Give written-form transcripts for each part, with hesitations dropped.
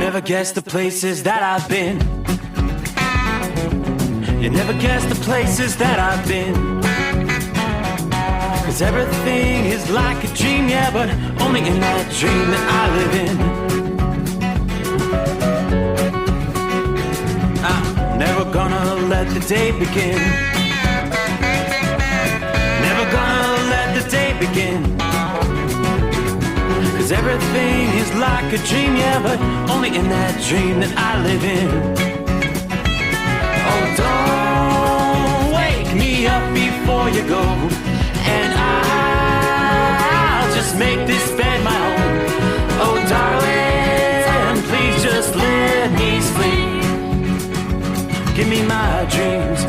never guess the places that I've been. You never guess the places that I've been. 'Cause everything is like a dream, yeah, but only in that dream that I live in. I'm never gonna let the day begin. Never gonna let the day begin. 'Cause everything is like a dream, yeah, but only in that dream that I live in. Oh, don't wake me up before you go, and I'll just make this bed my home. Oh, darling, please just let me sleep. Give me my dreams.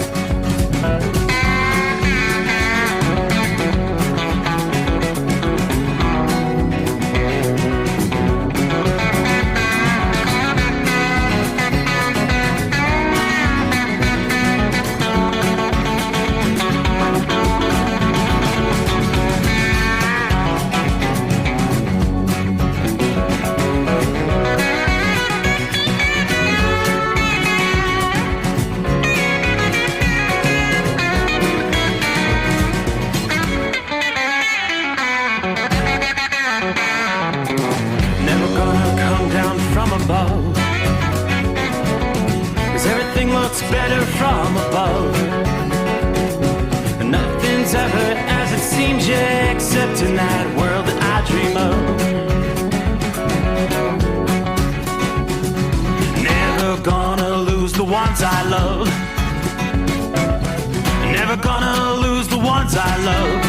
Better from above. Nothing's ever as it seems, yeah, except in that world that I dream of. Never gonna lose the ones I love. Never gonna lose the ones I love.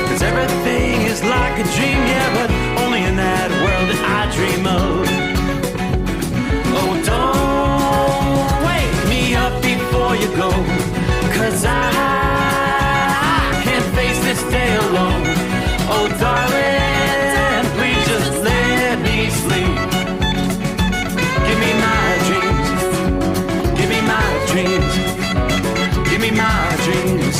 'Cause everything is like a dream, yeah, but only in that world that I dream of. Oh, don't up before you go, 'cause I can't face this day alone. Oh, darling, please just let me sleep. Give me my dreams. Give me my dreams. Give me my dreams.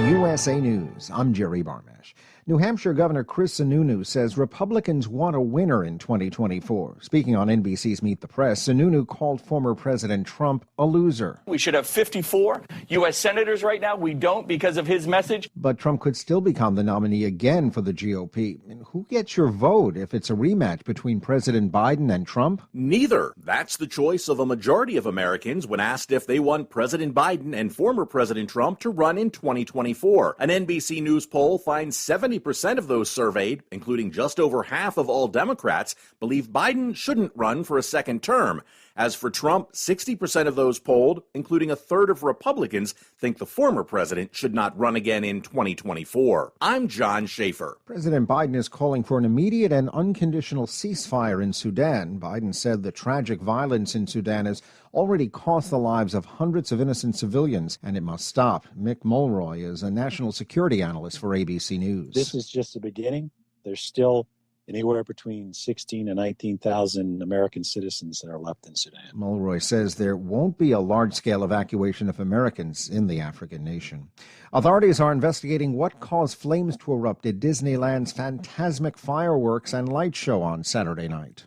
USA News, I'm Jerry Barmash. New Hampshire Governor Chris Sununu says Republicans want a winner in 2024. Speaking on NBC's Meet the Press, Sununu called former President Trump a loser. We should have 54 U.S. senators right now. We don't because of his message. But Trump could still become the nominee again for the GOP. And who gets your vote if it's a rematch between President Biden and Trump? Neither. That's the choice of a majority of Americans when asked if they want President Biden and former President Trump to run in 2024. An NBC News poll finds 70% of those surveyed, including just over half of all Democrats, believe Biden shouldn't run for a second term. As for Trump, 60% of those polled, including a third of Republicans, think the former president should not run again in 2024. I'm John Schaefer. President Biden is calling for an immediate and unconditional ceasefire in Sudan. Biden said the tragic violence in Sudan has already cost the lives of hundreds of innocent civilians, and it must stop. Mick Mulroy is a national security analyst for ABC News. This is just the beginning. There's still anywhere between 16 and 19,000 American citizens that are left in Sudan. Mulroy says there won't be a large-scale evacuation of Americans in the African nation. Authorities are investigating what caused flames to erupt at Disneyland's Fantasmic fireworks and light show on Saturday night.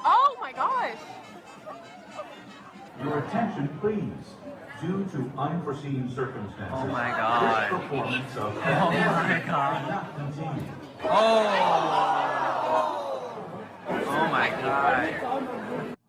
Oh my gosh! Your attention, please. Due to unforeseen circumstances. Oh my God. This performance of oh my God. cannot continue. Oh my God.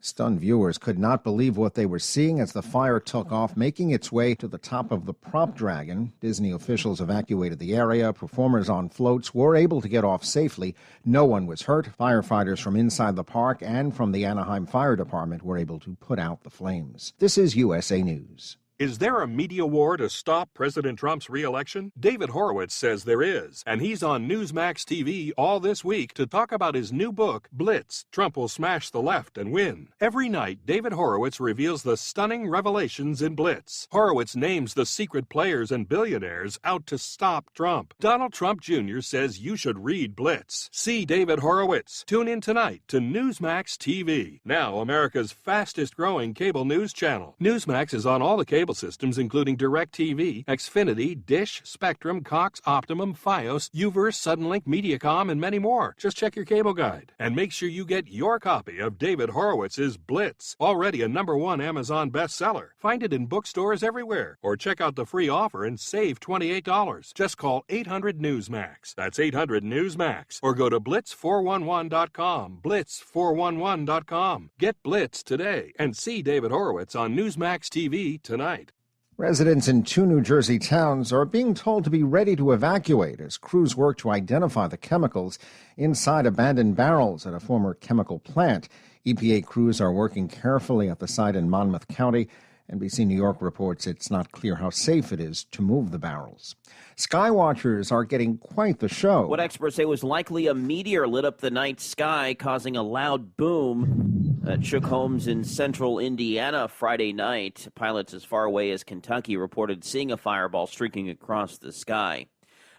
Stunned viewers could not believe what they were seeing as the fire took off, making its way to the top of the prop dragon. Disney officials evacuated the area. Performers on floats were able to get off safely. No one was hurt. Firefighters from inside the park and from the Anaheim Fire Department were able to put out the flames. This is USA News. Is there a media war to stop President Trump's re-election? David Horowitz says there is, and he's on Newsmax TV all this week to talk about his new book, Blitz, Trump Will Smash the Left and Win. Every night, David Horowitz reveals the stunning revelations in Blitz. Horowitz names the secret players and billionaires out to stop Trump. Donald Trump Jr. says you should read Blitz. See David Horowitz. Tune in tonight to Newsmax TV, now America's fastest-growing cable news channel. Newsmax is on all the cable cable systems including DirecTV, Xfinity, Dish, Spectrum, Cox, Optimum, Fios, Uverse, Suddenlink, Mediacom, and many more. Just check your cable guide and make sure you get your copy of David Horowitz's Blitz, already a #1 Amazon bestseller. Find it in bookstores everywhere, or check out the free offer and save $28. Just call 800-NEWSMAX. That's 800-NEWSMAX. Or go to blitz411.com. Blitz411.com. Get Blitz today and see David Horowitz on Newsmax TV tonight. Residents in 2 New Jersey towns are being told to be ready to evacuate as crews work to identify the chemicals inside abandoned barrels at a former chemical plant. EPA crews are working carefully at the site in Monmouth County. NBC New York reports it's not clear how safe it is to move the barrels. Skywatchers are getting quite the show. What experts say was likely a meteor lit up the night sky, causing a loud boom that shook homes in central Indiana Friday night. Pilots as far away as Kentucky reported seeing a fireball streaking across the sky.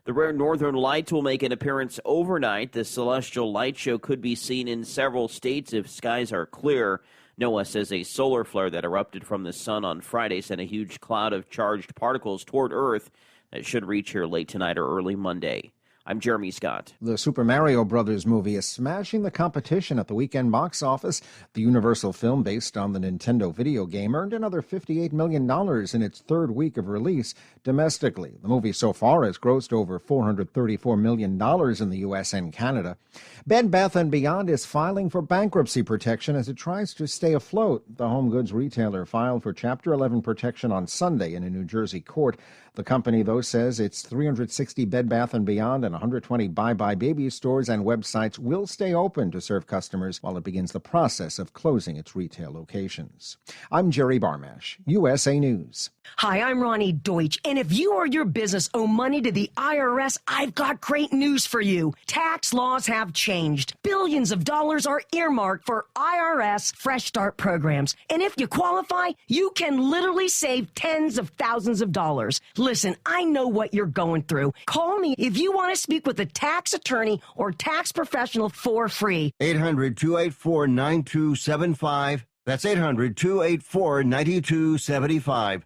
The rare northern lights will make an appearance overnight. The celestial light show could be seen in several states if skies are clear. NOAA says a solar flare that erupted from the sun on Friday sent a huge cloud of charged particles toward Earth that should reach here late tonight or early Monday. I'm Jeremy Scott. The Super Mario Brothers movie is smashing the competition at the weekend box office. The Universal film, based on the Nintendo video game, earned another $58 million in its third week of release domestically. The movie so far has grossed over $434 million in the U.S. and Canada. Bed Bath & Beyond is filing for bankruptcy protection as it tries to stay afloat. The home goods retailer filed for Chapter 11 protection on Sunday in a New Jersey court. The company, though, says its 360 Bed Bath & Beyond and 120 Bye Bye Baby stores and websites will stay open to serve customers while it begins the process of closing its retail locations. I'm Jerry Barmash, USA News. Hi, I'm Ronnie Deutsch, and if you or your business owe money to the IRS, I've got great news for you. Tax laws have changed. Billions of dollars are earmarked for IRS Fresh Start programs, and if you qualify, you can literally save tens of thousands of dollars. Listen, I know what you're going through. Call me if you want to speak with a tax attorney or tax professional for free. 800-284-9275. That's 800-284-9275.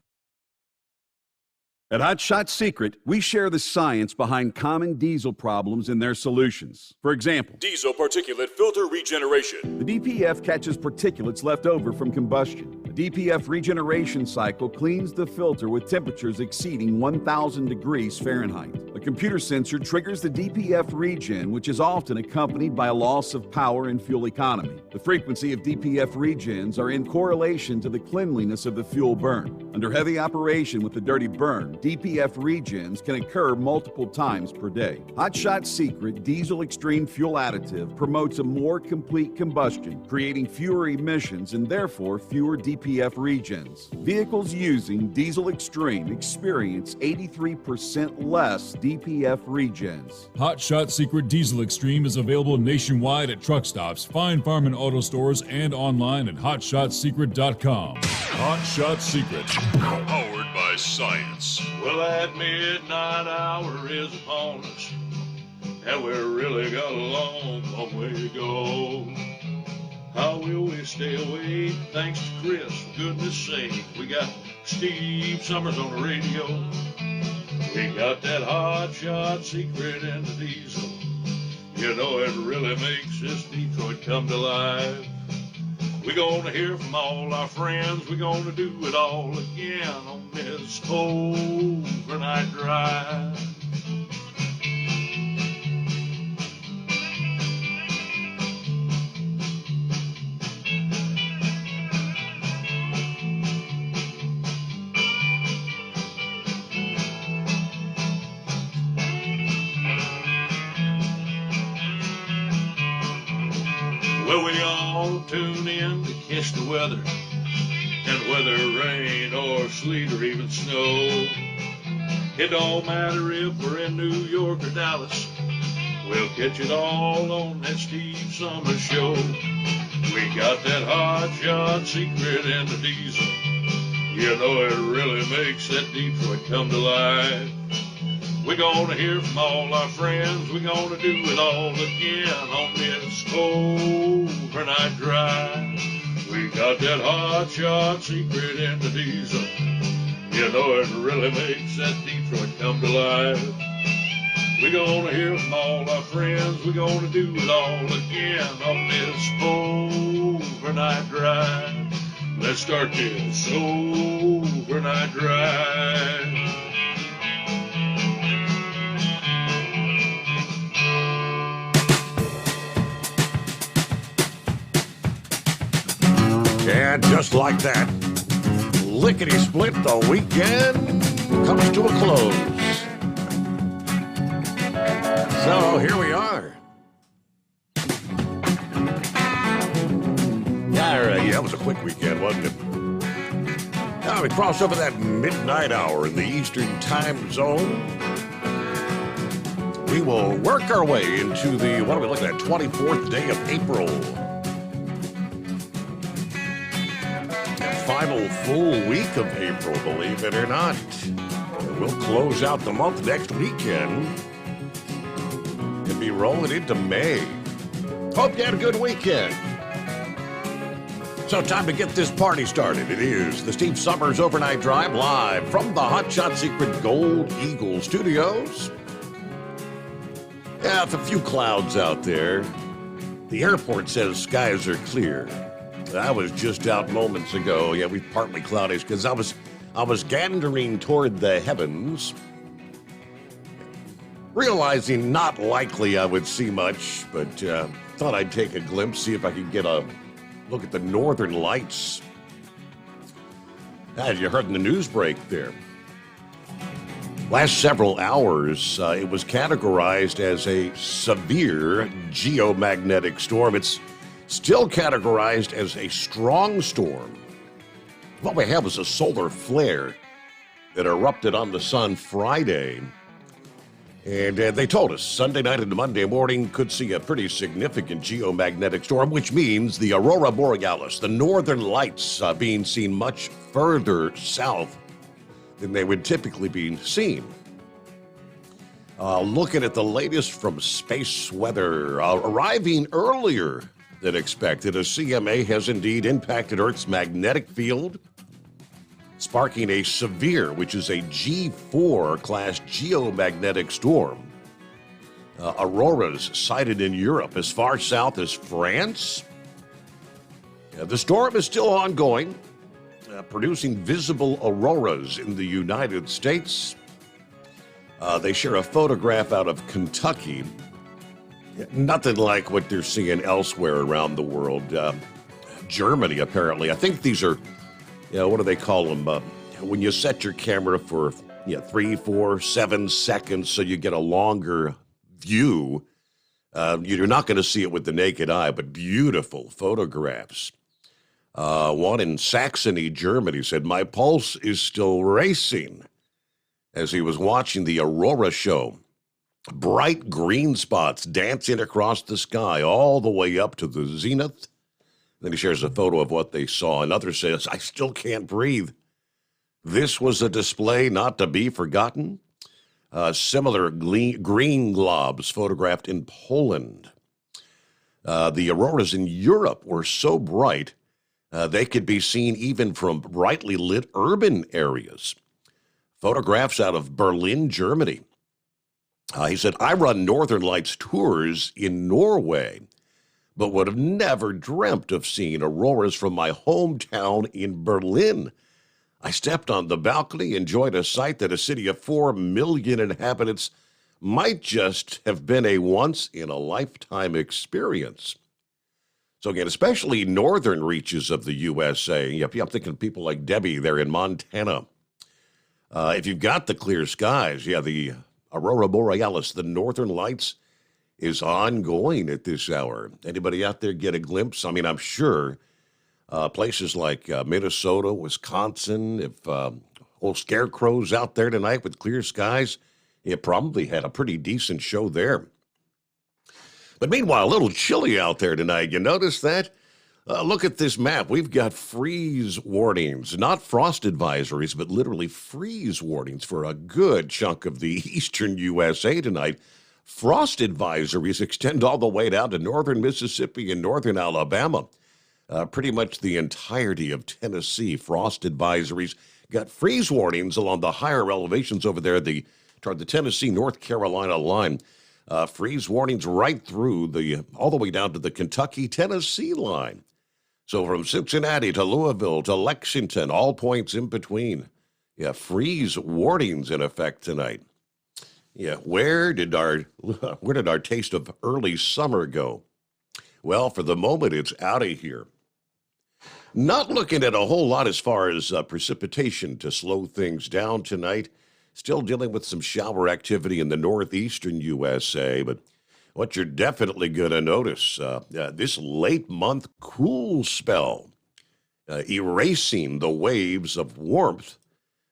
At Hot Shot Secret, we share the science behind common diesel problems and their solutions. For example, diesel particulate filter regeneration. The DPF catches particulates left over from combustion. The DPF regeneration cycle cleans the filter with temperatures exceeding 1,000 degrees Fahrenheit. A computer sensor triggers the DPF regen, which is often accompanied by a loss of power and fuel economy. The frequency of DPF regens are in correlation to the cleanliness of the fuel burn. Under heavy operation with the dirty burn, DPF regens can occur multiple times per day. Hot Shot Secret Diesel Extreme Fuel Additive promotes a more complete combustion, creating fewer emissions and therefore fewer DPF regens. Vehicles using Diesel Extreme experience 83% less DPF regens. Hot Shot Secret Diesel Extreme is available nationwide at truck stops, fine farm and auto stores, and online at hotshotsecret.com. Hot Shot Secret, powered by science. Well, that midnight hour is upon us, and we've really got a long, long way to go. How will we stay awake? Thanks to Chris, for goodness sake. We got Steve Summers on the radio. We got that Hot Shot Secret and the diesel. You know it really makes this Detroit come to life. We're going to hear from all our friends. We're going to do it all again on this overnight drive. Well, we all tune in to catch the weather, and whether rain or sleet or even snow, it don't matter if we're in New York or Dallas, we'll catch it all on that Steve Summers Show. We got that Hot Shot Secret and the diesel. You know it really makes that Detroit come to life. We're gonna hear from all our friends. We're gonna do it all again on this overnight drive. We got that Hot Shot Secret and the diesel. You know it really makes that Detroit come to life. We're gonna hear from all our friends. We're gonna do it all again on this overnight drive. Let's start this overnight drive. And just like that, lickety-split, the weekend comes to a close. So here we are. Yeah, it was a quick weekend, wasn't it? Now we crossed over that midnight hour in the Eastern time zone. We will work our way into the, what are we looking at, 24th day of April. Final full week of April, believe it or not. We'll close out the month next weekend and be rolling into May. Hope you had a good weekend. So time to get this party started. It is the Steve Summers Overnight Drive live from the Hot Shot Secret Gold Eagle Studios. Yeah, with a few clouds out there. The airport says skies are clear. I was just out moments ago. Yeah, we partly cloudy because I was gandering toward the heavens, realizing not likely I would see much, but thought I'd take a glimpse, see if I could get a look at the northern lights. As you heard in the news break there, last several hours, it was categorized as a severe geomagnetic storm. It's still categorized as a strong storm. What we have is a solar flare that erupted on the sun Friday. And they told us Sunday night and Monday morning could see a pretty significant geomagnetic storm, which means the aurora borealis, the northern lights, being seen much further south than they would typically be seen. Looking at the latest from space weather, arriving earlier than expected, a CMA has indeed impacted Earth's magnetic field, sparking a severe, which is a G4 class geomagnetic storm. Auroras sighted in Europe as far south as France. The storm is still ongoing, producing visible auroras in the United States. They share a photograph out of Kentucky. Nothing like what they're seeing elsewhere around the world. Germany, apparently. I think these are, what do they call them? When you set your camera for 3, 4, 7 seconds so you get a longer view, you're not going to see it with the naked eye, but beautiful photographs. One in Saxony, Germany, said, "My pulse is still racing," as he was watching the aurora show. Bright green spots dancing across the sky all the way up to the zenith. Then he shares a photo of what they saw. Another says, "I still can't breathe." This was a display not to be forgotten. Similar green globs photographed in Poland. The auroras in Europe were so bright, they could be seen even from brightly lit urban areas. Photographs out of Berlin, Germany. He said, "I run Northern Lights tours in Norway, but would have never dreamt of seeing auroras from my hometown in Berlin. I stepped on the balcony, enjoyed a sight that a city of 4 million inhabitants might just have been a once-in-a-lifetime experience." So again, especially northern reaches of the USA. I'm thinking of people like Debbie there in Montana. If you've got the clear skies, the aurora borealis, the northern lights, is ongoing at this hour. Anybody out there get a glimpse? I mean, I'm sure places like Minnesota, Wisconsin, if old Scarecrow's out there tonight with clear skies, it probably had a pretty decent show there. But meanwhile, a little chilly out there tonight. You notice that? Look at this map. We've got freeze warnings, not frost advisories, but literally freeze warnings for a good chunk of the eastern USA tonight. Frost advisories extend all the way down to northern Mississippi and northern Alabama. Pretty much the entirety of Tennessee, frost advisories Got freeze warnings along the higher elevations over there, toward the Tennessee-North Carolina line. Freeze warnings right through all the way down to the Kentucky-Tennessee line. So from Cincinnati to Louisville to Lexington, all points in between. Yeah, freeze warnings in effect tonight. Yeah, where did our taste of early summer go? Well, for the moment, it's out of here. Not looking at a whole lot as far as precipitation to slow things down tonight. Still dealing with some shower activity in the northeastern USA, but what you're definitely going to notice, this late month cool spell, erasing the waves of warmth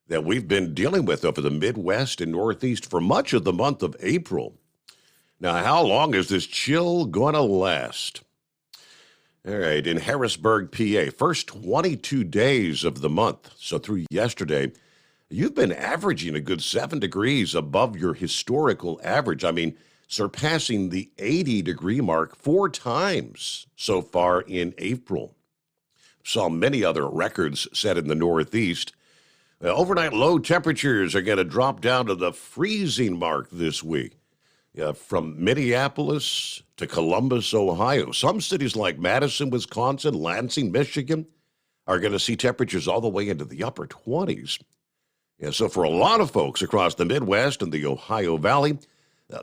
that we've been dealing with over the Midwest and Northeast for much of the month of April. Now, how long is this chill going to last? All right, in Harrisburg, PA, first 22 days of the month, so through yesterday, you've been averaging a good 7 degrees above your historical average. I mean, surpassing the 80-degree mark 4 times so far in April. Saw many other records set in the Northeast. Overnight low temperatures are going to drop down to the freezing mark this week. From Minneapolis to Columbus, Ohio. Some cities like Madison, Wisconsin, Lansing, Michigan are going to see temperatures all the way into the upper 20s. Yeah, so for a lot of folks across the Midwest and the Ohio Valley,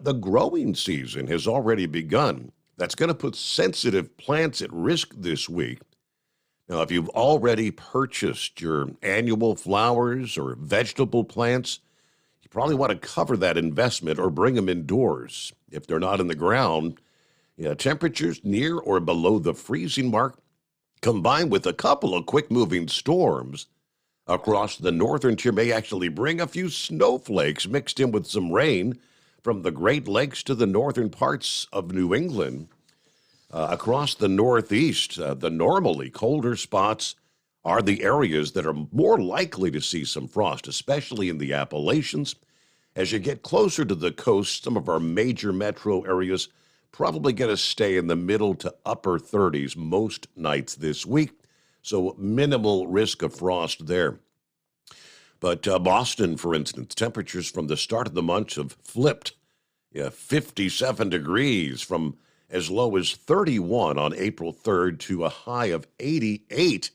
the growing season has already begun. That's going to put sensitive plants at risk this week. Now, if you've already purchased your annual flowers or vegetable plants, you probably want to cover that investment or bring them indoors. If they're not in the ground, temperatures near or below the freezing mark, combined with a couple of quick-moving storms across the northern tier, may actually bring a few snowflakes mixed in with some rain from the Great Lakes to the northern parts of New England. Across the Northeast, the normally colder spots are the areas that are more likely to see some frost, especially in the Appalachians. As you get closer to the coast, some of our major metro areas probably going to stay in the middle to upper 30s most nights this week, so minimal risk of frost there. But Boston, for instance, temperatures from the start of the month have flipped. 57 degrees from as low as 31 on April 3rd to a high of 88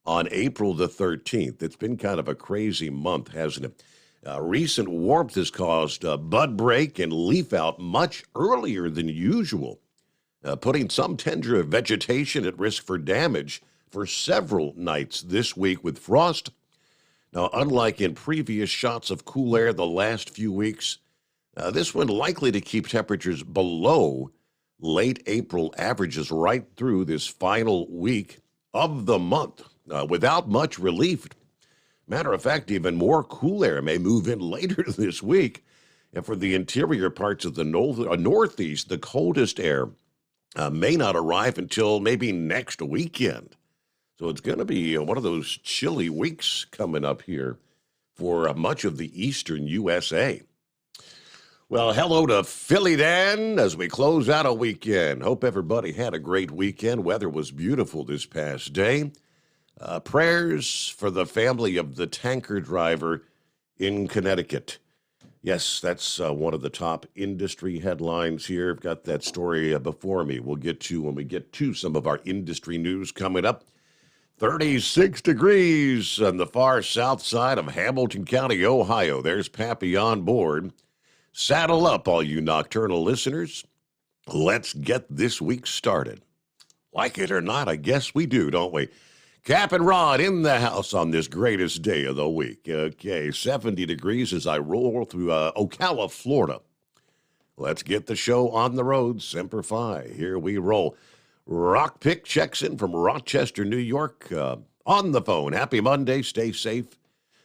on April the 13th. It's been kind of a crazy month, hasn't it? Recent warmth has caused bud break and leaf out much earlier than usual, putting some tender vegetation at risk for damage for several nights this week with frost. Now, unlike in previous shots of cool air the last few weeks, this one likely to keep temperatures below late April averages right through this final week of the month without much relief. Matter of fact, even more cool air may move in later this week. And for the interior parts of the Northeast, the coldest air may not arrive until maybe next weekend. So it's going to be one of those chilly weeks coming up here for much of the eastern USA. Well, hello to Philly Dan as we close out a weekend. Hope everybody had a great weekend. Weather was beautiful this past day. Prayers for the family of the tanker driver in Connecticut. Yes, that's one of the top industry headlines here. I've got that story before me. We'll get to when we get to some of our industry news coming up. 36 degrees on the far south side of Hamilton County, Ohio. There's Pappy on board. Saddle up, all you nocturnal listeners. Let's get this week started. Like it or not, I guess we do, don't we? Cap and Rod in the house on this greatest day of the week. Okay, 70 degrees as I roll through Ocala, Florida. Let's get the show on the road. Semper Fi. Here we roll. Rock Pick checks in from Rochester, New York. On the phone. Happy Monday. Stay safe.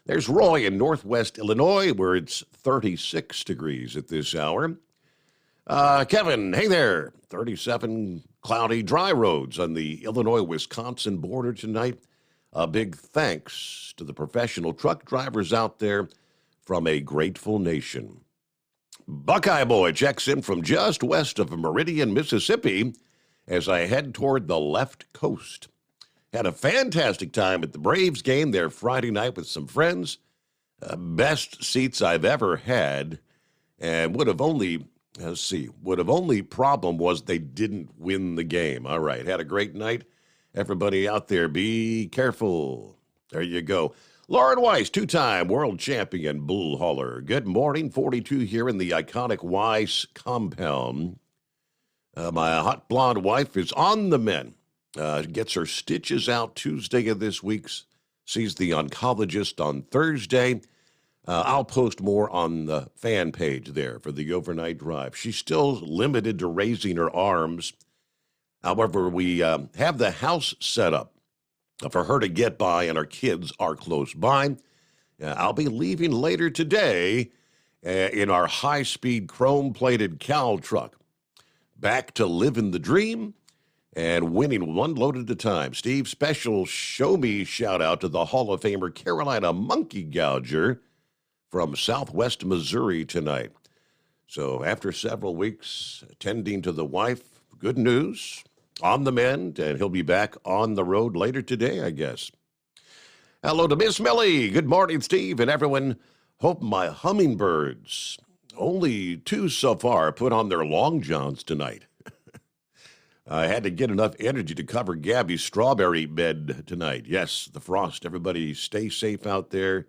There's Roy in Northwest Illinois, where it's 36 degrees at this hour. Kevin, hey there. 37 cloudy, dry roads on the Illinois-Wisconsin border tonight. A big thanks to the professional truck drivers out there from a grateful nation. Buckeye Boy checks in from just west of Meridian, Mississippi, as I head toward the left coast. Had a fantastic time at the Braves game there Friday night with some friends. Best seats I've ever had, and would have only problem was they didn't win the game. All right, had a great night. Everybody out there, be careful. There you go. Lauren Weiss, two-time world champion bull hauler. Good morning, 42 here in the iconic Weiss compound. My hot blonde wife is on the mend. Gets her stitches out Tuesday of this week. Sees the oncologist on Thursday. I'll post more on the fan page there for the overnight drive. She's still limited to raising her arms. However, we have the house set up for her to get by, and our kids are close by. I'll be leaving later today in our high-speed chrome-plated cow truck. Back to living the dream and winning one load at a time. Steve, special show-me shout-out to the Hall of Famer Carolina Monkey Gouger from Southwest Missouri tonight. So after several weeks attending to the wife, good news, on the mend, and he'll be back on the road later today, I guess. Hello to Miss Millie. Good morning, Steve, and everyone. Hope my hummingbirds, only 2 so far, put on their long johns tonight. I had to get enough energy to cover Gabby's strawberry bed tonight. Yes, the frost. Everybody stay safe out there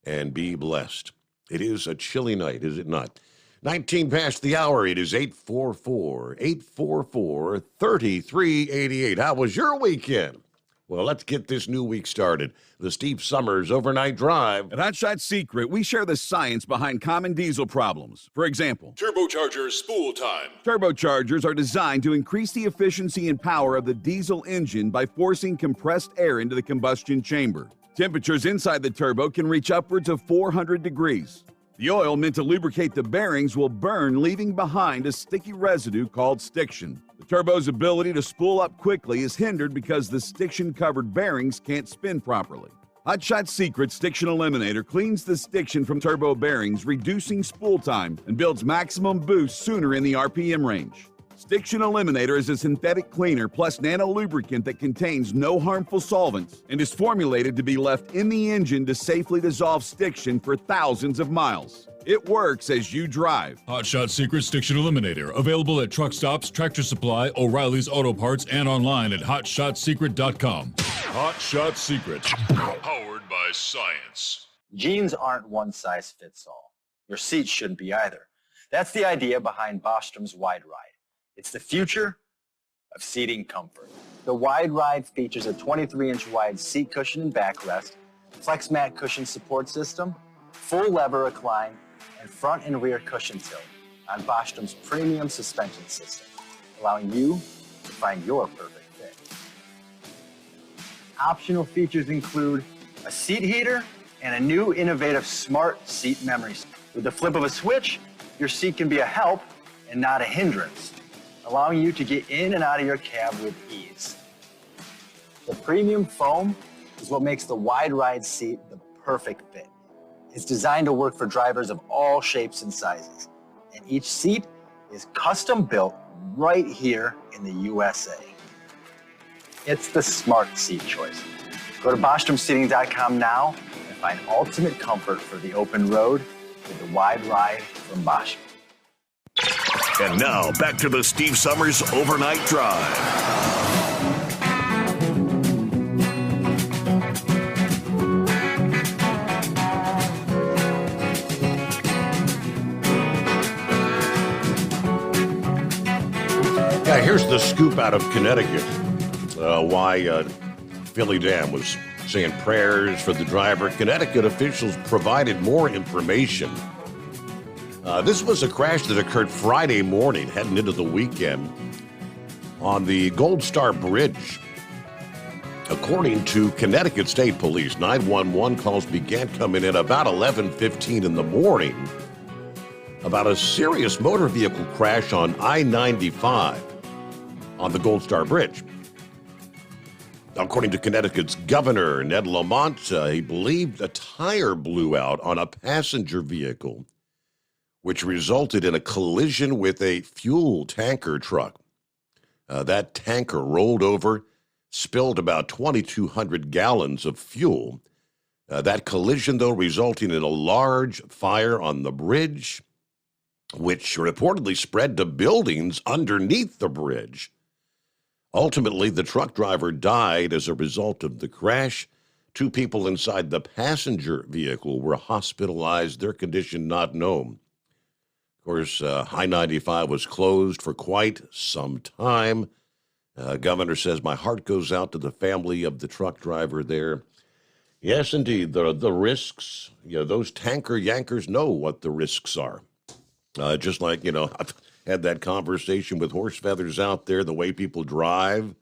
and be blessed. It is a chilly night, is it not? 19 past the hour. It is 844-3388. How was your weekend? Well, let's get this new week started. The Steve Summers Overnight Drive. At Hot Shot Secret, we share the science behind common diesel problems. For example, Turbochargers spool time. Turbochargers are designed to increase the efficiency and power of the diesel engine by forcing compressed air into the combustion chamber. Temperatures inside the turbo can reach upwards of 400 degrees. The oil meant to lubricate the bearings will burn, leaving behind a sticky residue called stiction. The turbo's ability to spool up quickly is hindered because the stiction-covered bearings can't spin properly. Hot Shot Secret Stiction Eliminator cleans the stiction from turbo bearings, reducing spool time, and builds maximum boost sooner in the RPM range. Stiction Eliminator is a synthetic cleaner plus nano-lubricant that contains no harmful solvents and is formulated to be left in the engine to safely dissolve stiction for thousands of miles. It works as you drive. Hot Shot Secret Stiction Eliminator. Available at truck stops, Tractor Supply, O'Reilly's Auto Parts, and online at hotshotsecret.com. Hot Shot Secret. Powered by science. Jeans aren't one size fits all. Your seats shouldn't be either. That's the idea behind Bostrom's Wide Ride. It's the future of seating comfort. The Wide Ride features a 23-inch wide seat cushion and backrest, flex mat cushion support system, full lever recline, and front and rear cushion tilt on Bostrom's premium suspension system, allowing you to find your perfect fit. Optional features include a seat heater and a new innovative smart seat memory. With the flip of a switch, your seat can be a help and not a hindrance, allowing you to get in and out of your cab with ease. The premium foam is what makes the Wide Ride seat the perfect fit. It's designed to work for drivers of all shapes and sizes, and each seat is custom built right here in the USA. It's the smart seat choice. Go to BostromSeating.com now and find ultimate comfort for the open road with the Wide Ride from Bostrom. And now, back to the Steve Summers Overnight Drive. Yeah, here's the scoop out of Connecticut. Why Philly Dam was saying prayers for the driver. Connecticut officials provided more information. This was a crash that occurred Friday morning, heading into the weekend, on the Gold Star Bridge. According to Connecticut State Police, 911 calls began coming in about 11:15 in the morning about a serious motor vehicle crash on I-95 on the Gold Star Bridge. According to Connecticut's Governor Ned Lamont, he believed a tire blew out on a passenger vehicle, which resulted in a collision with a fuel tanker truck. That tanker rolled over, spilled about 2,200 gallons of fuel. That collision, though, resulting in a large fire on the bridge, which reportedly spread to buildings underneath the bridge. Ultimately, the truck driver died as a result of the crash. 2 people inside the passenger vehicle were hospitalized, their condition not known. Of course, I-95 was closed for quite some time. Governor says, my heart goes out to the family of the truck driver there. Yes, indeed, the risks, those tanker yankers know what the risks are. Just like, I've had that conversation with horse feathers out there, the way people drive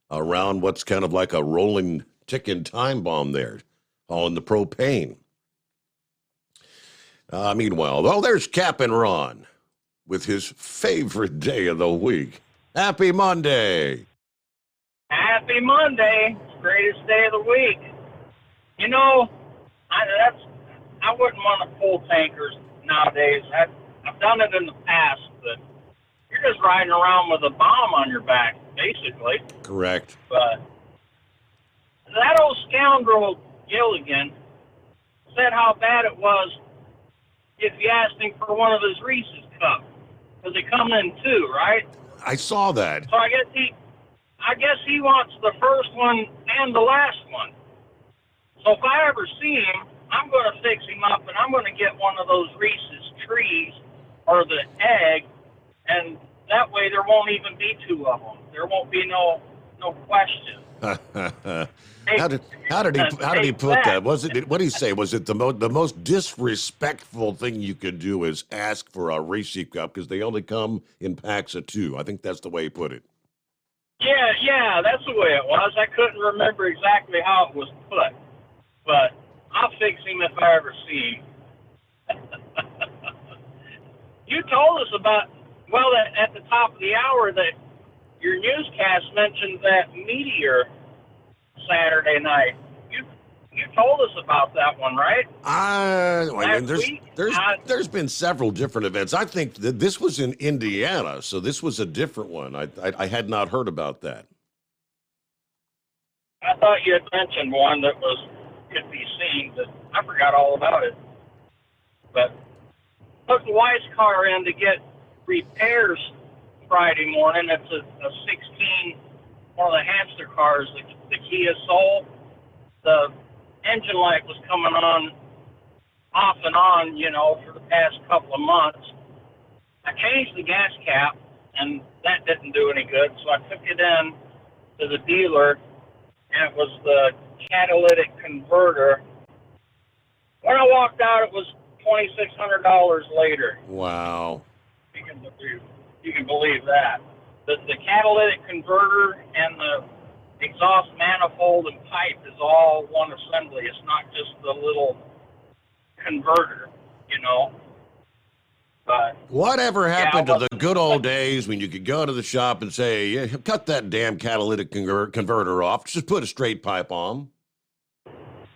around what's kind of like a rolling ticking time bomb there, hauling the propane. Meanwhile, though, there's Cap'n Ron with his favorite day of the week. Happy Monday. Happy Monday. Greatest day of the week. I wouldn't want to pull tankers nowadays. I've done it in the past, but you're just riding around with a bomb on your back, basically. Correct. But that old scoundrel Gilligan said how bad it was if you asked him for one of his Reese's cups, because they come in 2, right? I saw that. So I guess he wants the first one and the last one. So if I ever see him, I'm going to fix him up, and I'm going to get one of those Reese's trees or the egg, and that way there won't even be 2 of them. There won't be no question. How did he put that? Was it, what did he say? Was it the most disrespectful thing you could do is ask for a Reese's cup because they only come in packs of 2? I think that's the way he put it. Yeah, that's the way it was. I couldn't remember exactly how it was put, but I'll fix him if I ever see him. You told us about, at the top of the hour that your newscast mentioned that meteor Saturday night. You told us about that one, right? There's been several different events. I think that this was in Indiana, so this was a different one. I had not heard about that. I thought you had mentioned one that could be seen, but I forgot all about it. But took the wife's car in to get repairs Friday morning. It's a 16, one of the hamster cars, the Kia Soul. The engine light was coming on, off and on, for the past couple of months. I changed the gas cap, and that didn't do any good, so I took it in to the dealer, and it was the catalytic converter. When I walked out, it was $2,600 later. Wow. You can believe that. The catalytic converter and the exhaust manifold and pipe is all one assembly. It's not just the little converter, But whatever happened to the good old days when you could go to the shop and say, yeah, cut that damn catalytic converter off, just put a straight pipe on?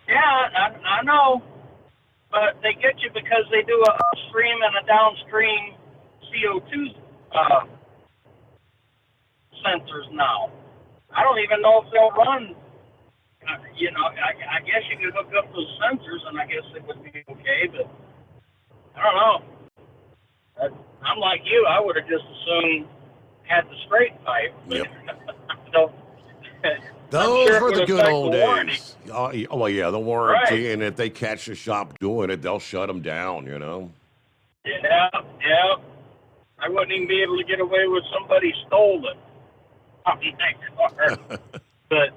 Yeah, I know. But they get you because they do a upstream and a downstream CO2 sensors now. I don't even know if they'll run. I guess you could hook up those sensors, and I guess it would be okay, but I don't know. I'm like you. I would have just as soon had the straight pipe. Yep. So, those were the good old days. Oh, yeah, the warranty, Right. and if they catch the shop doing it, they'll shut them down, Yeah. I wouldn't even be able to get away with somebody stole it. But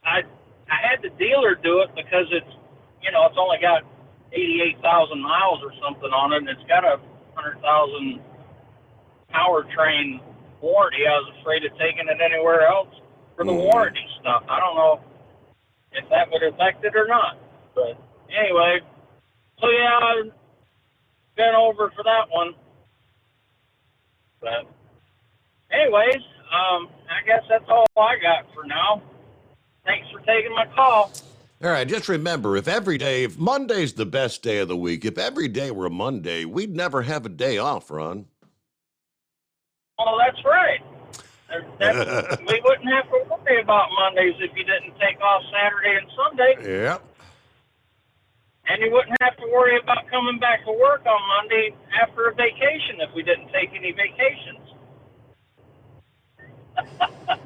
I had the dealer do it because it's only got 88,000 miles or something on it, and it's got a 100,000 powertrain warranty. I was afraid of taking it anywhere else for the warranty stuff. I don't know if that would affect it or not. But anyway, so yeah, I've been over for that one. But anyways, I guess that's all I got for now. Thanks for taking my call. All right, just remember, if Monday's the best day of the week, if every day were a Monday, we'd never have a day off, Ron. Oh, that's right. We wouldn't have to worry about Mondays if you didn't take off Saturday and Sunday. Yeah. And you wouldn't have to worry about coming back to work on Monday after a vacation if we didn't take any vacations.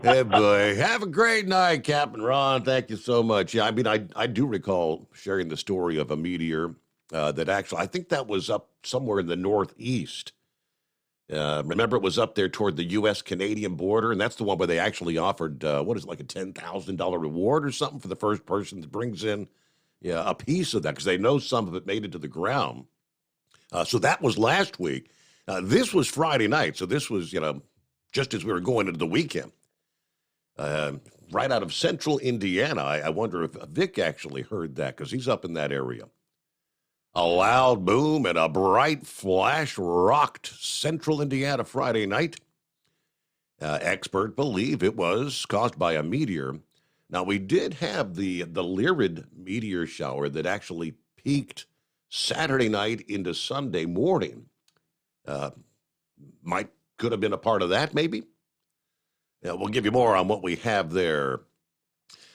Hey, boy. Have a great night, Captain Ron. Thank you so much. Yeah, I mean, I do recall sharing the story of a meteor that actually, I think that was up somewhere in the Northeast. Remember, it was up there toward the U.S.-Canadian border, and that's the one where they actually offered, what is it, like a $10,000 reward or something for the first person that brings in a piece of that, because they know some of it made it to the ground. So that was last week. This was Friday night, so this was, just as we were going into the weekend. Right out of central Indiana. I wonder if Vic actually heard that, because he's up in that area. A loud boom and a bright flash rocked central Indiana Friday night. Experts believe it was caused by a meteor. Now, we did have the Lyrid meteor shower that actually peaked Saturday night into Sunday morning. Could have been a part of that, maybe. We'll give you more on what we have there.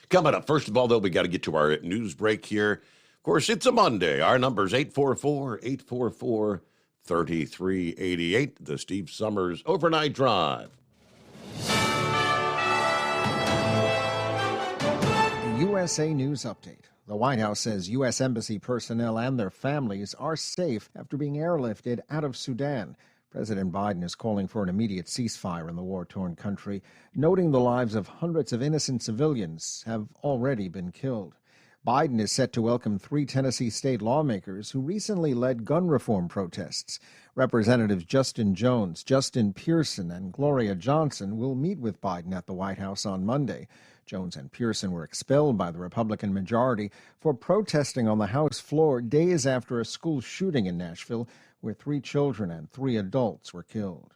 Coming up, first of all, though, we got to get to our news break here. Of course, it's a Monday. Our number is 844-844-3388, the Steve Summers Overnight Drive. USA News Update. The White House says U.S. Embassy personnel and their families are safe after being airlifted out of Sudan. President Biden is calling for an immediate ceasefire in the war-torn country, noting the lives of hundreds of innocent civilians have already been killed. Biden is set to welcome 3 Tennessee state lawmakers who recently led gun reform protests. Representatives Justin Jones, Justin Pearson, and Gloria Johnson will meet with Biden at the White House on Monday. Jones and Pearson were expelled by the Republican majority for protesting on the House floor days after a school shooting in Nashville, where 3 children and 3 adults were killed.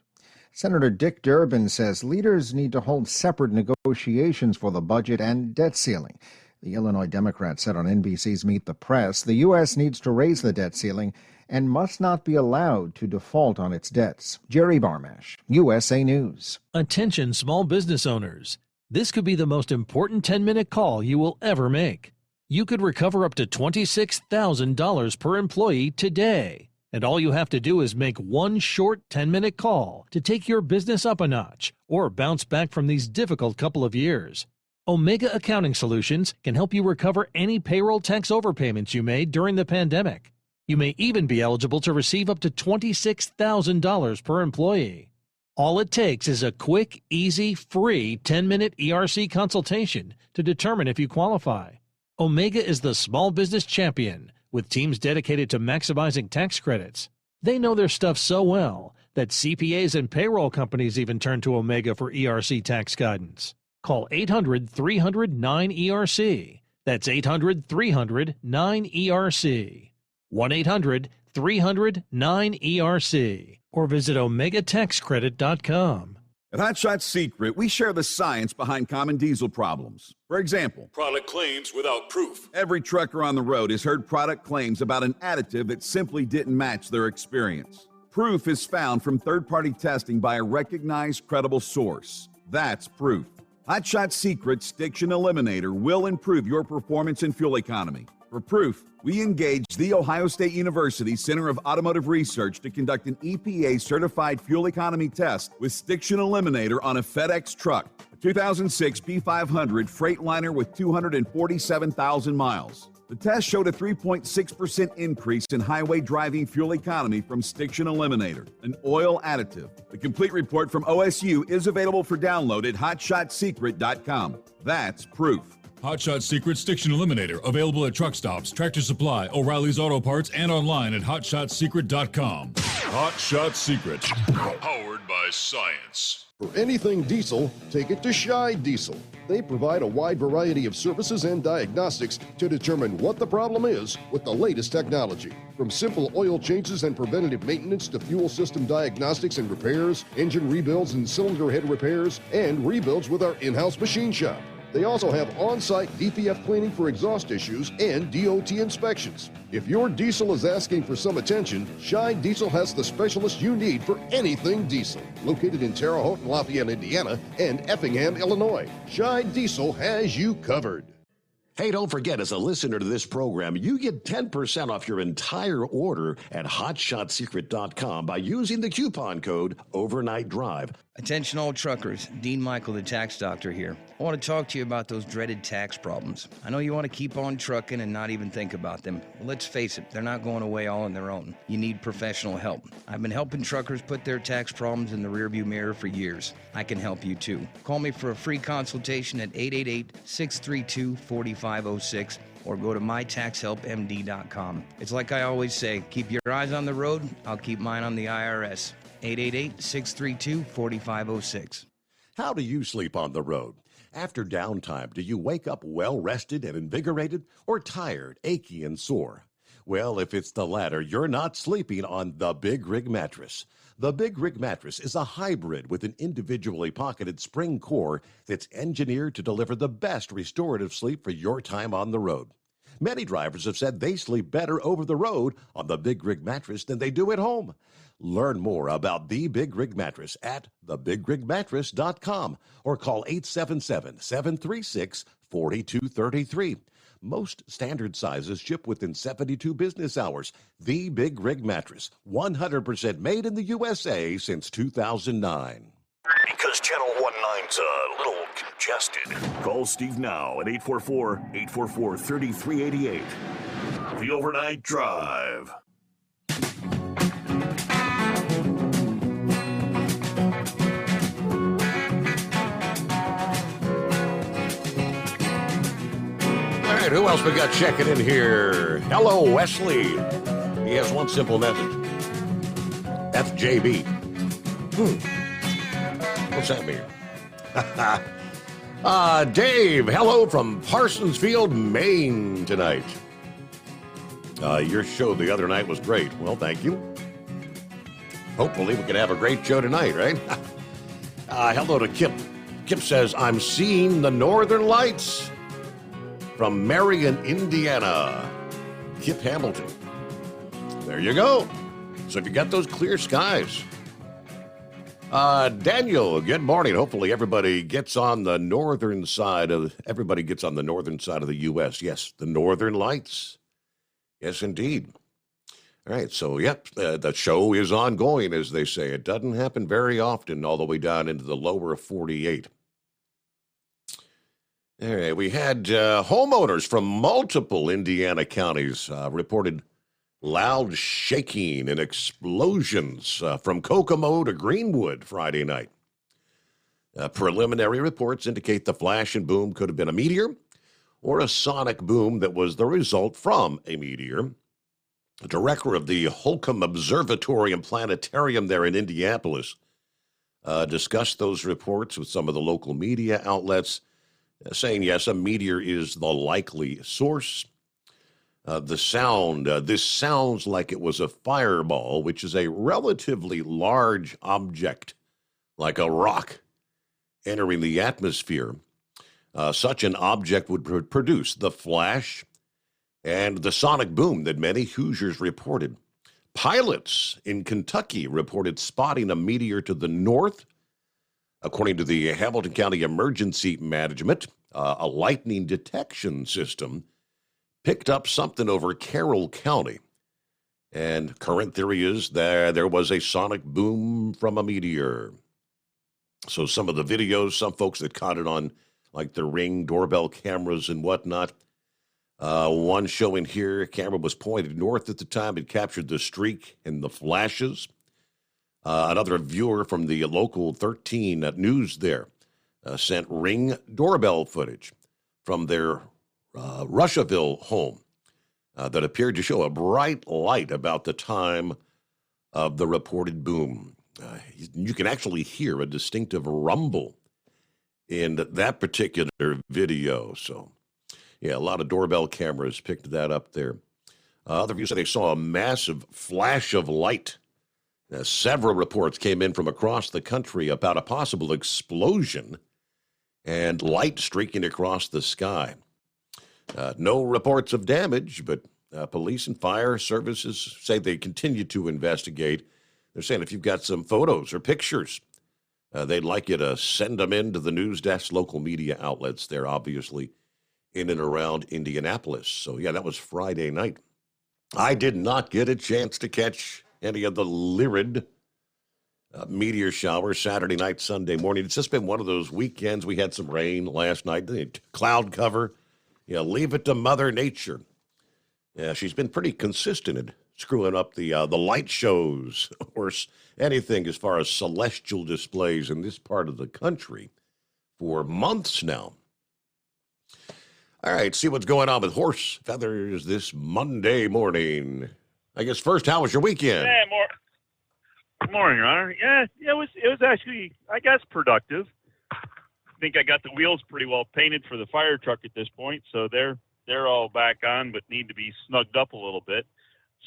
Senator Dick Durbin says leaders need to hold separate negotiations for the budget and debt ceiling. The Illinois Democrat said on NBC's Meet the Press, the U.S. needs to raise the debt ceiling and must not be allowed to default on its debts. Jerry Barmash, USA News. Attention small business owners. This could be the most important 10-minute call you will ever make. You could recover up to $26,000 per employee today. And all you have to do is make one short 10-minute call to take your business up a notch or bounce back from these difficult couple of years. Omega Accounting Solutions can help you recover any payroll tax overpayments you made during the pandemic. You may even be eligible to receive up to $26,000 per employee. All it takes is a quick, easy, free 10-minute ERC consultation to determine if you qualify. Omega is the small business champion with teams dedicated to maximizing tax credits. They know their stuff so well that CPAs and payroll companies even turn to Omega for ERC tax guidance. Call 800-300-9ERC. That's 800-300-9ERC. 1-800-300-9ERC. Or visit OmegaTaxCredit.com. At Hot Shot Secret, we share the science behind common diesel problems. For example, product claims without proof. Every trucker on the road has heard product claims about an additive that simply didn't match their experience. Proof is found from third-party testing by a recognized, credible source. That's proof. Hot Shot Secret's Stiction Eliminator will improve your performance and fuel economy. For proof, we engaged the Ohio State University Center of Automotive Research to conduct an EPA-certified fuel economy test with Stiction Eliminator on a FedEx truck, a 2006 P500 Freightliner with 247,000 miles. The test showed a 3.6% increase in highway driving fuel economy from Stiction Eliminator, an oil additive. The complete report from OSU is available for download at hotshotsecret.com. That's proof. Hot Shot Secret Stiction Eliminator, available at truck stops, Tractor Supply, O'Reilly's Auto Parts, and online at hotshotsecret.com. Hot Shot Secret, powered by science. For anything diesel, take it to Shy Diesel. They provide a wide variety of services and diagnostics to determine what the problem is with the latest technology. From simple oil changes and preventative maintenance to fuel system diagnostics and repairs, engine rebuilds and cylinder head repairs, and rebuilds with our in-house machine shop. They also have on-site DPF cleaning for exhaust issues and DOT inspections. If your diesel is asking for some attention, Shine Diesel has the specialist you need for anything diesel. Located in Terre Haute and Lafayette, Indiana, and Effingham, Illinois, Shine Diesel has you covered. Hey, don't forget, as a listener to this program, you get 10% off your entire order at hotshotsecret.com by using the coupon code Overnight Drive. Attention all truckers, Dean Michael, the tax doctor here. I want to talk to you about those dreaded tax problems. I know you want to keep on trucking and not even think about them. Well, let's face it, they're not going away all on their own. You need professional help. I've been helping truckers put their tax problems in the rearview mirror for years. I can help you too. Call me for a free consultation at 888-632-4506 or go to mytaxhelpmd.com. It's like I always say, keep your eyes on the road, I'll keep mine on the IRS. 888-632-4506. How do you sleep on the road? After downtime, do you wake up well-rested and invigorated or tired, achy, and sore? Well, if it's the latter, you're not sleeping on the Big Rig Mattress. The Big Rig Mattress is a hybrid with an individually pocketed spring core that's engineered to deliver the best restorative sleep for your time on the road. Many drivers have said they sleep better over the road on the Big Rig Mattress than they do at home. Learn more about the Big Rig Mattress at thebigrigmattress.com or call 877-736-4233. Most standard sizes ship within 72 business hours. The Big Rig Mattress, 100% made in the USA since 2009. Because Channel 19's a little congested. Call Steve now at 844-844-3388. The Overnight Drive. All right, who else we got checking in here? Hello, Wesley. He has one simple message. FJB. What's that mean? Dave, hello from Parsonsfield, Maine tonight. Your show the other night was great. Well, thank you. Hopefully we can have a great show tonight, right? Hello to Kip. Kip says, I'm seeing the northern lights from Marion, Indiana. Kip Hamilton. There you go. So if you got those clear skies. Daniel, good morning. Hopefully everybody gets on the northern side of the U.S. Yes, the northern lights. Yes, indeed. All right, so, yep, the show is ongoing, as they say. It doesn't happen very often all the way down into the lower 48. All right, we had homeowners from multiple Indiana counties reported loud shaking and explosions from Kokomo to Greenwood Friday night. Preliminary reports indicate the flash and boom could have been a meteor or a sonic boom that was the result from a meteor. The director of the Holcomb Observatory and Planetarium there in Indianapolis discussed those reports with some of the local media outlets, saying, yes, a meteor is the likely source. This sounds like it was a fireball, which is a relatively large object, like a rock, entering the atmosphere. Such an object would produce the flash and the sonic boom that many Hoosiers reported. Pilots in Kentucky reported spotting a meteor to the north. According to the Hamilton County Emergency Management, a lightning detection system picked up something over Carroll County. And current theory is that there was a sonic boom from a meteor. So some of the videos, some folks that caught it on like the Ring doorbell cameras and whatnot. One showing here, camera was pointed north at the time. It captured the streak and the flashes. Another viewer from the local 13 news there sent Ring doorbell footage from their Russiaville home that appeared to show a bright light about the time of the reported boom. You can actually hear a distinctive rumble in that particular video. So, yeah, a lot of doorbell cameras picked that up there. Other viewers said they saw a massive flash of light. Several reports came in from across the country about a possible explosion. and light streaking across the sky. No reports of damage, but police and fire services say they continue to investigate. They're saying if you've got some photos or pictures, they'd like you to send them in to the news desk, local media outlets there, obviously, in and around Indianapolis. So, yeah, that was Friday night. I did not get a chance to catch any of the lurid meteor showers Saturday night, Sunday morning. It's just been one of those weekends. We had some rain last night, cloud cover. Leave it to Mother Nature. Yeah, she's been pretty consistent at screwing up the light shows or anything as far as celestial displays in this part of the country for months now. All right, see what's going on with horse feathers this Monday morning. I guess first, how was your weekend? Yeah, good morning, Your Honor. Yeah, it was actually, I guess, productive. I think I got the wheels pretty well painted for the fire truck at this point, so they're all back on, but need to be snugged up a little bit.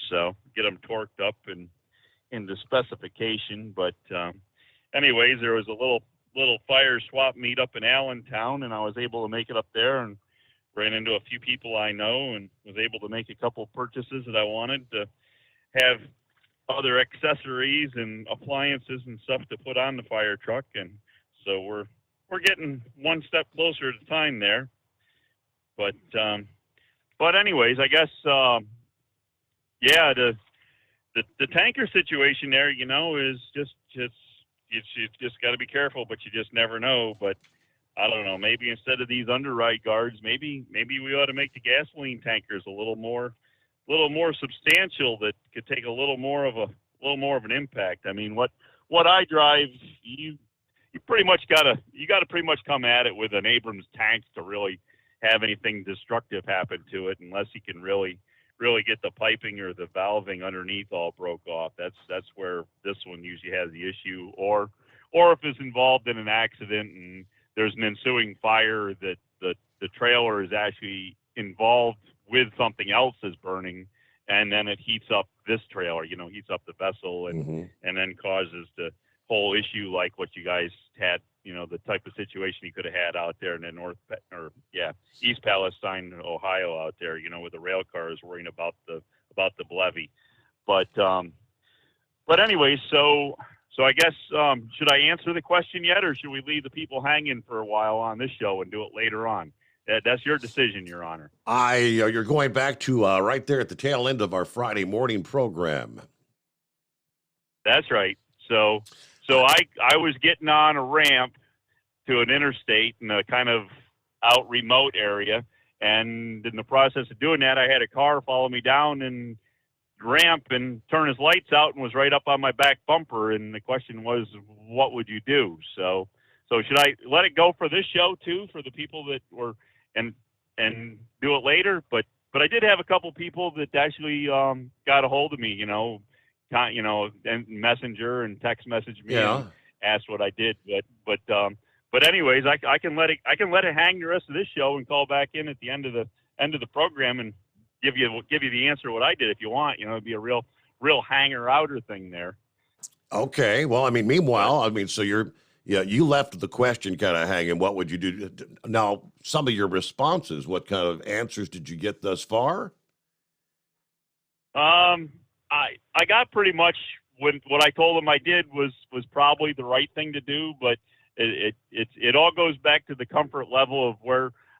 So get them torqued up and into specification. But anyways, there was a little fire swap meet up in Allentown, and I was able to make it up there and ran into a few people I know and was able to make a couple purchases that I wanted to have other accessories and appliances and stuff to put on the fire truck. And so we're getting one step closer at a time there. But anyways, I guess, the tanker situation there, is just you just got to be careful, but you just never know. But I don't know, maybe instead of these underride guards, maybe we ought to make the gasoline tankers a little more substantial, that could take a little more of an impact. I mean, what I drive, you pretty much gotta pretty much come at it with an Abrams tank to really have anything destructive happen to it, unless you can really get the piping or the valving underneath all broke off. That's where this one usually has the issue, or if it's involved in an accident and there's an ensuing fire that the trailer is actually involved with something else is burning, and then it heats up this trailer, heats up the vessel, and then causes the whole issue like what you guys had, the type of situation you could have had out there in the East Palestine, Ohio, out there, with the rail cars worrying about the levee. But anyway, so I guess, should I answer the question yet, or should we leave the people hanging for a while on this show and do it later on? That's your decision, Your Honor. You're going back to right there at the tail end of our Friday morning program. That's right. So I was getting on a ramp to an interstate in a kind of out remote area, and in the process of doing that, I had a car follow me down and ramp and turn his lights out, and was right up on my back bumper. And the question was, what would you do? So should I let it go for this show too, for the people that were and do it later? But I did have a couple people that actually got a hold of me, and messenger and text message me and asked what I did. But anyways, I can let it hang the rest of this show and call back in at the end of the program and give you the answer what I did if you want. It'd be a real hanger outer thing there. Okay. Well, meanwhile, so you left the question kind of hanging. What would you do? Now, some of your responses, what kind of answers did you get thus far? I got pretty much what I told them I did was probably the right thing to do, but it all goes back to the comfort level of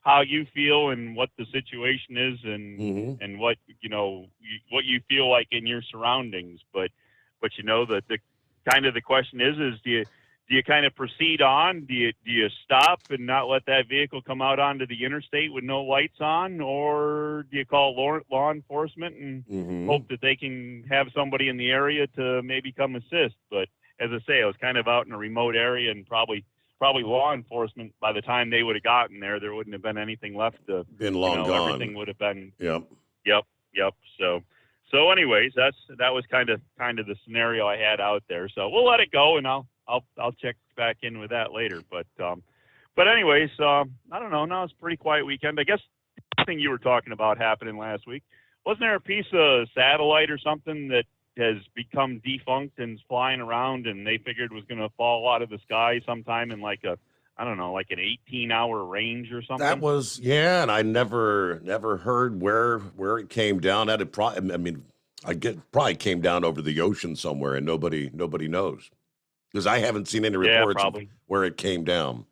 how you feel and what the situation is, and what you feel like in your surroundings. But the kind of the question is do you kind of proceed on? Do you stop and not let that vehicle come out onto the interstate with no lights on, or do you call law enforcement and hope that they can have somebody in the area to maybe come assist? But as I say, I was kind of out in a remote area, and probably law enforcement, by the time they would have gotten there, there wouldn't have been anything left to been long gone. Everything would have been Yep. So anyways, that was kind of the scenario I had out there. So we'll let it go, and I'll check back in with that later. But anyways, I don't know. No, it's a pretty quiet weekend. I guess the thing you were talking about happening last week, wasn't there a piece of satellite or something that has become defunct and is flying around, and they figured was going to fall out of the sky sometime in like a I don't know, like an 18-hour range or something. That was, yeah, and I never heard where it came down at. It probably, I mean, probably came down over the ocean somewhere, and nobody knows, because I haven't seen any reports of where it came down.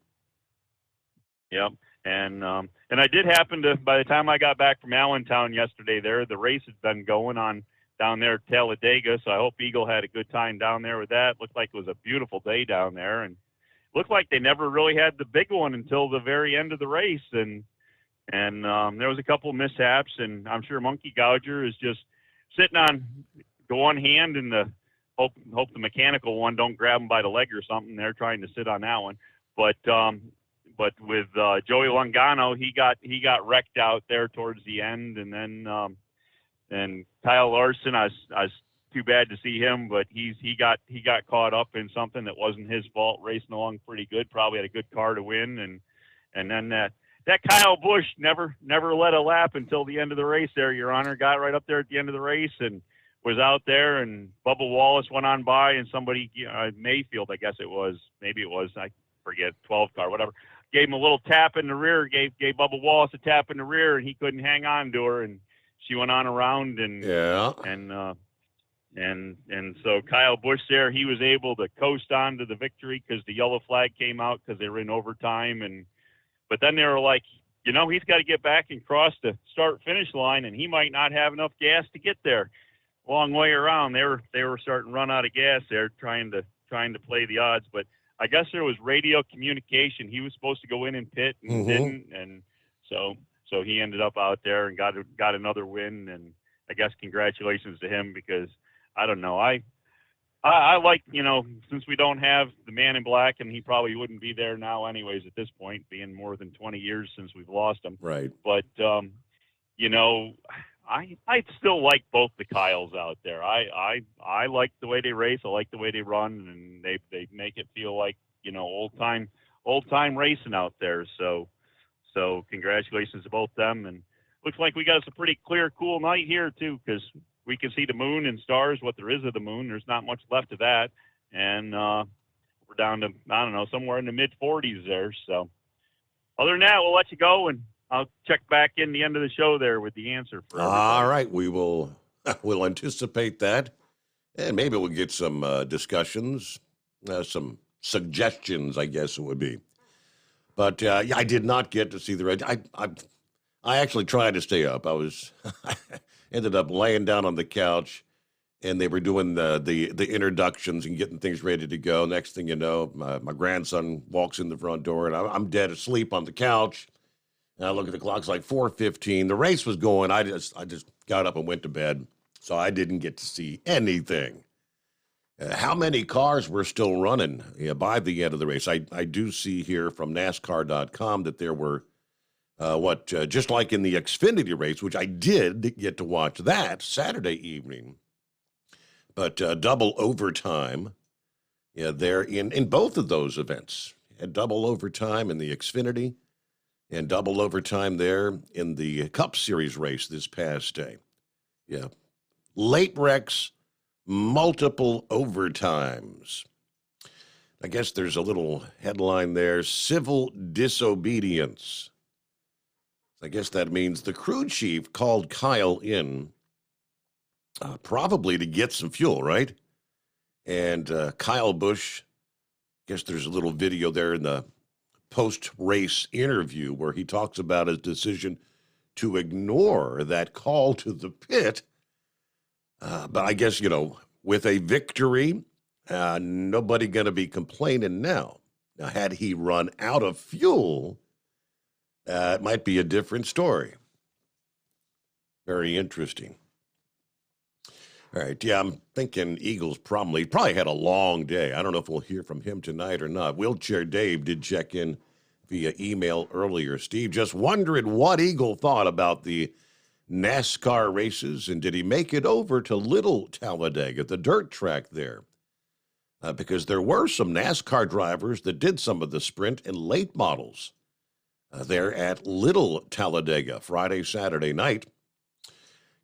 Yep. And I did happen to, by the time I got back from Allentown yesterday there, the race has been going on down there at Talladega, so I hope Eagle had a good time down there with that. Looked like it was a beautiful day down there, and looked like they never really had the big one until the very end of the race, and there was a couple of mishaps, and I'm sure Monkey Gouger is just sitting on the one hand and hope the mechanical one don't grab him by the leg or something. They're trying to sit on that one, but with Joey Logano, he got wrecked out there towards the end, and then and Kyle Larson, I was too bad to see him, but he got caught up in something that wasn't his fault, racing along pretty good, probably had a good car to win, and then that Kyle Busch never led a lap until the end of the race there, Your Honor. Got right up there at the end of the race and was out there, and Bubba Wallace went on by, and somebody, Mayfield, I guess it was, maybe it was, I forget, 12 car, whatever, gave him a little tap in the rear, gave Bubba Wallace a tap in the rear, and he couldn't hang on to her, and she went on around, and so Kyle Busch there, he was able to coast on to the victory because the yellow flag came out because they were in overtime, but then they were like, he's got to get back and cross the start-finish line, and he might not have enough gas to get there. Long way around, they were starting to run out of gas there, trying to play the odds, but I guess there was radio communication. He was supposed to go in and pit and didn't, and so he ended up out there and got another win. And I guess congratulations to him, because I don't know, I like, since we don't have the man in black, and he probably wouldn't be there now anyways at this point, being more than 20 years since we've lost him. Right. But I still like both the Kyles out there. I like the way they race. I like the way they run, and they make it feel like, old time racing out there. So congratulations to both them. And looks like we got us a pretty clear, cool night here too, because we can see the moon and stars, what there is of the moon. There's not much left of that. And we're down to, I don't know, somewhere in the mid 40s there. So other than that, we'll let you go, and I'll check back in the end of the show there with the answer for everybody. All right, we'll anticipate that, and maybe we'll get some discussions, some suggestions, I guess it would be. But I did not get to see the race. I actually tried to stay up. I was ended up laying down on the couch, and they were doing the introductions and getting things ready to go. Next thing you know, my grandson walks in the front door, and I'm dead asleep on the couch. And I look at the clock, it's like 4:15. The race was going. I just got up and went to bed, so I didn't get to see anything. How many cars were still running by the end of the race? I do see here from NASCAR.com that there were, just like in the Xfinity race, which I did get to watch that Saturday evening, but double overtime there in both of those events. Had double overtime in the Xfinity, and double overtime there in the Cup Series race this past day. Yeah. Late wrecks, multiple overtimes. I guess there's a little headline there, civil disobedience. I guess that means the crew chief called Kyle in probably to get some fuel, right? And Kyle Busch, I guess there's a little video there in the post-race interview where he talks about his decision to ignore that call to the pit. But I guess, with a victory, nobody going to be complaining now. Now, had he run out of fuel, it might be a different story. Very interesting. All right, yeah, I'm thinking Eagles probably had a long day. I don't know if we'll hear from him tonight or not. Wheelchair Dave did check in via email earlier. Steve, just wondering what Eagle thought about the NASCAR races, and did he make it over to Little Talladega, the dirt track there? Because there were some NASCAR drivers that did some of the sprint and late models there at Little Talladega Friday, Saturday night.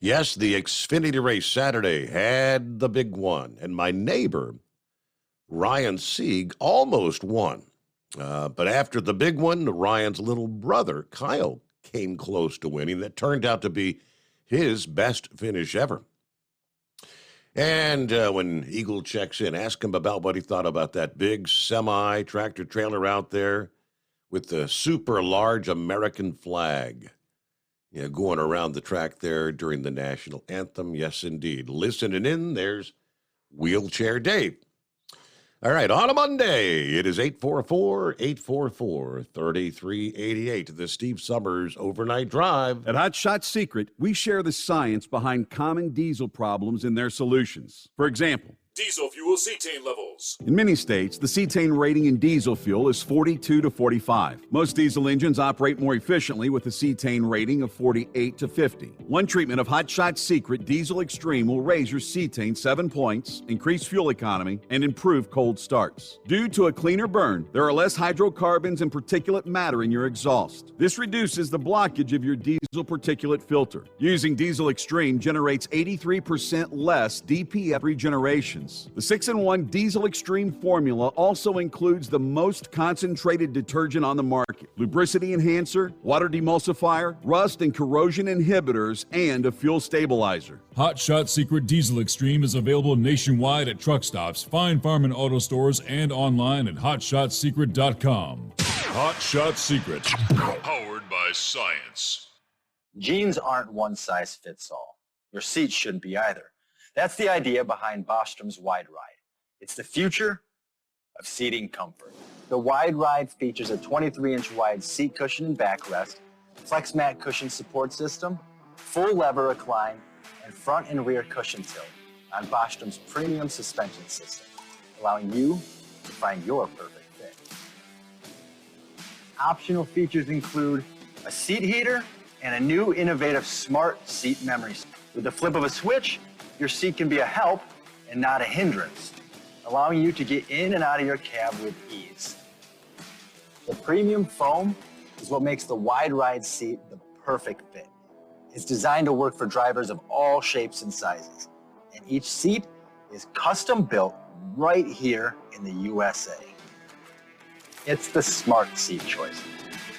Yes, the Xfinity race Saturday had the big one, and my neighbor, Ryan Sieg, almost won. But after the big one, Ryan's little brother, Kyle, came close to winning. That turned out to be his best finish ever. And when Eagle checks in, ask him about what he thought about that big semi-tractor trailer out there with the super large American flag. Yeah, going around the track there during the national anthem. Yes, indeed. Listening in, there's Wheelchair Dave. All right, on a Monday, it is 844-844-3388, the Steve Summers Overnight Drive. At Hot Shot Secret, we share the science behind common diesel problems and their solutions. For example, Diesel fuel cetane levels. in many states, the cetane rating in diesel fuel is 42 to 45. Most diesel engines operate more efficiently with a cetane rating of 48 to 50. One treatment of Hot Shot Secret Diesel Extreme will raise your cetane 7 points, increase fuel economy, and improve cold starts. Due to a cleaner burn, there are less hydrocarbons and particulate matter in your exhaust. This reduces the blockage of your diesel particulate filter. Using Diesel Extreme generates 83% less DPF regeneration. The 6-in-1 Diesel Extreme formula also includes the most concentrated detergent on the market, lubricity enhancer, water demulsifier, rust and corrosion inhibitors, and a fuel stabilizer. Hot Shot Secret Diesel Extreme is available nationwide at truck stops, Fine Farm and auto stores, and online at hotshotsecret.com. Hot Shot Secret, powered by science. Jeans aren't one size fits all. Your seats shouldn't be either. That's the idea behind Bostrom's Wide Ride. It's the future of seating comfort. The Wide Ride features a 23-inch wide seat cushion and backrest, flex mat cushion support system, full lever recline, and front and rear cushion tilt on Bostrom's premium suspension system, allowing you to find your perfect fit. Optional features include a seat heater and a new innovative smart seat memory. With the flip of a switch, your seat can be a help and not a hindrance, allowing you to get in and out of your cab with ease. The premium foam is what makes the Wide Ride seat the perfect fit. It's designed to work for drivers of all shapes and sizes, and each seat is custom built right here in the USA. It's the smart seat choice.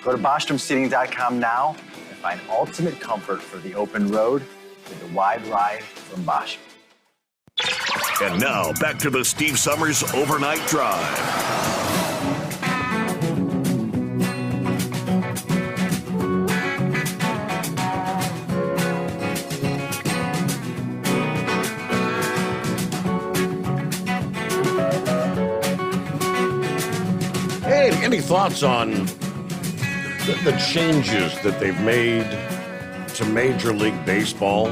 Go to BostromSeating.com now and find ultimate comfort for the open road with the Wide Ride from Bosch. And now, back to the Steve Summers Overnight Drive. Hey, any thoughts on the changes that they've made to Major League Baseball?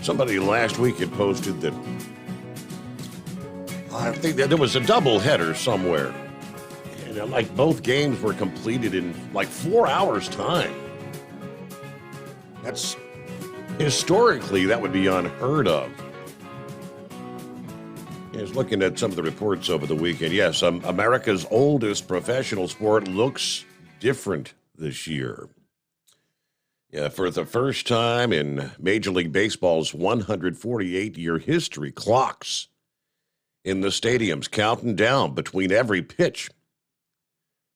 Somebody last week had posted that I think that there was a doubleheader somewhere. And like both games were completed in like 4 hours' time. That's historically, that would be unheard of. I was looking at some of the reports over the weekend. Yes, America's oldest professional sport looks different this year. Yeah, for the first time in Major League Baseball's 148-year history, clocks in the stadiums counting down between every pitch,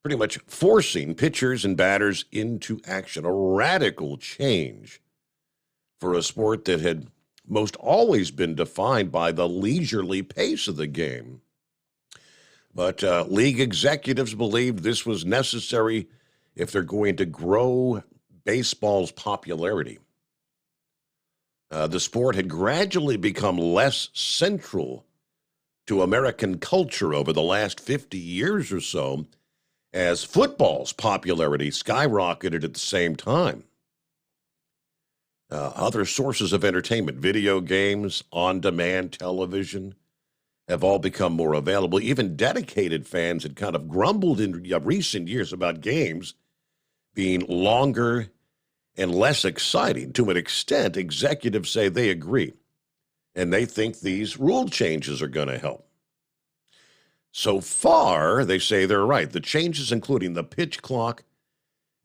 pretty much forcing pitchers and batters into action. A radical change for a sport that had most always been defined by the leisurely pace of the game. But league executives believed this was necessary if they're going to grow baseball's popularity. The sport had gradually become less central to American culture over the last 50 years or so, as football's popularity skyrocketed at the same time. Other sources of entertainment, video games, on-demand television, have all become more available. Even dedicated fans had kind of grumbled in recent years about games being longer and less exciting. To an extent, executives say they agree, and they think these rule changes are going to help. So far, they say they're right. The changes, including the pitch clock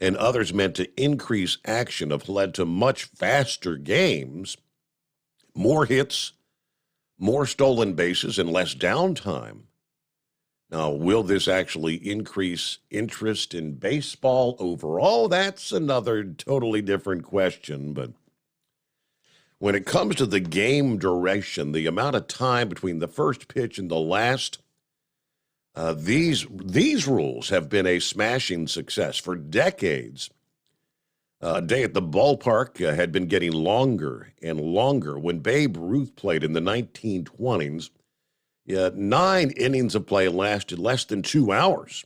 and others meant to increase action, have led to much faster games, more hits, more stolen bases, and less downtime. Now, will this actually increase interest in baseball overall? That's another totally different question. But when it comes to the game duration, the amount of time between the first pitch and the last, these rules have been a smashing success for decades. A day at the ballpark had been getting longer and longer. When Babe Ruth played in the 1920s, 9 innings of play lasted less than 2 hours.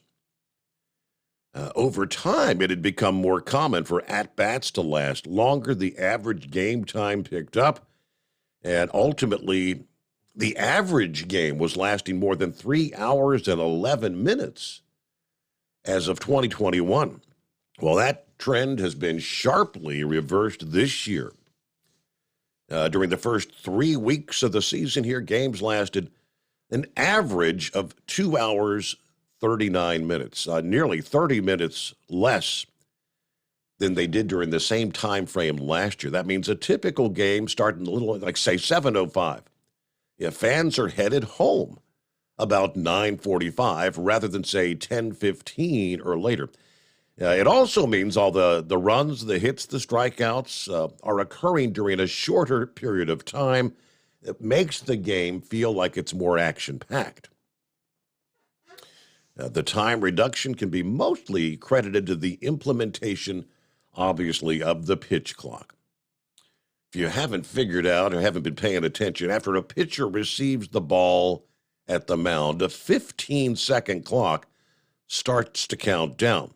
Over time, it had become more common for at-bats to last longer. The average game time picked up, and ultimately, the average game was lasting more than 3 hours and 11 minutes as of 2021. Well, that trend has been sharply reversed this year. During the first 3 weeks of the season here, games lasted an average of 2 hours, 39 minutes, nearly 30 minutes less than they did during the same time frame last year. That means a typical game starting a little, like, say, 7:05. Fans are headed home about 9:45 rather than, say, 10:15 or later. It also means all the runs, the hits, the strikeouts are occurring during a shorter period of time. It makes the game feel like it's more action-packed. The time reduction can be mostly credited to the implementation, obviously, of the pitch clock. If you haven't figured out or haven't been paying attention, after a pitcher receives the ball at the mound, a 15-second clock starts to count down.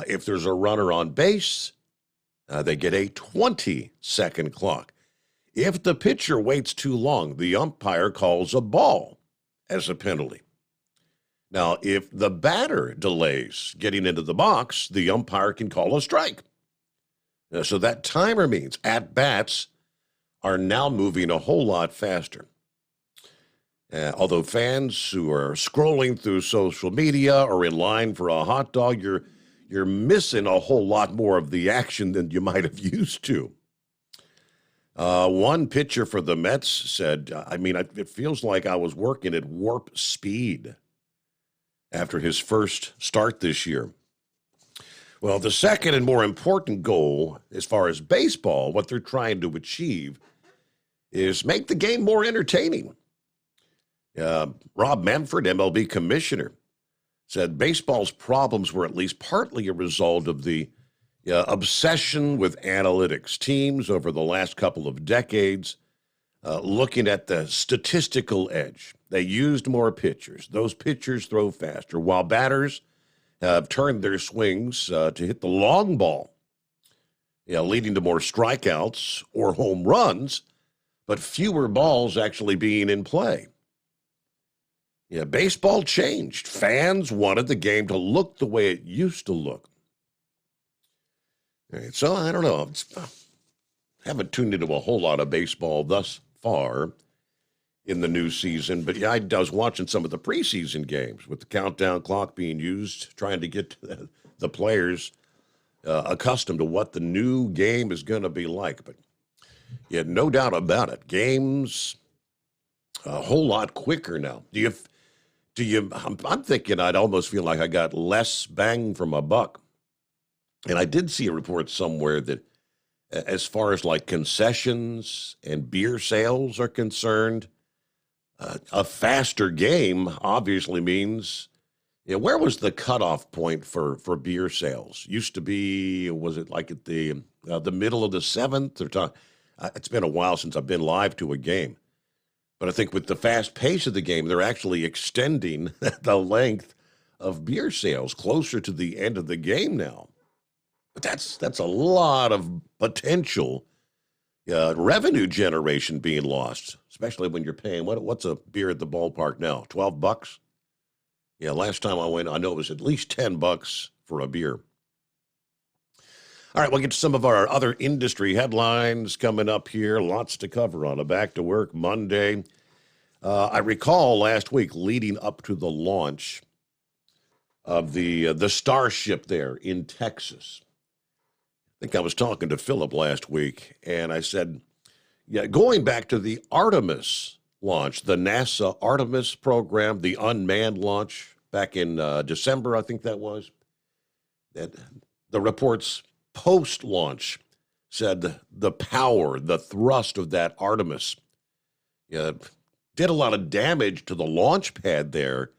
If there's a runner on base, they get a 20-second clock. If the pitcher waits too long, the umpire calls a ball as a penalty. Now, if the batter delays getting into the box, the umpire can call a strike. So that timer means at-bats are now moving a whole lot faster. Although fans who are scrolling through social media or in line for a hot dog, you're missing a whole lot more of the action than you might have used to. One pitcher for the Mets said, it feels like I was working at warp speed after his first start this year. Well, the second and more important goal, as far as baseball, what they're trying to achieve, is make the game more entertaining. Rob Manfred, MLB commissioner, said baseball's problems were at least partly a result of the obsession with analytics. Teams over the last couple of decades looking at the statistical edge. They used more pitchers. Those pitchers throw faster, while batters have turned their swings to hit the long ball, leading to more strikeouts or home runs, but fewer balls actually being in play. Baseball changed. Fans wanted the game to look the way it used to look. All right, so I don't know. Haven't tuned into a whole lot of baseball thus far in the new season, but I was watching some of the preseason games with the countdown clock being used, trying to get the players accustomed to what the new game is going to be like. But no doubt about it, games a whole lot quicker now. I'm thinking I'd almost feel like I got less bang for my buck. And I did see a report somewhere that as far as like concessions and beer sales are concerned, a faster game obviously means, where was the cutoff point for beer sales? Used to be, was it like at the middle of the 7th? It's been a while since I've been live to a game. But I think with the fast pace of the game, they're actually extending the length of beer sales closer to the end of the game now. But that's a lot of potential revenue generation being lost, especially when you're paying, what's a beer at the ballpark now, $12? Yeah, last time I went, I know it was at least $10 for a beer. All right, we'll get to some of our other industry headlines coming up here. Lots to cover on a Back to Work Monday. I recall last week leading up to the launch of the Starship there in Texas. I think I was talking to Philip last week, and I said, going back to the Artemis launch, the NASA Artemis program, the unmanned launch back in December, I think that was. That the reports post-launch said the power, the thrust of that Artemis did a lot of damage to the launch pad there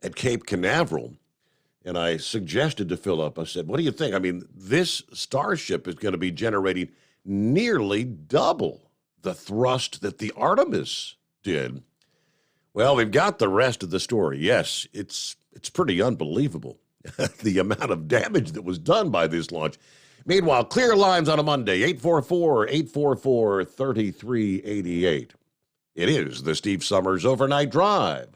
at Cape Canaveral. And I suggested to Philip, I said, what do you think? I mean, this Starship is going to be generating nearly double the thrust that the Artemis did. Well, we've got the rest of the story. Yes, it's pretty unbelievable, the amount of damage that was done by this launch. Meanwhile, clear lines on a Monday, 844-844-3388. It is the Steve Summers Overnight Drive.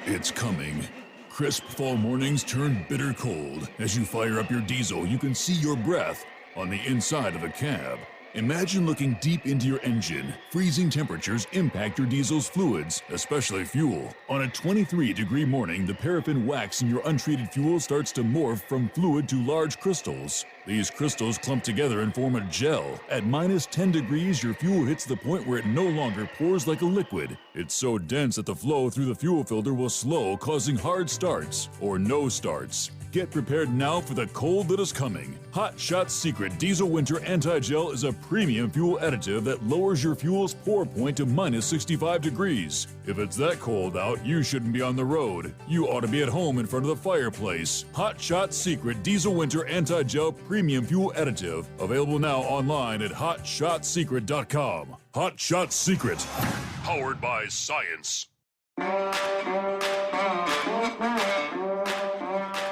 It's coming. Crisp fall mornings turn bitter cold. As you fire up your diesel, you can see your breath on the inside of a cab. Imagine looking deep into your engine. Freezing temperatures impact your diesel's fluids, especially fuel. On a 23-degree morning, the paraffin wax in your untreated fuel starts to morph from fluid to large crystals. These crystals clump together and form a gel. At minus 10 degrees, your fuel hits the point where it no longer pours like a liquid. It's so dense that the flow through the fuel filter will slow, causing hard starts or no starts. Get prepared now for the cold that is coming. Hot Shot Secret Diesel Winter Anti-Gel is a premium fuel additive that lowers your fuel's pour point to minus 65 degrees. If it's that cold out, you shouldn't be on the road. You ought to be at home in front of the fireplace. Hot Shot Secret Diesel Winter Anti-Gel Premium Fuel Additive. Available now online at hotshotsecret.com. Hot Shot Secret. Powered by science.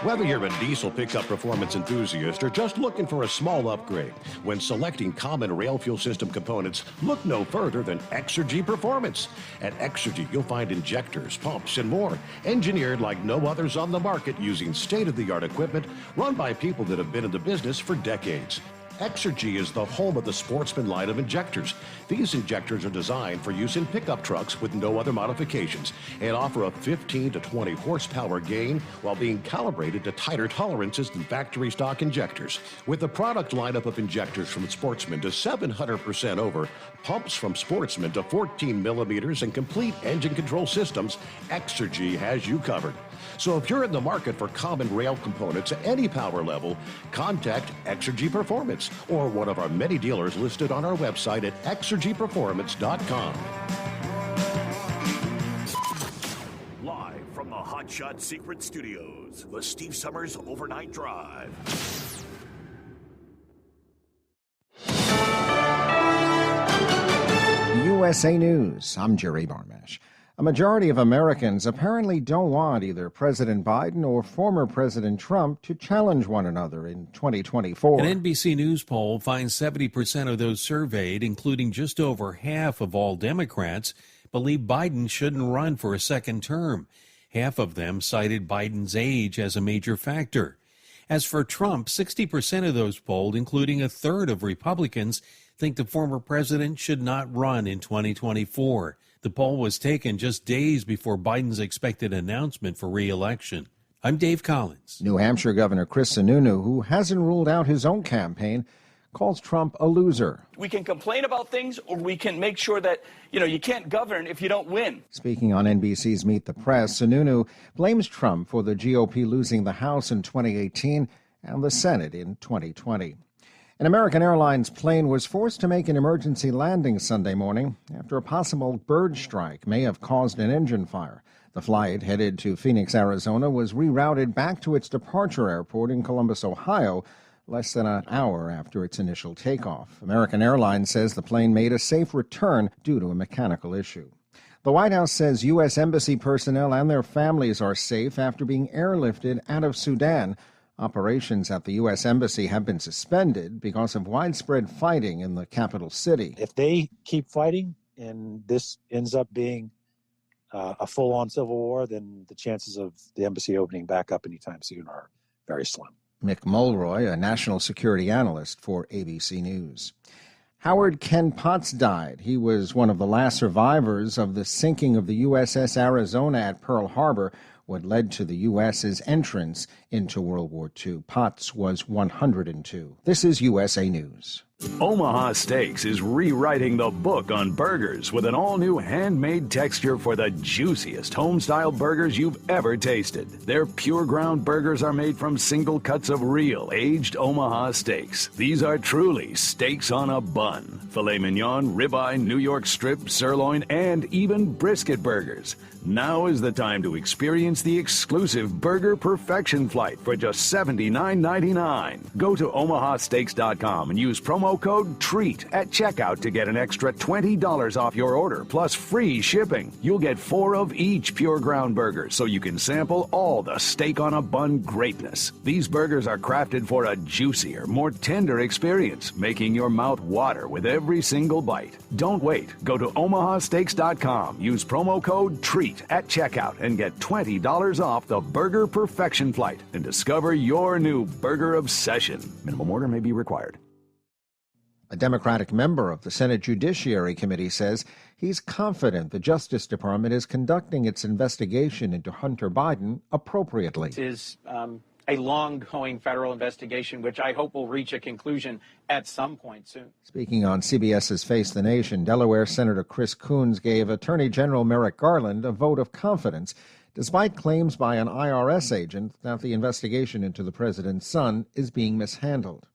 Whether you're a diesel pickup performance enthusiast or just looking for a small upgrade, when selecting common rail fuel system components, look no further than Exergy Performance. At Exergy, you'll find injectors, pumps, and more, engineered like no others on the market using state-of-the-art equipment run by people that have been in the business for decades. Exergy is the home of the Sportsman line of injectors. These injectors are designed for use in pickup trucks with no other modifications and offer a 15 to 20 horsepower gain while being calibrated to tighter tolerances than factory stock injectors. With a product lineup of injectors from Sportsman to 700% over, pumps from Sportsman to 14 millimeters, and complete engine control systems, Exergy has you covered. So if you're in the market for common rail components at any power level, contact Exergy Performance or one of our many dealers listed on our website at exergyperformance.com. Live from the Hot Shot Secret Studios, the Steve Summers Overnight Drive. USA News. I'm Jerry Barmash. A majority of Americans apparently don't want either President Biden or former President Trump to challenge one another in 2024. An NBC News poll finds 70% of those surveyed, including just over half of all Democrats, believe Biden shouldn't run for a second term. Half of them cited Biden's age as a major factor. As for Trump, 60% of those polled, including a third of Republicans, think the former president should not run in 2024. The poll was taken just days before Biden's expected announcement for re-election. I'm Dave Collins. New Hampshire Governor Chris Sununu, who hasn't ruled out his own campaign, calls Trump a loser. We can complain about things, or we can make sure that, you can't govern if you don't win. Speaking on NBC's Meet the Press, Sununu blames Trump for the GOP losing the House in 2018 and the Senate in 2020. An American Airlines plane was forced to make an emergency landing Sunday morning after a possible bird strike may have caused an engine fire. The flight, headed to Phoenix, Arizona, was rerouted back to its departure airport in Columbus, Ohio, less than an hour after its initial takeoff. American Airlines says the plane made a safe return due to a mechanical issue. The White House says U.S. Embassy personnel and their families are safe after being airlifted out of Sudan. Operations at the U.S. Embassy have been suspended because of widespread fighting in the capital city. If they keep fighting and this ends up being a full-on civil war, then the chances of the embassy opening back up anytime soon are very slim. Mick Mulroy, a national security analyst for ABC News. Howard Ken Potts died. He was one of the last survivors of the sinking of the USS Arizona at Pearl Harbor, what led to the U.S.'s entrance into World War II. Potts was 102. This is USA News. Omaha Steaks is rewriting the book on burgers with an all-new handmade texture for the juiciest home-style burgers you've ever tasted. Their pure ground burgers are made from single cuts of real, aged Omaha steaks. These are truly steaks on a bun. Filet mignon, ribeye, New York strip, sirloin, and even brisket burgers. Now is the time to experience the exclusive Burger Perfection Flight for just $79.99. Go to omahasteaks.com and use promo code TREAT at checkout to get an extra $20 off your order, plus free shipping. You'll get 4 of each pure ground burger, so you can sample all the steak on a bun greatness. These burgers are crafted for a juicier, more tender experience, making your mouth water with every single bite. Don't wait. Go to omahasteaks.com. Use promo code TREAT at checkout and get $20 off the Burger Perfection Flight and discover your new burger obsession. Minimum order may be required. A Democratic member of the Senate Judiciary Committee says he's confident the Justice Department is conducting its investigation into Hunter Biden appropriately. This is a long-going federal investigation, which I hope will reach a conclusion at some point soon. Speaking on CBS's Face the Nation, Delaware Senator Chris Coons gave Attorney General Merrick Garland a vote of confidence, despite claims by an IRS agent that the investigation into the president's son is being mishandled.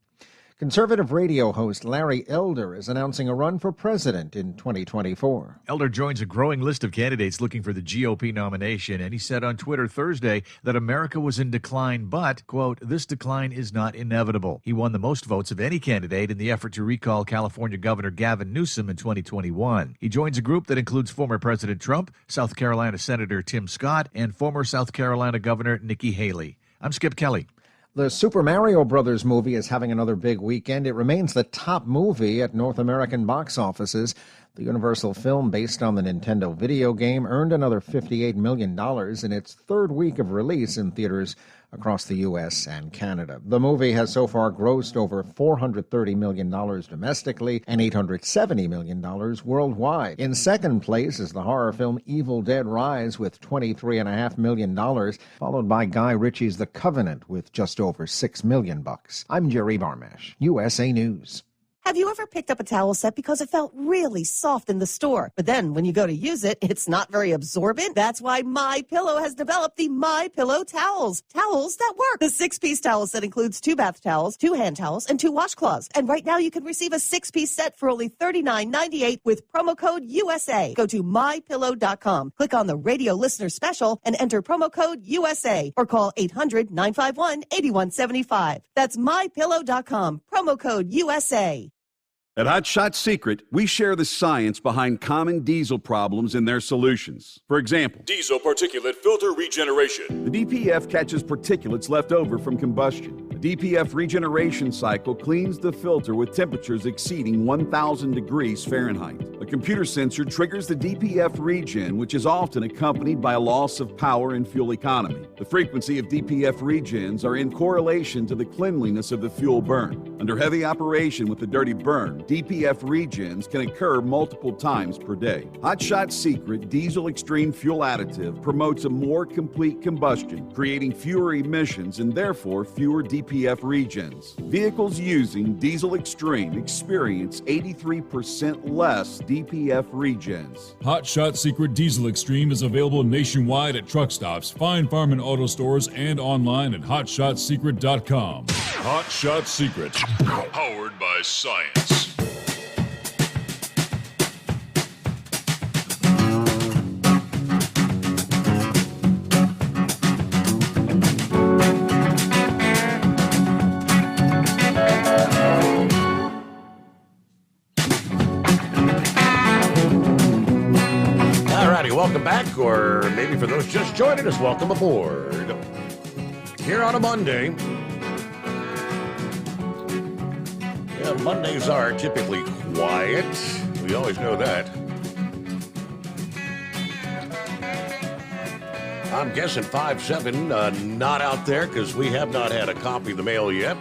Conservative radio host Larry Elder is announcing a run for president in 2024. Elder joins a growing list of candidates looking for the GOP nomination, and he said on Twitter Thursday that America was in decline, but, quote, this decline is not inevitable. He won the most votes of any candidate in the effort to recall California Governor Gavin Newsom in 2021. He joins a group that includes former President Trump, South Carolina Senator Tim Scott, and former South Carolina Governor Nikki Haley. I'm Skip Kelly. The Super Mario Brothers movie is having another big weekend. It remains the top movie at North American box offices. The Universal film, based on the Nintendo video game, earned another $58 million in its third week of release in theaters across the U.S. and Canada. The movie has so far grossed over $430 million domestically and $870 million worldwide. In second place is the horror film Evil Dead Rise with $23.5 million, followed by Guy Ritchie's The Covenant with just over $6 million. I'm Jerry Barmash, USA News. Have you ever picked up a towel set because it felt really soft in the store, but then when you go to use it, it's not very absorbent? That's why MyPillow has developed the MyPillow towels. Towels that work. The 6-piece towel set includes 2 bath towels, 2 hand towels, and 2 washcloths. And right now you can receive a 6-piece set for only $39.98 with promo code USA. Go to MyPillow.com, click on the radio listener special, and enter promo code USA, or call 800-951-8175. That's MyPillow.com, promo code USA. At Hot Shot Secret, we share the science behind common diesel problems and their solutions. For example, diesel particulate filter regeneration. The DPF catches particulates left over from combustion. The DPF regeneration cycle cleans the filter with temperatures exceeding 1,000 degrees Fahrenheit. A computer sensor triggers the DPF regen, which is often accompanied by a loss of power and fuel economy. The frequency of DPF regens are in correlation to the cleanliness of the fuel burn. Under heavy operation with the dirty burn, DPF regens can occur multiple times per day. Hot Shot Secret Diesel Extreme Fuel Additive promotes a more complete combustion, creating fewer emissions and therefore fewer DPF regens. Vehicles using Diesel Extreme experience 83% less DPF regens. Hot Shot Secret Diesel Extreme is available nationwide at truck stops, Fine Farm and auto stores, and online at hotshotsecret.com. Hot Shot Secret, powered by science. Welcome back, or maybe for those just joining us, welcome aboard. Here on a Monday. Yeah, Mondays are typically quiet. We always know that. I'm guessing 5-7 not out there because we have not had a copy of the mail yet.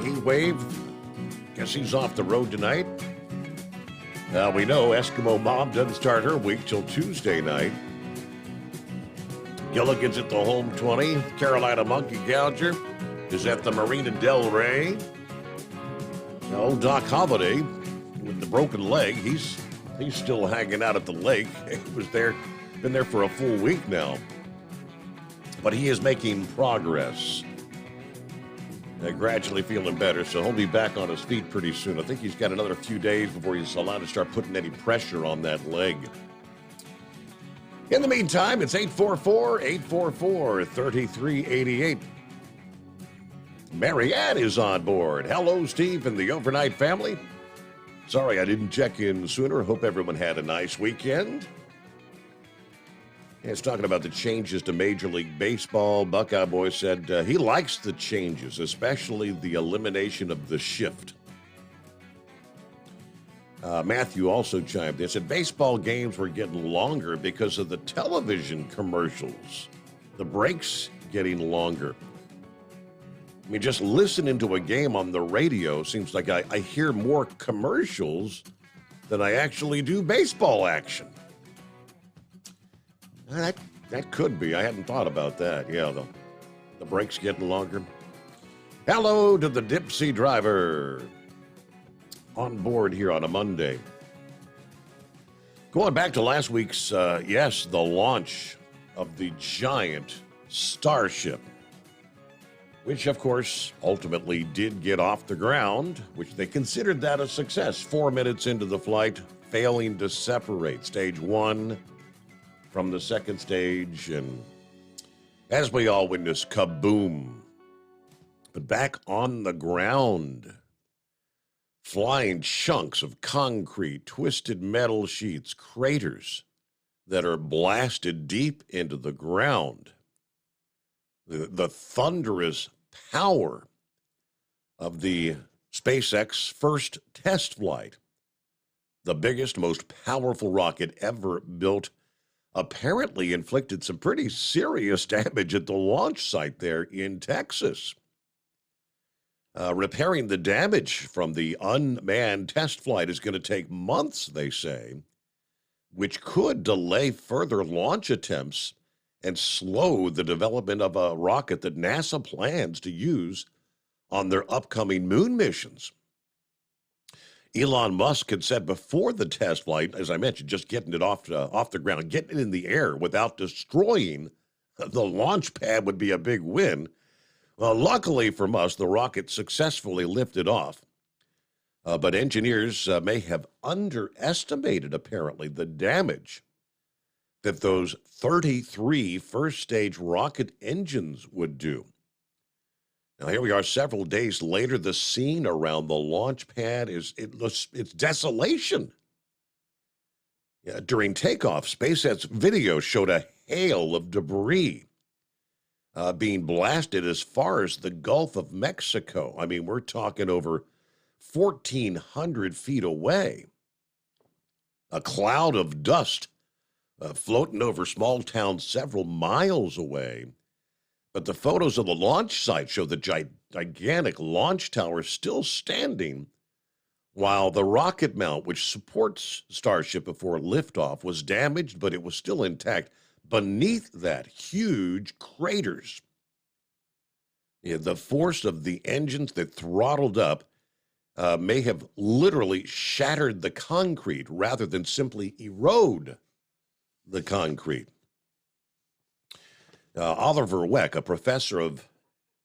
Heat wave. Guess he's off the road tonight. We know Eskimo Mom doesn't start her week till Tuesday night. Gilligan's at the home 20. Carolina Monkey Gouger is at the Marina Del Rey. Old Doc Holliday with the broken leg, he's still hanging out at the lake. He was there, been there for a full week now. But he is making progress. Gradually feeling better, so he'll be back on his feet pretty soon. I think he's got another few days before he's allowed to start putting any pressure on that leg. In the meantime, it's 844-844-3388. Marianne is on board. Hello, Steve and the Overnight family. Sorry I didn't check in sooner. Hope everyone had a nice weekend. It's talking about the changes to Major League Baseball. Buckeye Boy said he likes the changes, especially the elimination of the shift. Matthew also chimed in, said baseball games were getting longer because of the television commercials. The breaks getting longer. I mean, just listening to a game on the radio seems like I hear more commercials than I actually do baseball action. That could be. I hadn't thought about that. Yeah, the break's getting longer. Hello to the Dipsy driver on board here on a Monday. Going back to last week's, the launch of the giant Starship, which, of course, ultimately did get off the ground, which they considered that a success. 4 minutes into the flight, failing to separate stage one from the second stage, and as we all witnessed, kaboom. But back on the ground, flying chunks of concrete, twisted metal sheets, craters that are blasted deep into the ground. The thunderous power of the SpaceX first test flight, the biggest, most powerful rocket ever built, apparently inflicted some pretty serious damage at the launch site there in Texas. Repairing the damage from the unmanned test flight is going to take months, they say, which could delay further launch attempts and slow the development of a rocket that NASA plans to use on their upcoming moon missions. Elon Musk had said before the test flight, as I mentioned, just getting it off the ground, getting it in the air without destroying the launch pad would be a big win. Well, luckily for Musk, the rocket successfully lifted off. But engineers may have underestimated, apparently, the damage that those 33 first-stage rocket engines would do. Now, here we are several days later. The scene around the launch pad it's desolation. Yeah, during takeoff, SpaceX video showed a hail of debris being blasted as far as the Gulf of Mexico. I mean, we're talking over 1,400 feet away. A cloud of dust floating over small towns several miles away. But the photos of the launch site show the gigantic launch tower still standing, while the rocket mount, which supports Starship before liftoff, was damaged, but it was still intact. Beneath that, huge craters. Yeah, the force of the engines that throttled up may have literally shattered the concrete rather than simply erode the concrete. Oliver Weck, a professor of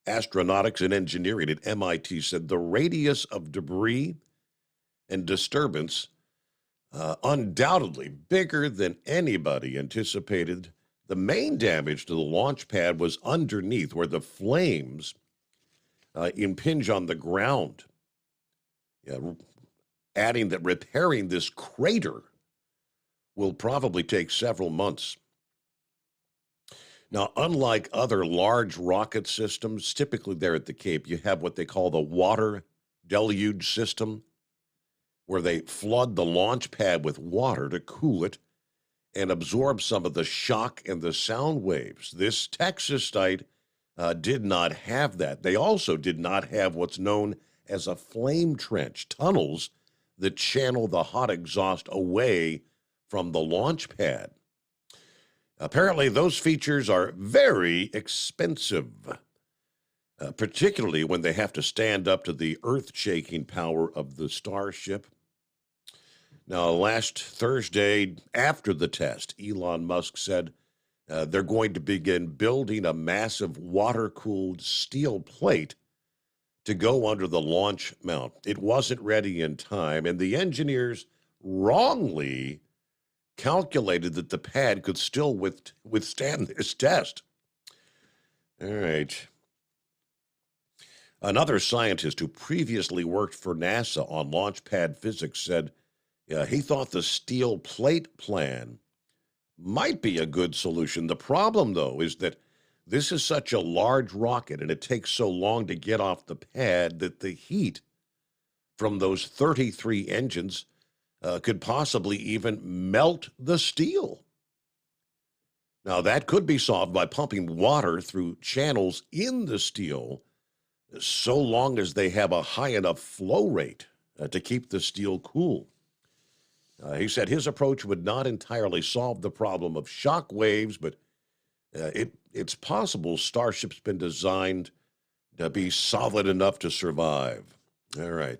astronautics and engineering at MIT, said the radius of debris and disturbance undoubtedly bigger than anybody anticipated. The main damage to the launch pad was underneath, where the flames impinge on the ground. Adding that repairing this crater will probably take several months. Now, unlike other large rocket systems, typically there at the Cape, you have what they call the water deluge system, where they flood the launch pad with water to cool it and absorb some of the shock and the sound waves. This Texas site did not have that. They also did not have what's known as a flame trench, tunnels that channel the hot exhaust away from the launch pad. Apparently, those features are very expensive. particularly when they have to stand up to the earth-shaking power of the Starship. Now, last Thursday, after the test, Elon Musk said they're going to begin building a massive water-cooled steel plate to go under the launch mount. It wasn't ready in time, and the engineers wrongly calculated that the pad could still withstand this test. All right. Another scientist who previously worked for NASA on launch pad physics said he thought the steel plate plan might be a good solution. The problem, though, is that this is such a large rocket and it takes so long to get off the pad that the heat from those 33 engines could possibly even melt the steel. Now, that could be solved by pumping water through channels in the steel so long as they have a high enough flow rate to keep the steel cool. He said his approach would not entirely solve the problem of shock waves, but it's possible Starship's been designed to be solid enough to survive. All right.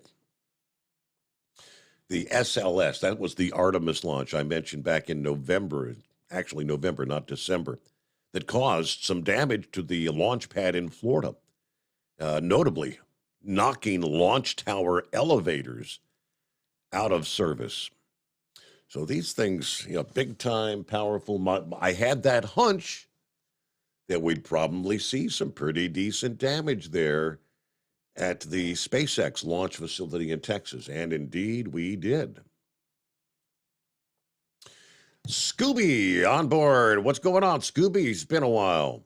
The SLS, that was the Artemis launch I mentioned back in November, actually November, not December, that caused some damage to the launch pad in Florida, notably knocking launch tower elevators out of service. So these things, big time, powerful. I had that hunch that we'd probably see some pretty decent damage there at the SpaceX launch facility in Texas. And indeed, we did. Scooby on board. What's going on, Scooby? It's been a while.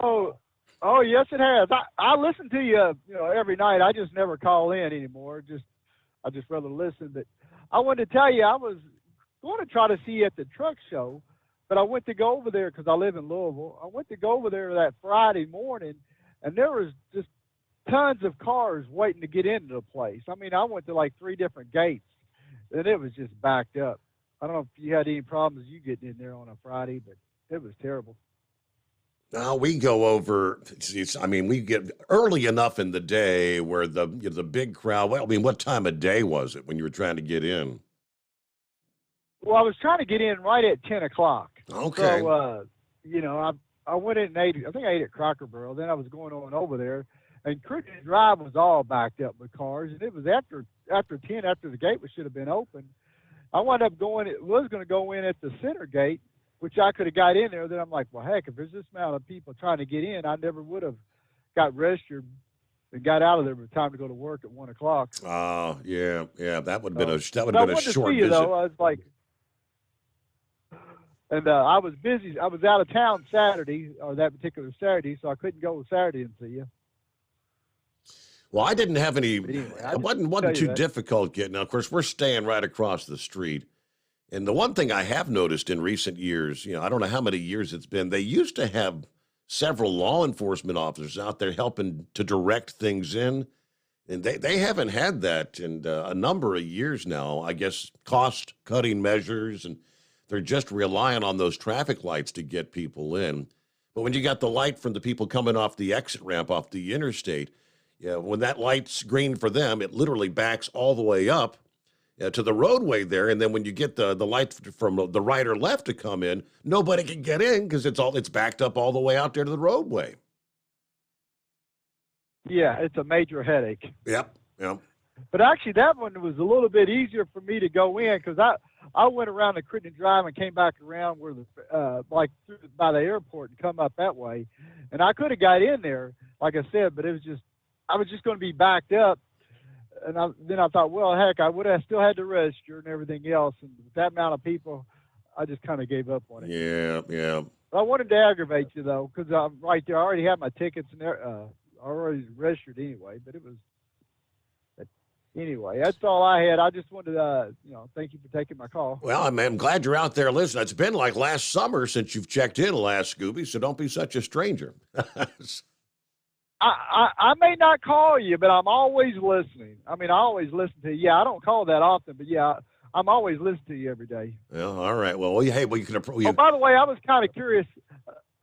Oh, yes, it has. I listen to you, every night. I just never call in anymore. I just rather listen. But I wanted to tell you, I was going to try to see you at the truck show, but I went to go over there because I live in Louisville. I went to go over there that Friday morning, and there was just tons of cars waiting to get into the place. I mean, I went to like 3 different gates, and it was just backed up. I don't know if you had any problems you getting in there on a Friday, but it was terrible. Now we go over. We get early enough in the day where the big crowd. Well, what time of day was it when you were trying to get in? Well, I was trying to get in right at 10 o'clock. Okay. So, I went in and ate. I think I ate at Cracker Barrel. Then I was going on over there, and Crittenden Drive was all backed up with cars. And it was after 10, after the gate should have been open. I wound up going. It was going to go in at the center gate, which I could have got in there. Then I'm like, well, heck, if there's this amount of people trying to get in, I never would have got registered and got out of there by the time to go to work at 1 o'clock. Oh, yeah, that would have been a short I wanted to see you, visit. though. I was like, and I was busy. I was out of town Saturday, or that particular Saturday, so I couldn't go Saturday and see you. Well, I didn't have any. Anyway, it wasn't too difficult getting. Now, of course, we're staying right across the street. And the one thing I have noticed in recent years, I don't know how many years it's been, they used to have several law enforcement officers out there helping to direct things in. And they haven't had that in a number of years now. I guess cost-cutting measures, and they're just relying on those traffic lights to get people in. But when you got the light from the people coming off the exit ramp off the interstate, when that light's green for them, it literally backs all the way up to the roadway there, and then when you get the light from the right or left to come in, nobody can get in because it's backed up all the way out there to the roadway. Yeah, it's a major headache. Yep. But actually, that one was a little bit easier for me to go in because I went around the Crittenden Drive and came back around where by the airport and come up that way, and I could have got in there, like I said, but I was just going to be backed up. And then I thought, well, heck, I would have still had to register and everything else. And with that amount of people, I just kind of gave up on it. Yeah. But I wanted to aggravate you, though, because I'm right there. I already had my tickets and I already registered anyway. But anyway, that's all I had. I just wanted to, thank you for taking my call. Well, I'm glad you're out there listening. It's been like last summer since you've checked in last, Scooby, so don't be such a stranger. I may not call you, but I'm always listening. I mean, I always listen to you. Yeah, I don't call that often, but yeah, I'm always listening to you every day. Well, all right. Well, hey, you can approach. Oh, by the way, I was kind of curious.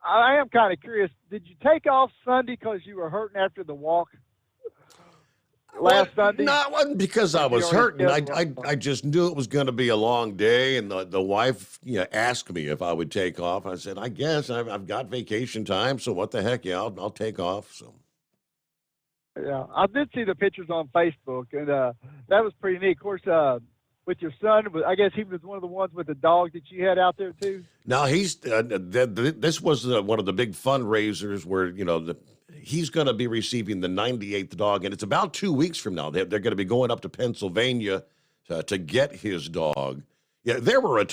I am kind of curious. Did you take off Sunday because you were hurting after the walk last Sunday? No, it wasn't because I was hurting. I just knew it was going to be a long day, and the wife asked me if I would take off. I said, I guess I've got vacation time, so what the heck? Yeah, I'll take off. So. Yeah, I did see the pictures on Facebook, and that was pretty neat. Of course, with your son, I guess he was one of the ones with the dog that you had out there too. Now this was one of the big fundraisers where he's going to be receiving the 98th dog, and it's about 2 weeks from now. They're going to be going up to Pennsylvania to get his dog. Yeah, there were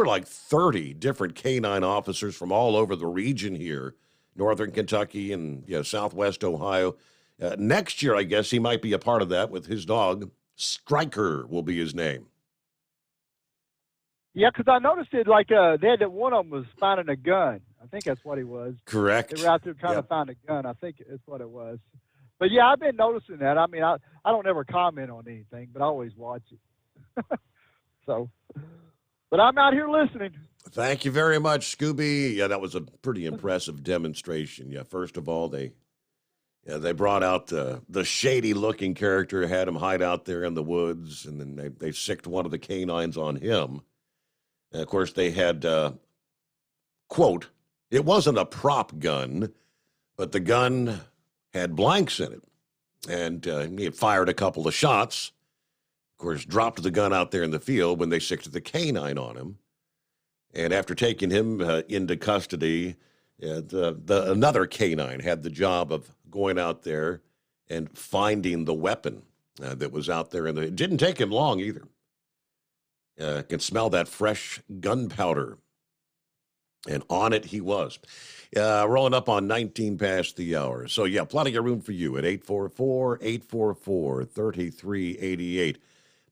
like 30 different canine officers from all over the region here, northern Kentucky and southwest Ohio. Next year, I guess he might be a part of that with his dog. Stryker will be his name. Yeah, because I noticed it like they had that one of them was finding a gun. I think that's what he was. Correct. They were out there trying to find a gun. I think that's what it was. But yeah, I've been noticing that. I mean, I don't ever comment on anything, but I always watch it. So, but I'm out here listening. Thank you very much, Scooby. Yeah, that was a pretty impressive demonstration. Yeah, first of all, they brought out the shady-looking character, had him hide out there in the woods, and then they sicked one of the canines on him. And, of course, they had, quote, it wasn't a prop gun, but the gun had blanks in it. And he had fired a couple of shots, of course, dropped the gun out there in the field when they sicked the canine on him. And after taking him into custody, another canine had the job of going out there and finding the weapon that was out there. It didn't take him long either. Can smell that fresh gunpowder. And on it he was. Rolling up on 19 past the hour. So, yeah, plenty of room for you at 844-844-3388.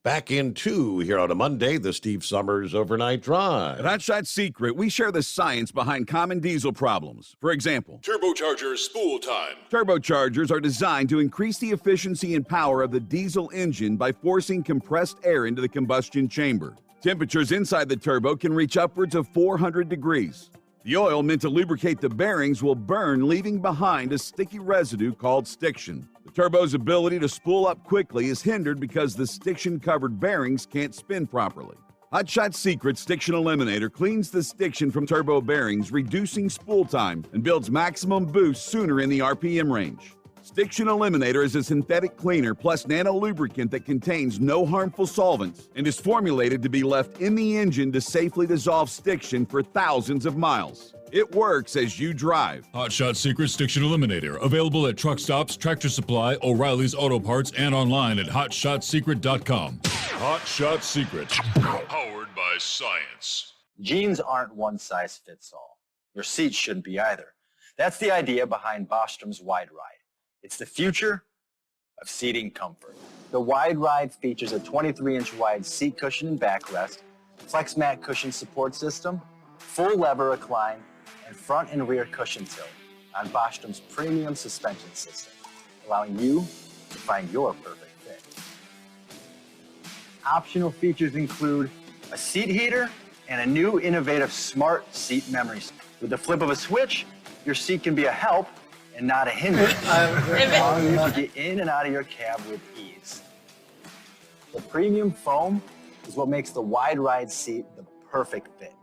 Back in 2 here on a Monday, the Steve Summers Overnight Drive. At Hot Shot Secret, we share the science behind common diesel problems. For example, turbocharger spool time. Turbochargers are designed to increase the efficiency and power of the diesel engine by forcing compressed air into the combustion chamber. Temperatures inside the turbo can reach upwards of 400 degrees. The oil meant to lubricate the bearings will burn, leaving behind a sticky residue called stiction. The turbo's ability to spool up quickly is hindered because the stiction-covered bearings can't spin properly. Hot Shot Secret Stiction Eliminator cleans the stiction from turbo bearings, reducing spool time, and builds maximum boost sooner in the RPM range. Stiction Eliminator is a synthetic cleaner plus nano-lubricant that contains no harmful solvents and is formulated to be left in the engine to safely dissolve stiction for thousands of miles. It works as you drive. Hot Shot Secret Stiction Eliminator. Available at truck stops, Tractor Supply, O'Reilly's Auto Parts, and online at hotshotsecret.com. Hot Shot Secret. Powered by science. Jeans aren't one size fits all. Your seats shouldn't be either. That's the idea behind Bostrom's Wide Ride. It's the future of seating comfort. The Wide Ride features a 23-inch wide seat cushion and backrest, flex mat cushion support system, full lever recline, and front and rear cushion tilt on Bostrom's premium suspension system, allowing you to find your perfect fit. Optional features include a seat heater and a new innovative smart seat memory. With the flip of a switch, your seat can be a help and not a hindrance, allowing you to get in and out of your cab with ease. The premium foam is what makes the Wide Ride seat the perfect fit.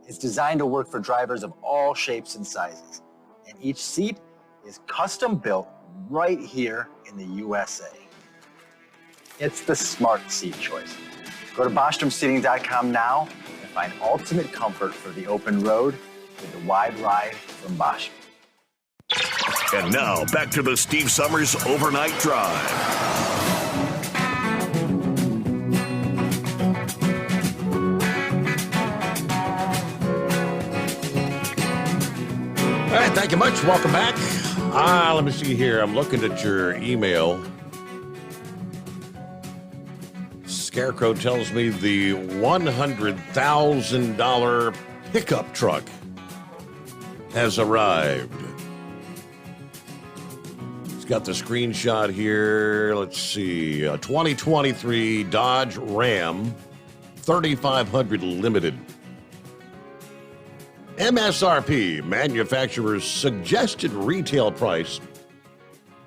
It's designed to work for drivers of all shapes and sizes, and each seat is custom built right here in the USA. It's the smart seat choice. Go to BostromSeating.com now and find ultimate comfort for the open road with the Wide Ride from Bostrom. And now, back to the Steve Summers Overnight Drive. All right, thank you much. Welcome back. Let me see here. I'm looking at your email. Scarecrow tells me the $100,000 pickup truck has arrived. It's got the screenshot here. Let's see. A 2023 Dodge Ram 3500 Limited. MSRP, manufacturer's suggested retail price,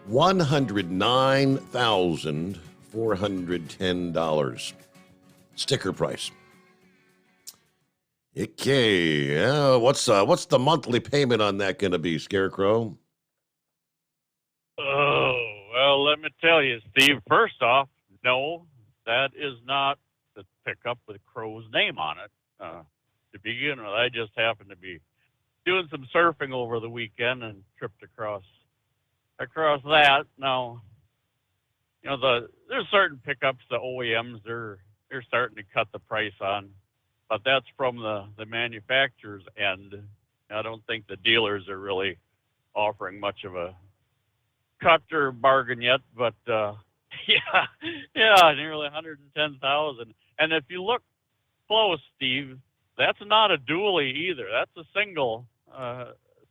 $109,410. Sticker price. Okay, what's the monthly payment on that going to be, Scarecrow? Oh, well, let me tell you, Steve, first off, no, that is not the pickup with Crow's name on it. To begin with, I just happened to be doing some surfing over the weekend and tripped across that. Now, you know, there's certain pickups the OEMs they're starting to cut the price on, but that's from the manufacturer's end. I don't think the dealers are really offering much of a cut or bargain yet, but yeah, nearly 110,000. And if you look close, Steve, that's not a dually either. That's a single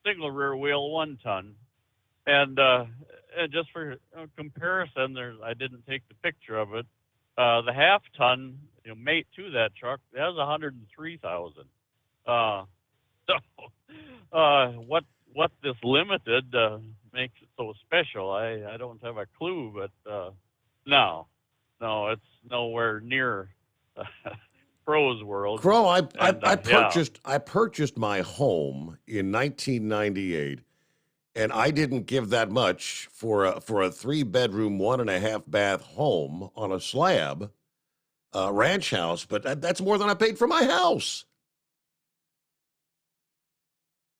rear wheel 1 ton. And just for comparison, I didn't take the picture of it. The half ton, mate to that truck, that was 103,000. So what this limited makes it so special, I don't have a clue, but no, it's nowhere near Crow's world. Crow, I purchased my home in 1998, and I didn't give that much for a 3-bedroom, 1.5 bath home on a slab ranch house, but that's more than I paid for my house.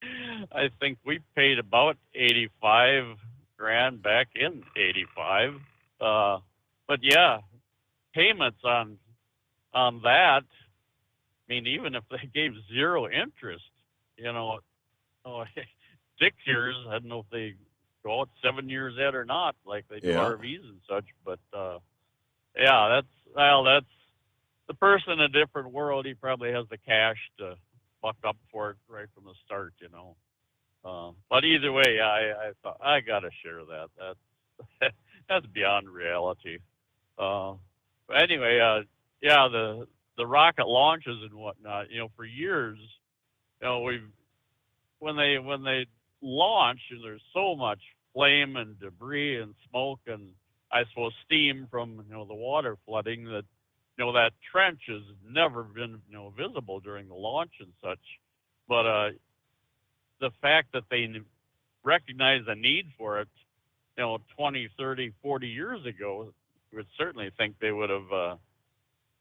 I think we paid about 85 grand back in 85. But yeah, payments on that, I mean, even if they gave zero interest, 6 years, I don't know if they go out 7 years yet or not, like they do RVs and such, but yeah, that's the person in a different world. He probably has the cash to buck up for it right from the start, but either way, I thought I gotta share that. That's beyond reality. But anyway, the rocket launches and whatnot. For years, when they launch, there's so much flame and debris and smoke and I suppose steam from the water flooding that that trench has never been visible during the launch and such. But the fact that they recognize the need for it, 20, 30, 40 years ago, you would certainly think they would have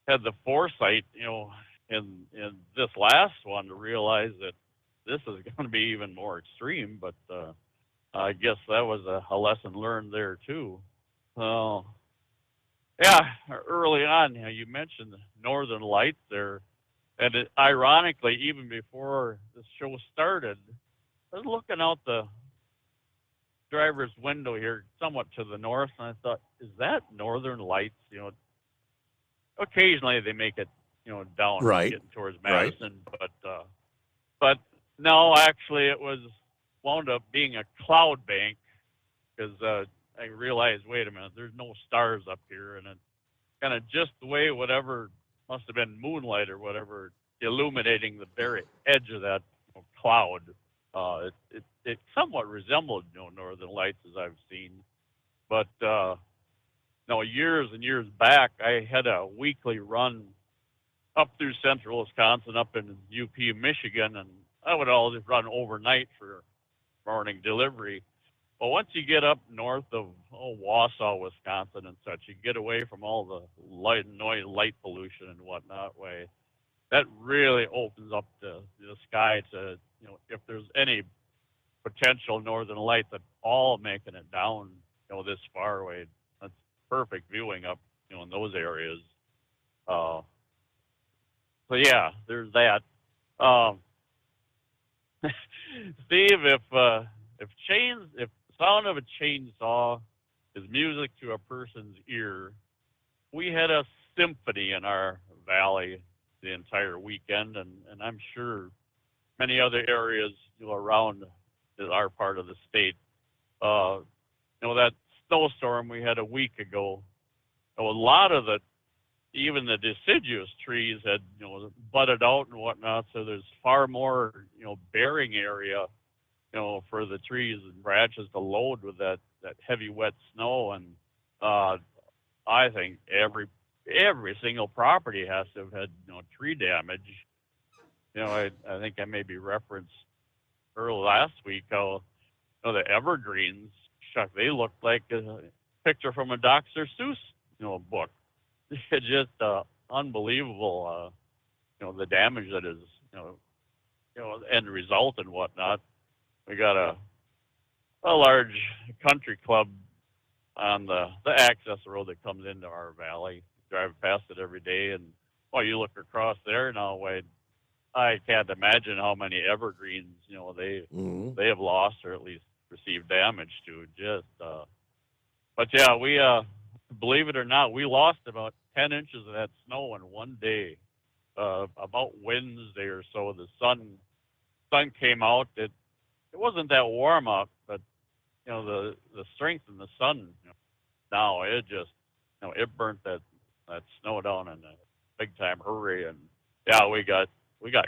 had the foresight, in this last one to realize that this is going to be even more extreme. But I guess that was a lesson learned there too. Yeah, early on, you mentioned the Northern Lights there, and ironically, even before the show started, I was looking out the driver's window here, somewhat to the north, and I thought, is that Northern Lights? Occasionally they make it, down getting towards Madison, but no, actually it wound up being a cloud bank because I realized, wait a minute, there's no stars up here, and it's kind of just the way whatever must have been moonlight or whatever illuminating the very edge of that cloud. It somewhat resembled Northern Lights as I've seen, but years and years back, I had a weekly run up through central Wisconsin, up in UP, Michigan, and I would always run overnight for morning delivery. But once you get up north of Wausau, Wisconsin and such, you get away from all the light pollution and whatnot. That really opens up the sky to, if there's any potential Northern Lights at all making it down, this far away. That's perfect viewing up, in those areas. So yeah, there's that. Steve, if sound of a chainsaw is music to a person's ear, we had a symphony in our valley the entire weekend, and I'm sure many other areas around our part of the state. That snowstorm we had a week ago, a lot of it, even the deciduous trees had, budded out and whatnot. So there's far more, bearing area, for the trees and branches to load with that heavy wet snow. And I think every single property has to have had, tree damage. I think I maybe referenced early last week how, the evergreens, they looked like a picture from a Dr. Seuss, book. It's just unbelievable, the damage that is, end result and whatnot. We got a large country club on the access road that comes into our valley. Drive past it every day, and you look across there now, I can't imagine how many evergreens, they have lost or at least received damage to. But yeah, we believe it or not, we lost about 10 inches of that snow in one day. About Wednesday or so, the sun came out. It wasn't that warm out, but the strength in the sun. Now it just, it burnt that snow down in a big time hurry, and yeah, we got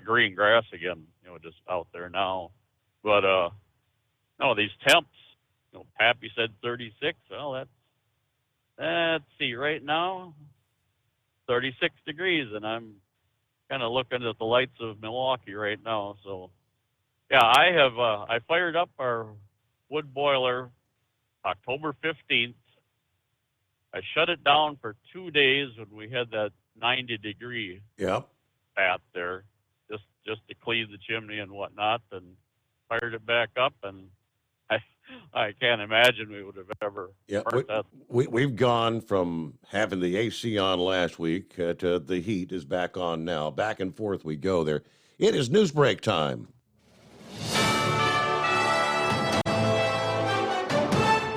green grass again, just out there now. But no, these temps. Pappy said 36. Well, let's see, right now, 36 degrees, and I'm kind of looking at the lights of Milwaukee right now. So, yeah, I fired up our wood boiler October 15th. I shut it down for 2 days when we had that 90-degree bath there, just to clean the chimney and whatnot, and fired it back up, and I can't imagine we would have ever burnt that. We've gone from having the AC on last week to the heat is back on now. Back and forth we go there. It is news break time.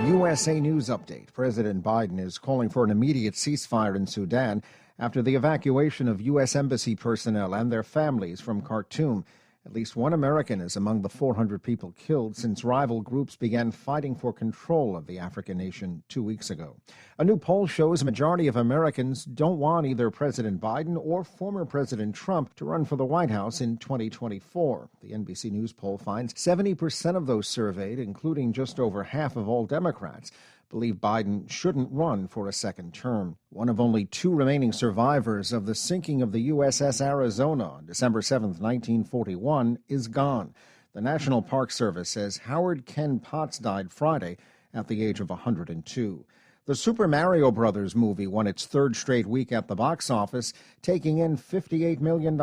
USA News Update. President Biden is calling for an immediate ceasefire in Sudan after the evacuation of U.S. Embassy personnel and their families from Khartoum. At least one American is among the 400 people killed since rival groups began fighting for control of the African nation 2 weeks ago. A new poll shows a majority of Americans don't want either President Biden or former President Trump to run for the White House in 2024. The NBC News poll finds 70% of those surveyed, including just over half of all Democrats, believe Biden shouldn't run for a second term. One of only two remaining survivors of the sinking of the USS Arizona on December 7, 1941, is gone. The National Park Service says Howard Ken Potts died Friday at the age of 102. The Super Mario Brothers movie won its third straight week at the box office, taking in $58 million.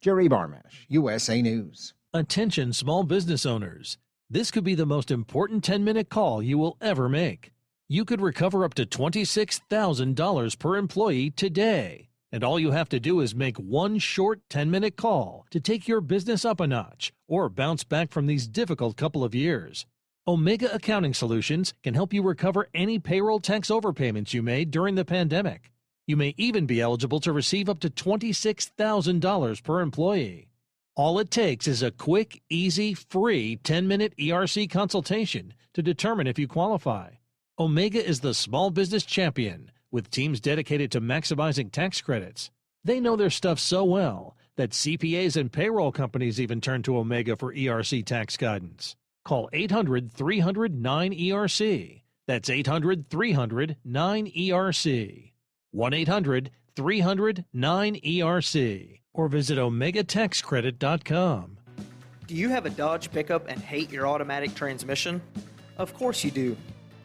Jerry Barmash, USA News. Attention small business owners. This could be the most important 10-minute call you will ever make. You could recover up to $26,000 per employee today. And all you have to do is make one short 10-minute call to take your business up a notch or bounce back from these difficult couple of years. Omega Accounting Solutions can help you recover any payroll tax overpayments you made during the pandemic. You may even be eligible to receive up to $26,000 per employee. All it takes is a quick, easy, free 10-minute ERC consultation to determine if you qualify. Omega is the small business champion with teams dedicated to maximizing tax credits. They know their stuff so well that CPAs and payroll companies even turn to Omega for ERC tax guidance. Call 800-300-9ERC. That's 800-300-9ERC. 1-800-300-9ERC. Or visit OmegaTaxCredit.com. Do you have a Dodge pickup and hate your automatic transmission? Of course you do.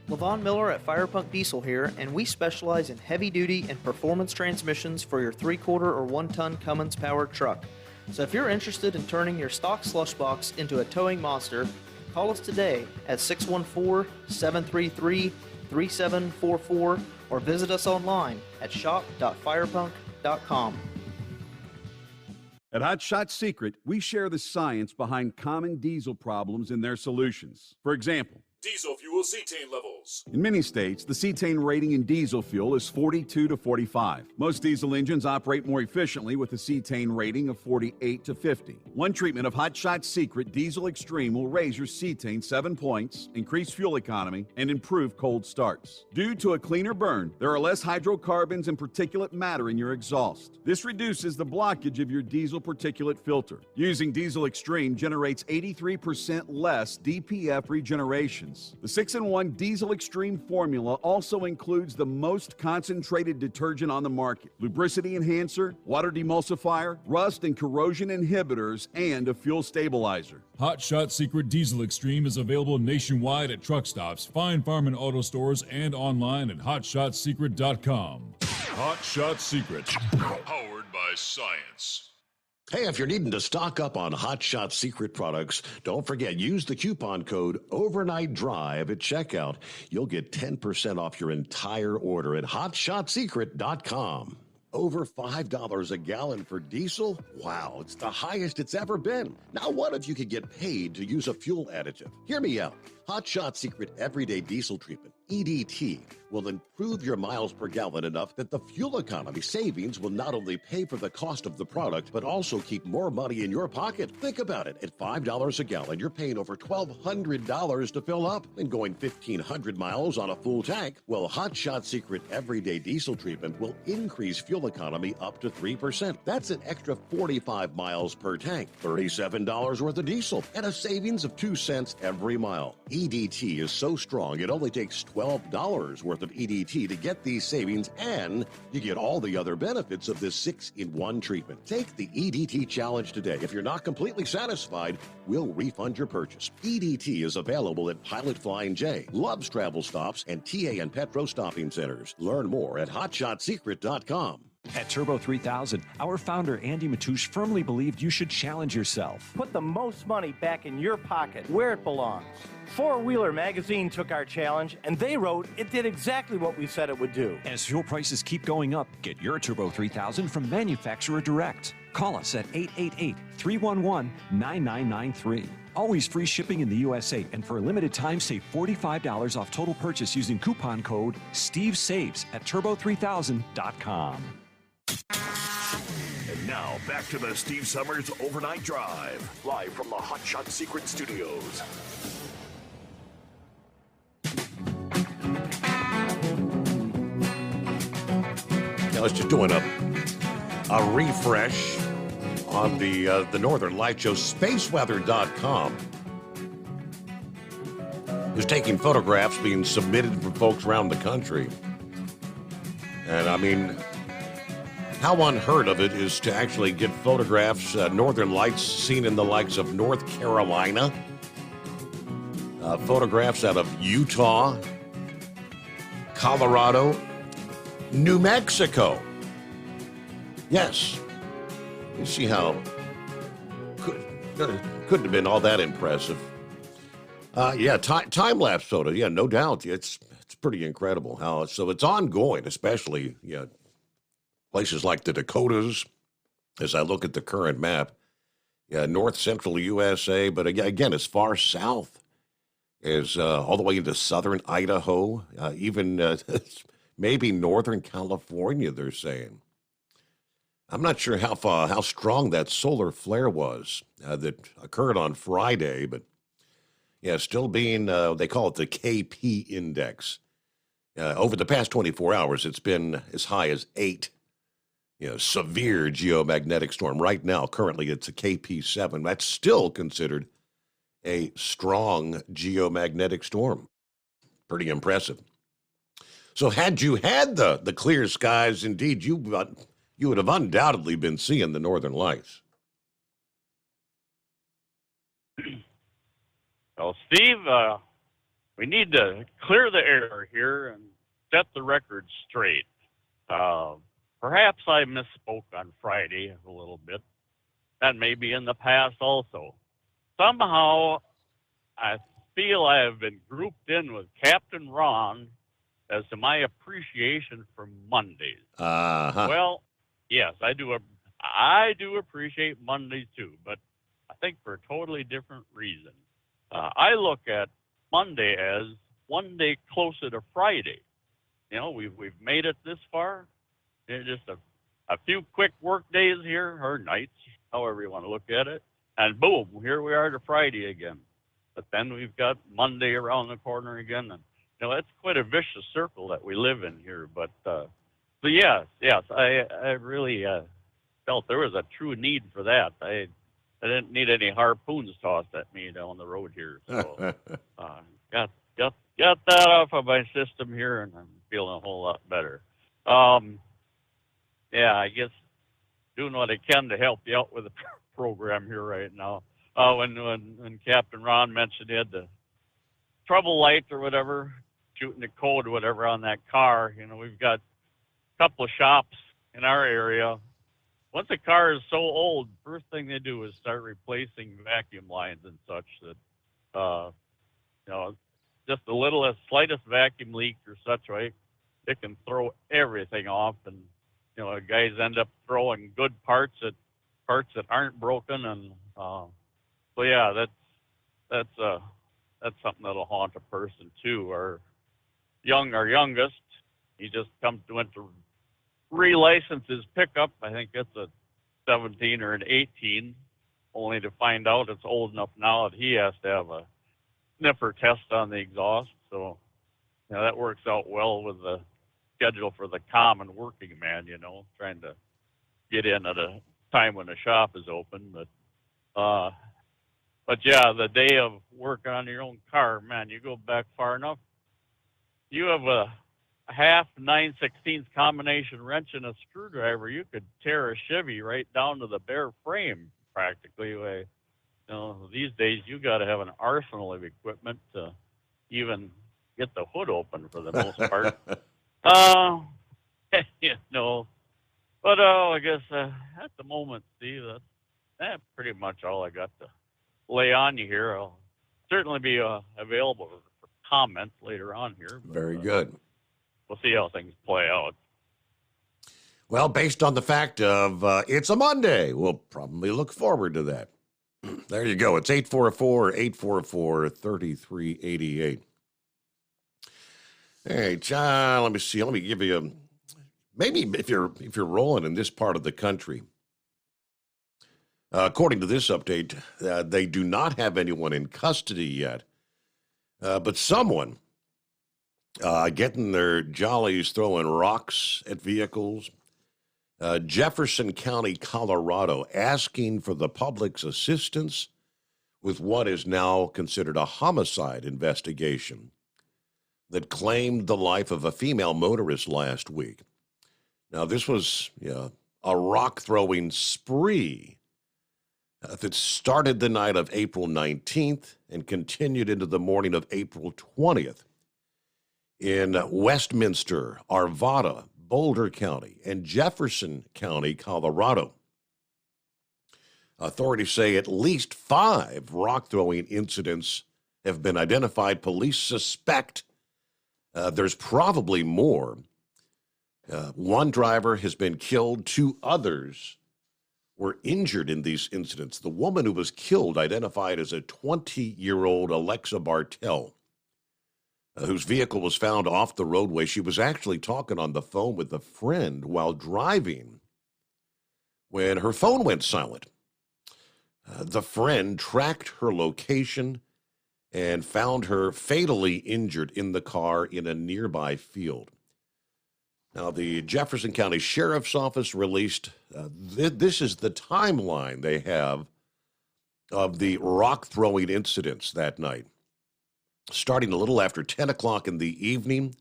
Levon Miller at Firepunk Diesel here, and we specialize in heavy-duty and performance transmissions for your 3/4 or 1-ton Cummins-powered truck. So if you're interested in turning your stock slush box into a towing monster, call us today at 614-733-3744 or visit us online at shop.firepunk.com. At Hot Shot Secret, we share the science behind common diesel problems and their solutions. For example, Diesel fuel cetane levels. In many states, the cetane rating in diesel fuel is 42 to 45. Most diesel engines operate more efficiently with a cetane rating of 48 to 50. One treatment of Hot Shot Secret Diesel Extreme will raise your cetane 7 points, increase fuel economy, and improve cold starts. Due to a cleaner burn, there are less hydrocarbons and particulate matter in your exhaust. This reduces the blockage of your diesel particulate filter. Using Diesel Extreme generates 83% less DPF regenerations. The 6-in-1 Diesel Extreme formula also includes the most concentrated detergent on the market, lubricity enhancer, water demulsifier, rust and corrosion inhibitors, and a fuel stabilizer. Hot Shot Secret Diesel Extreme is available nationwide at truck stops, Fine Farm and auto stores, and online at hotshotsecret.com. Hot Shot Secret, powered by science. Hey, if you're needing to stock up on Hot Shot Secret products, don't forget, use the coupon code Overnight Drive at checkout. You'll get 10% off your entire order at hotshotsecret.com. Over $5 a gallon for diesel? Wow, it's the highest it's ever been. Now, what if you could get paid to use a fuel additive? Hear me out. Hot Shot Secret Everyday Diesel Treatment, EDT, will improve your miles per gallon enough that the fuel economy savings will not only pay for the cost of the product, but also keep more money in your pocket. Think about it. At $5 a gallon, you're paying over $1,200 to fill up and going 1,500 miles on a full tank. Well, Hot Shot Secret Everyday Diesel Treatment will increase fuel economy up to 3%. That's an extra 45 miles per tank, $37 worth of diesel, and a savings of 2 cents every mile. EDT is so strong, it only takes $12 worth of EDT to get these savings, and you get all the other benefits of this 6-in-1 treatment. Take the EDT challenge today. If you're not completely satisfied, we'll refund your purchase. EDT is available at Pilot Flying J, Love's Travel Stops, and TA and Petro Stopping Centers. Learn more at hotshotsecret.com. At Turbo 3000, our founder Andy Matouche firmly believed you should challenge yourself. Put the most money back in your pocket, where it belongs. Four Wheeler Magazine took our challenge, and they wrote it did exactly what we said it would do. As fuel prices keep going up, get your Turbo 3000 from manufacturer direct. Call us at 888-311-9993. Always free shipping in the USA, and for a limited time, save $45 off total purchase using coupon code STEVESAVES at turbo3000.com. And now, back to the Steve Summers Overnight Drive, live from the Hot Shot Secret Studios. I was just doing a refresh on the Northern Light Show. Spaceweather.com is taking photographs being submitted from folks around the country. And I mean, how unheard of it is to actually get photographs, Northern Lights seen in the likes of North Carolina, photographs out of Utah, Colorado, New Mexico. Yes. You see how couldn't have been all that impressive. Time-lapse photo. Yeah, no doubt. It's pretty incredible how so it's ongoing, especially places like the Dakotas. As I look at the current map, north central USA, but again, as far south as all the way into southern Idaho, even maybe northern California. They're saying. I'm not sure how strong that solar flare was that occurred on Friday, but still being they call it the KP index. Over the past 24 hours, it's been as high as 8. Severe geomagnetic storm. Right now, currently, it's a KP7. That's still considered a strong geomagnetic storm. Pretty impressive. So had you had the clear skies, indeed, you would have undoubtedly been seeing the Northern Lights. Well, Steve, we need to clear the air here and set the record straight. Perhaps I misspoke on Friday a little bit. That may be in the past also. Somehow, I feel I have been grouped in with Captain Ron as to my appreciation for Mondays. Well, yes, I do appreciate Mondays too, but I think for a totally different reason. I look at Monday as one day closer to Friday. You know, we've made it this far. It's just a few quick work days here, or nights, however you want to look at it, and boom, here we are to Friday again. But then we've got Monday around the corner again, and you know, that's quite a vicious circle that we live in here. But yes, I really felt there was a true need for that. I didn't need any harpoons tossed at me down the road here, so got that off of my system here, and I'm feeling a whole lot better. Yeah, I guess doing what I can to help you out with the program here right now. When Captain Ron mentioned he had the trouble light or whatever, shooting the code or whatever on that car, you know, we've got a couple of shops in our area. Once a car is so old, first thing they do is start replacing vacuum lines and such that, you know, just the slightest vacuum leak or such, right? It can throw everything off, and you know, guys end up throwing good parts that aren't broken, and so yeah, that's something that'll haunt a person too. Our youngest, he just went to relicense his pickup. I think it's a 17 or an 18, only to find out it's old enough now that he has to have a sniffer test on the exhaust. So, you know, that works out well with the schedule for the common working man, you know, trying to get in at a time when the shop is open. But yeah, the day of working on your own car, man, you go back far enough, you have a half 9/16 combination wrench and a screwdriver, you could tear a Chevy right down to the bare frame practically. You know, these days you got to have an arsenal of equipment to even get the hood open for the most part. You know, but I guess at the moment, Steve, that's pretty much all I got to lay on you here. I'll certainly be available for comments later on here. But, very good. We'll see how things play out. Well, based on the fact of it's a Monday, we'll probably look forward to that. There you go. It's 844-844-3388. Hey, John, let me see. Let me give you maybe if you're rolling in this part of the country. According to this update, they do not have anyone in custody yet, but someone getting their jollies throwing rocks at vehicles. Jefferson County, Colorado, asking for the public's assistance with what is now considered a homicide investigation that claimed the life of a female motorist last week. Now, this was a rock-throwing spree that started the night of April 19th and continued into the morning of April 20th in Westminster, Arvada, Boulder County, and Jefferson County, Colorado. Authorities say at least 5 rock-throwing incidents have been identified. Police suspect there's probably more. One driver has been killed. 2 others were injured in these incidents. The woman who was killed, identified as a 20-year-old Alexa Bartell, whose vehicle was found off the roadway. She was actually talking on the phone with a friend while driving when her phone went silent. The friend tracked her location and found her fatally injured in the car in a nearby field. Now, the Jefferson County Sheriff's Office released, this is the timeline they have of the rock-throwing incidents that night. Starting a little after 10 o'clock in the evening,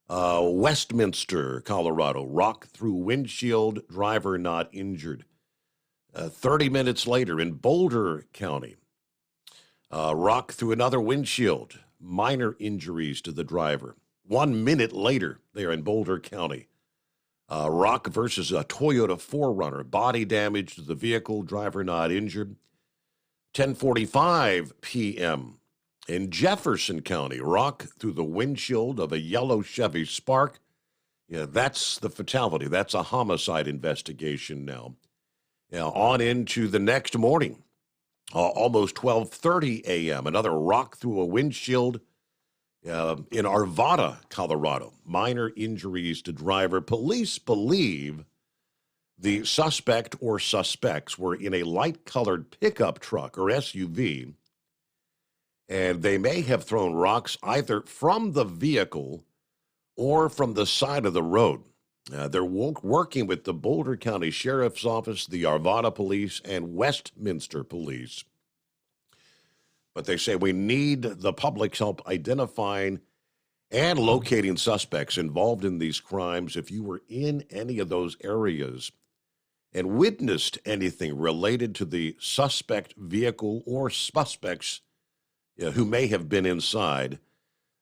Westminster, Colorado, rock through windshield, driver not injured. 30 minutes later in Boulder County, rock through another windshield, minor injuries to the driver. 1 minute later, there in Boulder County, rock versus a Toyota 4Runner, body damage to the vehicle, driver not injured. 10:45 p.m. in Jefferson County, rock through the windshield of a yellow Chevy Spark. Yeah, that's the fatality. That's a homicide investigation now. On into the next morning. almost 12:30 a.m. Another rock through a windshield in Arvada, Colorado. Minor injuries to driver. Police believe the suspect or suspects were in a light-colored pickup truck or SUV, and they may have thrown rocks either from the vehicle or from the side of the road. They're working with the Boulder County Sheriff's Office, the Arvada Police, and Westminster Police. But they say we need the public's help identifying and locating suspects involved in these crimes. If you were in any of those areas and witnessed anything related to the suspect vehicle or suspects who may have been inside,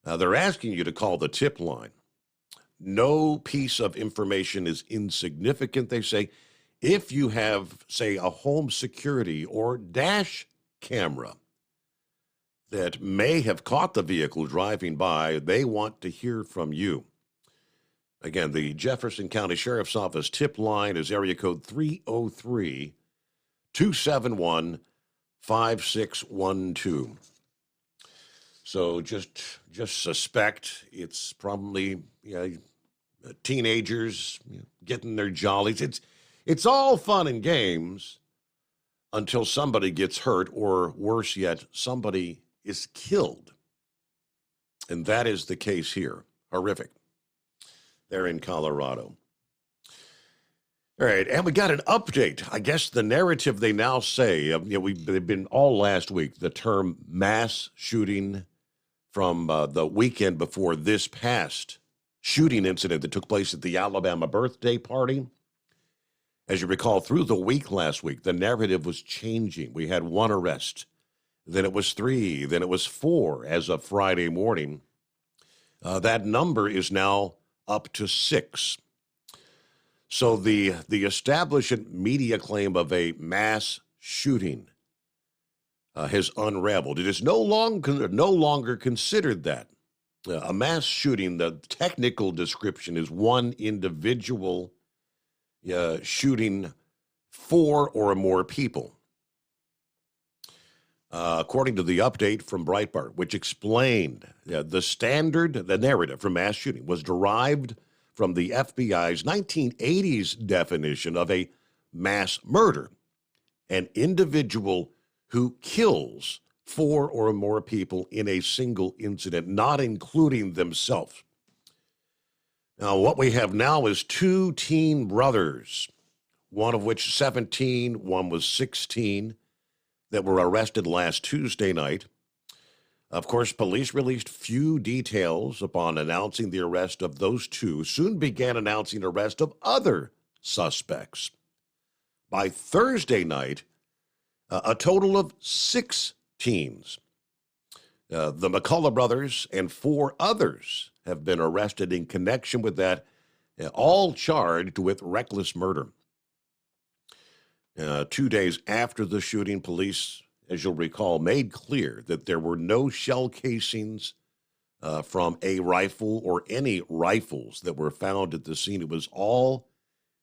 they're asking you to call the tip line. No piece of information is insignificant, they say. If you have, say, a home security or dash camera that may have caught the vehicle driving by, they want to hear from you. Again, the Jefferson County Sheriff's Office tip line is area code 303-271-5612. So just suspect it's probably teenagers getting their jollies. It's all fun and games until somebody gets hurt, or worse yet, somebody is killed. And that is the case here. Horrific. They're in Colorado. All right, and we got an update. I guess the narrative they now say, they've been all last week, the term mass shooting from the weekend before this past shooting incident that took place at the Alabama birthday party. As you recall, through the week last week, the narrative was changing. We had 1 arrest, then it was 3, then it was 4 as of Friday morning. That number is now up to 6. So the establishment media claim of a mass shooting has unraveled. It is no longer considered that. A mass shooting, the technical description is one individual shooting 4 or more people. According to the update from Breitbart, which explained the narrative for mass shooting was derived from the FBI's 1980s definition of a mass murder, an individual who kills 4 or more people in a single incident, not including themselves. Now, what we have now is 2 teen brothers, one of which 17, one was 16, that were arrested last Tuesday night. Of course, police released few details upon announcing the arrest of those 2, soon began announcing arrest of other suspects. By Thursday night, a total of 6 teens. The McCullough brothers and 4 others have been arrested in connection with that, all charged with reckless murder. 2 days after the shooting, police, as you'll recall, made clear that there were no shell casings from a rifle or any rifles that were found at the scene. It was all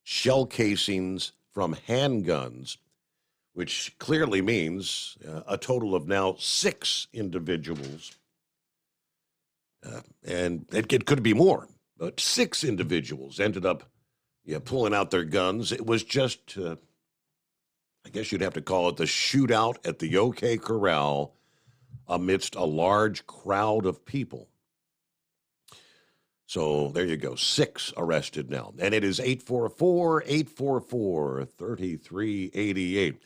shell casings from handguns, which clearly means a total of now 6 individuals. And it could be more, but 6 individuals ended up pulling out their guns. It was just, I guess you'd have to call it the shootout at the OK Corral amidst a large crowd of people. So there you go, 6 arrested now. And it is 844-844-3388.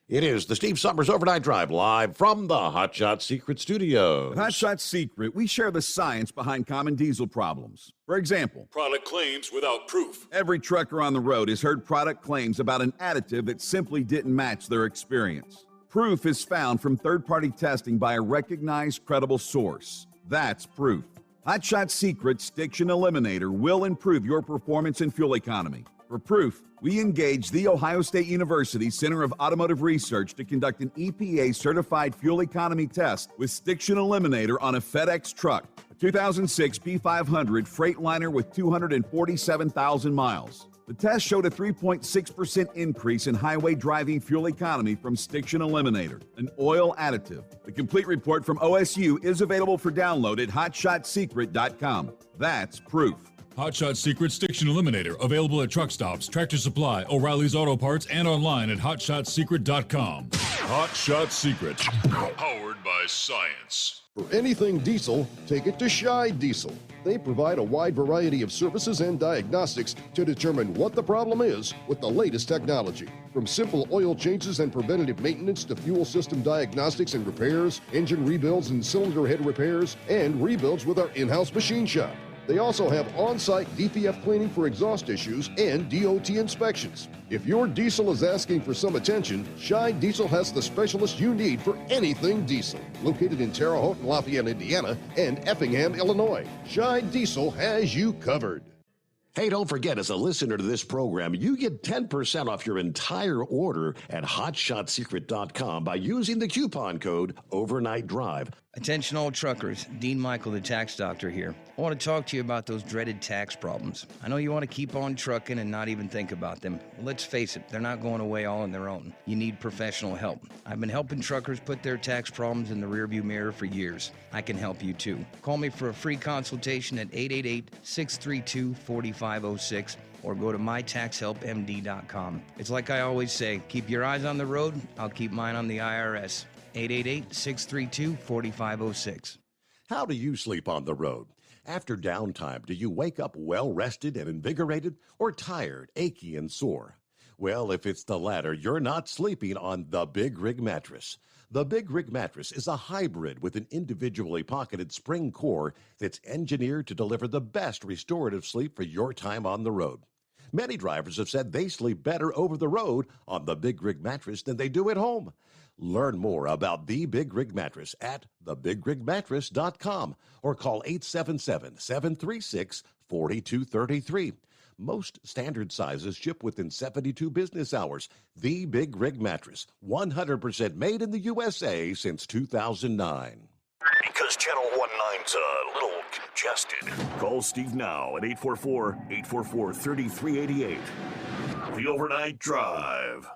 It is the Steve Summers Overnight Drive, live from the Hot Shot Secret Studio. At Hot Shot Secret, we share the science behind common diesel problems. For example, product claims without proof. Every trucker on the road has heard product claims about an additive that simply didn't match their experience. Proof is found from third-party testing by a recognized, credible source. That's proof. Hot Shot Secret's Stiction Eliminator will improve your performance and fuel economy. For proof, we engaged the Ohio State University Center of Automotive Research to conduct an EPA-certified fuel economy test with Stiction Eliminator on a FedEx truck, a 2006 P500 Freightliner with 247,000 miles. The test showed a 3.6% increase in highway driving fuel economy from Stiction Eliminator, an oil additive. The complete report from OSU is available for download at hotshotsecret.com. That's proof. Hot Shot Secret Stiction Eliminator, available at truck stops, Tractor Supply, O'Reilly's Auto Parts, and online at hotshotsecret.com. Hot Shot Secret, powered by science. For anything diesel, take it to Scheid Diesel. They provide a wide variety of services and diagnostics to determine what the problem is with the latest technology. From simple oil changes and preventative maintenance to fuel system diagnostics and repairs, engine rebuilds and cylinder head repairs, and rebuilds with our in-house machine shop. They also have on-site DPF cleaning for exhaust issues and DOT inspections. If your diesel is asking for some attention, Scheid Diesel has the specialist you need for anything diesel. Located in Terre Haute, Lafayette, Indiana, and Effingham, Illinois, Scheid Diesel has you covered. Hey, don't forget, as a listener to this program, you get 10% off your entire order at hotshotsecret.com by using the coupon code Overnight Drive. Attention all truckers, Dean Michael, the tax doctor here. I want to talk to you about those dreaded tax problems. I know you want to keep on trucking and not even think about them. Well, let's face it, they're not going away all on their own. You need professional help. I've been helping truckers put their tax problems in the rearview mirror for years. I can help you too. Call me for a free consultation at 888-632-4506 or go to mytaxhelpmd.com. It's like I always say, keep your eyes on the road, I'll keep mine on the IRS. 888-632-4506. How do you sleep on the road? After downtime, do you wake up well-rested and invigorated or tired, achy, and sore? Well, if it's the latter, you're not sleeping on the Big Rig Mattress. The Big Rig Mattress is a hybrid with an individually pocketed spring core that's engineered to deliver the best restorative sleep for your time on the road. Many drivers have said they sleep better over the road on the Big Rig Mattress than they do at home. Learn more about the Big Rig Mattress at thebigrigmattress.com or call 877-736-4233. Most standard sizes ship within 72 business hours. The Big Rig Mattress, 100% made in the USA since 2009. Because Channel 19's a little congested. Call Steve now at 844-844-3388. The Overnight Drive.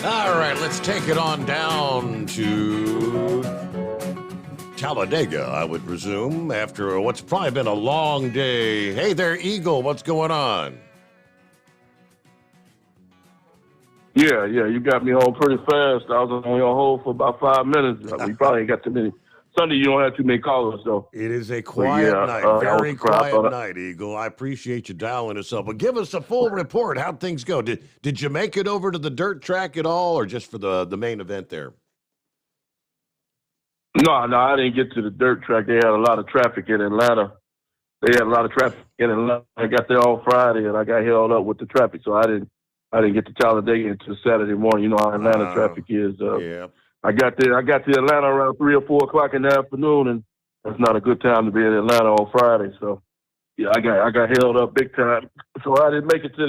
All right, let's take it on down to Talladega, I would presume, after what's probably been a long day. Hey there, Eagle, what's going on? Yeah, you got me home pretty fast. I was on your hold for about 5 minutes. We probably ain't got too many. Sunday, you don't have too many callers, though. It is a quiet night, very quiet night, Eagle. I appreciate you dialing us up. But give us a full report. How'd things go? Did you make it over to the dirt track at all, or just for the main event there? No, I didn't get to the dirt track. They had a lot of traffic in Atlanta. I got there on Friday, and I got held up with the traffic, so I didn't get to Talladega until Saturday morning. You know how Atlanta traffic is. Yeah. I got to Atlanta around 3 or 4 o'clock in the afternoon, and that's not a good time to be in Atlanta on Friday. So, yeah, I got held up big time. So I didn't make it to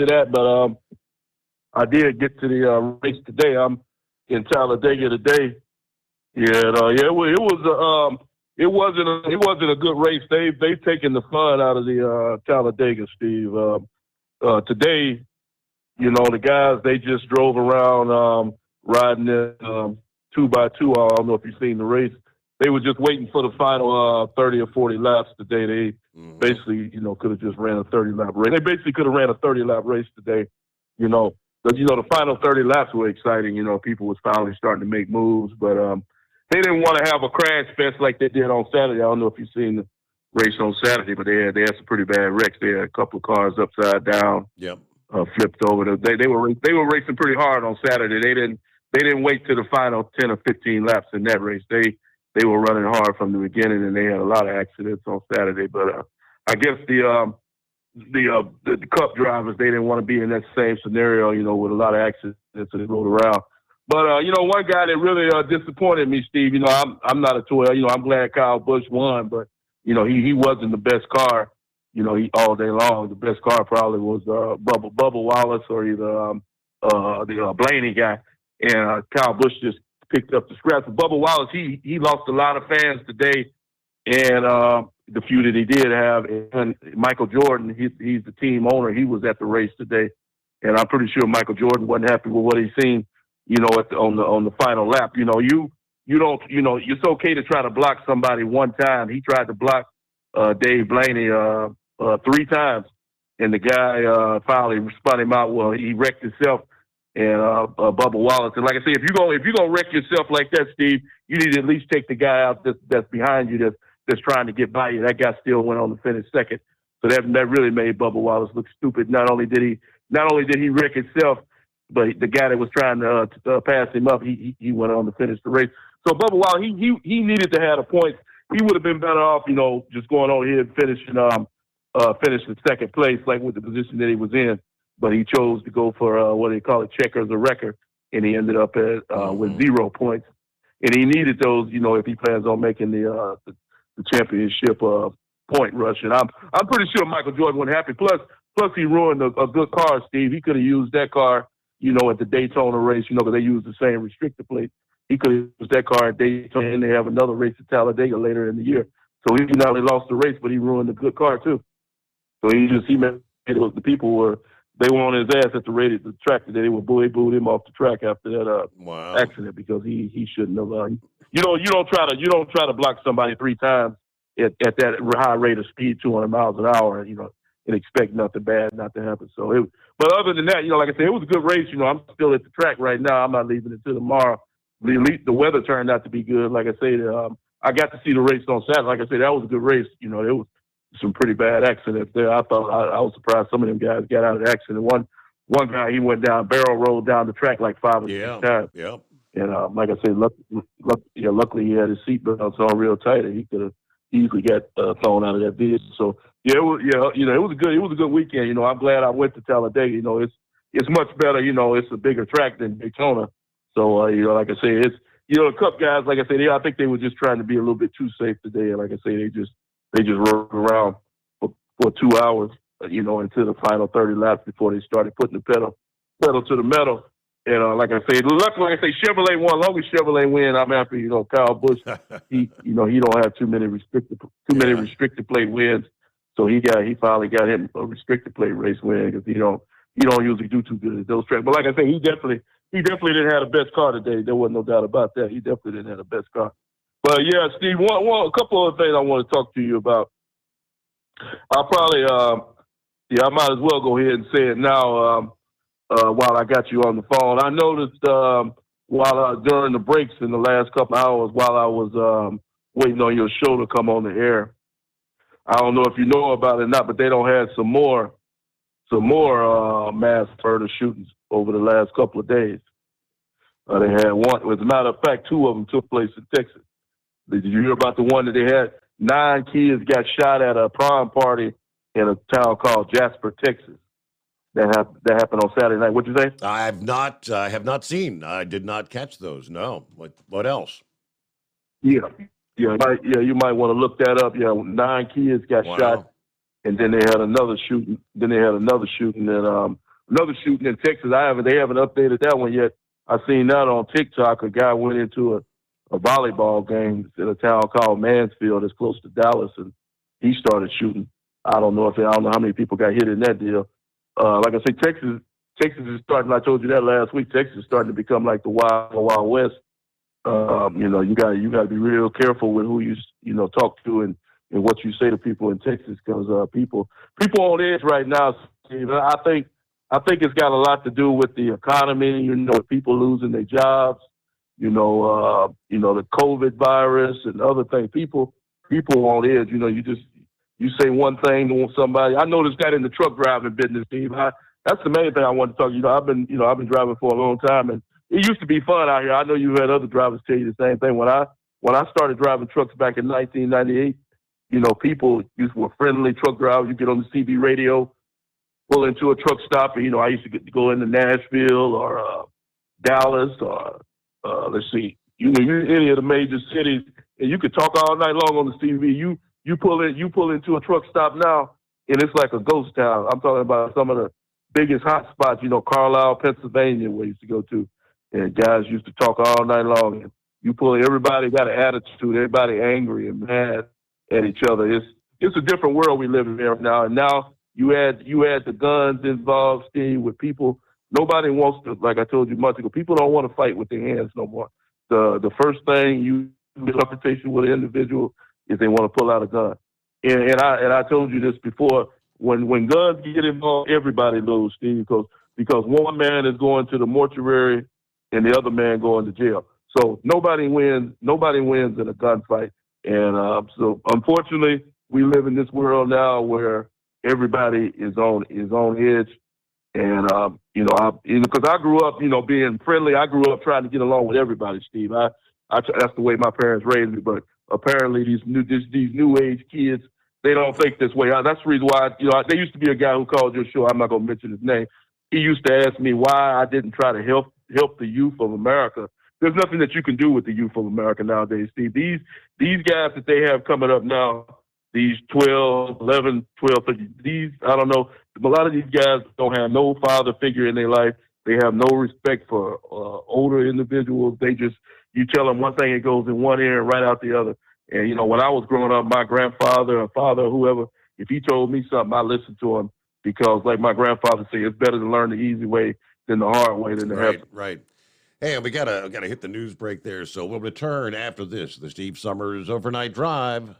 that, but I did get to the race today. I'm in Talladega today. Yeah, it wasn't a good race. They've taken the fun out of the Talladega, Steve. Today, you know, the guys, they just drove around riding it 2x2. I don't know if you've seen the race. They were just waiting for the final 30 or 40 laps today. They basically, you know, could have just ran a 30-lap race. They basically could have ran a 30-lap race today, you know. But, you know, the final 30 laps were exciting. You know, people was finally starting to make moves. But they didn't want to have a crash fest like they did on Saturday. I don't know if you've seen the race on Saturday, but they had some pretty bad wrecks. They had a couple of cars upside down, flipped over. They were racing pretty hard on Saturday. They didn't wait to the final 10 or 15 laps in that race. They were running hard from the beginning, and they had a lot of accidents on Saturday. But I guess the Cup drivers, they didn't want to be in that same scenario, you know, with a lot of accidents, so they rode around. But you know, one guy that really disappointed me, Steve. You know, I'm not a toy. You know, I'm glad Kyle Busch won, but you know, he wasn't the best car. You know, all day long, the best car probably was Bubba Wallace or either Blaney guy, and Kyle Busch just picked up the scraps. But Bubba Wallace, he lost a lot of fans today, and the few that he did have. And Michael Jordan, he's the team owner. He was at the race today, and I'm pretty sure Michael Jordan wasn't happy with what he's seen. On the final lap, you don't, it's okay to try to block somebody one time. He tried to block Dave Blaney 3 times, and the guy finally spun him out. Well, he wrecked himself, and Bubba Wallace. And like I say, if you're gonna wreck yourself like that, Steve, you need to at least take the guy out that's behind you that's trying to get by you. That guy still went on to finish second, so that really made Bubba Wallace look stupid. Not only did he wreck himself, but the guy that was trying to pass him up, he went on to finish the race. So Bubba Wallace, he needed to have a point. He would have been better off, just going on here and finishing in second place, like with the position that he was in. But he chose to go for what they call it, checkers or wrecker, and he ended up with 0 points. And he needed those, if he plans on making the championship point rush. And I'm pretty sure Michael Jordan wasn't happy. Plus he ruined a good car, Steve. He could have used that car, at the Daytona race, because they use the same restrictor plate. He could have used that car at Daytona, and they have another race at Talladega later in the year. So he not only lost the race, but he ruined a good car too. So he made it. The people were on his ass at the track today. They booed him off the track after that accident because he shouldn't have. You don't try to block somebody 3 times at that high rate of speed, 200 miles an hour, and expect nothing bad not to happen. So, but other than that, like I said, it was a good race. I'm still at the track right now. I'm not leaving until tomorrow. The weather turned out to be good. Like I said, I got to see the race on Saturday. Like I said, that was a good race. There was some pretty bad accidents there. I thought I was surprised some of them guys got out of the accident. One guy, he went down, barrel rolled down the track like 5 or 6 times. Yeah. And like I said, luckily he had his seatbelts on real tight, and he could have easily got thrown out of that vehicle. So it was a good weekend. I'm glad I went to Talladega. It's much better. It's a bigger track than Daytona. So like I say, it's the Cup guys. Like I say, I think they were just trying to be a little bit too safe today. And like I say, they just rode around for 2 hours, until the final 30 laps before they started putting the pedal to the metal. And like I say, luckily, Chevrolet won. Long as Chevrolet win, I'm happy. Kyle Busch, he don't have too many restricted plate wins. So he finally got him a restricted plate race win because he don't usually do too good at those tracks. But like I say, he definitely didn't have the best car today. There wasn't no doubt about that. He definitely didn't have the best car. But yeah, Steve, a couple of things I want to talk to you about. I'll probably, I might as well go ahead and say it now while I got you on the phone. I noticed during the breaks in the last couple of hours while I was waiting on your show to come on the air, I don't know if you know about it or not, but they don't have some more mass murder shootings over the last couple of days. They had one. As a matter of fact, 2 of them took place in Texas. Did you hear about the one that they had 9 kids got shot at a prom party in a town called Jasper, Texas? That happened on Saturday night. What'd you say? I have not seen. I did not catch those. No. What else? Yeah. You might want to look that up. 9 kids got shot, and then they had another shooting. And another shooting in Texas. They haven't updated that one yet. I seen that on TikTok. A guy went into a volleyball game in a town called Mansfield, that's close to Dallas, and he started shooting. I don't know how many people got hit in that deal. Like I say, Texas is starting. I told you that last week. Texas is starting to become like the Wild West. You got to be real careful with who you talk to and what you say to people in Texas, because people on edge right now, Steve. I think it's got a lot to do with the economy. People losing their jobs. The COVID virus and other things. People on edge. You say one thing to somebody. I noticed that in the truck driving business, Steve. That's the main thing I want to talk to you. I've been driving for a long time, and it used to be fun out here. I know you've had other drivers tell you the same thing. When I started driving trucks back in 1998, people were friendly truck drivers. You get on the CB radio, pull into a truck stop, and I used to get to go into Nashville or Dallas or let's see, any of the major cities, and you could talk all night long on the CB. You pull into a truck stop now, and it's like a ghost town. I'm talking about some of biggest hot spots, Carlisle, Pennsylvania, where I used to go to. And guys used to talk all night long. And you pull, everybody got an attitude, everybody angry and mad at each other. It's a different world we live in there now. And now you add the guns involved, Steve, with people. Nobody wants to, like I told you months ago, people don't want to fight with their hands no more. The first thing you do in confrontation with an individual is they want to pull out a gun. And I told you this before, when guns get involved, everybody loses, Steve, because one man is going to the mortuary and the other man going to jail. So nobody wins in a gunfight. And so unfortunately, we live in this world now where everybody is on edge. And because I grew up, being friendly. I grew up trying to get along with everybody, Steve. That's the way my parents raised me. But apparently, these new age kids, they don't think this way. That's the reason why. There used to be a guy who called your show. I'm not going to mention his name. He used to ask me why I didn't try to help the youth of America. There's nothing that you can do with the youth of America nowadays, Steve. These guys that they have coming up now, these 12, 11, 12, 13, I don't know. A lot of these guys don't have no father figure in their life. They have no respect for older individuals. You tell them one thing, it goes in one ear and right out the other. And, when I was growing up, my grandfather or father or whoever, if he told me something, I listened to him because, like my grandfather said, it's better to learn the easy way than the hard way than the heavy. Right. Hey, we gotta hit the news break there, so we'll return after this. The Steve Summers Overnight Drive.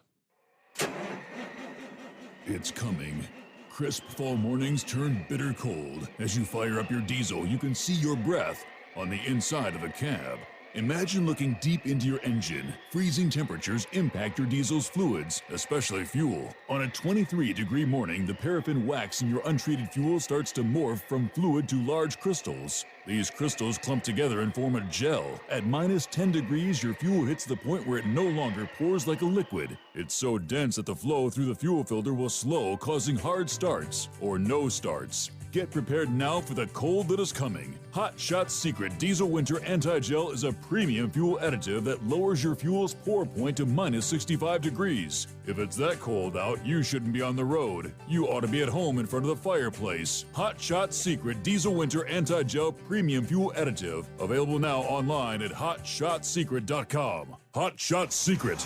It's coming. Crisp fall mornings turn bitter cold. As you fire up your diesel, you can see your breath on the inside of the cab. Imagine looking deep into your engine. Freezing temperatures impact your diesel's fluids, especially fuel. On a 23-degree morning, the paraffin wax in your untreated fuel starts to morph from fluid to large crystals. These crystals clump together and form a gel. At minus 10 degrees, your fuel hits the point where it no longer pours like a liquid. It's so dense that the flow through the fuel filter will slow, causing hard starts or no starts. Get prepared now for the cold that is coming. Hot Shot's Secret Diesel Winter Anti-Gel is a premium fuel additive that lowers your fuel's pour point to minus 65 degrees. If it's that cold out, you shouldn't be on the road. You ought to be at home in front of the fireplace. Hot Shot's Secret Diesel Winter Anti-Gel Premium Fuel Additive. Available now online at hotshotsecret.com. Hot Shot Secret.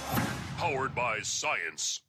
Powered by science.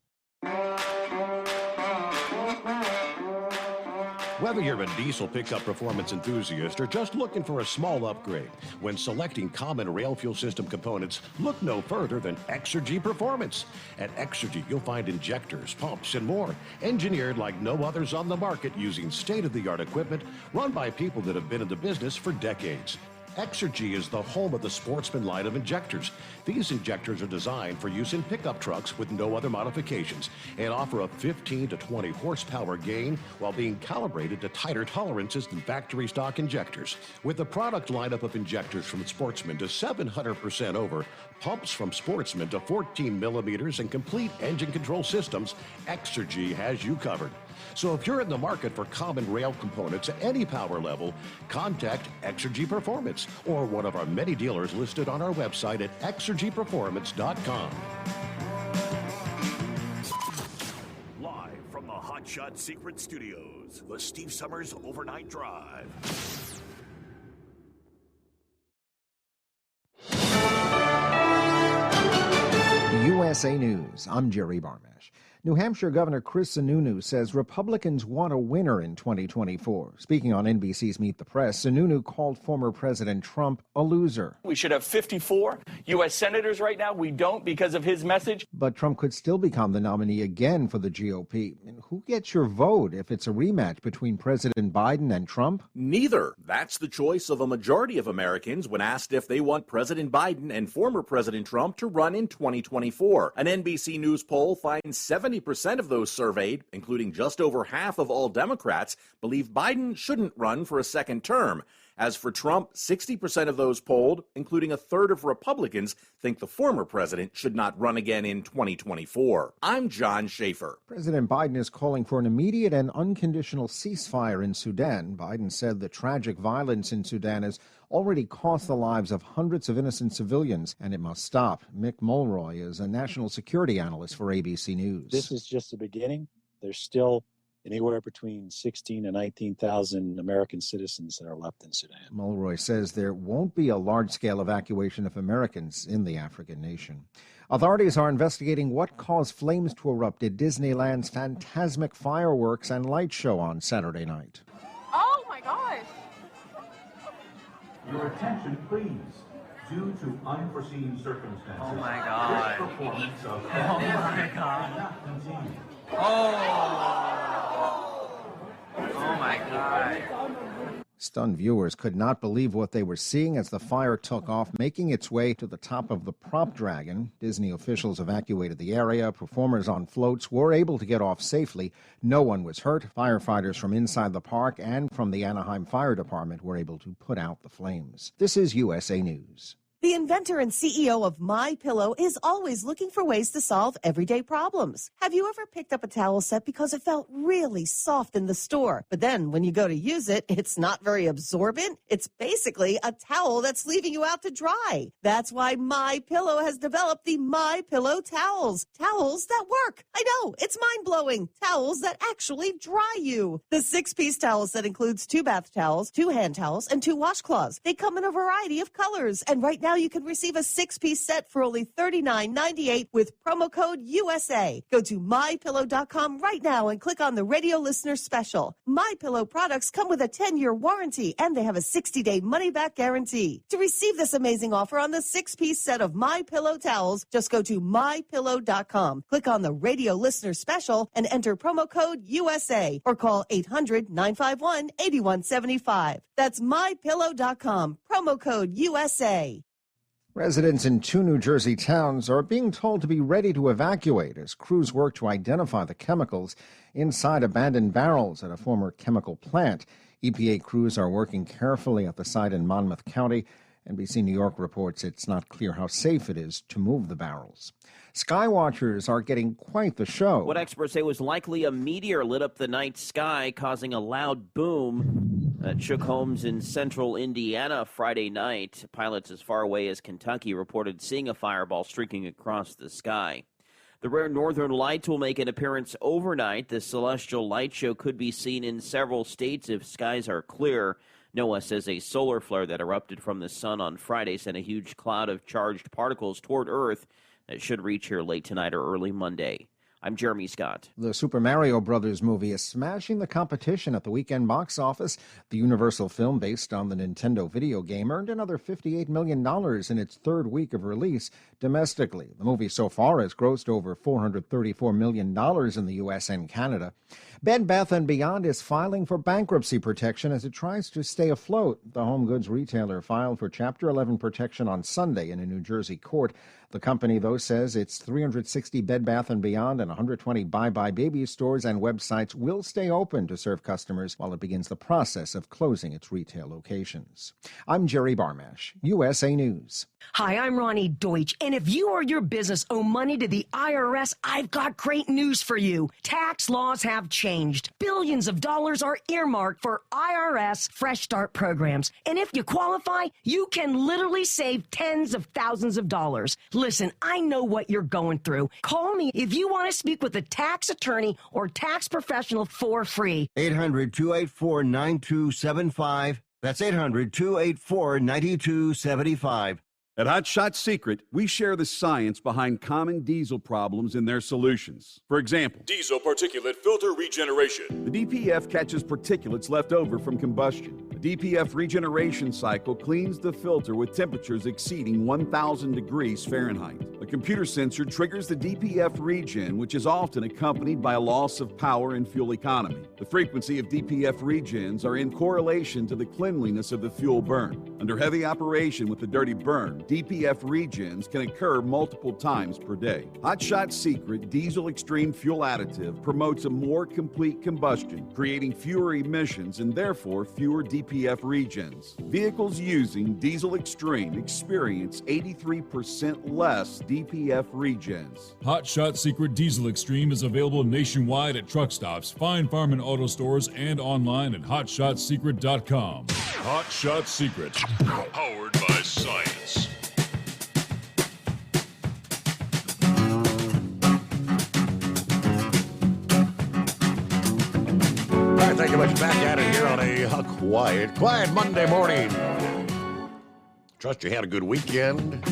Whether you're a diesel pickup performance enthusiast or just looking for a small upgrade, when selecting common rail fuel system components, look no further than Exergy Performance. At Exergy, you'll find injectors, pumps, and more, engineered like no others on the market using state-of-the-art equipment run by people that have been in the business for decades. Exergy is the home of the Sportsman line of injectors. These injectors are designed for use in pickup trucks with no other modifications and offer a 15 to 20 horsepower gain while being calibrated to tighter tolerances than factory stock injectors. With the product lineup of injectors from Sportsman to 700% over, pumps from Sportsman to 14 millimeters, and complete engine control systems, Exergy has you covered. So if you're in the market for common rail components at any power level, contact Exergy Performance or one of our many dealers listed on our website at exergyperformance.com. Live from the Hot Shot Secret Studios, the Steve Summers Overnight Drive. USA News. I'm Jerry Barmash. New Hampshire Governor Chris Sununu says Republicans want a winner in 2024. Speaking on NBC's Meet the Press, Sununu called former President Trump a loser. We should have 54 U.S. senators right now. We don't because of his message. But Trump could still become the nominee again for the GOP. And who gets your vote if it's a rematch between President Biden and Trump? Neither. That's the choice of a majority of Americans when asked if they want President Biden and former President Trump to run in 2024. An NBC News poll finds 70% of those surveyed, including just over half of all Democrats, believe Biden shouldn't run for a second term. As for Trump, 60% of those polled, including a third of Republicans, think the former president should not run again in 2024. I'm John Schaefer. President Biden is calling for an immediate and unconditional ceasefire in Sudan. Biden said the tragic violence in Sudan has already cost the lives of hundreds of innocent civilians, and it must stop. Mick Mulroy is a national security analyst for ABC News. This is just the beginning. There's still anywhere between 16 and 19,000 American citizens that are left in Sudan. Mulroy says there won't be a large-scale evacuation of Americans in the African nation. Authorities are investigating what caused flames to erupt at Disneyland's Fantasmic fireworks and light show on Saturday night. Oh my gosh! Your attention, please. Due to unforeseen circumstances. Oh my God. This performance of Oh my God. continue. Oh my God. Stunned viewers could not believe what they were seeing as the fire took off, making its way to the top of the prop dragon. Disney officials evacuated the area. Performers on floats were able to get off safely. No one was hurt. Firefighters from inside the park and from the Anaheim Fire Department were able to put out the flames. This is USA News. The inventor and CEO of MyPillow is always looking for ways to solve everyday problems. Have you ever picked up a towel set because it felt really soft in the store, but then when you go to use it, it's not very absorbent? It's basically a towel that's leaving you out to dry. That's why MyPillow has developed the MyPillow towels. Towels that work. I know, it's mind-blowing. Towels that actually dry you. The 6-piece towel set includes 2 bath towels, 2 hand towels, and 2 washcloths. They come in a variety of colors, and right now you can receive a 6-piece set for only $39.98 with promo code USA. Go to MyPillow.com right now and click on the radio listener special. MyPillow products come with a 10-year warranty and they have a 60-day money-back guarantee. To receive this amazing offer on the 6-piece set of MyPillow towels, just go to MyPillow.com, click on the radio listener special, and enter promo code USA or call 800-951-8175. That's MyPillow.com, promo code USA. Residents in 2 New Jersey towns are being told to be ready to evacuate as crews work to identify the chemicals inside abandoned barrels at a former chemical plant. EPA crews are working carefully at the site in Monmouth County. NBC New York reports it's not clear how safe it is to move the barrels. Skywatchers are getting quite the show. What experts say was likely a meteor lit up the night sky, causing a loud boom that shook homes in central Indiana Friday night. Pilots as far away as Kentucky reported seeing a fireball streaking across the sky. The rare northern lights will make an appearance overnight. The celestial light show could be seen in several states if skies are clear. NOAA says a solar flare that erupted from the sun on Friday sent a huge cloud of charged particles toward Earth that should reach here late tonight or early Monday. I'm Jeremy Scott. The Super Mario Brothers movie is smashing the competition at the weekend box office. The Universal film based on the Nintendo video game earned another $58 million in its 3rd week of release domestically. The movie so far has grossed over $434 million in the U.S. and Canada. Bed Bath & Beyond is filing for bankruptcy protection as it tries to stay afloat. The home goods retailer filed for Chapter 11 protection on Sunday in a New Jersey court. The company, though, says its 360 Bed Bath & Beyond and 120 Bye Bye Baby stores and websites will stay open to serve customers while it begins the process of closing its retail locations. I'm Jerry Barmash, USA News. Hi, I'm Ronnie Deutsch, and if you or your business owe money to the IRS, I've got great news for you. Tax laws have changed. Billions of dollars are earmarked for IRS Fresh Start programs, and if you qualify, you can literally save tens of thousands of dollars. Listen, I know what you're going through. Call me if you want to speak with a tax attorney or tax professional for free. 800-284-9275. That's 800-284-9275. At Hot Shot Secret, we share the science behind common diesel problems and their solutions. For example, Diesel particulate filter regeneration. the DPF catches particulates left over from combustion. The DPF regeneration cycle cleans the filter with temperatures exceeding 1,000 degrees Fahrenheit. A computer sensor triggers the DPF regen, which is often accompanied by a loss of power and fuel economy. The frequency of DPF regens are in correlation to the cleanliness of the fuel burn. Under heavy operation with the dirty burn, DPF regens can occur multiple times per day. Hot Shot Secret Diesel Extreme Fuel Additive promotes a more complete combustion, creating fewer emissions and therefore fewer DPF regens. Vehicles using Diesel Extreme experience 83% less DPF regens. Hot Shot Secret Diesel Extreme is available nationwide at truck stops, Fine Farm and auto stores, and online at hotshotsecret.com. Hot Shot Secret, powered by science. thank you much. Back at it here on a quiet Monday morning. Trust you had a good weekend.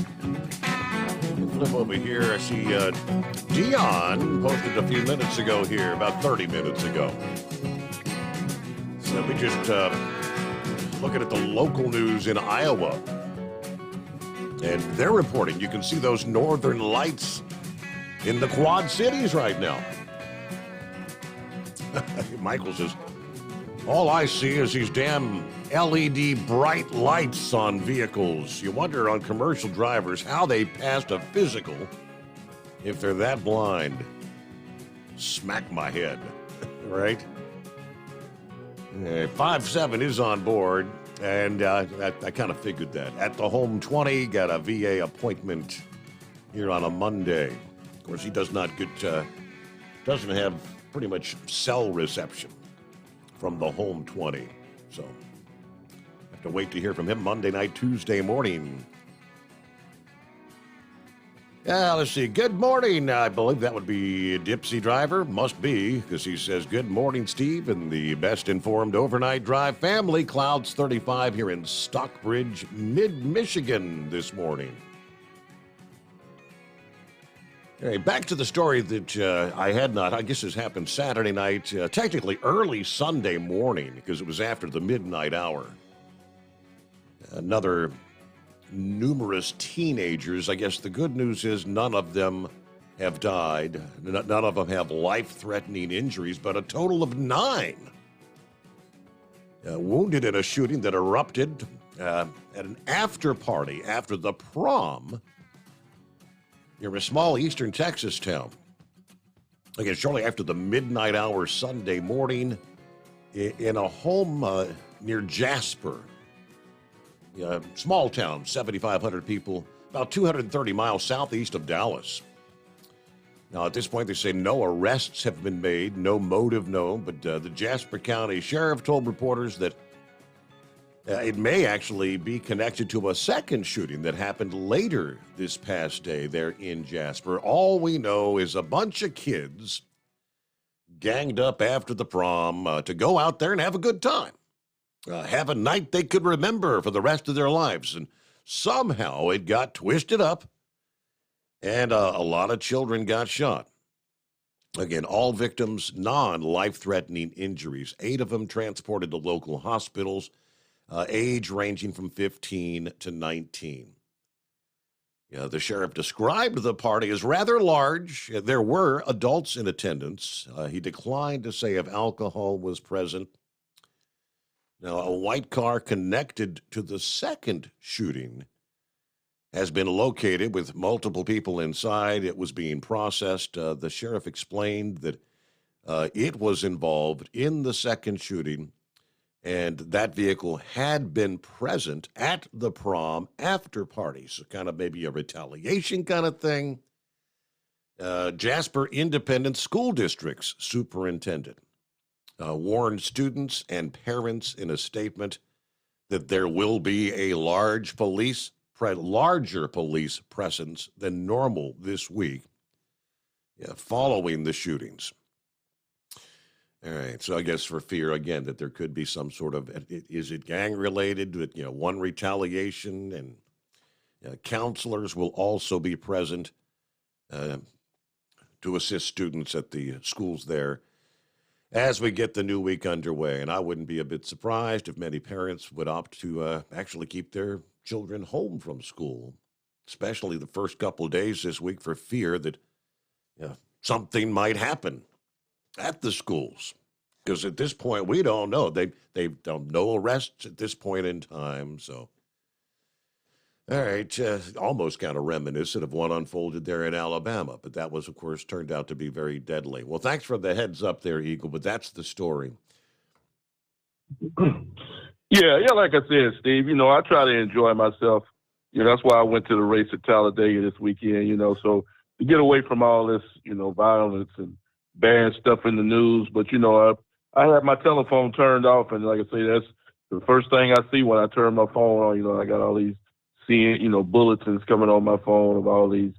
Flip over here. I see Dion posted a few minutes ago here, about 30 minutes ago. So we just looking at the local news in Iowa. And they're reporting you can see those northern lights in the Quad Cities right now. Michael says, all I see is these damn LED bright lights on vehicles. You wonder on commercial drivers how they passed a physical if they're that blind. Smack my head, right? 5-7 is on board, and I kind of figured that. At the home 20, got a VA appointment here on a Monday. Of course, he does not get, doesn't have pretty much cell reception from the home 20. So, have to wait to hear from him Monday night, Tuesday morning. Let's see. Good morning. I believe that would be Dipsy Driver. Must be, because he says, good morning, Steve, and the best informed overnight drive family. Clouds 35 here in Stockbridge, mid-Michigan this morning. All right, back to the story that I guess this happened Saturday night, technically early Sunday morning, because it was after the midnight hour. Another numerous teenagers. I guess the good news is none of them have died. None of them have life-threatening injuries, but a total of 9 wounded in a shooting that erupted at an after-party after the prom near a small eastern Texas town. Again, shortly after the midnight hour Sunday morning in a home near Jasper. Small town, 7,500 people, about 230 miles southeast of Dallas. Now, at this point, they say no arrests have been made, no motive known, but the Jasper County Sheriff told reporters that it may actually be connected to a second shooting that happened later this past day there in Jasper. All we know is a bunch of kids ganged up after the prom to go out there and have a good time. Have a night they could remember for the rest of their lives. And somehow it got twisted up, and a lot of children got shot. Again, all victims, non-life-threatening injuries. 8 of them transported to local hospitals, age ranging from 15 to 19. The sheriff described the party as rather large. There were adults in attendance. He declined to say if alcohol was present. Now, a white car connected to the second shooting has been located with multiple people inside. It was being processed. The sheriff explained that it was involved in the second shooting, and that vehicle had been present at the prom after party. So kind of maybe a retaliation kind of thing. Jasper Independent School District's superintendent warned students and parents in a statement that there will be a larger police presence than normal this week following the shootings. All right, so I guess for fear, again, that there could be some sort of, is it gang-related, with, one retaliation, and counselors will also be present to assist students at the schools there as we get the new week underway. And I wouldn't be a bit surprised if many parents would opt to actually keep their children home from school, especially the first couple of days this week, for fear that something might happen at the schools. Because at this point, we don't know. They've done no arrests at this point in time. So, all right, almost kind of reminiscent of what unfolded there in Alabama. But that was, of course, turned out to be very deadly. Well, thanks for the heads up there, Eagle, but that's the story. Yeah, like I said, Steve, I try to enjoy myself. That's why I went to the race at Talladega this weekend, so to get away from all this, violence and bad stuff in the news. But, I had my telephone turned off, and like I say, that's the first thing I see when I turn my phone on. I got all these bulletins coming on my phone of all these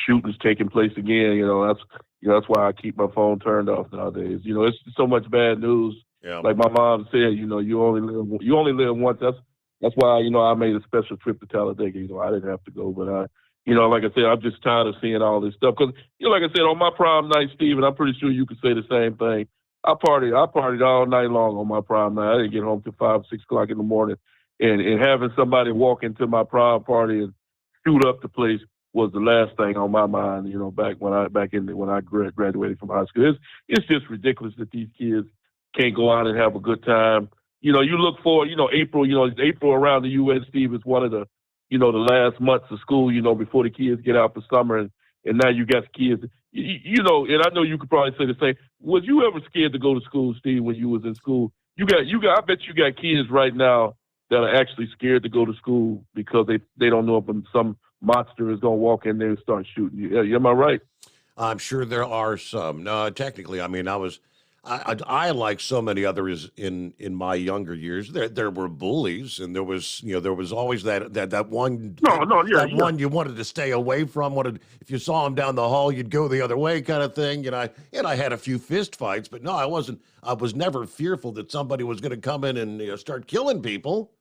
shootings taking place again. That's why I keep my phone turned off nowadays. It's so much bad news Like my mom said, you only live once. That's why, I made a special trip to Talladega. I didn't have to go, but like I said, I'm just tired of seeing all this stuff. Because, like I said, on my prom night, Steve, and I'm pretty sure you could say the same thing. I partied all night long on my prom night. I didn't get home till 5, 6 o'clock in the morning. And having somebody walk into my prom party and shoot up the place was the last thing on my mind, back when I graduated from high school. It's just ridiculous that these kids can't go out and have a good time. You look for, April around the U.S., Steve, is one of the, the last months of school, before the kids get out for summer. And now you got kids, and I know you could probably say the same. Was you ever scared to go to school, Steve, when you was in school? I bet you got kids right now that are actually scared to go to school because they don't know if some monster is going to walk in there and start shooting you. Am I right? I'm sure there are some. No, technically, I mean, I like so many others in my younger years. There were bullies, and there was always that one. One you wanted to stay away from. If you saw him down the hall, you'd go the other way, kind of thing. And I had a few fist fights, but no, I wasn't. I was never fearful that somebody was going to come in and start killing people.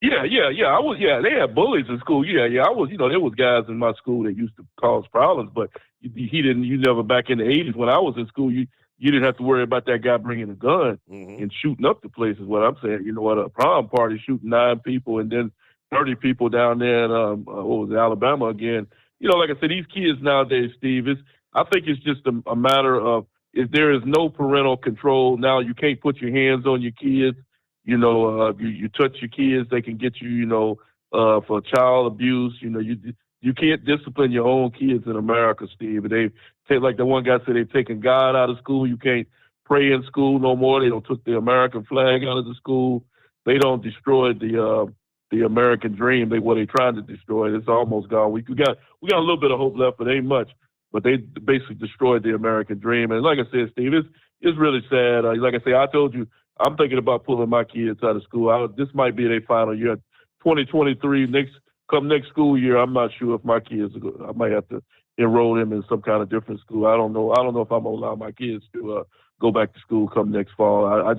Yeah. I was. Yeah, they had bullies in school. Yeah. I was. There was guys in my school that used to cause problems, but he didn't. You never back in the '80s when I was in school. You didn't have to worry about that guy bringing a gun and shooting up the place. Is what I'm saying. At a prom party, shooting 9 people and then 30 people down there in Alabama again. Like I said, these kids nowadays, Steve. I think it's just a matter of if there is no parental control. Now you can't put your hands on your kids. You touch your kids, they can get you, for child abuse. You can't discipline your own kids in America, Steve. Like the one guy said, they've taken God out of school. You can't pray in school no more. They don't took the American flag out of the school. They don't destroy the American dream. They're trying to destroy it. It's almost gone. We got a little bit of hope left, but ain't much. But they basically destroyed the American dream. And like I said, Steve, it's really sad. Like I say, I told you, I'm thinking about pulling my kids out of school. This might be their final year. 2023, next school year, I'm not sure if my kids I might have to enroll them in some kind of different school. I don't know if I'm going to allow my kids to go back to school come next fall. I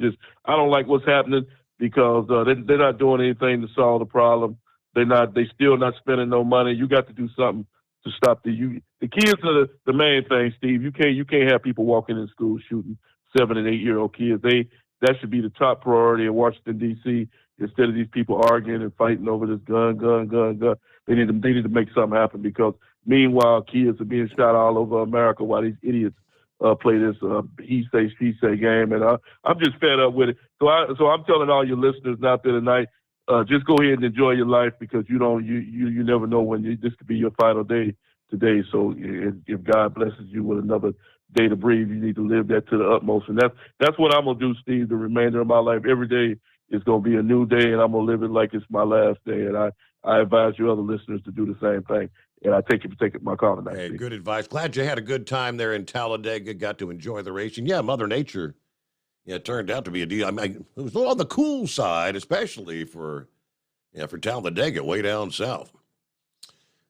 don't like what's happening because they're not doing anything to solve the problem. They still not spending no money. You got to do something to stop the kids are the main thing, Steve. You can't have people walking in school shooting 7 and 8 year old kids. That should be the top priority in Washington, D.C. Instead of these people arguing and fighting over this gun. They need to make something happen because meanwhile, kids are being shot all over America while these idiots play this he say, she say game. And I'm just fed up with it. So I'm telling all your listeners out there tonight, just go ahead and enjoy your life because you never know when this could be your final day today. So if God blesses you with another day to breathe, you need to live that to the utmost. And that's what I'm going to do, Steve, the remainder of my life. Every day is going to be a new day, and I'm going to live it like it's my last day. And I advise you other listeners to do the same thing. And I thank you for taking my call tonight. Hey, Steve. good advice. Glad you had a good time there in Talladega, got to enjoy the racing. Yeah, Mother Nature, it turned out to be a deal. I mean, it was on the cool side, especially for Talladega, way down south.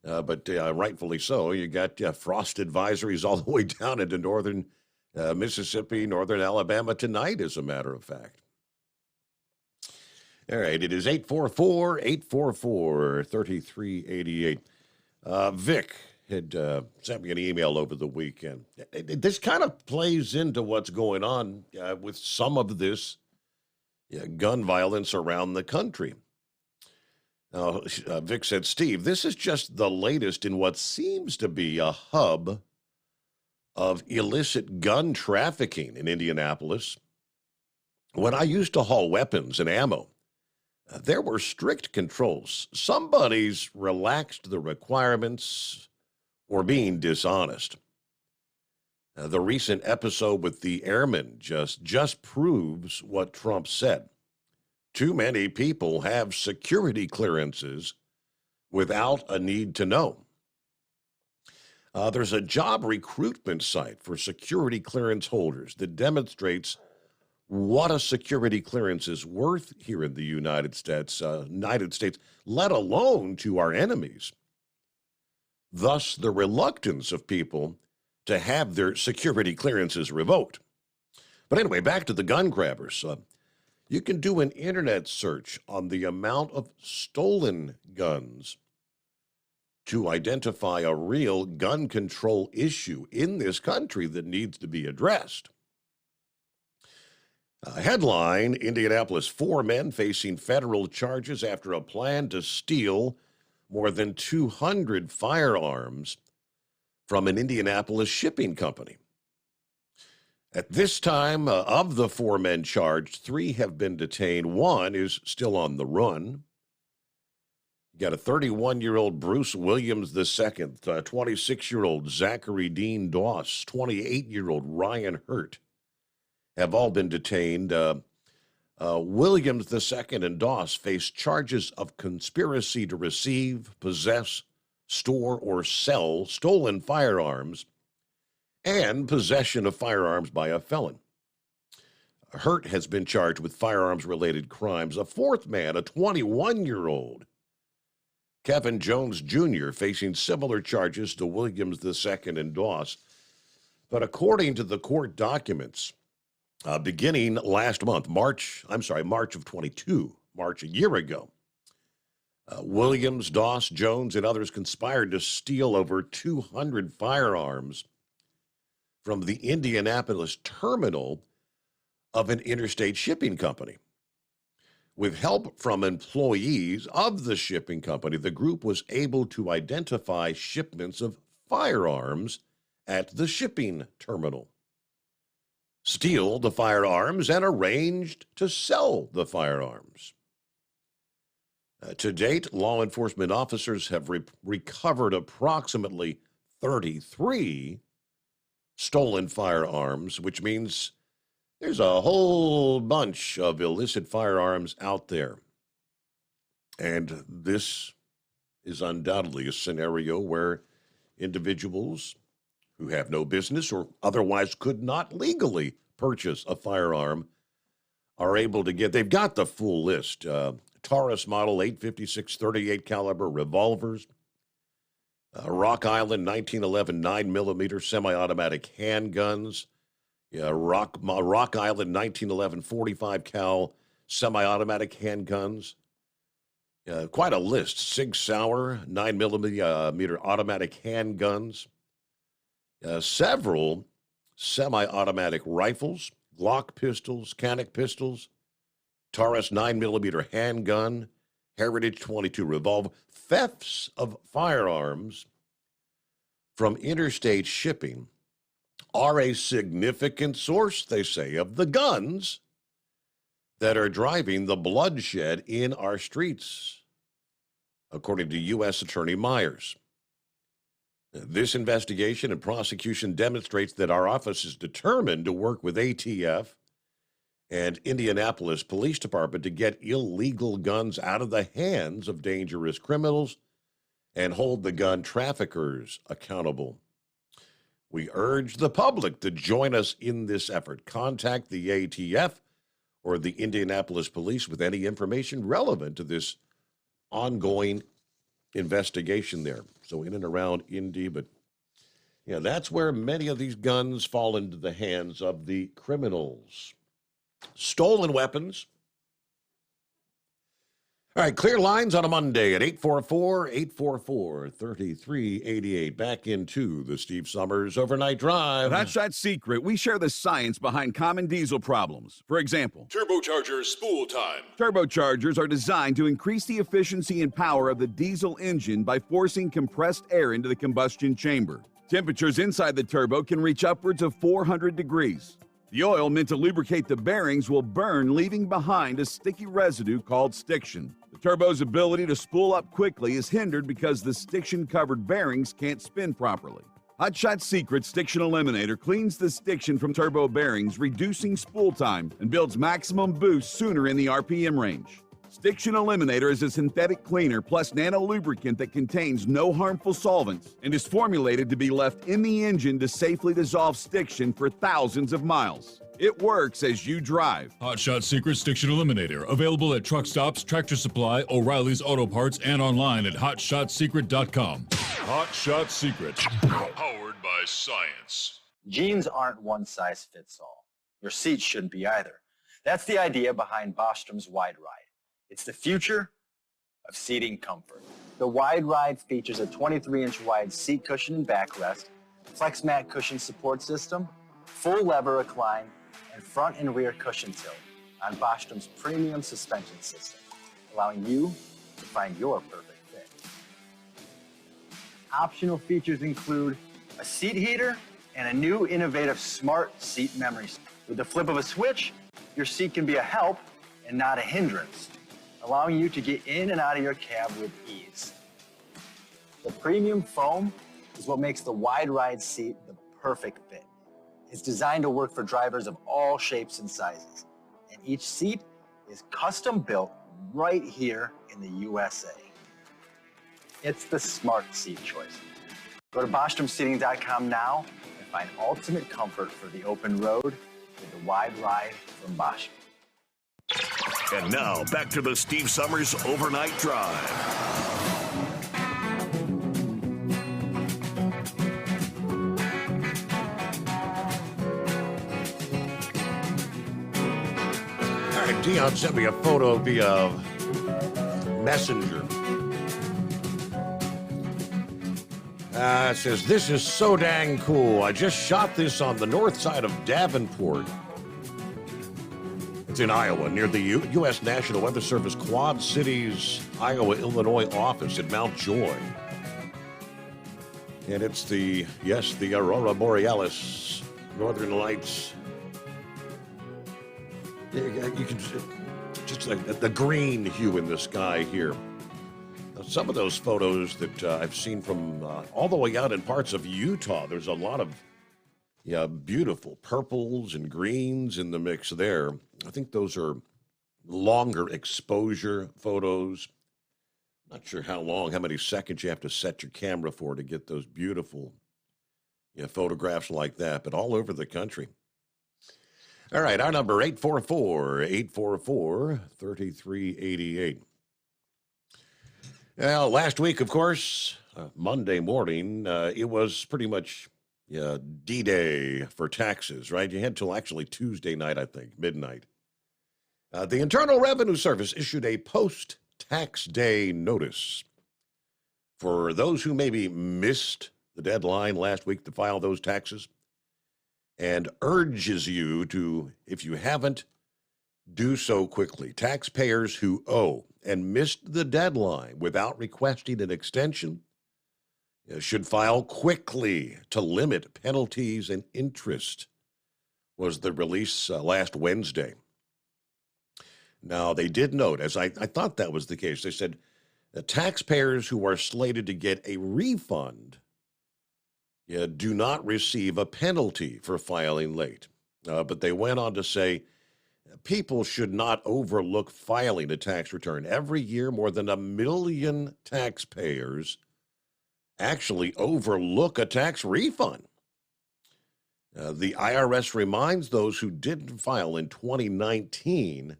But rightfully so. You got frost advisories all the way down into northern Mississippi, northern Alabama tonight, as a matter of fact. All right, it is 844-3388. Vic had sent me an email over the weekend. This kind of plays into what's going on with some of this gun violence around the country. Vic said, Steve, this is just the latest in what seems to be a hub of illicit gun trafficking in Indianapolis. When I used to haul weapons and ammo, there were strict controls. Somebody's relaxed the requirements or being dishonest. The recent episode with the airmen just proves what Trump said. Too many people have security clearances without a need to know. There's a job recruitment site for security clearance holders that demonstrates what a security clearance is worth here in the United States, let alone to our enemies. Thus, the reluctance of people to have their security clearances revoked. But anyway, back to the gun grabbers. You can do an internet search on the amount of stolen guns to identify a real gun control issue in this country that needs to be addressed. Headline, Indianapolis, 4 men facing federal charges after a plan to steal more than 200 firearms from an Indianapolis shipping company. At this time, of the 4 men charged, 3 have been detained. 1 is still on the run. You got a 31-year-old Bruce Williams II, 26-year-old Zachary Dean Doss, 28-year-old Ryan Hurt have all been detained. Williams II and Doss face charges of conspiracy to receive, possess, store, or sell stolen firearms and possession of firearms by a felon. Hurt has been charged with firearms-related crimes. A 4th man, a 21-year-old, Kevin Jones Jr., facing similar charges to Williams II and Doss. But according to the court documents, beginning last month, March of 22, March a year ago, Williams, Doss, Jones, and others conspired to steal over 200 firearms from the Indianapolis terminal of an interstate shipping company. With help from employees of the shipping company, the group was able to identify shipments of firearms at the shipping terminal, steal the firearms, and arranged to sell the firearms. To date, law enforcement officers have recovered approximately 33 stolen firearms, which means there's a whole bunch of illicit firearms out there. And this is undoubtedly a scenario where individuals who have no business or otherwise could not legally purchase a firearm are able to get, they've got the full list. Taurus model 856 38 caliber revolvers, Rock Island 1911 9mm semi-automatic handguns, Rock Island 1911 45 cal semi-automatic handguns. Quite a list. Sig Sauer 9mm automatic handguns. Several semi-automatic rifles, Glock pistols, Canik pistols, Taurus 9mm handgun, Heritage 22 revolver. Thefts of firearms from interstate shipping are a significant source, they say, of the guns that are driving the bloodshed in our streets, according to U.S. Attorney Myers. This investigation and prosecution demonstrates that our office is determined to work with ATF and Indianapolis Police Department to get illegal guns out of the hands of dangerous criminals and hold the gun traffickers accountable. We urge the public to join us in this effort. Contact the ATF or the Indianapolis Police with any information relevant to this ongoing investigation there. So in and around Indy, but yeah, that's where many of these guns fall into the hands of the criminals. Stolen weapons. All right, clear lines on a Monday at 844-844-3388. Back into the Steve Summers Overnight Drive. At Hot Shot Secret, we share the science behind common diesel problems. For example, Turbocharger spool time. Turbochargers are designed to increase the efficiency and power of the diesel engine by forcing compressed air into the combustion chamber. Temperatures inside the turbo can reach upwards of 400 degrees. The oil meant to lubricate the bearings will burn, leaving behind a sticky residue called stiction. The turbo's ability to spool up quickly is hindered because the stiction-covered bearings can't spin properly. Hot Shot Secret Stiction Eliminator cleans the stiction from turbo bearings, reducing spool time, and builds maximum boost sooner in the RPM range. Stiction Eliminator is a synthetic cleaner plus nano-lubricant that contains no harmful solvents and is formulated to be left in the engine to safely dissolve stiction for thousands of miles. It works as you drive. Hot Shot Secret Stiction Eliminator. Available at truck stops, Tractor Supply, O'Reilly's Auto Parts, and online at hotshotsecret.com. Hot Shot Secret. Powered by science. Jeans aren't one size fits all. Your seats shouldn't be either. That's the idea behind Bostrom's Wide Ride. It's the future of seating comfort. The Wide Ride features a 23-inch wide seat cushion and backrest, flex mat cushion support system, full lever recline, and front and rear cushion tilt on Bostrom's premium suspension system, allowing you to find your perfect fit. Optional features include a seat heater and a new innovative smart seat memory. With the flip of a switch, your seat can be a help and not a hindrance, allowing you to get in and out of your cab with ease. The premium foam is what makes the Wide Ride seat the perfect fit. It's designed to work for drivers of all shapes and sizes, and each seat is custom built right here in the USA. It's the smart seat choice. Go to BostromSeating.com now and find ultimate comfort for the open road with the Wide Ride from Bostrom. And now, back to the Steve Summers Overnight Drive. All right, Dion sent me a photo via Messenger. It says, "This is so dang cool. I just shot this on the north side of Davenport." It's in Iowa, near the U.S. National Weather Service Quad Cities, Iowa, Illinois office at Mount Joy. And it's the Aurora Borealis, Northern Lights. You can just like the green hue in the sky here. Now, some of those photos that I've seen from all the way out in parts of Utah, there's a lot of beautiful purples and greens in the mix there. I think those are longer exposure photos. Not sure how many seconds you have to set your camera for to get those beautiful photographs like that, but all over the country. All right, our number, 844-844-3388. Well, last week, of course, Monday morning, it was pretty much D-Day for taxes, right? You had till actually Tuesday night, I think, midnight. The Internal Revenue Service issued a post-tax day notice for those who maybe missed the deadline last week to file those taxes, and urges you to, if you haven't, do so quickly. Taxpayers who owe and missed the deadline without requesting an extension should file quickly to limit penalties and interest, was the release last Wednesday. Now, they did note, as I thought that was the case, they said taxpayers who are slated to get a refund do not receive a penalty for filing late. But they went on to say people should not overlook filing a tax return. Every year, more than 1 million taxpayers actually overlook a tax refund. The IRS reminds those who didn't file in 2019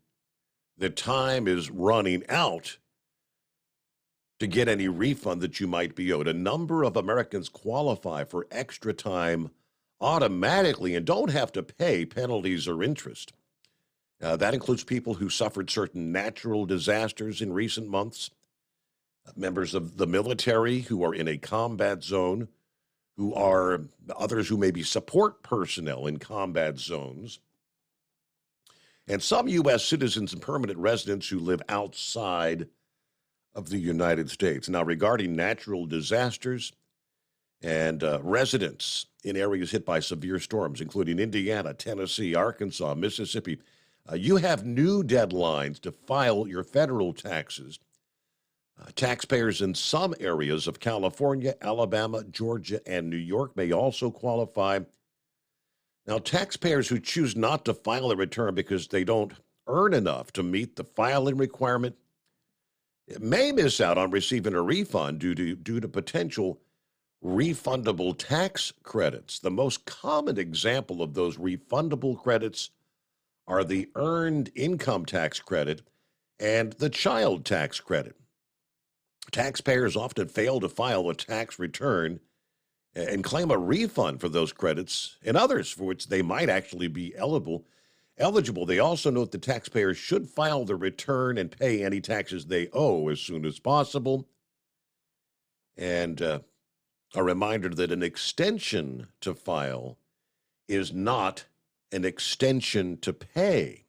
that time is running out to get any refund that you might be owed. A number of Americans qualify for extra time automatically and don't have to pay penalties or interest. That includes people who suffered certain natural disasters in recent months, members of the military who are in a combat zone, who are others who may be support personnel in combat zones, and some U.S. citizens and permanent residents who live outside of the United States. Now, regarding natural disasters and residents in areas hit by severe storms, including Indiana, Tennessee, Arkansas, Mississippi, you have new deadlines to file your federal taxes. Taxpayers in some areas of California, Alabama, Georgia, and New York may also qualify. Now, taxpayers who choose not to file a return because they don't earn enough to meet the filing requirement may miss out on receiving a refund due to potential refundable tax credits. The most common example of those refundable credits are the earned income tax credit and the child tax credit. Taxpayers often fail to file a tax return and claim a refund for those credits and others for which they might actually be eligible eligible. They also note the taxpayers should file the return and pay any taxes they owe as soon as possible. And a reminder that an extension to file is not an extension to pay.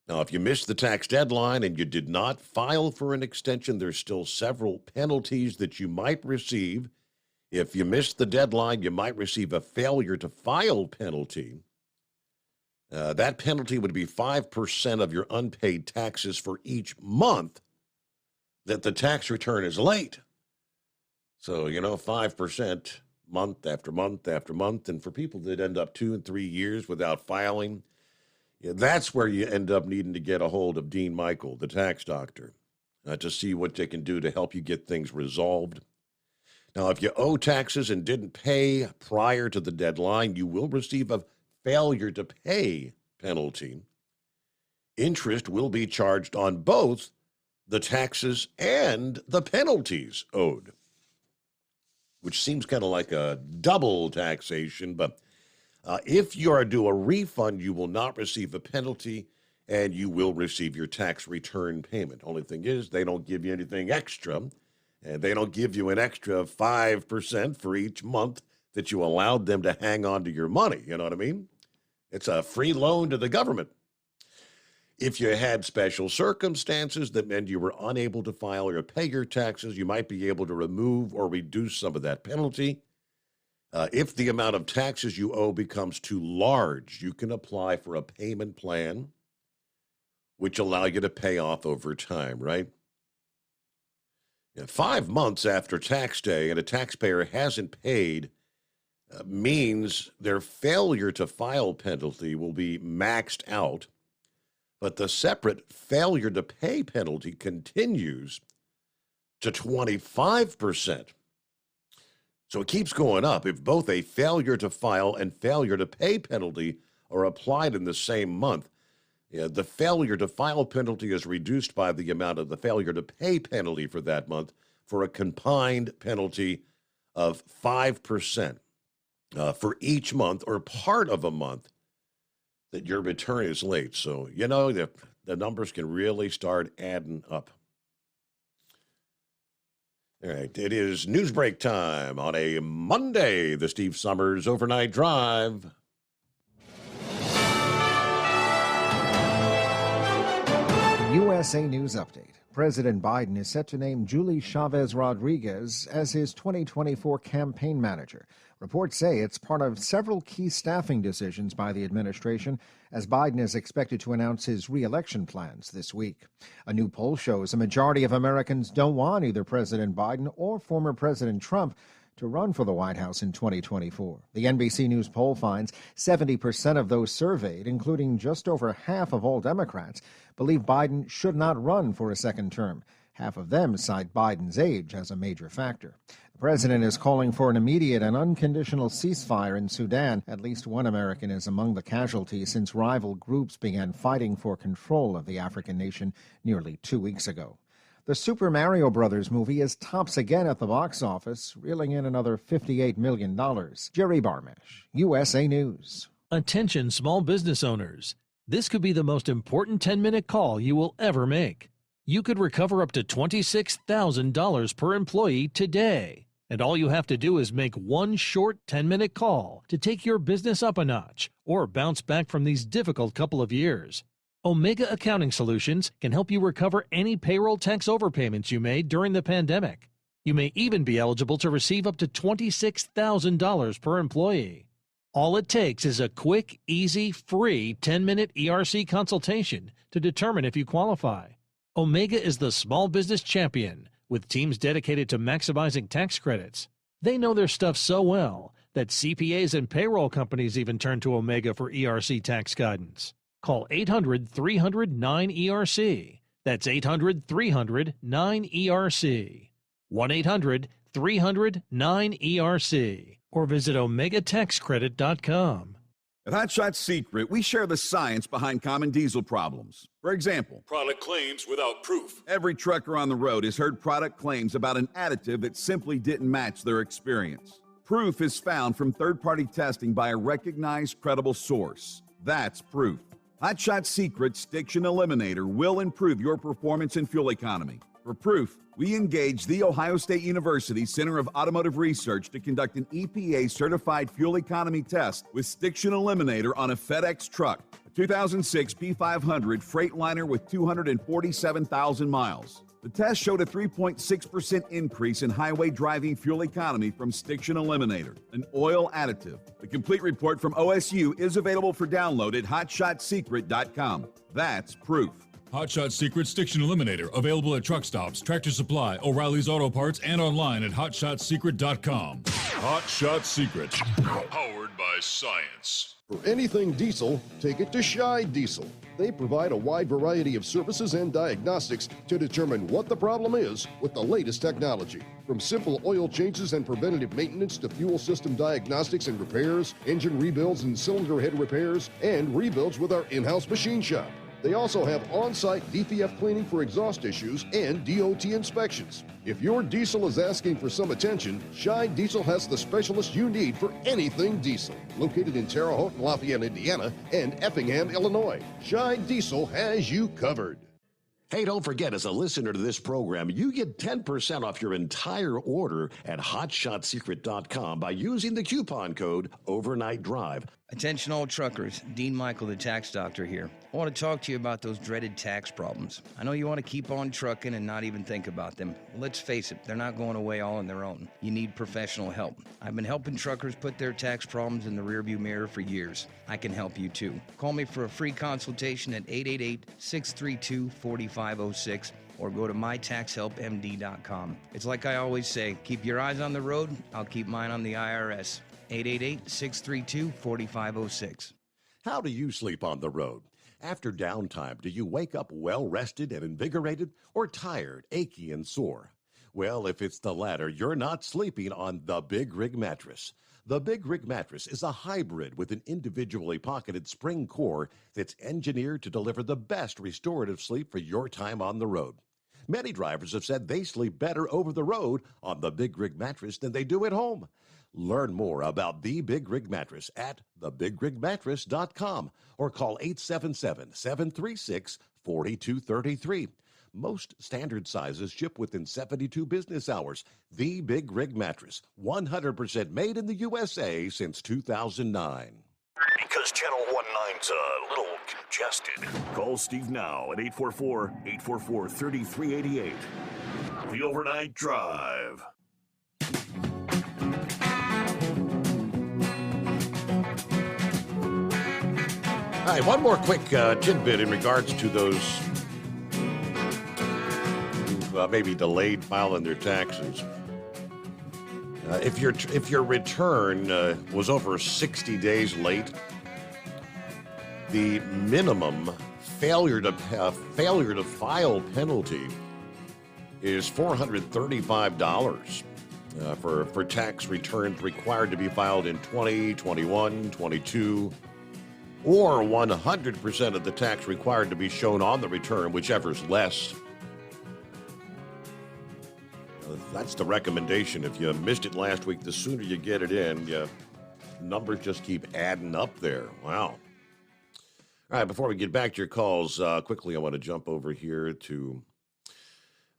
Now, if you missed the tax deadline and you did not file for an extension, there's still several penalties that you might receive. If you missed the deadline, you might receive a failure to file penalty. That penalty would be 5% of your unpaid taxes for each month that the tax return is late. So, 5% month after month after month. And for people that end up 2 and 3 years without filing, that's where you end up needing to get a hold of Dean Michael, the tax doctor, to see what they can do to help you get things resolved. Now, if you owe taxes and didn't pay prior to the deadline, you will receive a failure to pay penalty. Interest will be charged on both the taxes and the penalties owed, which seems kind of like a double taxation. But if you are due a refund, you will not receive a penalty, and you will receive your tax return payment. Only thing is, they don't give you anything extra, and they don't give you an extra 5% for each month that you allowed them to hang on to your money. You know what I mean? It's a free loan to the government. If you had special circumstances that meant you were unable to file or pay your taxes, you might be able to remove or reduce some of that penalty. If the amount of taxes you owe becomes too large, you can apply for a payment plan, which allow you to pay off over time, right? 5 months after tax day and a taxpayer hasn't paid means their failure to file penalty will be maxed out, but the separate failure to pay penalty continues to 25%. So it keeps going up. If both a failure to file and failure to pay penalty are applied in the same month, the failure to file penalty is reduced by the amount of the failure to pay penalty for that month for a combined penalty of 5% for each month or part of a month that your return is late. So, the numbers can really start adding up. All right, it is news break time on a Monday, the Steve Summers Overnight Drive. USA News Update. President Biden is set to name Julie Chavez Rodriguez as his 2024 campaign manager. Reports say it's part of several key staffing decisions by the administration, as Biden is expected to announce his re-election plans this week. A new poll shows a majority of Americans don't want either President Biden or former President Trump to run for the White House in 2024. The NBC News poll finds 70% of those surveyed, including just over half of all Democrats, believe Biden should not run for a second term. Half of them cite Biden's age as a major factor. The president is calling for an immediate and unconditional ceasefire in Sudan. At least one American is among the casualties since rival groups began fighting for control of the African nation nearly 2 weeks ago. The Super Mario Brothers movie is tops again at the box office, reeling in another $58 million. Jerry Barmash, USA News. Attention small business owners. This could be the most important 10-minute call you will ever make. You could recover up to $26,000 per employee today. And all you have to do is make one short 10-minute call to take your business up a notch or bounce back from these difficult couple of years. Omega Accounting Solutions can help you recover any payroll tax overpayments you made during the pandemic. You may even be eligible to receive up to $26,000 per employee. All it takes is a quick, easy, free 10-minute ERC consultation to determine if you qualify. Omega is the small business champion with teams dedicated to maximizing tax credits. They know their stuff so well that CPAs and payroll companies even turn to Omega for ERC tax guidance. Call 800-300-9ERC. That's 800-300-9ERC. 1-800-300-9ERC. Or visit OmegaTaxCredit.com. At Hot Shot Secret, we share the science behind common diesel problems. For example, product claims without proof. Every trucker on the road has heard product claims about an additive that simply didn't match their experience. Proof is found from third-party testing by a recognized, credible source. That's proof. Hot Shot Secret Stiction Eliminator will improve your performance and fuel economy. For proof, we engaged The Ohio State University Center of Automotive Research to conduct an EPA-certified fuel economy test with Stiction Eliminator on a FedEx truck, a 2006 P500 Freightliner with 247,000 miles. The test showed a 3.6% increase in highway driving fuel economy from Stiction Eliminator, an oil additive. The complete report from OSU is available for download at hotshotsecret.com. That's proof. Hot Shot Secret Stiction Eliminator, available at truck stops, Tractor Supply, O'Reilly's Auto Parts, and online at hotshotsecret.com. Hot Shot Secret, powered by science. For anything diesel, take it to Scheid Diesel. They provide a wide variety of services and diagnostics to determine what the problem is with the latest technology. From simple oil changes and preventative maintenance to fuel system diagnostics and repairs, engine rebuilds and cylinder head repairs, and rebuilds with our in-house machine shop. They also have on-site DPF cleaning for exhaust issues and DOT inspections. If your diesel is asking for some attention, Scheid Diesel has the specialist you need for anything diesel. Located in Terre Haute and Lafayette, Indiana, and Effingham, Illinois, Scheid Diesel has you covered. Hey, don't forget, as a listener to this program, you get 10% off your entire order at hotshotsecret.com by using the coupon code Overnight Drive. Attention all truckers, Dean Michael, the tax doctor here. I want to talk to you about those dreaded tax problems. I know you want to keep on trucking and not even think about them. Well, let's face it, they're not going away all on their own. You need professional help. I've been helping truckers put their tax problems in the rearview mirror for years. I can help you too. Call me for a free consultation at 888-632-4506 or go to mytaxhelpmd.com. It's like I always say, keep your eyes on the road, I'll keep mine on the IRS. 888-632-4506. How do you sleep on the road? After downtime, do you wake up well-rested and invigorated or tired, achy, and sore? Well, if it's the latter, you're not sleeping on the Big Rig Mattress. The Big Rig Mattress is a hybrid with an individually pocketed spring core that's engineered to deliver the best restorative sleep for your time on the road. Many drivers have said they sleep better over the road on the Big Rig Mattress than they do at home. Learn more about the Big Rig Mattress at thebigrigmattress.com or call 877-736-4233. Most standard sizes ship within 72 business hours. The Big Rig Mattress, 100% made in the USA since 2009. Because Channel 19's a little congested. Call Steve now at 844-844-3388. The Overnight Drive. All right, one more quick tidbit in regards to those who maybe delayed filing their taxes. If your return was over 60 days late, the minimum failure to file penalty is $435 for tax returns required to be filed in 20, 21, 22, or 100% of the tax required to be shown on the return, whichever's less. That's the recommendation. If you missed it last week, the sooner you get it in, numbers just keep adding up there. Wow. All right, before we get back to your calls, quickly I want to jump over here to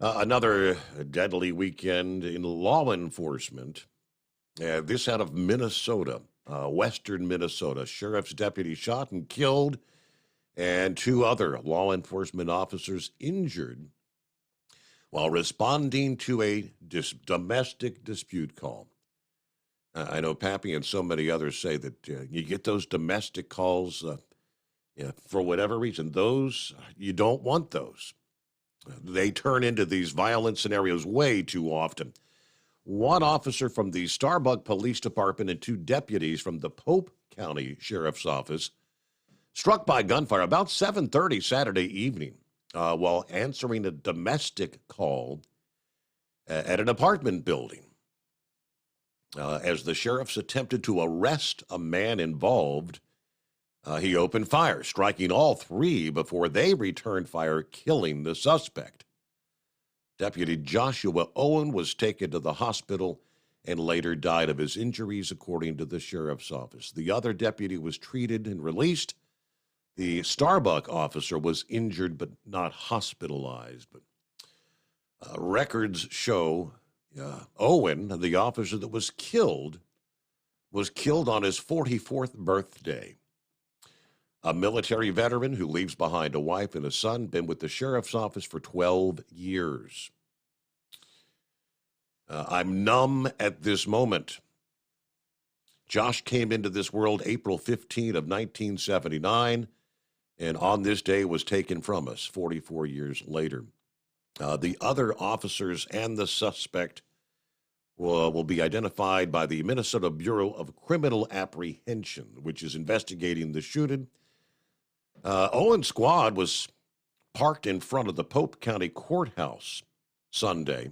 another deadly weekend in law enforcement. This out of Minnesota. Western Minnesota. Sheriff's deputy shot and killed, and 2 other law enforcement officers injured while responding to a domestic dispute call. I know Pappy and so many others say that you get those domestic calls for whatever reason. Those, you don't want those. They turn into these violent scenarios way too often. 1 officer from the Starbuck Police Department and 2 deputies from the Pope County Sheriff's Office struck by gunfire about 7:30 Saturday evening while answering a domestic call at an apartment building. As the sheriffs attempted to arrest a man involved, he opened fire, striking all 3 before they returned fire, killing the suspect. Deputy Joshua Owen was taken to the hospital and later died of his injuries, according to the sheriff's office. The other deputy was treated and released. The Starbucks officer was injured but not hospitalized. But records show Owen, the officer that was killed on his 44th birthday. A military veteran who leaves behind a wife and a son, been with the sheriff's office for 12 years. I'm numb at this moment. Josh came into this world April 15 of 1979, and on this day was taken from us 44 years later. The other officers and the suspect will be identified by the Minnesota Bureau of Criminal Apprehension, which is investigating the shooting. Owen's squad was parked in front of the Pope County Courthouse Sunday.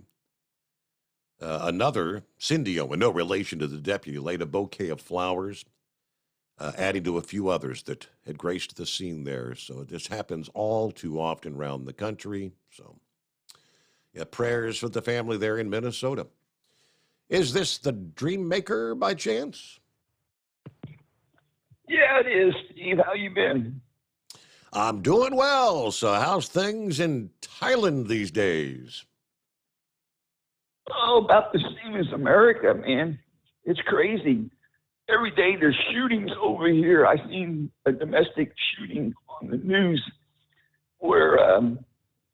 Another, Cindy Owen, no relation to the deputy, laid a bouquet of flowers, adding to a few others that had graced the scene there. So this happens all too often around the country. So, yeah, prayers for the family there in Minnesota. Is this the Dream Maker by chance? Yeah, it is, Steve. How you been? I'm doing well. So how's things in Thailand these days? Oh, about the same as America, man. It's crazy. Every day there's shootings over here. I seen a domestic shooting on the news where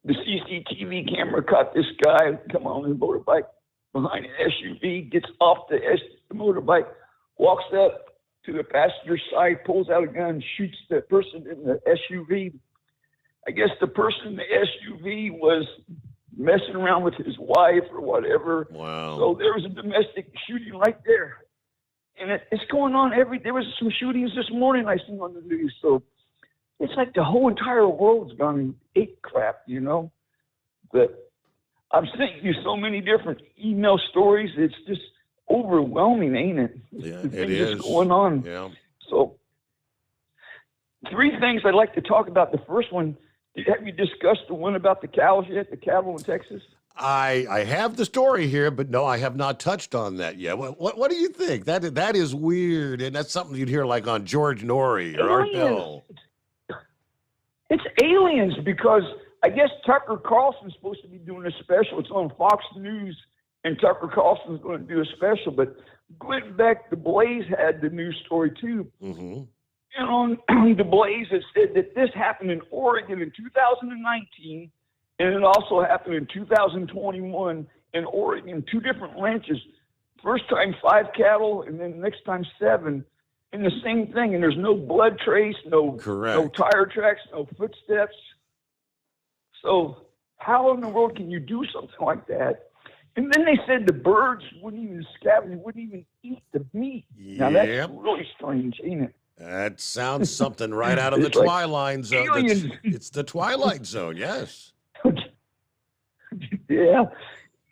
the CCTV camera caught this guy come on a motorbike behind an SUV, gets off the motorbike, walks up to the passenger side, pulls out a gun, shoots the person in the SUV. I guess the person in the SUV was messing around with his wife or whatever. Wow. So there was a domestic shooting right there. And it's going on there was some shootings this morning I seen on the news. So it's like the whole entire world's gone ape crap, you know. But I've sent you so many different email stories. It's just overwhelming, ain't it? Yeah, it is going on. Yeah. So 3 things I'd like to talk about. The first one, have you discussed the one about the cows yet, the cattle in Texas? I have the story here, but no, I have not touched on that yet. What do you think? That is weird, and that's something you'd hear like on George Norrie or Art Bell. It's aliens, because I guess Tucker Carlson's supposed to be doing a special. It's on Fox News, and Tucker Carlson's going to do a special. But Glenn Beck, The Blaze, had the news story too. Mm-hmm. And on The Blaze, it said that this happened in Oregon in 2019, and it also happened in 2021 in Oregon, 2 different ranches. First time 5 cattle, and then next time 7. And the same thing, and there's no blood trace, no tire tracks, no footsteps. So how in the world can you do something like that? And then they said the birds wouldn't even scavenge, wouldn't even eat the meat. Now that's really strange, ain't it? That sounds something right out of the It's like Twilight Zone. aliens. It's the Twilight Zone, yes. Yeah.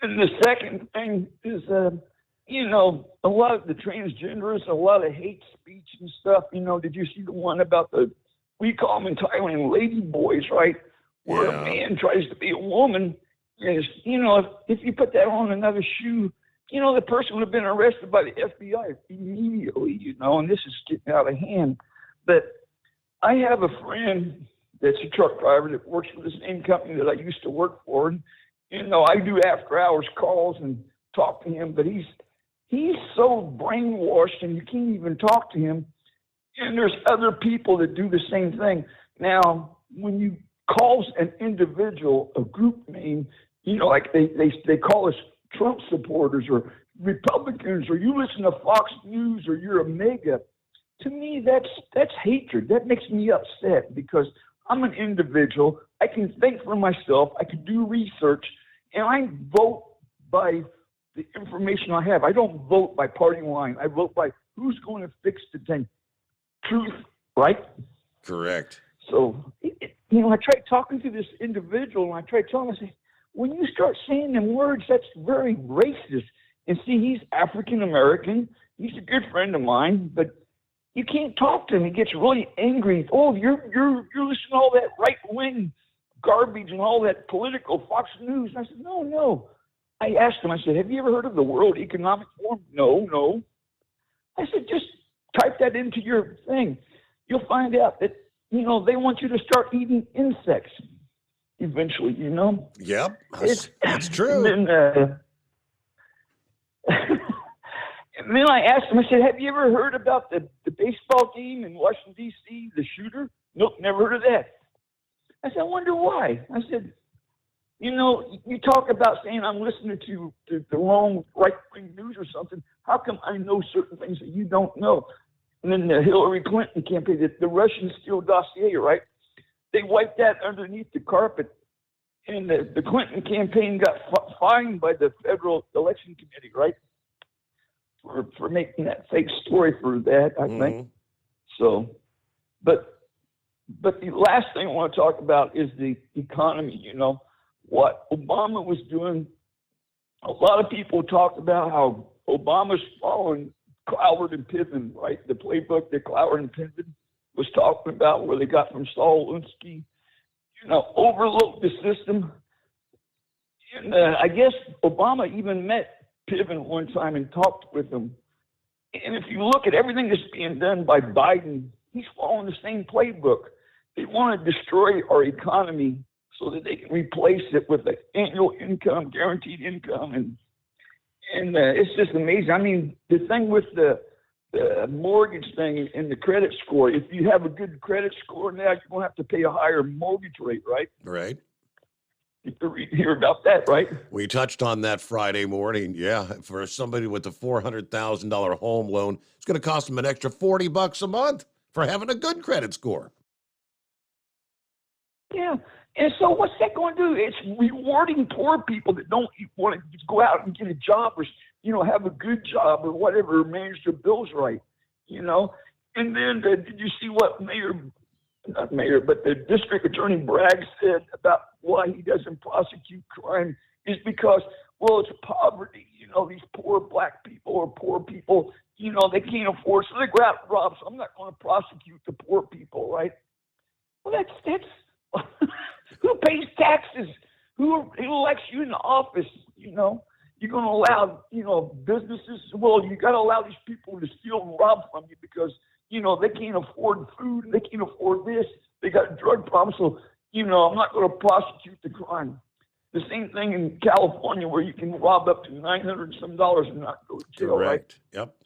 And the second thing is, a lot of the transgenders, a lot of hate speech and stuff. Did you see the one about we call them in Thailand lady boys, right? Where a man tries to be a woman. Is, if you put that on another shoe, the person would have been arrested by the FBI immediately, and this is getting out of hand. But I have a friend that's a truck driver that works for the same company that I used to work for. And, I do after hours calls and talk to him, but he's so brainwashed and you can't even talk to him. And there's other people that do the same thing. Now, when you call an individual a group name, like they call us Trump supporters or Republicans, or you listen to Fox News, or you're a MAGA. To me, that's hatred. That makes me upset, because I'm an individual. I can think for myself. I can do research, and I vote by the information I have. I don't vote by party line. I vote by who's going to fix the thing. Truth, right? Correct. So, I tried talking to this individual, and I tried telling him, I said, when you start saying them words, that's very racist. And see, he's African American. He's a good friend of mine, but you can't talk to him. He gets really angry. Oh, you're listening to all that right wing garbage and all that political Fox News. And I said, no. I asked him. I said, have you ever heard of the World Economic Forum? No. I said, just type that into your thing. You'll find out that you know, they want you to start eating insects eventually, you know? Yep, that's true. And then I asked him, I said, have you ever heard about the baseball game in Washington, D.C., the shooter? Nope, never heard of that. I said, I wonder why. I said, you know, you talk about saying I'm listening to the wrong right-wing news or something. How come I know certain things that you don't know? And then the Hillary Clinton campaign, the Russian Steele dossier, right? They wiped that underneath the carpet. And the Clinton campaign got fined by the Federal Election Committee, right? For making that fake story for that, I think. So, but the last thing I want to talk about is the economy, you know. What Obama was doing, a lot of people talked about how Obama's following Cloward and Piven, right? The playbook that Cloward and Piven was talking about, where they got from Saul Alinsky, you know, overload the system. And I guess Obama even met Piven one time and talked with him. And if you look at everything that's being done by Biden, he's following the same playbook. They want to destroy our economy so that they can replace it with an annual income, guaranteed income. And it's just amazing. I mean, the thing with the mortgage thing and the credit score, if you have a good credit score now, you're going to have to pay a higher mortgage rate, right? Right. You hear about that, right? We touched on that Friday morning. Yeah, for somebody with a $400,000 home loan, it's going to cost them an extra $40 a month for having a good credit score. Yeah. And so what's that going to do? It's rewarding poor people that don't want to just go out and get a job or, you know, have a good job or whatever, or manage their bills right, you know? And then did you see what the district attorney Bragg said about why he doesn't prosecute crime is because, well, it's poverty. You know, these poor black people or poor people, you know, they can't afford, so they go out and rob. So I'm not going to prosecute the poor people, right? Well, that's who pays taxes? Who elects you in the office? You know, you're going to allow, you know, businesses. Well, you got to allow these people to steal and rob from you because, you know, they can't afford food and they can't afford this. They got a drug problem. So, you know, I'm not going to prosecute the crime. The same thing in California where you can rob up to $900 and some and not go to jail. Correct. Right? Yep.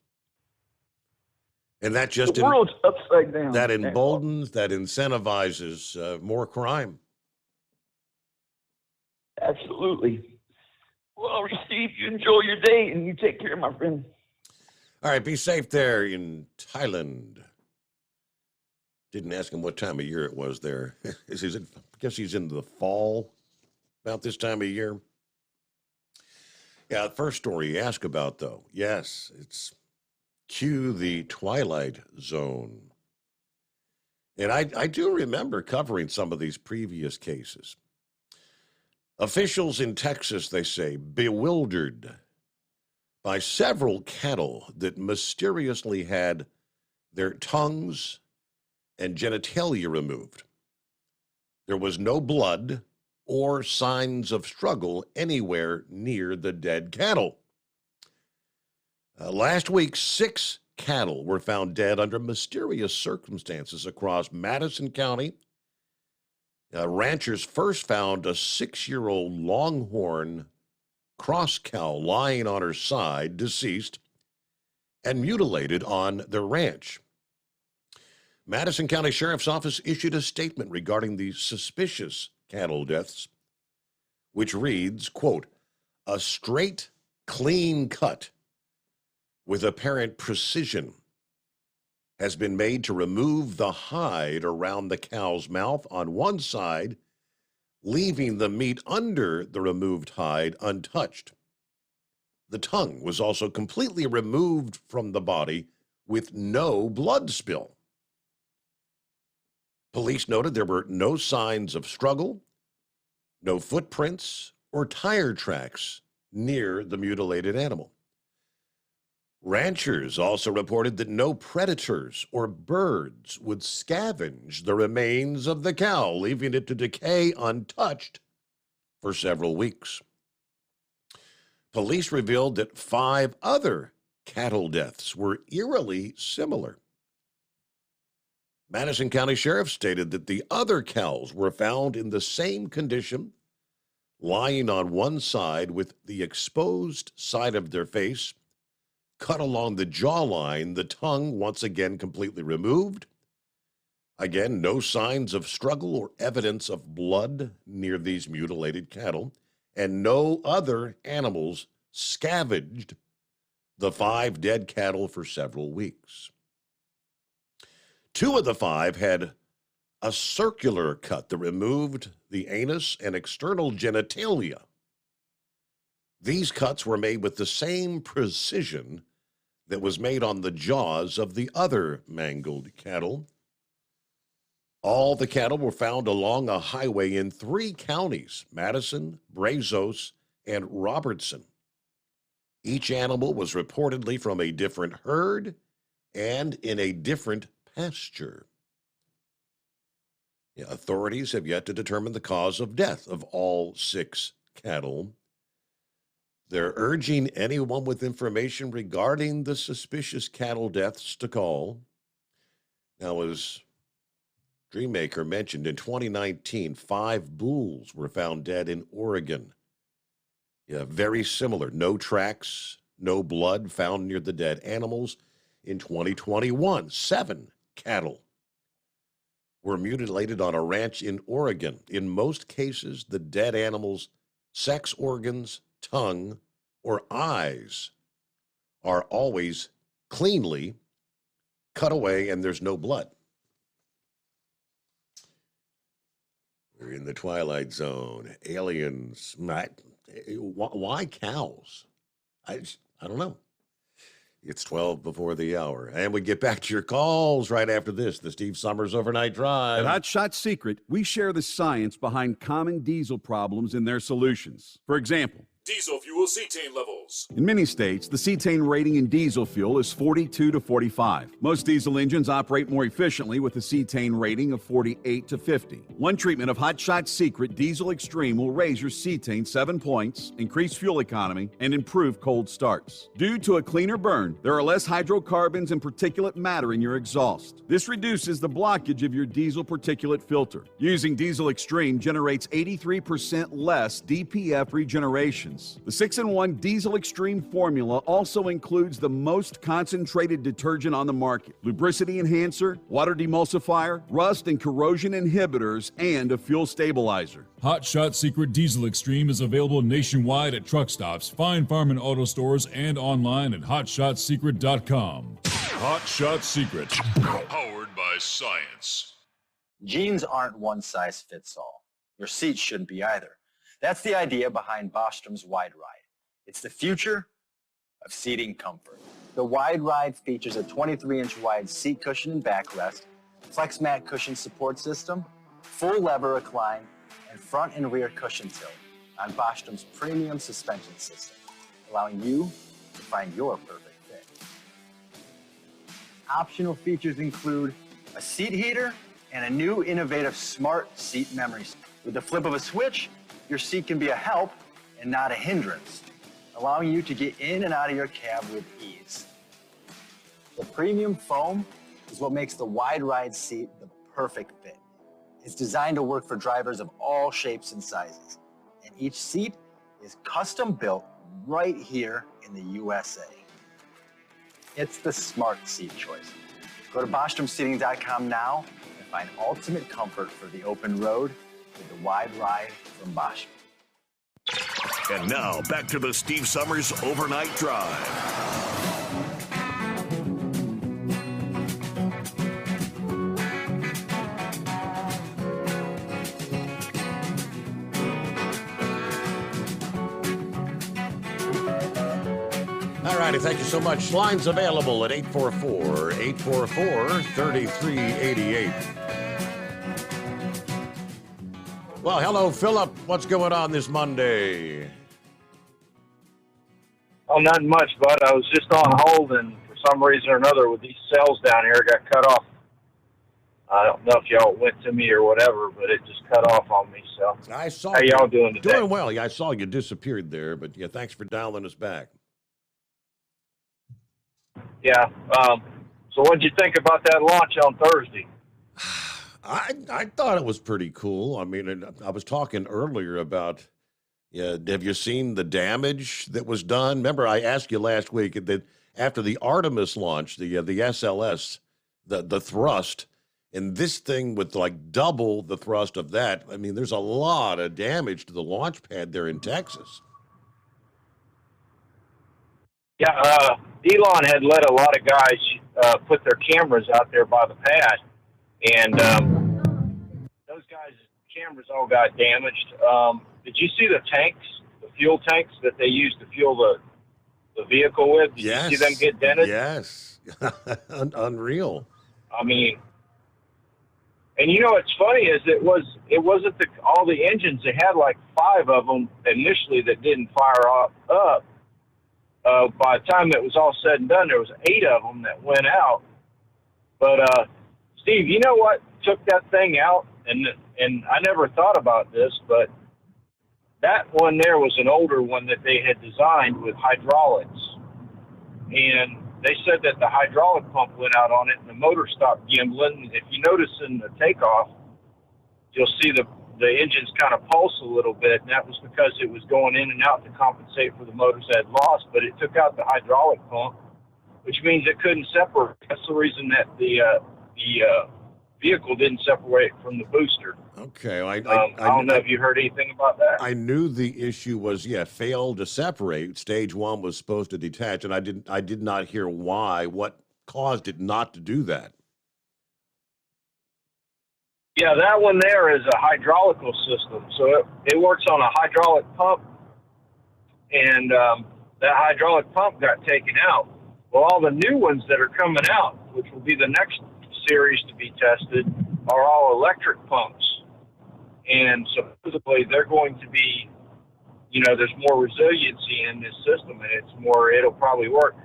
And that just the world's upside down. That emboldens, that incentivizes more crime. Absolutely. Well, Steve, you enjoy your day and you take care, my friend. All right, be safe there in Thailand. Didn't ask him what time of year it was there. I guess he's in the fall, about this time of year. Yeah, the first story you ask about, though. Yes, it's cue the Twilight Zone. And I do remember covering some of these previous cases. Officials in Texas, they say, bewildered by several cattle that mysteriously had their tongues and genitalia removed. There was no blood or signs of struggle anywhere near the dead cattle. Last week, 6 cattle were found dead under mysterious circumstances across Madison County. Ranchers first found a 6-year-old longhorn cross cow lying on her side, deceased, and mutilated on their ranch. Madison County Sheriff's Office issued a statement regarding the suspicious cattle deaths, which reads, quote, a straight, clean cut with apparent precision has been made to remove the hide around the cow's mouth on one side, leaving the meat under the removed hide untouched. The tongue was also completely removed from the body with no blood spill. Police noted there were no signs of struggle, no footprints or tire tracks near the mutilated animal. Ranchers also reported that no predators or birds would scavenge the remains of the cow, leaving it to decay untouched for several weeks. Police revealed that 5 other cattle deaths were eerily similar. Madison County Sheriff stated that the other cows were found in the same condition, lying on one side with the exposed side of their face cut along the jawline, the tongue once again completely removed. Again, no signs of struggle or evidence of blood near these mutilated cattle, and no other animals scavenged the 5 dead cattle for several weeks. 2 of the 5 had a circular cut that removed the anus and external genitalia. These cuts were made with the same precision that was made on the jaws of the other mangled cattle. All the cattle were found along a highway in 3 counties, Madison, Brazos, and Robertson. Each animal was reportedly from a different herd and in a different pasture. Authorities have yet to determine the cause of death of all 6 cattle. They're urging anyone with information regarding the suspicious cattle deaths to call. Now, as Dreammaker mentioned, in 2019, 5 bulls were found dead in Oregon. Very similar. No tracks, no blood found near the dead animals. In 2021, 7 cattle were mutilated on a ranch in Oregon. In most cases, the dead animals' sex organs, tongue, or eyes are always cleanly cut away and there's no blood. We're in the twilight zone. Aliens. Why cows? I don't know. It's 12 before the hour. And we get back to your calls right after this. The Steve Summers Overnight Drive. At Hot Shot Secret, we share the science behind common diesel problems and their solutions. For example, Diesel fuel cetane levels. in many states, the cetane rating in diesel fuel is 42 to 45. Most diesel engines operate more efficiently with a cetane rating of 48 to 50. One treatment of Hot Shot Secret Diesel Extreme will raise your cetane 7 points, increase fuel economy, and improve cold starts. Due to a cleaner burn, there are less hydrocarbons and particulate matter in your exhaust. This reduces the blockage of your diesel particulate filter. Using Diesel Extreme generates 83% less DPF regeneration. The 6-in-1 Diesel Extreme formula also includes the most concentrated detergent on the market, lubricity enhancer, water demulsifier, rust and corrosion inhibitors, and a fuel stabilizer. Hot Shot Secret Diesel Extreme is available nationwide at truck stops, Fine Farm and auto stores, and online at hotshotsecret.com. Hot Shot Secret, powered by science. Jeans aren't one size fits all. Your seats shouldn't be either. That's the idea behind Bostrom's Wide Ride. It's the future of seating comfort. The Wide Ride features a 23-inch wide seat cushion and backrest, flex mat cushion support system, full lever recline, and front and rear cushion tilt on Bostrom's premium suspension system, allowing you to find your perfect fit. Optional features include a seat heater and a new innovative smart seat memory. With the flip of a switch, your seat can be a help and not a hindrance, allowing you to get in and out of your cab with ease. The premium foam is what makes the Wide Ride seat the perfect fit. It's designed to work for drivers of all shapes and sizes, and each seat is custom built right here in the USA. It's the smart seat choice. Go to BostromSeating.com now and find ultimate comfort for the open road with the Wide Ride from Bosch. And now, back to the Steve Summers Overnight Drive. All righty, thank you so much. Lines available at 844-844-3388. Well, hello, Philip. What's going on this Monday? Oh, not much, bud. I was just on hold, and for some reason or another, with these cells down here, it got cut off. I don't know if y'all went to me or whatever, but it just cut off on me. So I saw how y'all doing today? Doing well. Yeah, I saw you disappeared there, but yeah, thanks for dialing us back. Yeah. So what did you think about that launch on Thursday? I thought it was pretty cool. I mean, I was talking earlier about, have you seen the damage that was done? Remember, I asked you last week that after the Artemis launch, the SLS, the thrust, and this thing with like double the thrust of that, I mean, there's a lot of damage to the launch pad there in Texas. Yeah, Elon had let a lot of guys put their cameras out there by the pad, and those guys' cameras all got damaged. Did you see the tanks, the fuel tanks that they used to fuel the vehicle with? Did you see them get dented? Yes. Unreal. I mean, and you know what's funny is it wasn't all the engines. They had like 5 of them initially that didn't fire up. By the time it was all said and done, there was 8 of them that went out. But Steve, you know what took that thing out? And I never thought about this, but that one there was an older one that they had designed with hydraulics. And they said that the hydraulic pump went out on it and the motor stopped gimbling. If you notice in the takeoff, you'll see the engines kind of pulse a little bit, and that was because it was going in and out to compensate for the motors that had lost, but it took out the hydraulic pump, which means it couldn't separate. That's the reason that the vehicle didn't separate from the booster. Okay. I don't know if you heard anything about that. I knew the issue was, failed to separate. Stage 1 was supposed to detach, and I did not hear why, what caused it not to do that. Yeah, that one there is a hydraulical system. So it works on a hydraulic pump, and that hydraulic pump got taken out. Well, all the new ones that are coming out, which will be the next series to be tested, are all electric pumps. And supposedly they're going to be, there's more resiliency in this system, and it'll probably work.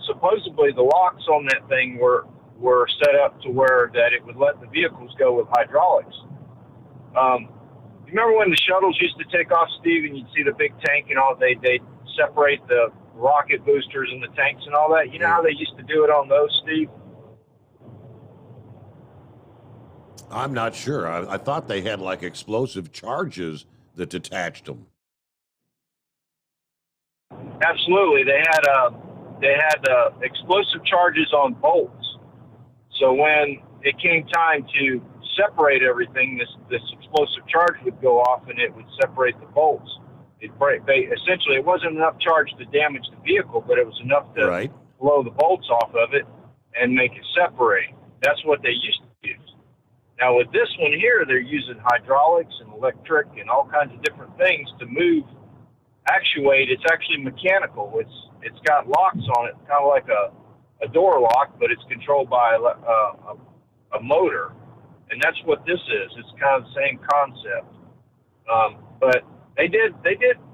Supposedly the locks on that thing were set up to where that it would let the vehicles go with hydraulics. You remember when the shuttles used to take off, Steve, and you'd see the big tank and all, they'd separate the rocket boosters and the tanks and all that? You know how they used to do it on those, Steve? I'm not sure. I thought they had like explosive charges that detached them. Absolutely. They had explosive charges on bolts. So when it came time to separate everything, this explosive charge would go off and it would separate the bolts. Essentially, it wasn't enough charge to damage the vehicle, but it was enough to blow the bolts off of it and make it separate. That's what they used to use. Now with this one here, they're using hydraulics and electric and all kinds of different things to actuate. It's actually mechanical. It's got locks on it, kind of like a door lock, but it's controlled by a motor, and that's what this is. It's kind of the same concept, but they did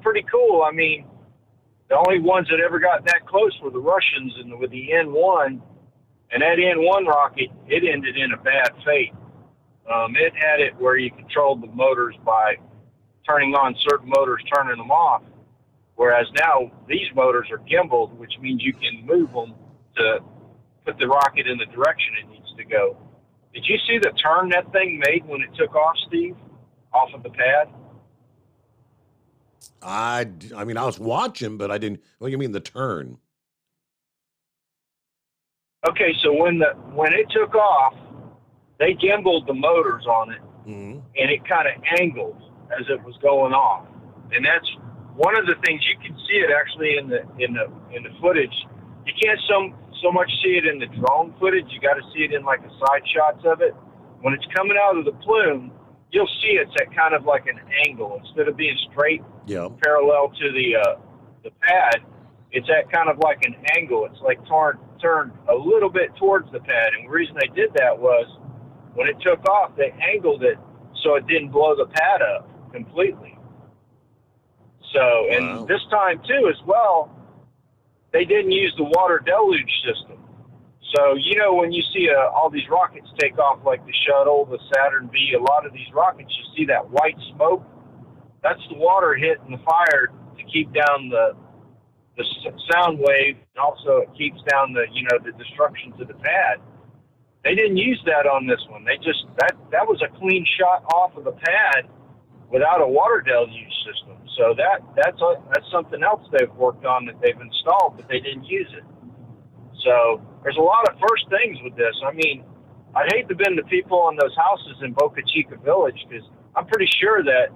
pretty cool. I mean, the only ones that ever got that close were the Russians, and with the N1, and that N1 rocket, it ended in a bad fate. It had it where you controlled the motors by turning on certain motors, turning them off, whereas now these motors are gimbaled, which means you can move them to put the rocket in the direction it needs to go. Did you see the turn that thing made when it took off, Steve, off of the pad? I mean, I was watching, but I didn't. What do you mean the turn? Okay, so when it took off, they gimbaled the motors on it, and it kind of angled as it was going off, and that's one of the things. You can see it actually in the footage. You can't so much see it in the drone footage. You got to see it in like the side shots of it. When it's coming out of the plume, you'll see it's at kind of like an angle instead of being straight parallel to the pad. It's at kind of like an angle. It's like turned a little bit towards the pad. And the reason they did that was when it took off, they angled it so it didn't blow the pad up completely. So, and this time too as well, they didn't use the water deluge system. So, when you see all these rockets take off, like the shuttle, the Saturn V, a lot of these rockets, you see that white smoke. That's the water hitting the fire to keep down the sound wave, and also it keeps down the destruction to the pad. They didn't use that on this one. They just that was a clean shot off of the pad without a water deluge system. So that's something else they've worked on that they've installed, but they didn't use it. So there's a lot of first things with this. I mean, I'd hate to bend the people on those houses in Boca Chica Village, because I'm pretty sure that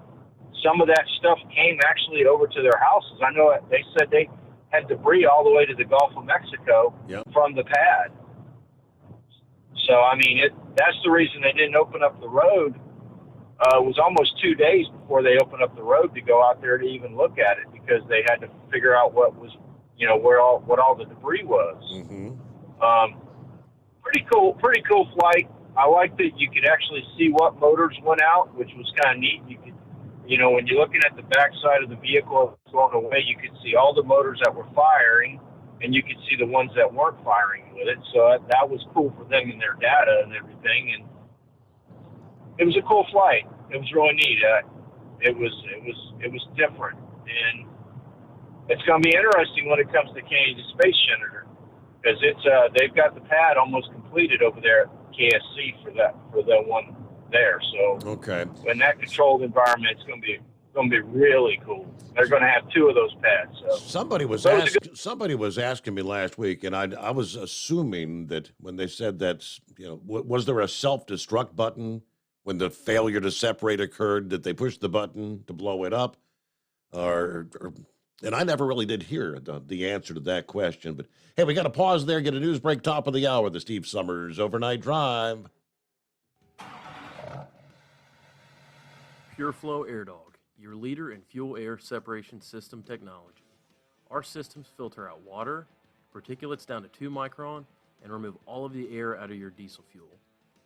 some of that stuff came actually over to their houses. I know they said they had debris all the way to the Gulf of Mexico from the pad. So, I mean, that's the reason they didn't open up the road. It was almost 2 days before they opened up the road to go out there to even look at it, because they had to figure out what was, what all the debris was. Mm-hmm. Pretty cool flight. I like that you could actually see what motors went out, which was kind of neat. You could, when you're looking at the backside of the vehicle going away, you could see all the motors that were firing, and you could see the ones that weren't firing with it. So that was cool for them and their data and everything. And it was a cool flight. It was really neat. It was different, and it's going to be interesting when it comes to Kennedy Space Center, because they've got the pad almost completed over there at KSC for the one there. So okay, in that controlled environment, it's going to be really cool. They're going to have 2 of those pads. So somebody was asking me last week, and I was assuming that when they said that, was there a self-destruct button when the failure to separate occurred, that they pushed the button to blow it up, and I never really did hear the answer to that question. But hey, we got to pause there, get a news break, top of the hour, the Steve Summers Overnight Drive. PureFlow Air Dog, your leader in fuel air separation system technology. Our systems filter out water, particulates down to 2 micron, and remove all of the air out of your diesel fuel.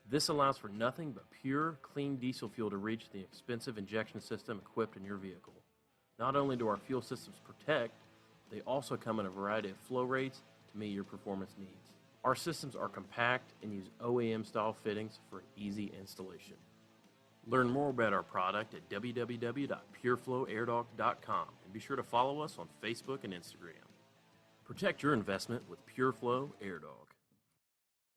This allows for nothing but pure, clean diesel fuel to reach the expensive injection system equipped in your vehicle. Not only do our fuel systems protect, they also come in a variety of flow rates to meet your performance needs. Our systems are compact and use OEM-style fittings for easy installation. Learn more about our product at www.pureflowairdog.com, and be sure to follow us on Facebook and Instagram. Protect your investment with PureFlow Air Dog.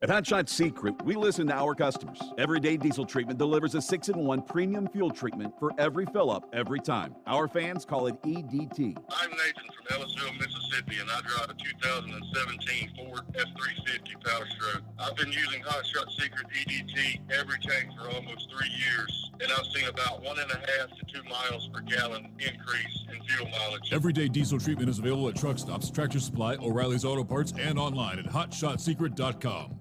At Hot Shot Secret, we listen to our customers. Everyday Diesel Treatment delivers a 6-in-1 premium fuel treatment for every fill-up, every time. Our fans call it EDT. I'm Nathan from Ellisville, Mississippi, and I drive a 2017 Ford F-350 Power Stroke. I've been using Hot Shot Secret EDT every tank for almost 3 years, and I've seen about 1.5 to 2 miles per gallon increase in fuel mileage. Everyday Diesel Treatment is available at truck stops, Tractor Supply, O'Reilly's Auto Parts, and online at HotShotSecret.com.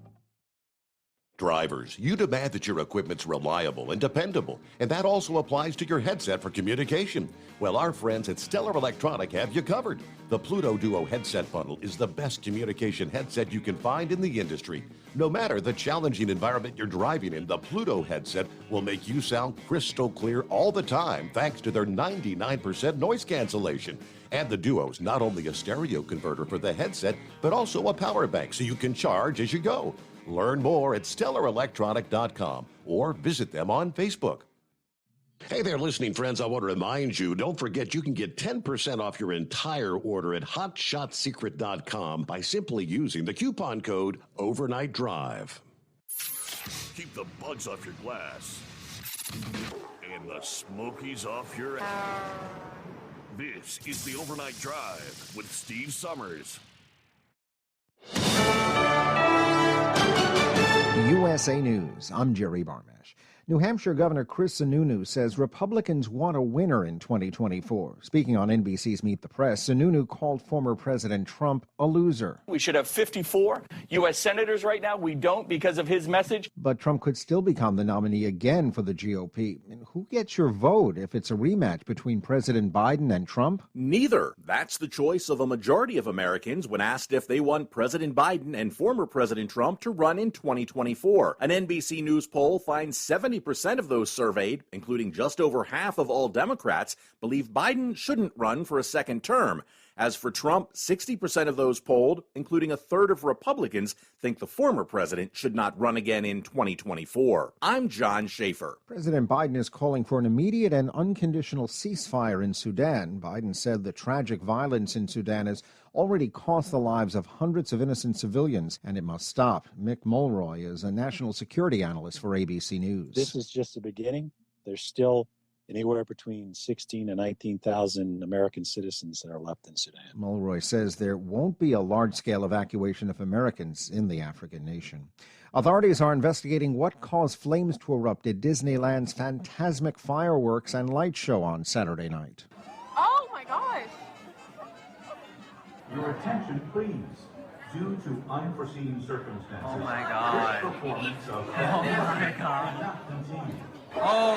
Drivers, you demand that your equipment's reliable and dependable, and that also applies to your headset for communication. Well, our friends at Stellar Electronic have you covered. The Pluto Duo headset bundle is the best communication headset you can find in the industry. No matter the challenging environment you're driving in, the Pluto headset will make you sound crystal clear all the time thanks to their 99% noise cancellation. And the Duo's not only a stereo converter for the headset, but also a power bank so you can charge as you go. Learn more at StellarElectronic.com or visit them on Facebook. Hey there, listening friends. I want to remind you, don't forget you can get 10% off your entire order at HotShotSecret.com by simply using the coupon code Overnight Drive. Keep the bugs off your glass and the smokies off your ass. This is the Overnight Drive with Steve Summers. USA News. I'm Jerry Barmash. New Hampshire Governor Chris Sununu says Republicans want a winner in 2024. Speaking on NBC's Meet the Press, Sununu called former President Trump a loser. We should have 54 U.S. senators right now. We don't because of his message. But Trump could still become the nominee again for the GOP. And who gets your vote if it's a rematch between President Biden and Trump? Neither. That's the choice of a majority of Americans when asked if they want President Biden and former President Trump to run in 2024. An NBC News poll finds 70% of those surveyed, including just over half of all Democrats, believe Biden shouldn't run for a second term. As for Trump, 60% of those polled, including a third of Republicans, think the former president should not run again in 2024. I'm John Schaefer. President Biden is calling for an immediate and unconditional ceasefire in Sudan. Biden said the tragic violence in Sudan has already cost the lives of hundreds of innocent civilians, and it must stop. Mick Mulroy is a national security analyst for ABC News. This is just the beginning. There's still anywhere between 16 and 19,000 American citizens that are left in Sudan. Mulroy says there won't be a large-scale evacuation of Americans in the African nation. Authorities are investigating what caused flames to erupt at Disneyland's Fantasmic fireworks and light show on Saturday night. Oh my gosh! Your attention, please. Due to unforeseen circumstances, oh my God. This performance of oh my God. cannot continue. Oh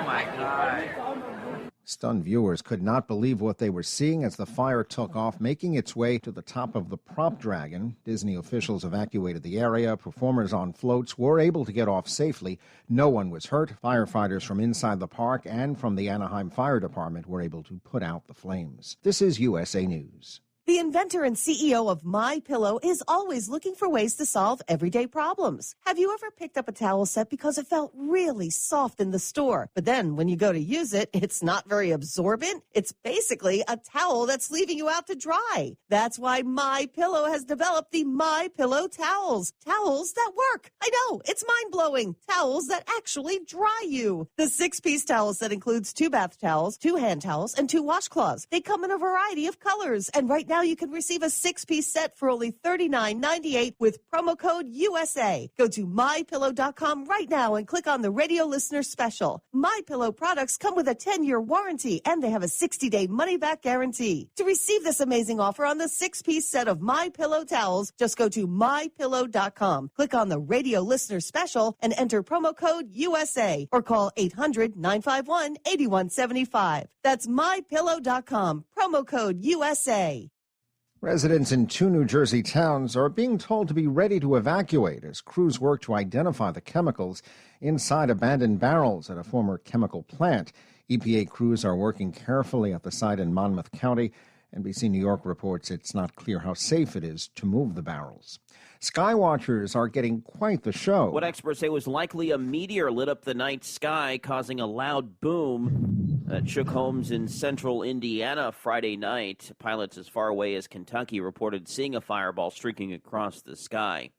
my God. Stunned viewers could not believe what they were seeing as the fire took off, making its way to the top of the prop dragon. Disney officials evacuated the area. Performers on floats were able to get off safely. No one was hurt. Firefighters from inside the park and from the Anaheim Fire Department were able to put out the flames. This is USA News. The inventor and CEO of MyPillow is always looking for ways to solve everyday problems. Have you ever picked up a towel set because it felt really soft in the store, but then when you go to use it, it's not very absorbent? It's basically a towel that's leaving you out to dry. That's why MyPillow has developed the MyPillow towels. Towels that work. I know, it's mind-blowing. Towels that actually dry you. The 6-piece towel set includes 2 bath towels, 2 hand towels, and 2 washcloths. They come in a variety of colors, and right now you can receive a 6-piece set for only $39.98 with promo code USA. Go to MyPillow.com right now and click on the radio listener special. MyPillow products come with a 10-year warranty, and they have a 60-day money-back guarantee. To receive this amazing offer on the 6-piece set of MyPillow towels, just go to MyPillow.com. Click on the radio listener special and enter promo code USA or call 800-951-8175. That's MyPillow.com. Promo code USA. Residents in 2 New Jersey towns are being told to be ready to evacuate as crews work to identify the chemicals inside abandoned barrels at a former chemical plant. EPA crews are working carefully at the site in Monmouth County. NBC New York reports it's not clear how safe it is to move the barrels. Skywatchers are getting quite the show. What experts say was likely a meteor lit up the night sky, causing a loud boom that shook homes in central Indiana Friday night. Pilots as far away as Kentucky reported seeing a fireball streaking across the sky.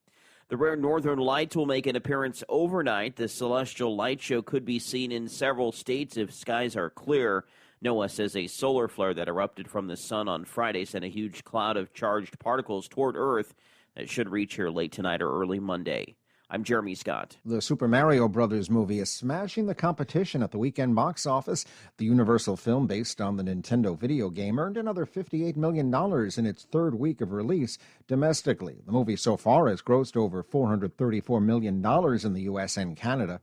The rare northern lights will make an appearance overnight. The celestial light show could be seen in several states if skies are clear. NOAA says a solar flare that erupted from the sun on Friday sent a huge cloud of charged particles toward Earth that should reach here late tonight or early Monday. I'm Jeremy Scott. The Super Mario Brothers movie is smashing the competition at the weekend box office. The Universal film, based on the Nintendo video game, earned another $58 million in its third week of release domestically. The movie so far has grossed over $434 million in the U.S. and Canada.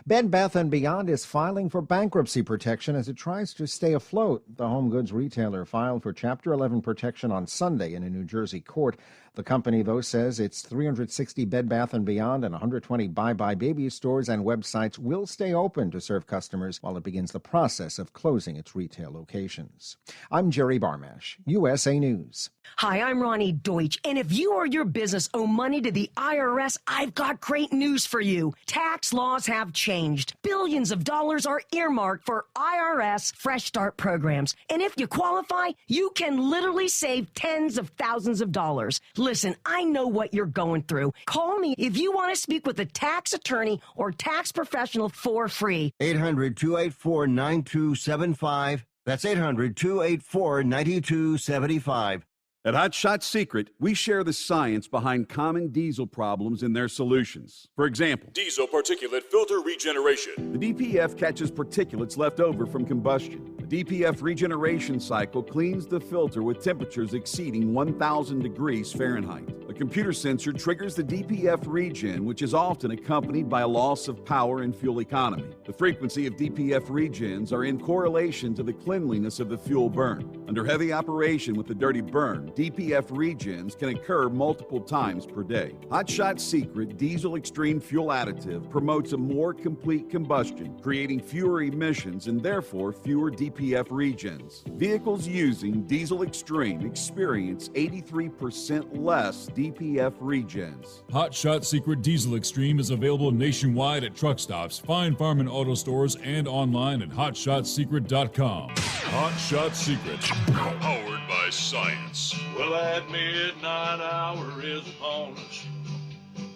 Bed Bath & Beyond is filing for bankruptcy protection as it tries to stay afloat. The home goods retailer filed for Chapter 11 protection on Sunday in a New Jersey court. The company, though, says its 360 Bed Bath & Beyond and 120 Bye Bye Baby stores and websites will stay open to serve customers while it begins the process of closing its retail locations. I'm Jerry Barmash, USA News. Hi, I'm Ronnie Deutsch, and if you or your business owe money to the IRS, I've got great news for you. Tax laws have changed. Billions of dollars are earmarked for IRS Fresh Start programs, and if you qualify, you can literally save tens of thousands of dollars. Listen, I know what you're going through. Call me if you want to speak with a tax attorney or tax professional for free. 800-284-9275. That's 800-284-9275. At Hot Shot Secret, we share the science behind common diesel problems and their solutions. For example, diesel particulate filter regeneration. The DPF catches particulates left over from combustion. The DPF regeneration cycle cleans the filter with temperatures exceeding 1,000 degrees Fahrenheit. A computer sensor triggers the DPF regen, which is often accompanied by a loss of power and fuel economy. The frequency of DPF regens are in correlation to the cleanliness of the fuel burn. Under heavy operation with the dirty burn, DPF regens can occur multiple times per day. Hot Shot Secret Diesel Extreme Fuel Additive promotes a more complete combustion, creating fewer emissions and therefore fewer DPF regens. Vehicles using Diesel Extreme experience 83% less DPF regens. Hot Shot Secret Diesel Extreme is available nationwide at truck stops, fine farm and auto stores, and online at hotshotsecret.com. Hot Shot Secret, powered by science. Well, that midnight hour is upon us,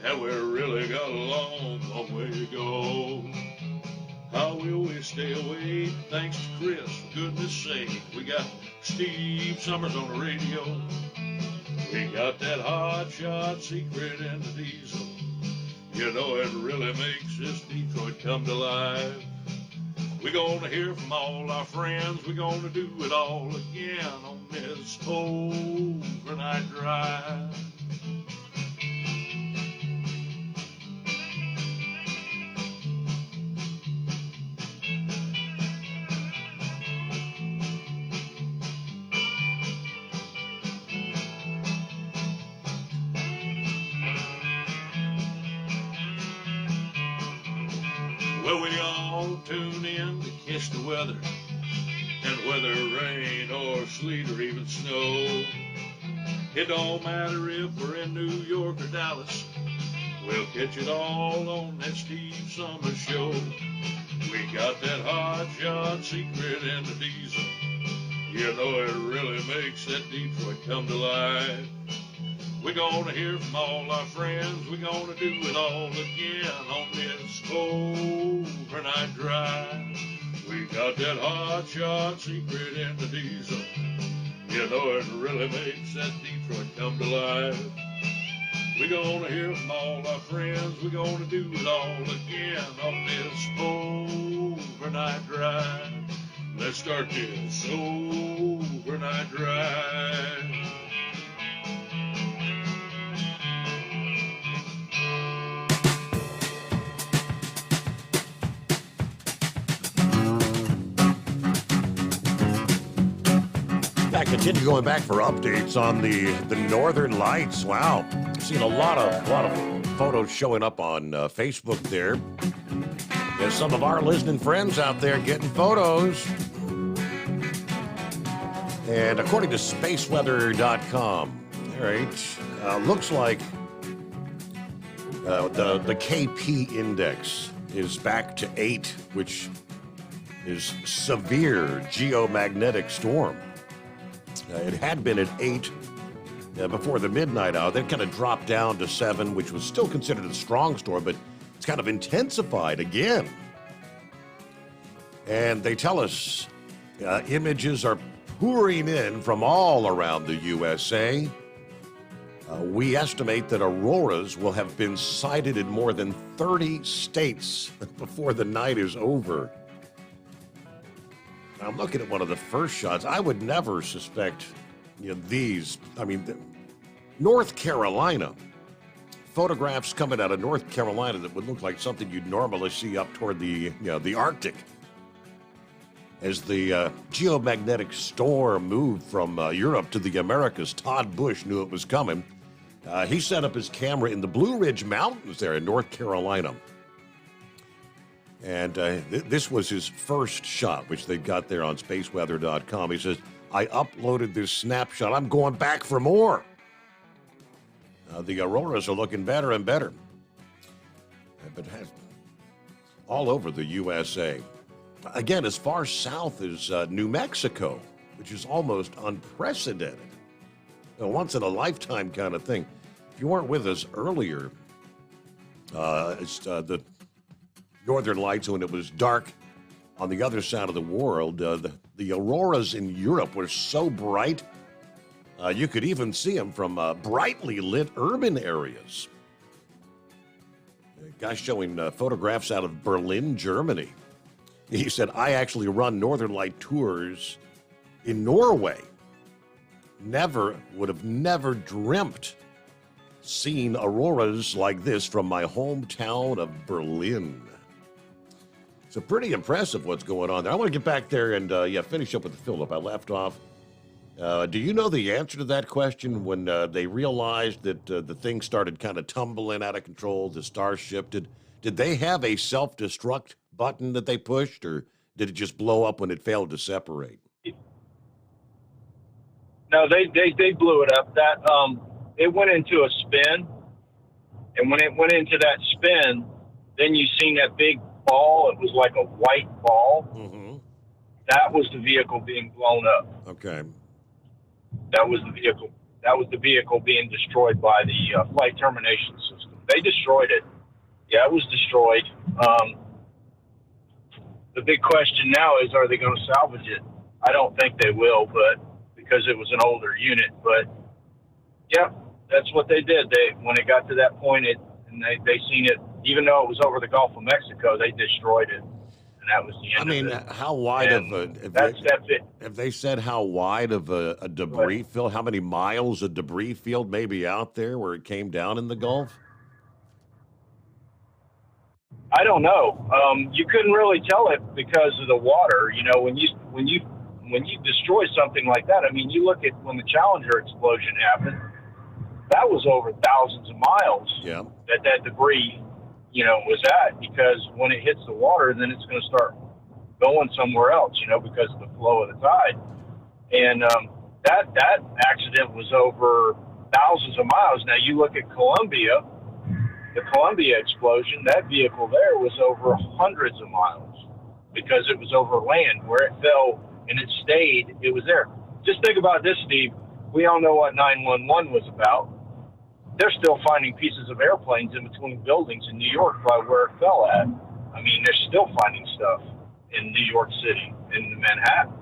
and we've really got a long, long way to go. How will we stay awake? Thanks to Chris, for goodness sake. We got Steve Summers on the radio. We got that Hot Shot Secret in the diesel. You know it really makes this Detroit come to life. We're gonna hear from all our friends. We're gonna do it all again on this overnight drive. Well, we all tune in to catch the weather, and whether rain or sleet or even snow, it don't matter if we're in New York or Dallas, we'll catch it all on that Steve Summers Show. We got that Hot Shot Secret in the diesel. You know it really makes that Detroit come to life. We're gonna hear from all our friends. We're gonna do it all again on this overnight drive. We got that Hot Shot Secret in the diesel. You know it really makes that Detroit come to life. We're gonna hear from all our friends. We're gonna do it all again on this overnight drive. Let's start this overnight drive. Continue going back for updates on the Northern Lights. Wow, seen a lot of photos showing up on Facebook there. There's some of our listening friends out there getting photos. And according to spaceweather.com, all right, looks like the KP index is back to 8, which is severe geomagnetic storm. It had been at 8 before the midnight hour. Then kind of dropped down to 7, which was still considered a strong storm, but it's kind of intensified again. And they tell us images are pouring in from all around the USA. We estimate that auroras will have been sighted in more than 30 states before the night is over. I'm looking at one of the first shots. I would never suspect these. I mean, North Carolina. Photographs coming out of North Carolina that would look like something you'd normally see up toward the Arctic. As the geomagnetic storm moved from Europe to the Americas, Todd Bush knew it was coming. He set up his camera in the Blue Ridge Mountains there in North Carolina. And this was his first shot, which they got there on spaceweather.com. He says, I uploaded this snapshot. I'm going back for more. The auroras are looking better and better. But all over the USA. Again, as far south as New Mexico, which is almost unprecedented. A once-in-a-lifetime kind of thing. If you weren't with us earlier, it's the Northern Lights, when it was dark on the other side of the world, the auroras in Europe were so bright, you could even see them from brightly lit urban areas. A guy showing photographs out of Berlin, Germany. He said, I actually run Northern Light tours in Norway. Would have never dreamt seen auroras like this from my hometown of Berlin. So pretty impressive what's going on there. I want to get back there and, finish up with the Philip. I left off. Do you know the answer to that question when they realized that the thing started kind of tumbling out of control, the Starship? Did they have a self-destruct button that they pushed, or did it just blow up when it failed to separate? No, they blew it up. That it went into a spin, and when it went into that spin, then you seen that big ball. It was like a white ball. Mm-hmm. That was the vehicle being blown up. Okay. That was the vehicle. That was the vehicle being destroyed by the flight termination system. They destroyed it. Yeah, it was destroyed. The big question now is, are they going to salvage it? I don't think they will, but because it was an older unit. But yeah, that's what they did. When it got to that point, and they seen it, even though it was over the Gulf of Mexico, they destroyed it. And that was the end of it. How wide and of a... That's it. Have they said how wide of a debris field, how many miles of debris field may be out there where it came down in the Gulf? I don't know. You couldn't really tell it because of the water. You know, when you destroy something like that, I mean, you look at when the Challenger explosion happened, that was over thousands of miles. Yeah. That debris, was at, because when it hits the water, then it's going to start going somewhere else, because of the flow of the tide. And that accident was over thousands of miles. Now you look at Columbia, the Columbia explosion, that vehicle there was over hundreds of miles because it was over land where it fell and it stayed. It was there. Just think about this, Steve. We all know what 911 was about. They're still finding pieces of airplanes in between buildings in New York by where it fell at. I mean, they're still finding stuff in New York City, in Manhattan.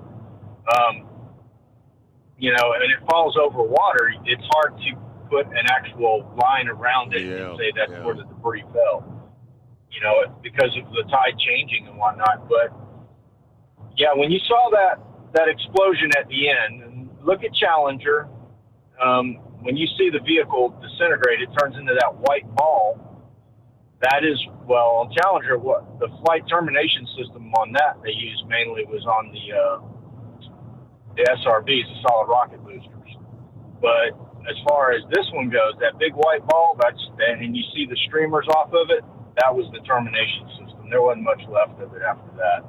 And it falls over water. It's hard to put an actual line around it and say that's where the debris fell, because of the tide changing and whatnot. But yeah, when you saw that explosion at the end, and look at Challenger, when you see the vehicle disintegrate, it turns into that white ball. That is, on Challenger, what the flight termination system on that they used mainly was on the SRBs, the solid rocket boosters. But as far as this one goes, that big white ball, and you see the streamers off of it, that was the termination system. There wasn't much left of it after that.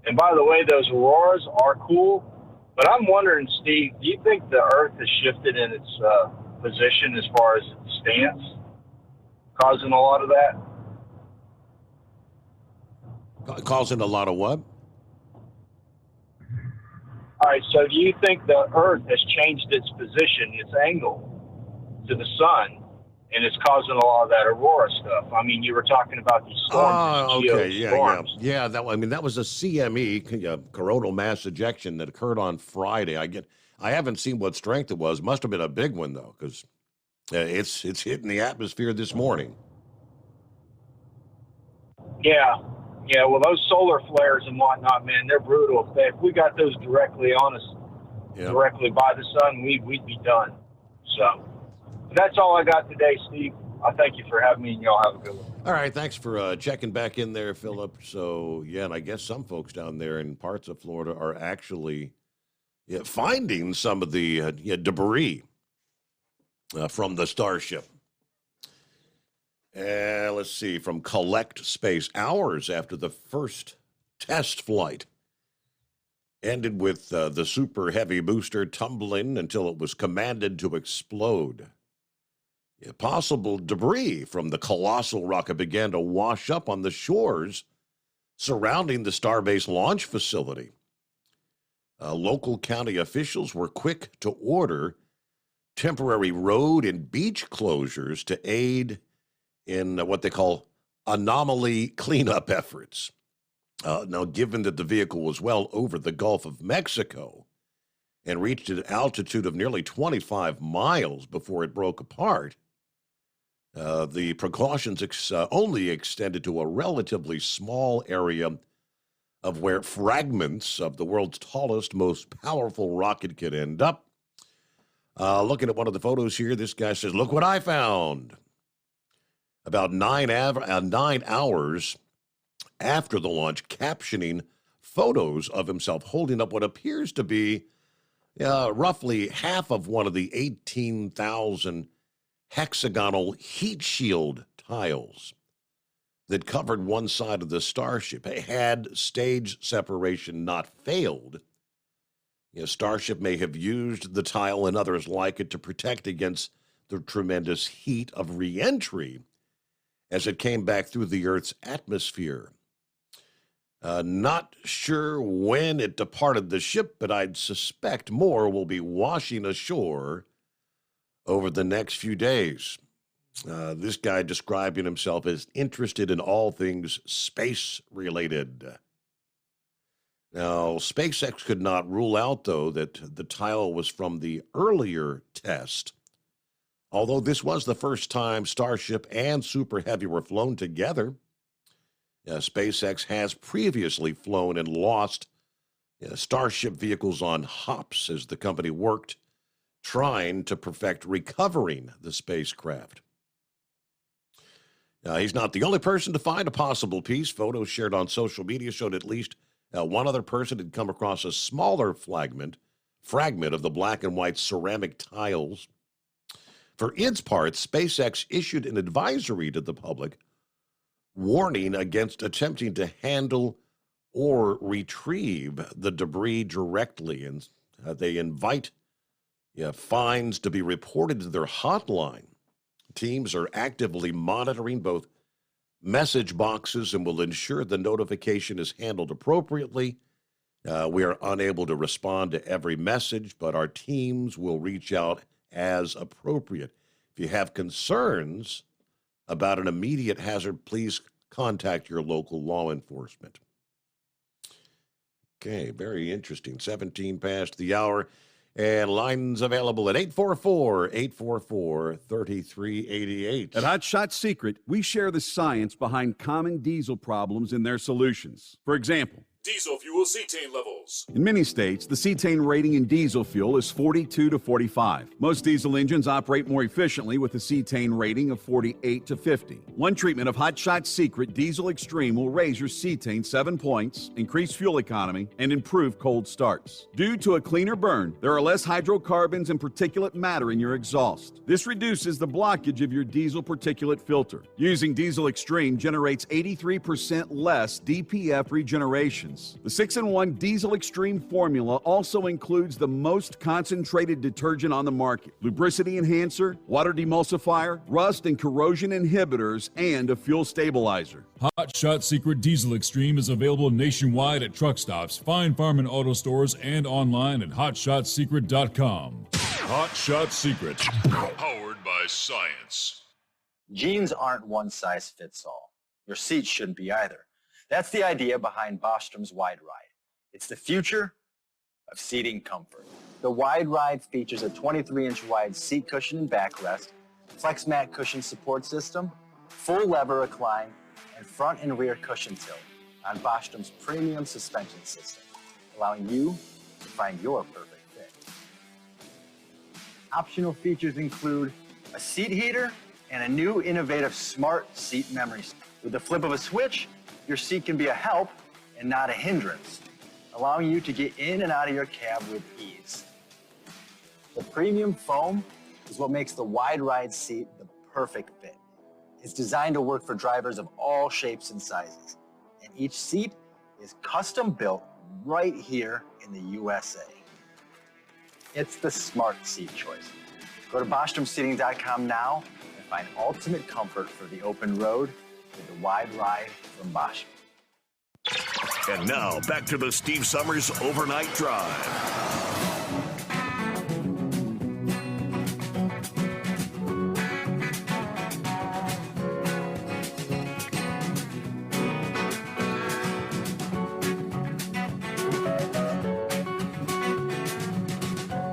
And by the way, those auroras are cool. But I'm wondering, Steve, do you think the Earth has shifted in its position as far as its stance, causing a lot of that? Causing a lot of what? All right, so do you think the Earth has changed its position, its angle to the sun, and it's causing a lot of that aurora stuff? I mean, you were talking about these storms. Storms. Yeah. That was a CME, coronal mass ejection that occurred on Friday. I haven't seen what strength it was. Must have been a big one though, because it's hitting the atmosphere this morning. Yeah. Well, those solar flares and whatnot, man, they're brutal. If we got those directly on us, directly by the sun, we'd be done. So that's all I got today, Steve. I thank you for having me, and y'all have a good one. All right, thanks for checking back in there, Philip. So, and I guess some folks down there in parts of Florida are actually finding some of the debris from the Starship. Let's see, from Collect Space, hours after the first test flight ended with the Super Heavy booster tumbling until it was commanded to explode. Possible debris from the colossal rocket began to wash up on the shores surrounding the Starbase launch facility. Local county officials were quick to order temporary road and beach closures to aid in what they call anomaly cleanup efforts. Now, given that the vehicle was well over the Gulf of Mexico and reached an altitude of nearly 25 miles before it broke apart, the precautions only extended to a relatively small area of where fragments of the world's tallest, most powerful rocket could end up. Looking at one of the photos here, this guy says, "Look what I found." About 9 hours after the launch, captioning photos of himself holding up what appears to be roughly half of one of the 18,000 hexagonal heat shield tiles that covered one side of the Starship. Had stage separation not failed, Starship may have used the tile and others like it to protect against the tremendous heat of re-entry as it came back through the Earth's atmosphere. Not sure when it departed the ship, but I'd suspect more will be washing ashore over the next few days. This guy describing himself as interested in all things space-related. Now, SpaceX could not rule out, though, that the tile was from the earlier test, although this was the first time Starship and Super Heavy were flown together. SpaceX has previously flown and lost Starship vehicles on hops as the company worked trying to perfect recovering the spacecraft. He's not the only person to find a possible piece. Photos shared on social media showed at least one other person had come across a smaller fragment of the black and white ceramic tiles. For its part, SpaceX issued an advisory to the public warning against attempting to handle or retrieve the debris directly, and they invite fines to be reported to their hotline. Teams are actively monitoring both message boxes and will ensure the notification is handled appropriately. We are unable to respond to every message, but our teams will reach out as appropriate. If you have concerns about an immediate hazard, please contact your local law enforcement. Okay, very interesting. 17 past the hour, and lines available at 844-3388. At Hot Shot Secret, we share the science behind common diesel problems and their solutions. For example, Diesel fuel cetane levels. in many states, the cetane rating in diesel fuel is 42 to 45. Most diesel engines operate more efficiently with a cetane rating of 48 to 50. One treatment of Hot Shot Secret Diesel Extreme will raise your cetane 7 points, increase fuel economy, and improve cold starts. Due to a cleaner burn, there are less hydrocarbons and particulate matter in your exhaust. This reduces the blockage of your diesel particulate filter. Using Diesel Extreme generates 83% less DPF regeneration. The 6-in-1 Diesel Extreme formula also includes the most concentrated detergent on the market, lubricity enhancer, water demulsifier, rust and corrosion inhibitors, and a fuel stabilizer. Hot Shot Secret Diesel Extreme is available nationwide at truck stops, Fine Farm and auto stores, and online at hotshotsecret.com. Hot Shot Secret, powered by science. Jeans aren't one size fits all. Your seats shouldn't be either. That's the idea behind Bostrom's Wide Ride. It's the future of seating comfort. The Wide Ride features a 23-inch wide seat cushion and backrest, flex mat cushion support system, full lever recline, and front and rear cushion tilt on Bostrom's premium suspension system, allowing you to find your perfect fit. Optional features include a seat heater and a new innovative smart seat memory. With the flip of a switch, your seat can be a help and not a hindrance, allowing you to get in and out of your cab with ease. The premium foam is what makes the Wide Ride seat the perfect fit. It's designed to work for drivers of all shapes and sizes, and each seat is custom built right here in the USA. It's the smart seat choice. Go to BostromSeating.com now and find ultimate comfort for the open road with the Wide Ride from Bosch. And now, back to the Steve Summers Overnight Drive.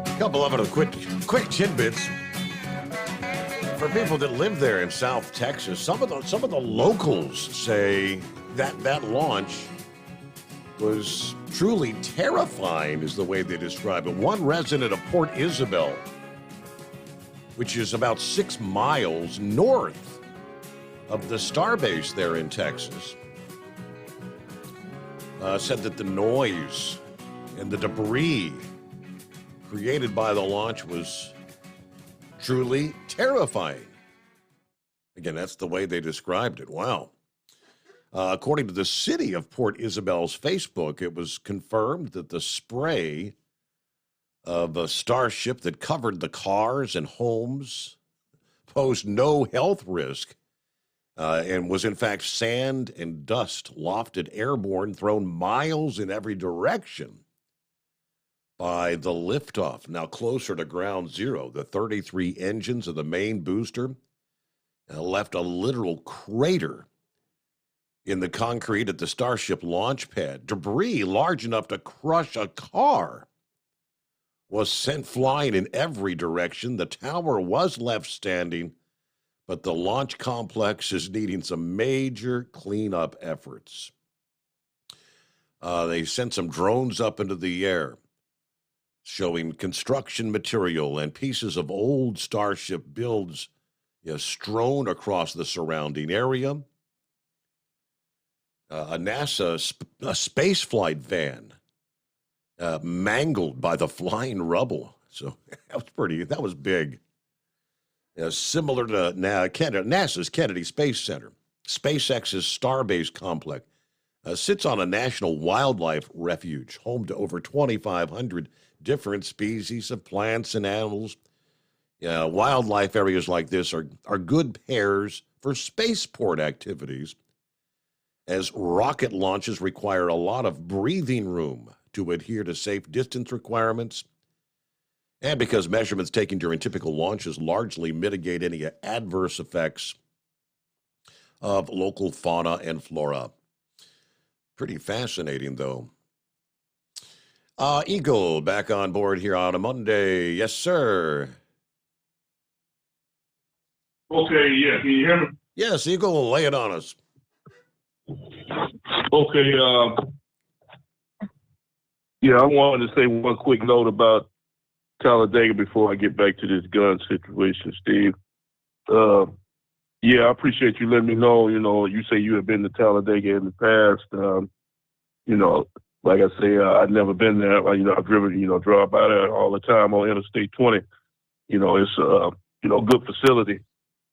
A couple of quick tidbits. For people that live there in South Texas, some of the locals say that launch was truly terrifying, is the way they describe it. One resident of Port Isabel which is about 6 miles north of the Starbase there in Texas, said that the noise and the debris created by the launch was truly terrifying. Again, that's the way they described it. Wow. According to the city of Port Isabel's Facebook, it was confirmed that the spray of a Starship that covered the cars and homes posed no health risk and was in fact sand and dust lofted airborne, thrown miles in every direction by the liftoff. Now closer to ground zero, the 33 engines of the main booster left a literal crater in the concrete at the Starship launch pad. Debris large enough to crush a car was sent flying in every direction. The tower was left standing, but the launch complex is needing some major cleanup efforts. They sent some drones up into the air showing construction material and pieces of old Starship builds strewn across the surrounding area. A NASA spaceflight van mangled by the flying rubble. So that was big. Similar to NASA's Kennedy Space Center, SpaceX's Starbase complex sits on a national wildlife refuge, home to over 2,500 different species of plants and animals. Wildlife areas like this are good pairs for spaceport activities, as rocket launches require a lot of breathing room to adhere to safe distance requirements, and because measurements taken during typical launches largely mitigate any adverse effects of local fauna and flora. Pretty fascinating, though. Eagle, back on board here on a Monday. Yes, sir. Okay, yeah, can you hear me? Yes, Eagle, lay it on us. Okay, I wanted to say one quick note about Talladega before I get back to this gun situation, Steve. I appreciate you letting me know. You say you have been to Talladega in the past. Like I say, I've never been there. I've driven, drive by there all the time on Interstate 20. It's good facility.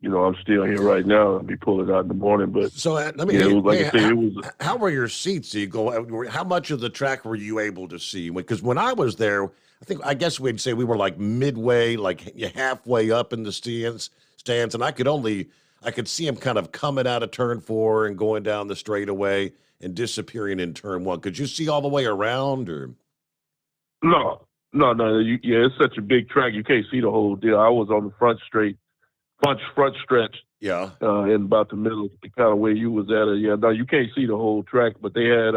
I'm still here right now. I'll be pulling out in the morning. But so how were your seats, Eagle? How much of the track were you able to see? Because when I was there, I guess we'd say we were like midway, like halfway up in the stands, and I could see him kind of coming out of turn 4 and going down the straightaway and disappearing in turn 1. Could you see all the way around, or? No. It's such a big track, you can't see the whole deal. I was on the front stretch. Yeah. In about the middle, kind of where you was at. You can't see the whole track, but they had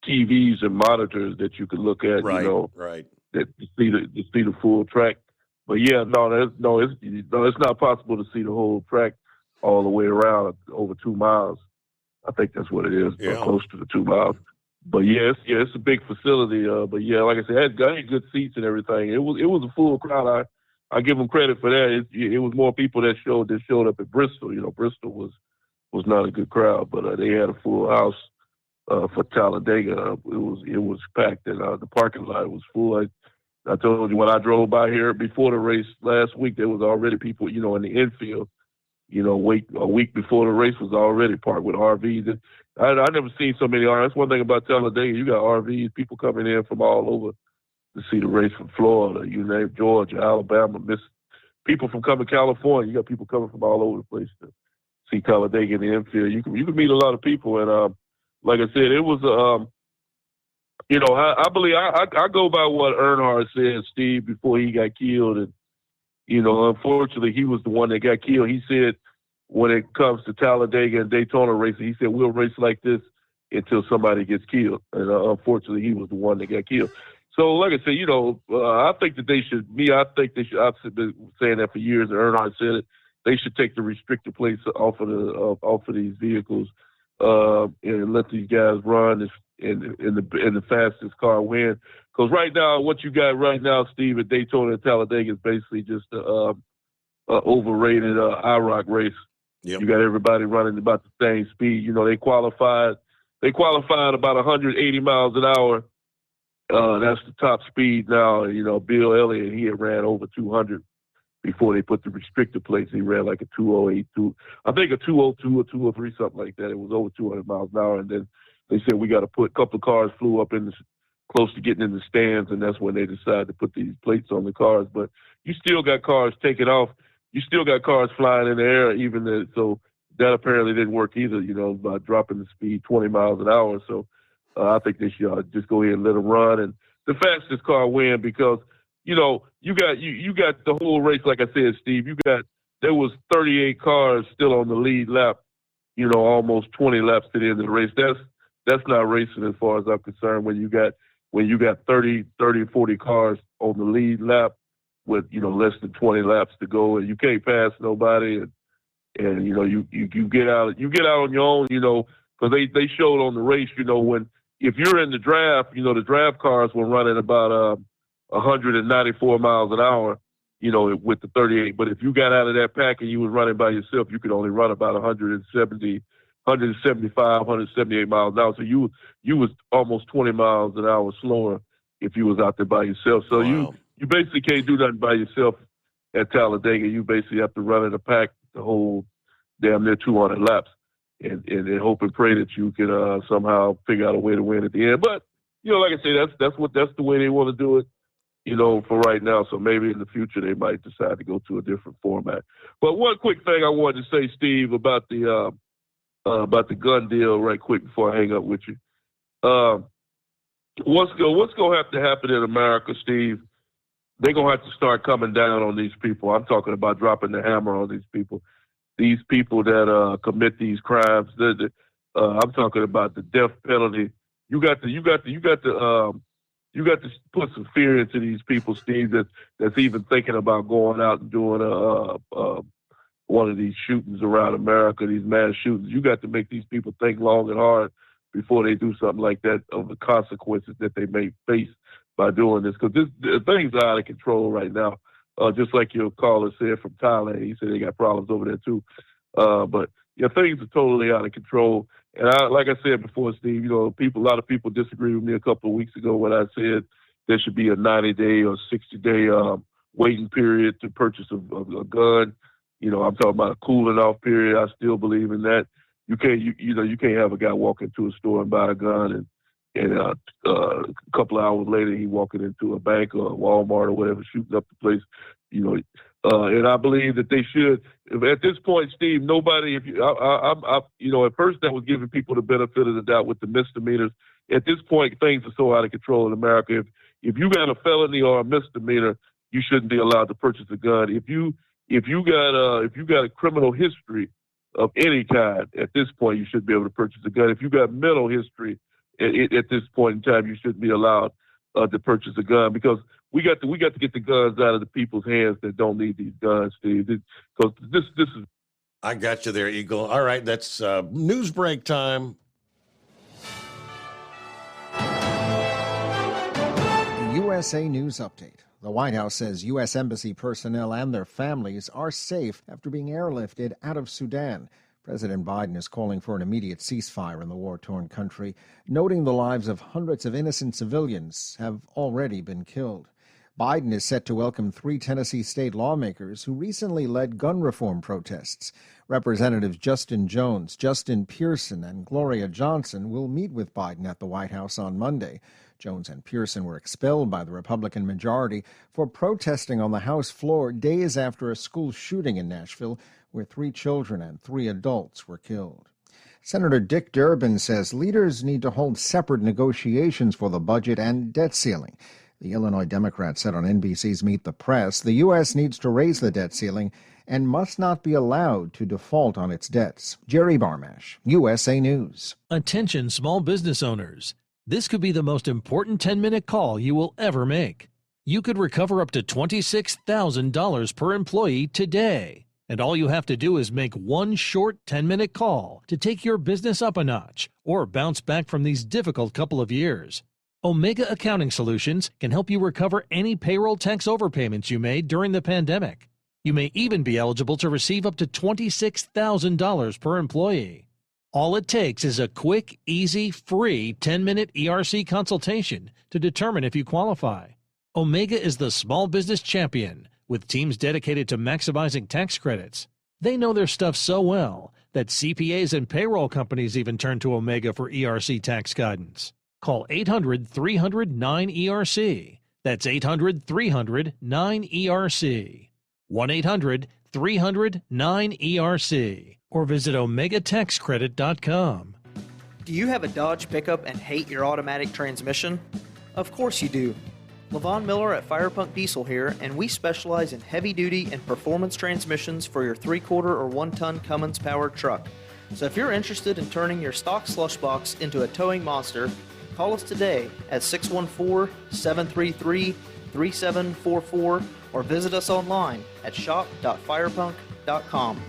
TVs and monitors that you could look at. Right. That to see the full track. But it's not possible to see the whole track all the way around over 2 miles. I think that's what it is, close to the 2 miles. But it's a big facility. Like I said, it had good seats and everything. It was a full crowd. I give them credit for that. It was more people that showed up at Bristol. Bristol was not a good crowd, but they had a full house for Talladega. It was packed, and the parking lot was full. I told you when I drove by here before the race last week, there was already people, in the infield. Wait a week before the race was already parked with RVs. I never seen so many RVs. That's one thing about Talladega. You got RVs, people coming in from all over to see the race, from Florida, you name Georgia, Alabama, people from California. You got people coming from all over the place to see Talladega in the infield. You can meet a lot of people, and like I said, it was I believe I go by what Earnhardt said, Steve, before he got killed, and unfortunately he was the one that got killed. He said when it comes to Talladega and Daytona racing, he said we'll race like this until somebody gets killed, and unfortunately he was the one that got killed. So, like I said, I think that they should. I've been saying that for years. And Earnhardt said it. They should take the restricted plates off of these vehicles and let these guys run in the fastest car win. Because right now, what you got right now, Steve, at Daytona and Talladega is basically just overrated IROC race. Yep. You got everybody running about the same speed. You know, they qualified about 180 miles an hour. That's the top speed now. You know, Bill Elliott, he had ran over 200 before they put the restrictor plates. He ran like a 208, I think a 202 or 203, something like that. It was over 200 miles an hour. And then they said we got to put a couple of cars flew up close to getting in the stands, and that's when they decided to put these plates on the cars. But you still got cars taking off. You still got cars flying in the air, so that apparently didn't work either, you know, by dropping the speed 20 miles an hour. So I think they should just go ahead and let them run. And the fastest car win because, you know, you got the whole race, like I said, Steve, there was 38 cars still on the lead lap, you know, almost 20 laps to the end of the race. That's not racing as far as I'm concerned when you got 30, 40 cars on the lead lap with, you know, less than 20 laps to go, and you can't pass nobody, and you know, you get out on your own, you know, because they showed on the race, you know, if you're in the draft, you know, the draft cars were running about 194 miles an hour, you know, with the 38. But if you got out of that pack and you was running by yourself, you could only run about 175, 178 miles an hour. So you was almost 20 miles an hour slower if you was out there by yourself. So wow. You basically can't do nothing by yourself at Talladega. You basically have to run in a pack the whole damn near 200 laps and hope and pray that you can somehow figure out a way to win at the end. But, you know, like I say, that's the way they want to do it, you know, for right now. So maybe in the future they might decide to go to a different format. But one quick thing I wanted to say, Steve, about the gun deal right quick before I hang up with you. What's going to have to happen in America, Steve? They're going to have to start coming down on these people. I'm talking about dropping the hammer on these people. These people that commit these crimes. I'm talking about the death penalty. You got to put some fear into these people, Steve, that's even thinking about going out and doing one of these shootings around America, these mass shootings. You got to make these people think long and hard before they do something like that, of the consequences that they may face by doing this. Because things are out of control right now. Just like your caller said from Thailand, he said they got problems over there too. But yeah, things are totally out of control. And like I said before, Steve, you know, a lot of people disagreed with me a couple of weeks ago when I said there should be a 90-day or 60-day waiting period to purchase a gun. You know, I'm talking about a cooling off period. I still believe in that. You can't have a guy walk into a store and buy a gun and a couple of hours later he walking into a bank or a Walmart or whatever, shooting up the place. You know, and I believe that they should. At this point, Steve, nobody. You know, at first that was giving people the benefit of the doubt with the misdemeanors. At this point, things are so out of control in America. If you got a felony or a misdemeanor, you shouldn't be allowed to purchase a gun. If you got a criminal history of any kind, at this point, you should be able to purchase a gun. If you got mental history, at this point in time, you shouldn't be allowed to purchase a gun, because we got to get the guns out of the people's hands that don't need these guns, Steve. Because this is. I got you there, Eagle. All right, that's news break time. The USA News Update. The White House says U.S. Embassy personnel and their families are safe after being airlifted out of Sudan. President Biden is calling for an immediate ceasefire in the war-torn country, noting the lives of hundreds of innocent civilians have already been killed. Biden is set to welcome 3 Tennessee state lawmakers who recently led gun reform protests. Representatives Justin Jones, Justin Pearson, and Gloria Johnson will meet with Biden at the White House on Monday. Jones and Pearson were expelled by the Republican majority for protesting on the House floor days after a school shooting in Nashville, where 3 children and 3 adults were killed. Senator Dick Durbin says leaders need to hold separate negotiations for the budget and debt ceiling. The Illinois Democrat said on NBC's Meet the Press the U.S. needs to raise the debt ceiling and must not be allowed to default on its debts. Jerry Barmash, USA News. Attention small business owners. This could be the most important 10-minute call you will ever make. You could recover up to $26,000 per employee today. And all you have to do is make one short 10-minute call to take your business up a notch or bounce back from these difficult couple of years. Omega Accounting Solutions can help you recover any payroll tax overpayments you made during the pandemic. You may even be eligible to receive up to $26,000 per employee. All it takes is a quick, easy, free 10-minute ERC consultation to determine if you qualify. Omega is the small business champion with teams dedicated to maximizing tax credits. They know their stuff so well that CPAs and payroll companies even turn to Omega for ERC tax guidance. Call 800-300-9ERC. That's 800-300-9ERC. 1-800-300-9ERC. Or visit OmegaTaxCredit.com. Do you have a Dodge pickup and hate your automatic transmission? Of course you do. Levon Miller at Firepunk Diesel here, and we specialize in heavy-duty and performance transmissions for your 3-quarter or 1-ton Cummins-powered truck. So if you're interested in turning your stock slush box into a towing monster, call us today at 614-733-3744 or visit us online at shop.firepunk.com.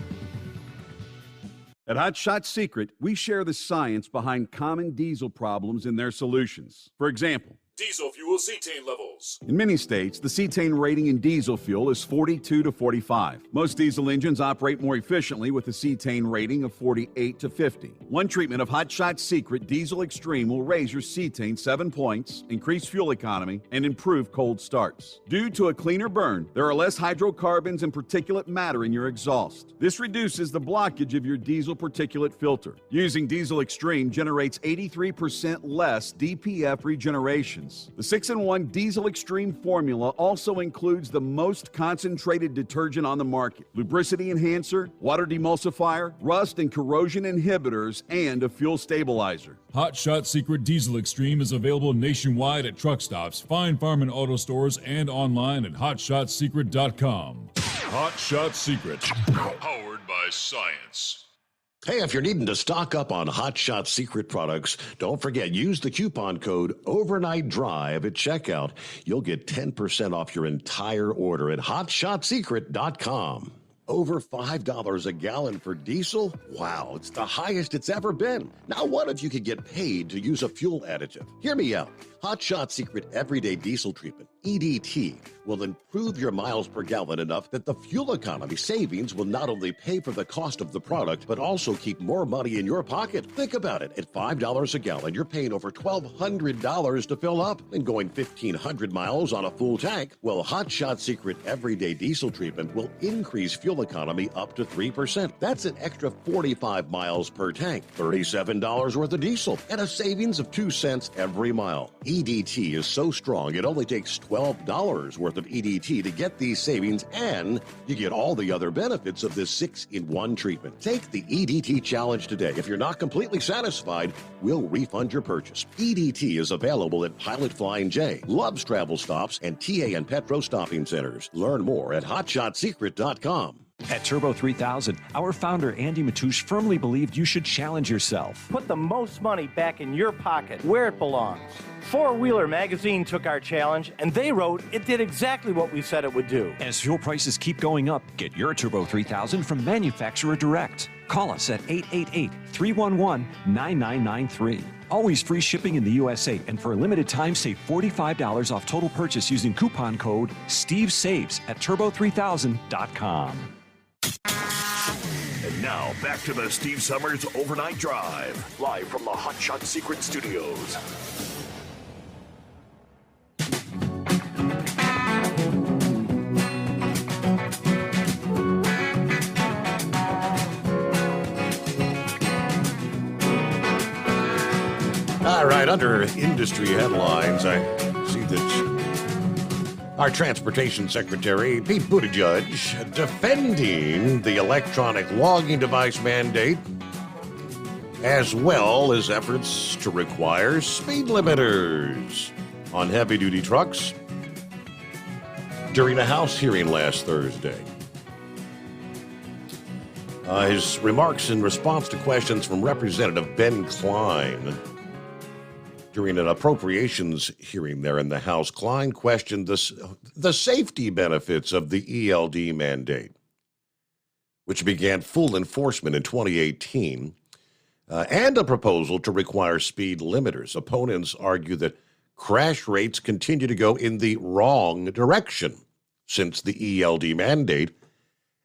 At Hot Shot Secret, we share the science behind common diesel problems and their solutions. For example, Diesel fuel cetane levels. in many states, the cetane rating in diesel fuel is 42 to 45. Most diesel engines operate more efficiently with a cetane rating of 48 to 50. One treatment of Hot Shot Secret Diesel Extreme will raise your cetane 7 points, increase fuel economy, and improve cold starts. Due to a cleaner burn, there are less hydrocarbons and particulate matter in your exhaust. This reduces the blockage of your diesel particulate filter. Using Diesel Extreme generates 83% less DPF regeneration. The 6-in-1 Diesel Extreme formula also includes the most concentrated detergent on the market, lubricity enhancer, water demulsifier, rust and corrosion inhibitors, and a fuel stabilizer. Hot Shot Secret Diesel Extreme is available nationwide at truck stops, Fine Farm and auto stores, and online at hotshotsecret.com. Hot Shot Secret, powered by science. Hey, if you're needing to stock up on Hot Shot Secret products, don't forget, use the coupon code Overnight Drive at checkout. You'll get 10% off your entire order at hotshotsecret.com. Over $5 a gallon for diesel? Wow, it's the highest it's ever been. Now, what if you could get paid to use a fuel additive? Hear me out. Hot Shot Secret Everyday Diesel Treatment, EDT, will improve your miles per gallon enough that the fuel economy savings will not only pay for the cost of the product, but also keep more money in your pocket. Think about it. At $5 a gallon, you're paying over $1,200 to fill up and going 1,500 miles on a full tank. Well, Hot Shot Secret Everyday Diesel Treatment will increase fuel economy up to 3%. That's an extra 45 miles per tank, $37 worth of diesel, and a savings of 2 cents every mile. EDT is so strong, it only takes $12 worth of EDT to get these savings, and you get all the other benefits of this 6-in-1 treatment. Take the EDT challenge today. If you're not completely satisfied, we'll refund your purchase. EDT is available at Pilot Flying J, Love's Travel Stops, and TA and Petro Stopping Centers. Learn more at hotshotsecret.com. At Turbo 3000, our founder Andy Matouche firmly believed you should challenge yourself. Put the most money back in your pocket, where it belongs. Four Wheeler magazine took our challenge, and they wrote it did exactly what we said it would do. As fuel prices keep going up, get your Turbo 3000 from manufacturer direct. Call us at 888-311-9993. Always free shipping in the USA, and for a limited time, save $45 off total purchase using coupon code STEVESAVES at turbo3000.com. And now, back to the Steve Summers Overnight Drive, live from the Hot Shot Secret Studios. All right, under industry headlines, I see that our Transportation Secretary, Pete Buttigieg, defending the electronic logging device mandate, as well as efforts to require speed limiters on heavy-duty trucks during a House hearing last Thursday. His remarks in response to questions from Representative Ben Klein during an appropriations hearing there in the House. Klein questioned the safety benefits of the ELD mandate, which began full enforcement in 2018, and a proposal to require speed limiters. Opponents argue that crash rates continue to go in the wrong direction since the ELD mandate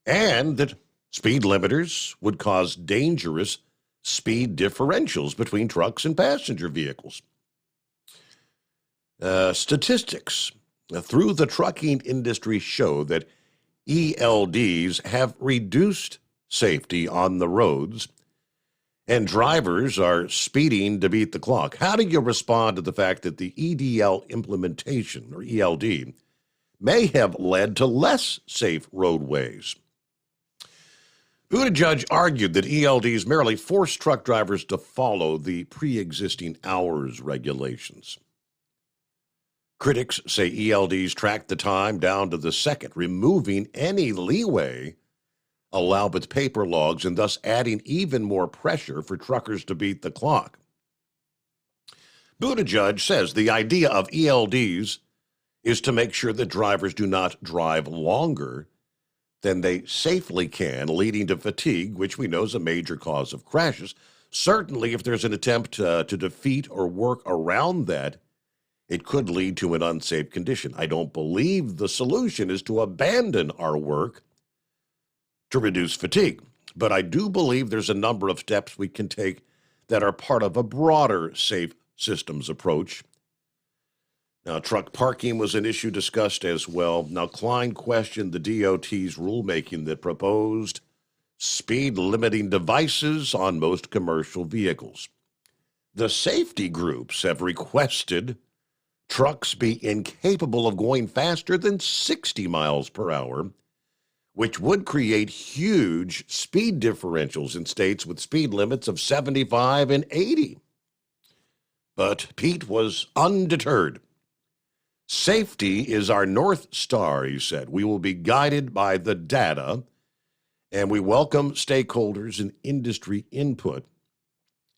and that speed limiters would cause dangerous speed differentials between trucks and passenger vehicles. Statistics through the trucking industry show that ELDs have reduced safety on the roads, and drivers are speeding to beat the clock. How do you respond to the fact that the EDL implementation, or ELD, may have led to less safe roadways? Buttigieg argued that ELDs merely force truck drivers to follow the pre-existing hours regulations. Critics say ELDs track the time down to the second, removing any leeway allowed with paper logs and thus adding even more pressure for truckers to beat the clock. Buttigieg says the idea of ELDs is to make sure that drivers do not drive longer than they safely can, leading to fatigue, which we know is a major cause of crashes. Certainly, if there's an attempt to defeat or work around that, it could lead to an unsafe condition. I don't believe the solution is to abandon our work to reduce fatigue, but I do believe there's a number of steps we can take that are part of a broader safe systems approach. Now, truck parking was an issue discussed as well. Now, Klein questioned the DOT's rulemaking that proposed speed limiting devices on most commercial vehicles. The safety groups have requested trucks be incapable of going faster than 60 miles per hour, which would create huge speed differentials in states with speed limits of 75 and 80. But Pete was undeterred. Safety is our North Star, he said. We will be guided by the data, and we welcome stakeholders and industry input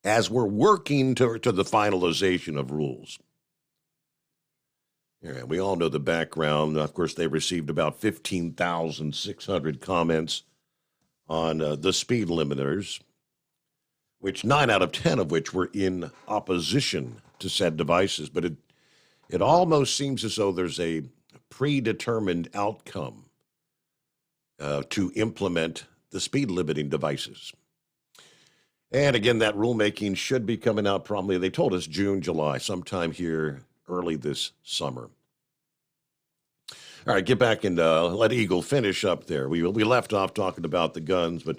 as we're working to the finalization of rules. Yeah, we all know the background. Of course, they received about 15,600 comments on the speed limiters, which 9 out of 10 of which were in opposition to said devices. But it almost seems as though there's a predetermined outcome to implement the speed limiting devices. And again, that rulemaking should be coming out probably, they told us June, July, sometime here early this summer. All right, get back and let Eagle finish up there. We left off talking about the guns, but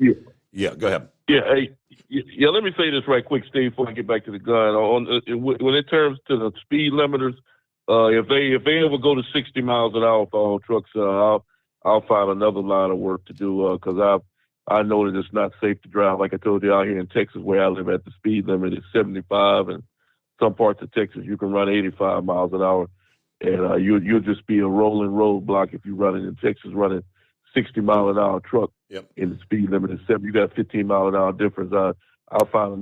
yeah, go ahead. Yeah, hey, yeah. Let me say this right quick, Steve, before I get back to the gun. When it comes to the speed limiters, if they ever go to 60 miles an hour for all trucks, I'll find another line of work to do because I know that it's not safe to drive. Like I told you, out here in Texas, where I live, at the speed limit is 75, and some parts of Texas you can run 85 miles an hour, and you'll just be a rolling roadblock if you're running in Texas, running 60 mile an hour truck. Yep. And the speed limit is 70. You got a 15 mile an hour difference. I'll find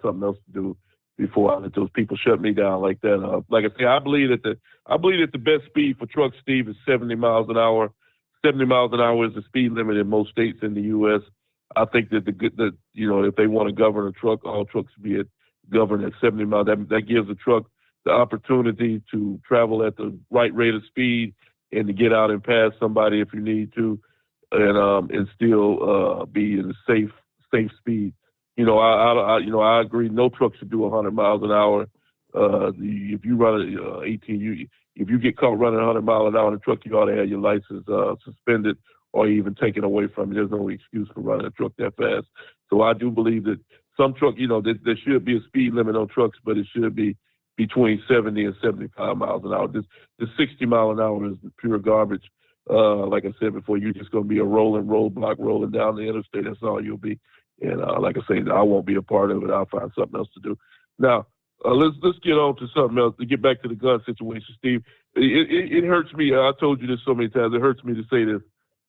something else to do before I let those people shut me down like that. Like I say, I believe that the best speed for trucks, Steve, is 70 miles an hour. 70 miles an hour is the speed limit in most states in the U.S. I think that if they want to govern a truck, all trucks be governed at 70 miles. That gives the truck the opportunity to travel at the right rate of speed and to get out and pass somebody if you need to, and still be in a safe speed. I agree. No truck should do 100 miles an hour. If you run 18, if you get caught running 100 miles an hour in a truck, you ought to have your license suspended or even taken away from you. There's no excuse for running a truck that fast. So I do believe that some truck, there should be a speed limit on trucks, but it should be between 70 and 75 miles an hour. The 60 mile an hour is pure garbage. Like I said before, you're just going to be a rolling roadblock rolling down the interstate. That's all you'll be. And like I say, I won't be a part of it. I'll find something else to do. Now, let's get on to something else. To get back to the gun situation, Steve. It hurts me. I told you this so many times. It hurts me to say this.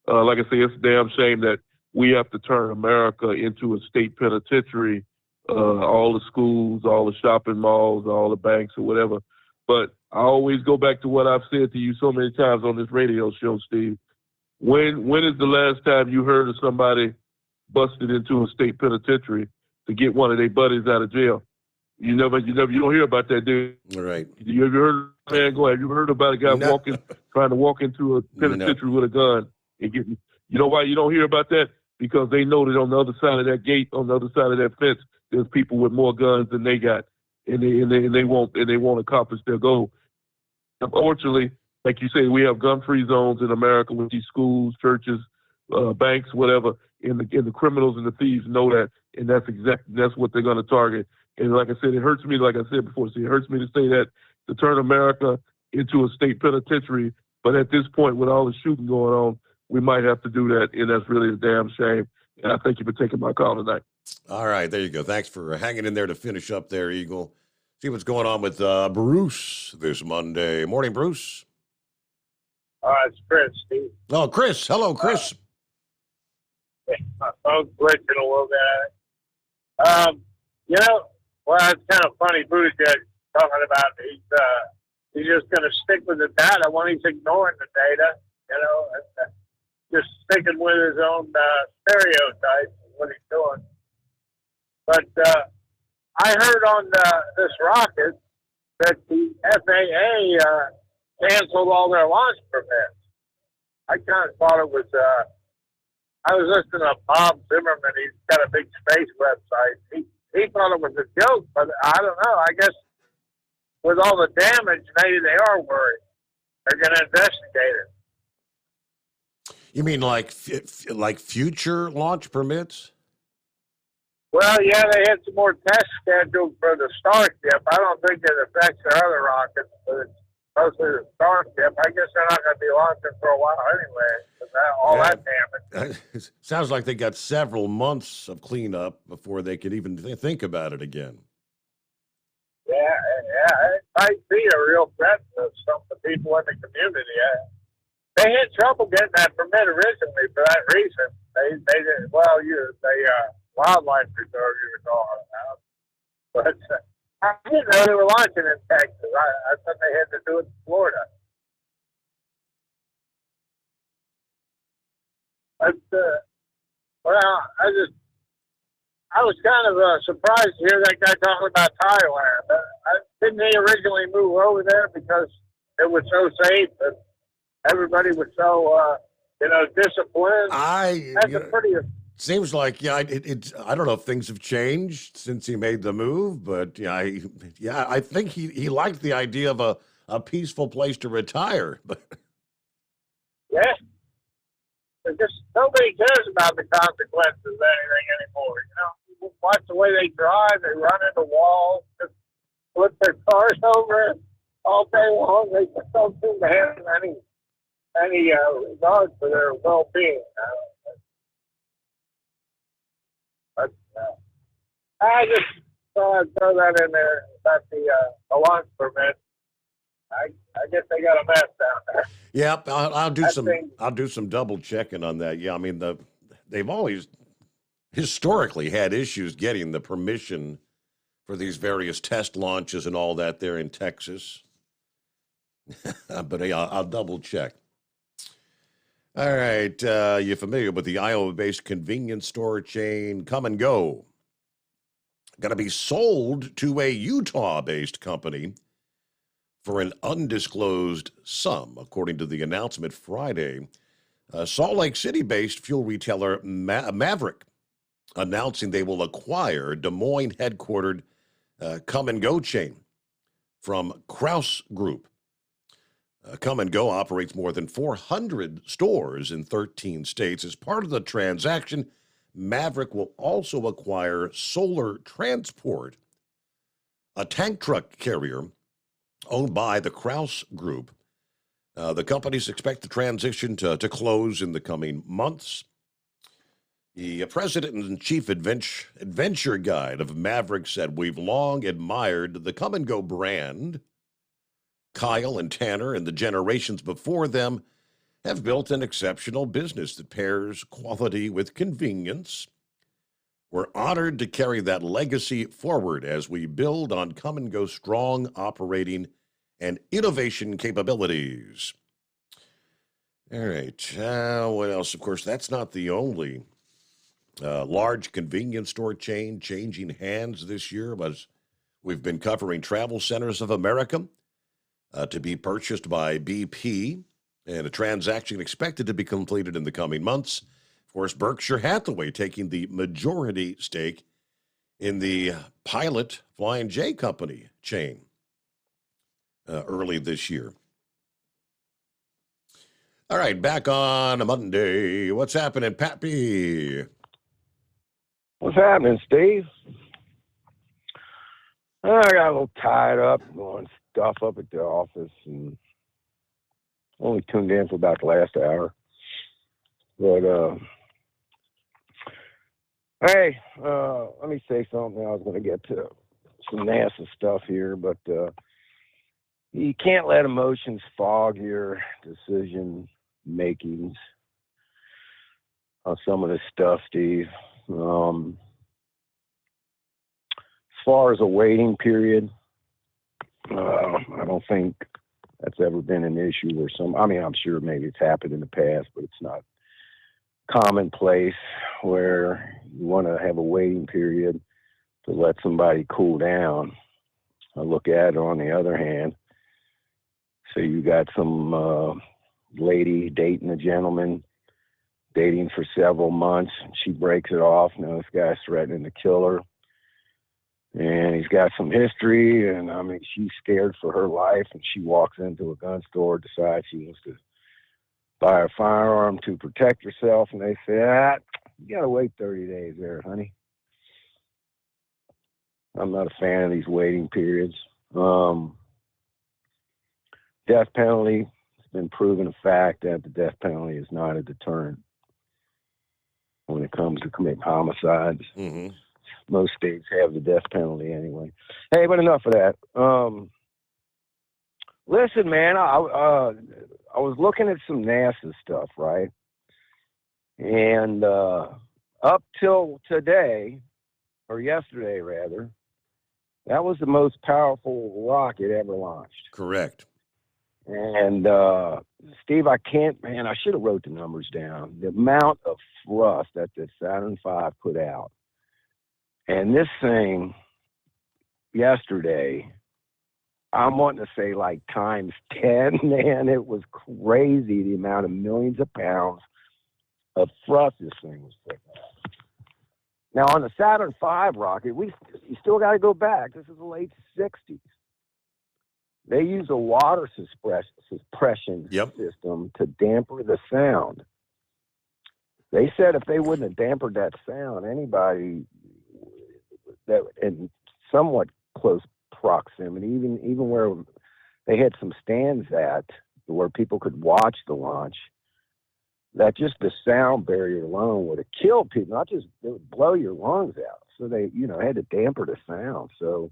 Like I say, it's a damn shame that we have to turn America into a state penitentiary. All the schools, all the shopping malls, all the banks, or whatever. But I always go back to what I've said to you so many times on this radio show, Steve. When is the last time you heard of somebody busted into a state penitentiary to get one of their buddies out of jail? You don't hear about that, dude. All right. You ever heard, man, go ahead. You ever heard about a guy trying to walk into a penitentiary with a gun and You know why you don't hear about that? Because they know that on the other side of that gate, on the other side of that fence, there's people with more guns than they got, and they won't accomplish their goal. Unfortunately, like you say, we have gun-free zones in America with these schools, churches, banks, whatever. And the criminals and the thieves know that, and that's what they're going to target. And like I said, it hurts me. Like I said before, it hurts me to say that, to turn America into a state penitentiary. But at this point, with all the shooting going on, we might have to do that, and that's really a damn shame. And I thank you for taking my call tonight. All right, there you go. Thanks for hanging in there to finish up there, Eagle. See what's going on with Bruce this Monday. Morning, Bruce. It's Chris, Steve. Oh, Chris. Hello, Chris. My phone's glitching a little bit. It's kind of funny. Bruce talking about he's just going to stick with the data when he's ignoring the data, and just sticking with his own stereotypes is what he's doing. But I heard on this rocket that the FAA canceled all their launch permits. I kind of thought it was, I was listening to Bob Zimmerman. He's got a big space website. He thought it was a joke, but I don't know. I guess with all the damage, maybe they are worried. They're going to investigate it. You mean like future launch permits? Well, yeah, they had some more tests scheduled for the Starship. I don't think it affects the other rockets, but it's mostly the Starship. I guess they're not going to be launching for a while anyway. That damage. It sounds like they got several months of cleanup before they could even think about it again. Yeah, it might be a real threat to some of the people in the community. They had trouble getting that permit originally for that reason. They did wildlife reserve you were talking about. But I didn't know they were launching in Texas. I thought they had to do it in Florida. But I was kind of surprised to hear that guy talking about Thailand. Didn't he originally move over there because it was so safe and everybody was so, disciplined? Seems like, I don't know if things have changed since he made the move, but I think he liked the idea of a peaceful place to retire. But yeah, just nobody cares about the consequences of anything anymore. Watch the way they drive; they run into walls, just flip their cars over all day long. They just don't seem to have any regard for their well-being. But I just thought I'd throw that in there about the launch permit. I guess they got a mess down there. Yep, I'll do some double checking on that. Yeah, I mean they've always historically had issues getting the permission for these various test launches and all that there in Texas. But I'll double check. All right, you're familiar with the Iowa-based convenience store chain Come and Go. Going to be sold to a Utah-based company for an undisclosed sum, according to the announcement Friday. Salt Lake City-based fuel retailer Maverick announcing they will acquire Des Moines-headquartered Come and Go chain from Krause Group. Come and Go operates more than 400 stores in 13 states. As part of the transaction, Maverick will also acquire Solar Transport, a tank truck carrier owned by the Krause Group. The companies expect the transition to close in the coming months. The president and chief adventure guide of Maverick said, "We've long admired the Come and Go brand. Kyle and Tanner and the generations before them have built an exceptional business that pairs quality with convenience. We're honored to carry that legacy forward as we build on Come and Go's strong operating and innovation capabilities." All right. What else? Of course, that's not the only large convenience store chain changing hands this year. But we've been covering Travel Centers of America to be purchased by BP. And a transaction expected to be completed in the coming months. Of course, Berkshire Hathaway taking the majority stake in the Pilot Flying J Company chain early this year. All right, back on a Monday. What's happening, Pappy? What's happening, Steve? I got a little tied up doing stuff up at the office and only tuned in for about the last hour. But, hey, let me say something. I was going to get to some NASA stuff here, but you can't let emotions fog your decision makings on some of this stuff, Steve. As far as a waiting period, I don't think that's ever been an issue or I'm sure maybe it's happened in the past, but it's not commonplace where you want to have a waiting period to let somebody cool down. I look at it on the other hand. So you got some lady dating a gentleman, dating for several months. She breaks it off. Now this guy's threatening to kill her. And he's got some history, and she's scared for her life, and she walks into a gun store, decides she wants to buy a firearm to protect herself, and they say, you gotta wait 30 days there, honey. I'm not a fan of these waiting periods. Death penalty, it's been proven a fact that the death penalty is not a deterrent when it comes to committing homicides. Mm-hmm. Most states have the death penalty anyway. Hey, but enough of that. Listen, man, I was looking at some NASA stuff, right? And up till today, or yesterday rather, that was the most powerful rocket ever launched. Correct. And Steve, I should have wrote the numbers down. The amount of thrust that the Saturn V put out. And this thing yesterday, I'm wanting to say like times 10, man. It was crazy the amount of millions of pounds of thrust this thing was putting out. Now, on the Saturn V rocket, you still got to go back. This is the late 60s. They use a water suppression system to damper the sound. They said if they wouldn't have dampened that sound, anybody that in somewhat close proximity, even where they had some stands at where people could watch the launch, that just the sound barrier alone would have killed people. Not just, it would blow your lungs out. So they, had to damper the sound. So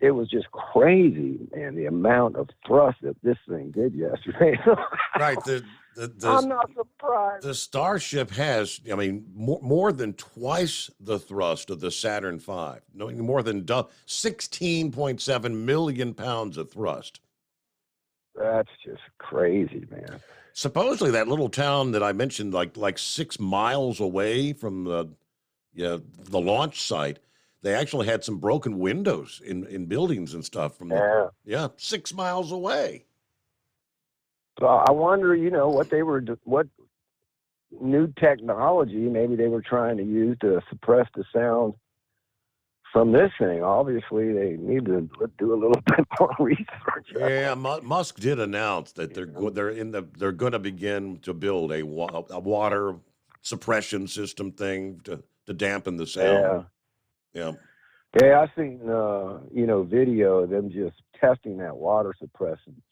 it was just crazy, man, the amount of thrust that this thing did yesterday. Right. I'm not surprised. The Starship has, more than twice the thrust of the Saturn V. More than 16.7 million pounds of thrust. That's just crazy, man. Supposedly, that little town that I mentioned, like 6 miles away from the launch site, they actually had some broken windows in buildings and stuff. 6 miles away. So I wonder, what new technology maybe they were trying to use to suppress the sound from this thing. Obviously, they need to do a little bit more research. Yeah, Musk did announce that they're going to begin to build a water suppression system thing to dampen the sound. Yeah. Yeah, I seen video of them just testing that water suppression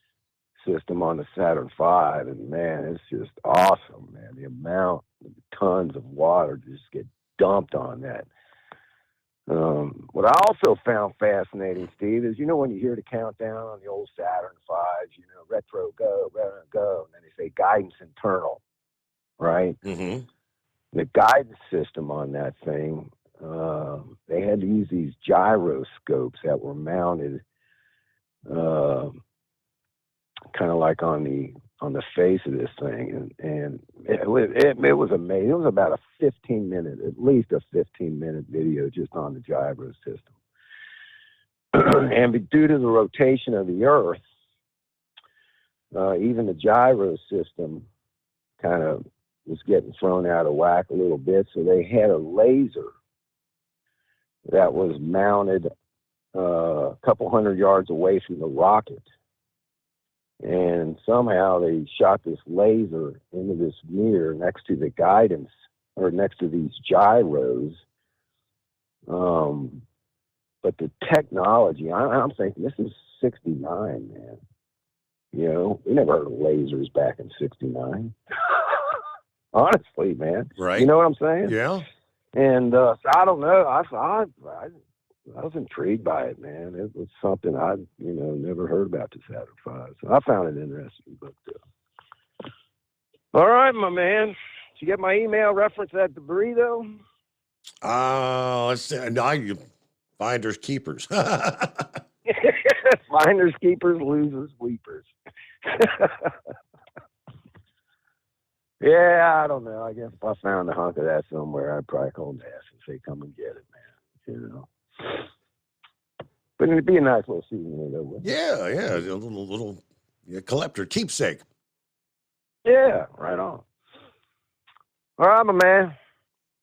system on the Saturn V, and man, it's just awesome, man. The amount of tons of water just get dumped on that. What I also found fascinating, Steve, is when you hear the countdown on the old Saturn V, retro go, and then they say guidance internal, right? Mm-hmm. The guidance system on that thing, they had to use these gyroscopes that were mounted kind of like on the face of this thing, and it was amazing. It was about at least a 15-minute video just on the gyro system. And due to the rotation of the Earth, Even the gyro system kind of was getting thrown out of whack a little bit. So they had a laser that was mounted a couple hundred yards away from the rocket. And somehow they shot this laser into this mirror next to the guidance, or next to these gyros. But the technology, I'm thinking this is 69, man. You know, we never heard of lasers back in 69. Honestly, man. Right. You know what I'm saying? Yeah. And so I don't know. I was intrigued by it, man. It was something I, never heard about the Saturn V. So I found it interesting. But all right, my man. Did you get my email reference that debris, though? Let's see. Now you finders keepers. Finders keepers, losers weepers. Yeah, I don't know. I guess if I found a hunk of that somewhere, I'd probably call Nass and say, "Come and get it, man." But it'd be a nice little souvenir, though. Yeah, a little collector keepsake. Yeah, right on. All right, my man.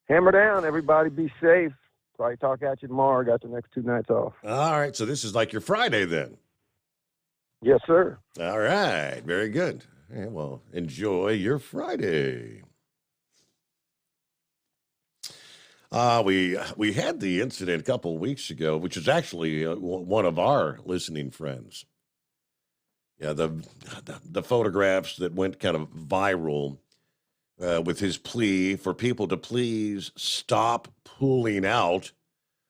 Hammer down, everybody. Be safe. Probably talk at you tomorrow. Got the next 2 nights off. All right, so this is like your Friday then. Yes, sir. All right, very good. Yeah, well, enjoy your Friday. We had the incident a couple of weeks ago, which is actually one of our listening friends. Yeah, the photographs that went kind of viral with his plea for people to please stop pulling out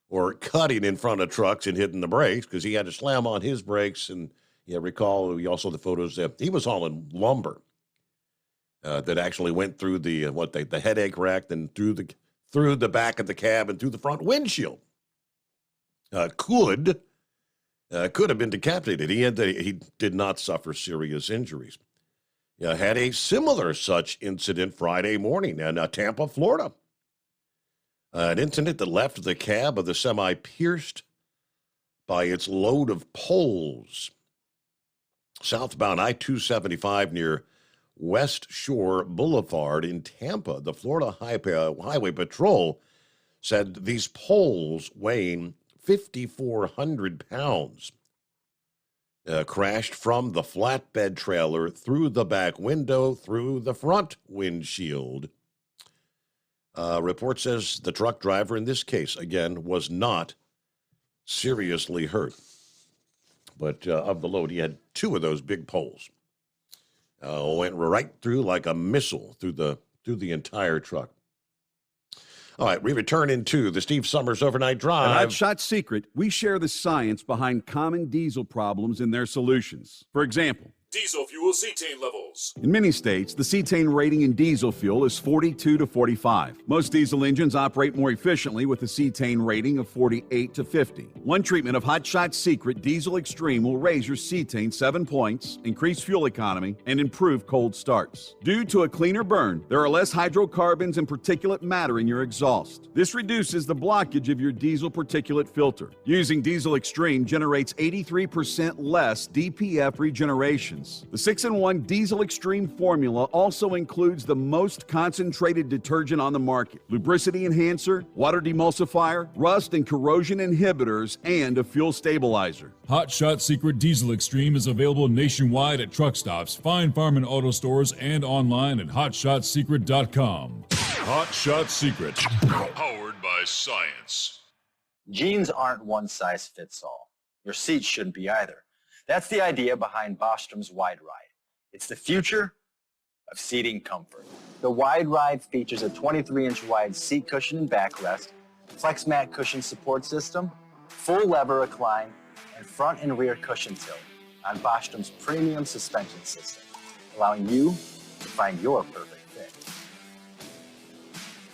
or cutting in front of trucks and hitting the brakes, because he had to slam on his brakes. And recall we also the photos that he was hauling lumber that actually went through the headache rack, then through the back of the cab and through the front windshield. Could have been decapitated. He did not suffer serious injuries. Had a similar such incident Friday morning in Tampa, Florida. An incident that left the cab of the semi pierced by its load of poles. Southbound I-275 near West Shore Boulevard in Tampa. The Florida Highway Patrol said these poles weighing 5,400 pounds crashed from the flatbed trailer through the back window, through the front windshield. Report says the truck driver in this case, again, was not seriously hurt. But of the load, he had 2 of those big poles. Went right through like a missile through the entire truck. All right, we return into the Steve Summers Overnight Drive. At Hot Shot Secret, we share the science behind common diesel problems and their solutions. For example, Diesel fuel cetane levels. in many states, the cetane rating in diesel fuel is 42 to 45. Most diesel engines operate more efficiently with a cetane rating of 48 to 50. One treatment of Hot Shot Secret Diesel Extreme will raise your cetane 7 points, increase fuel economy, and improve cold starts. Due to a cleaner burn, there are less hydrocarbons and particulate matter in your exhaust. This reduces the blockage of your diesel particulate filter. Using Diesel Extreme generates 83% less DPF regeneration. The 6-in-1 Diesel Extreme formula also includes the most concentrated detergent on the market, lubricity enhancer, water demulsifier, rust and corrosion inhibitors, and a fuel stabilizer. Hot Shot Secret Diesel Extreme is available nationwide at truck stops, Fine Farm and auto stores, and online at hotshotsecret.com. Hot Shot Secret, powered by science. Jeans aren't one size fits all. Your seats shouldn't be either. That's the idea behind Bostrom's Wide Ride. It's the future of seating comfort. The Wide Ride features a 23-inch wide seat cushion and backrest, flex mat cushion support system, full lever recline, and front and rear cushion tilt on Bostrom's premium suspension system, allowing you to find your perfect fit.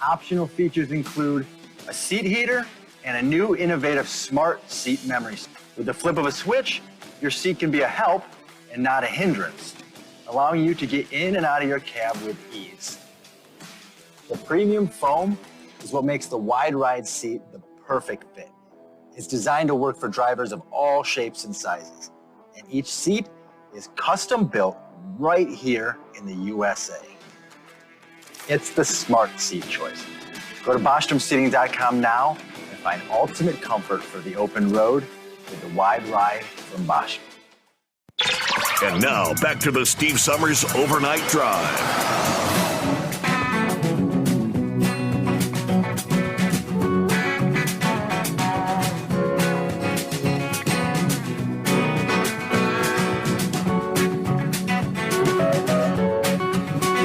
Optional features include a seat heater and a new innovative smart seat memory. With the flip of a switch, your seat can be a help and not a hindrance, allowing you to get in and out of your cab with ease. The premium foam is what makes the Wide Ride seat the perfect fit. It's designed to work for drivers of all shapes and sizes, and each seat is custom built right here in the USA. It's the smart seat choice. Go to BostromSeating.com now and find ultimate comfort for the open road with the wide ride from Bostrom. And now, back to the Steve Summers Overnight Drive.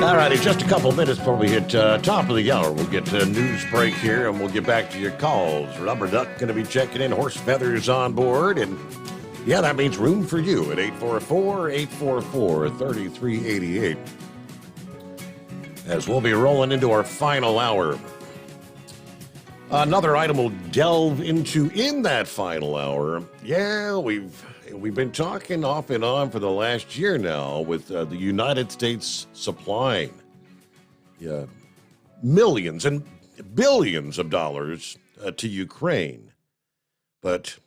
All righty, just a couple minutes before we hit top of the hour. We'll get to a news break here, and we'll get back to your calls. Rubber Duck going to be checking in. Horse Feathers on board, and yeah, that means room for you at 844-844-3388. As we'll be rolling into our final hour. Another item we'll delve into in that final hour. Yeah, we've been talking off and on for the last year now with the United States supplying millions and billions of dollars to Ukraine. But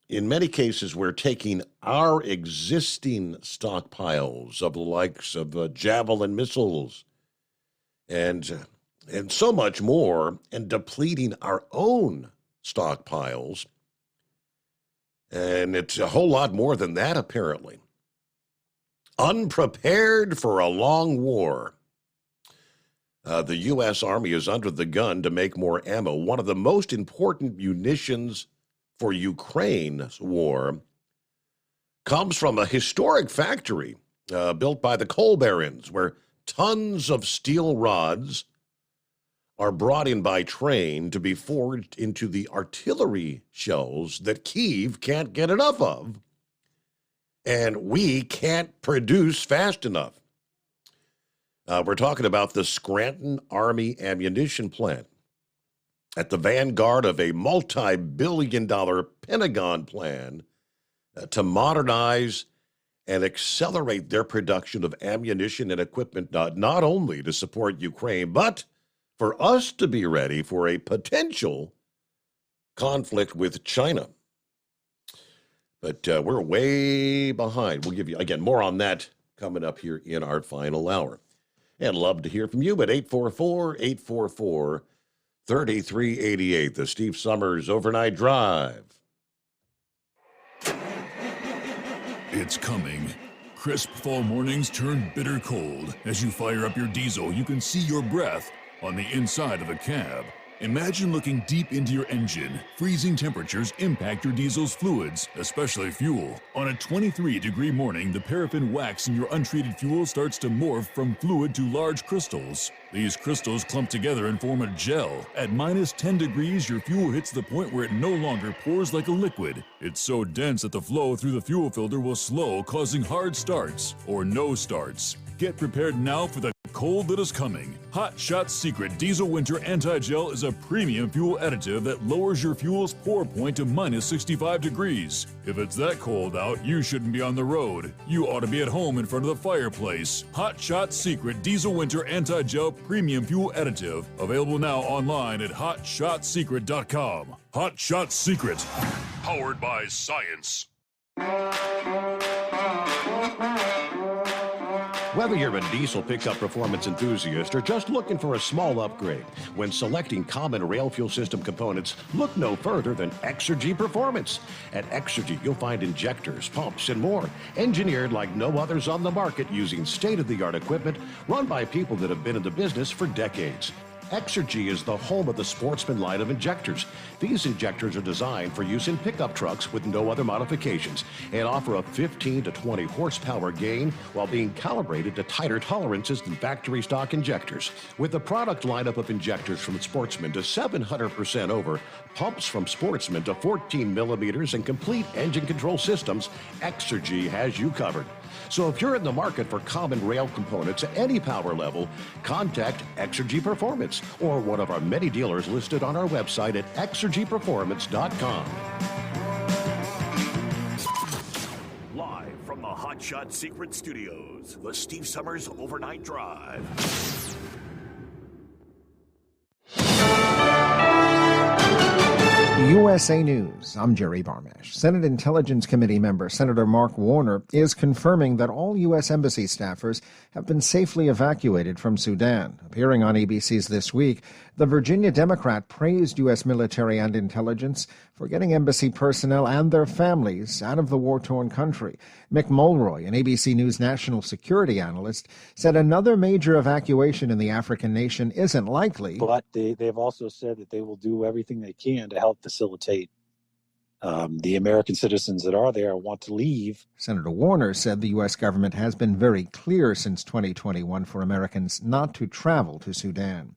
in many cases, we're taking our existing stockpiles of the likes of Javelin missiles and so much more, and depleting our own stockpiles. And it's a whole lot more than that, apparently. Unprepared for a long war. The U.S. Army is under the gun to make more ammo. One of the most important munitions for Ukraine's war comes from a historic factory built by the coal barons, where tons of steel rods are brought in by train to be forged into the artillery shells that Kyiv can't get enough of, and we can't produce fast enough. We're talking about the Scranton Army Ammunition Plant, at the vanguard of a multi-billion-dollar Pentagon plan to modernize and accelerate their production of ammunition and equipment, not only to support Ukraine, but for us to be ready for a potential conflict with China. But we're way behind. We'll give you, again, more on that coming up here in our final hour. And love to hear from you at 844-844-3388, the Steve Summers Overnight Drive. It's coming. Crisp fall mornings turn bitter cold. As you fire up your diesel, you can see your breath on the inside of the cab. Imagine looking deep into your engine. Freezing temperatures impact your diesel's fluids, especially fuel. On a 23-degree morning, the paraffin wax in your untreated fuel starts to morph from fluid to large crystals. These crystals clump together and form a gel. At minus 10 degrees, your fuel hits the point where it no longer pours like a liquid. It's so dense that the flow through the fuel filter will slow, causing hard starts or no starts. Get prepared now for the cold that is coming. Hot Shot Secret Diesel Winter Anti-Gel is a premium fuel additive that lowers your fuel's pour point to minus 65 degrees. If it's that cold out, you shouldn't be on the road. You ought to be at home in front of the fireplace. Hot Shot Secret Diesel Winter Anti-Gel Premium Fuel Additive. Available now online at HotShotSecret.com. Hot Shot Secret. Powered by science. Whether you're a diesel pickup performance enthusiast or just looking for a small upgrade, when selecting common rail fuel system components, look no further than Exergy Performance. At Exergy, you'll find injectors, pumps, and more, engineered like no others on the market using state-of-the-art equipment run by people that have been in the business for decades. Exergy is the home of the Sportsman line of injectors. These injectors are designed for use in pickup trucks with no other modifications and offer a 15 to 20 horsepower gain while being calibrated to tighter tolerances than factory stock injectors. With the product lineup of injectors from Sportsman to 700% over, pumps from Sportsman to 14 millimeters, and complete engine control systems, Exergy has you covered. So if you're in the market for common rail components at any power level, contact Exergy Performance or one of our many dealers listed on our website at exergyperformance.com. Live from the Hot Shot Secret Studios, the Steve Summers Overnight Drive. USA News, I'm Jerry Barmash. Senate Intelligence Committee member Senator Mark Warner is confirming that all U.S. Embassy staffers have been safely evacuated from Sudan. Appearing on ABC's This Week, the Virginia Democrat praised U.S. military and intelligence for getting embassy personnel and their families out of the war-torn country. Mick Mulroy, an ABC News national security analyst, said another major evacuation in the African nation isn't likely. But they've also said that they will do everything they can to help facilitate the American citizens that are there want to leave. Senator Warner said the U.S. government has been very clear since 2021 for Americans not to travel to Sudan.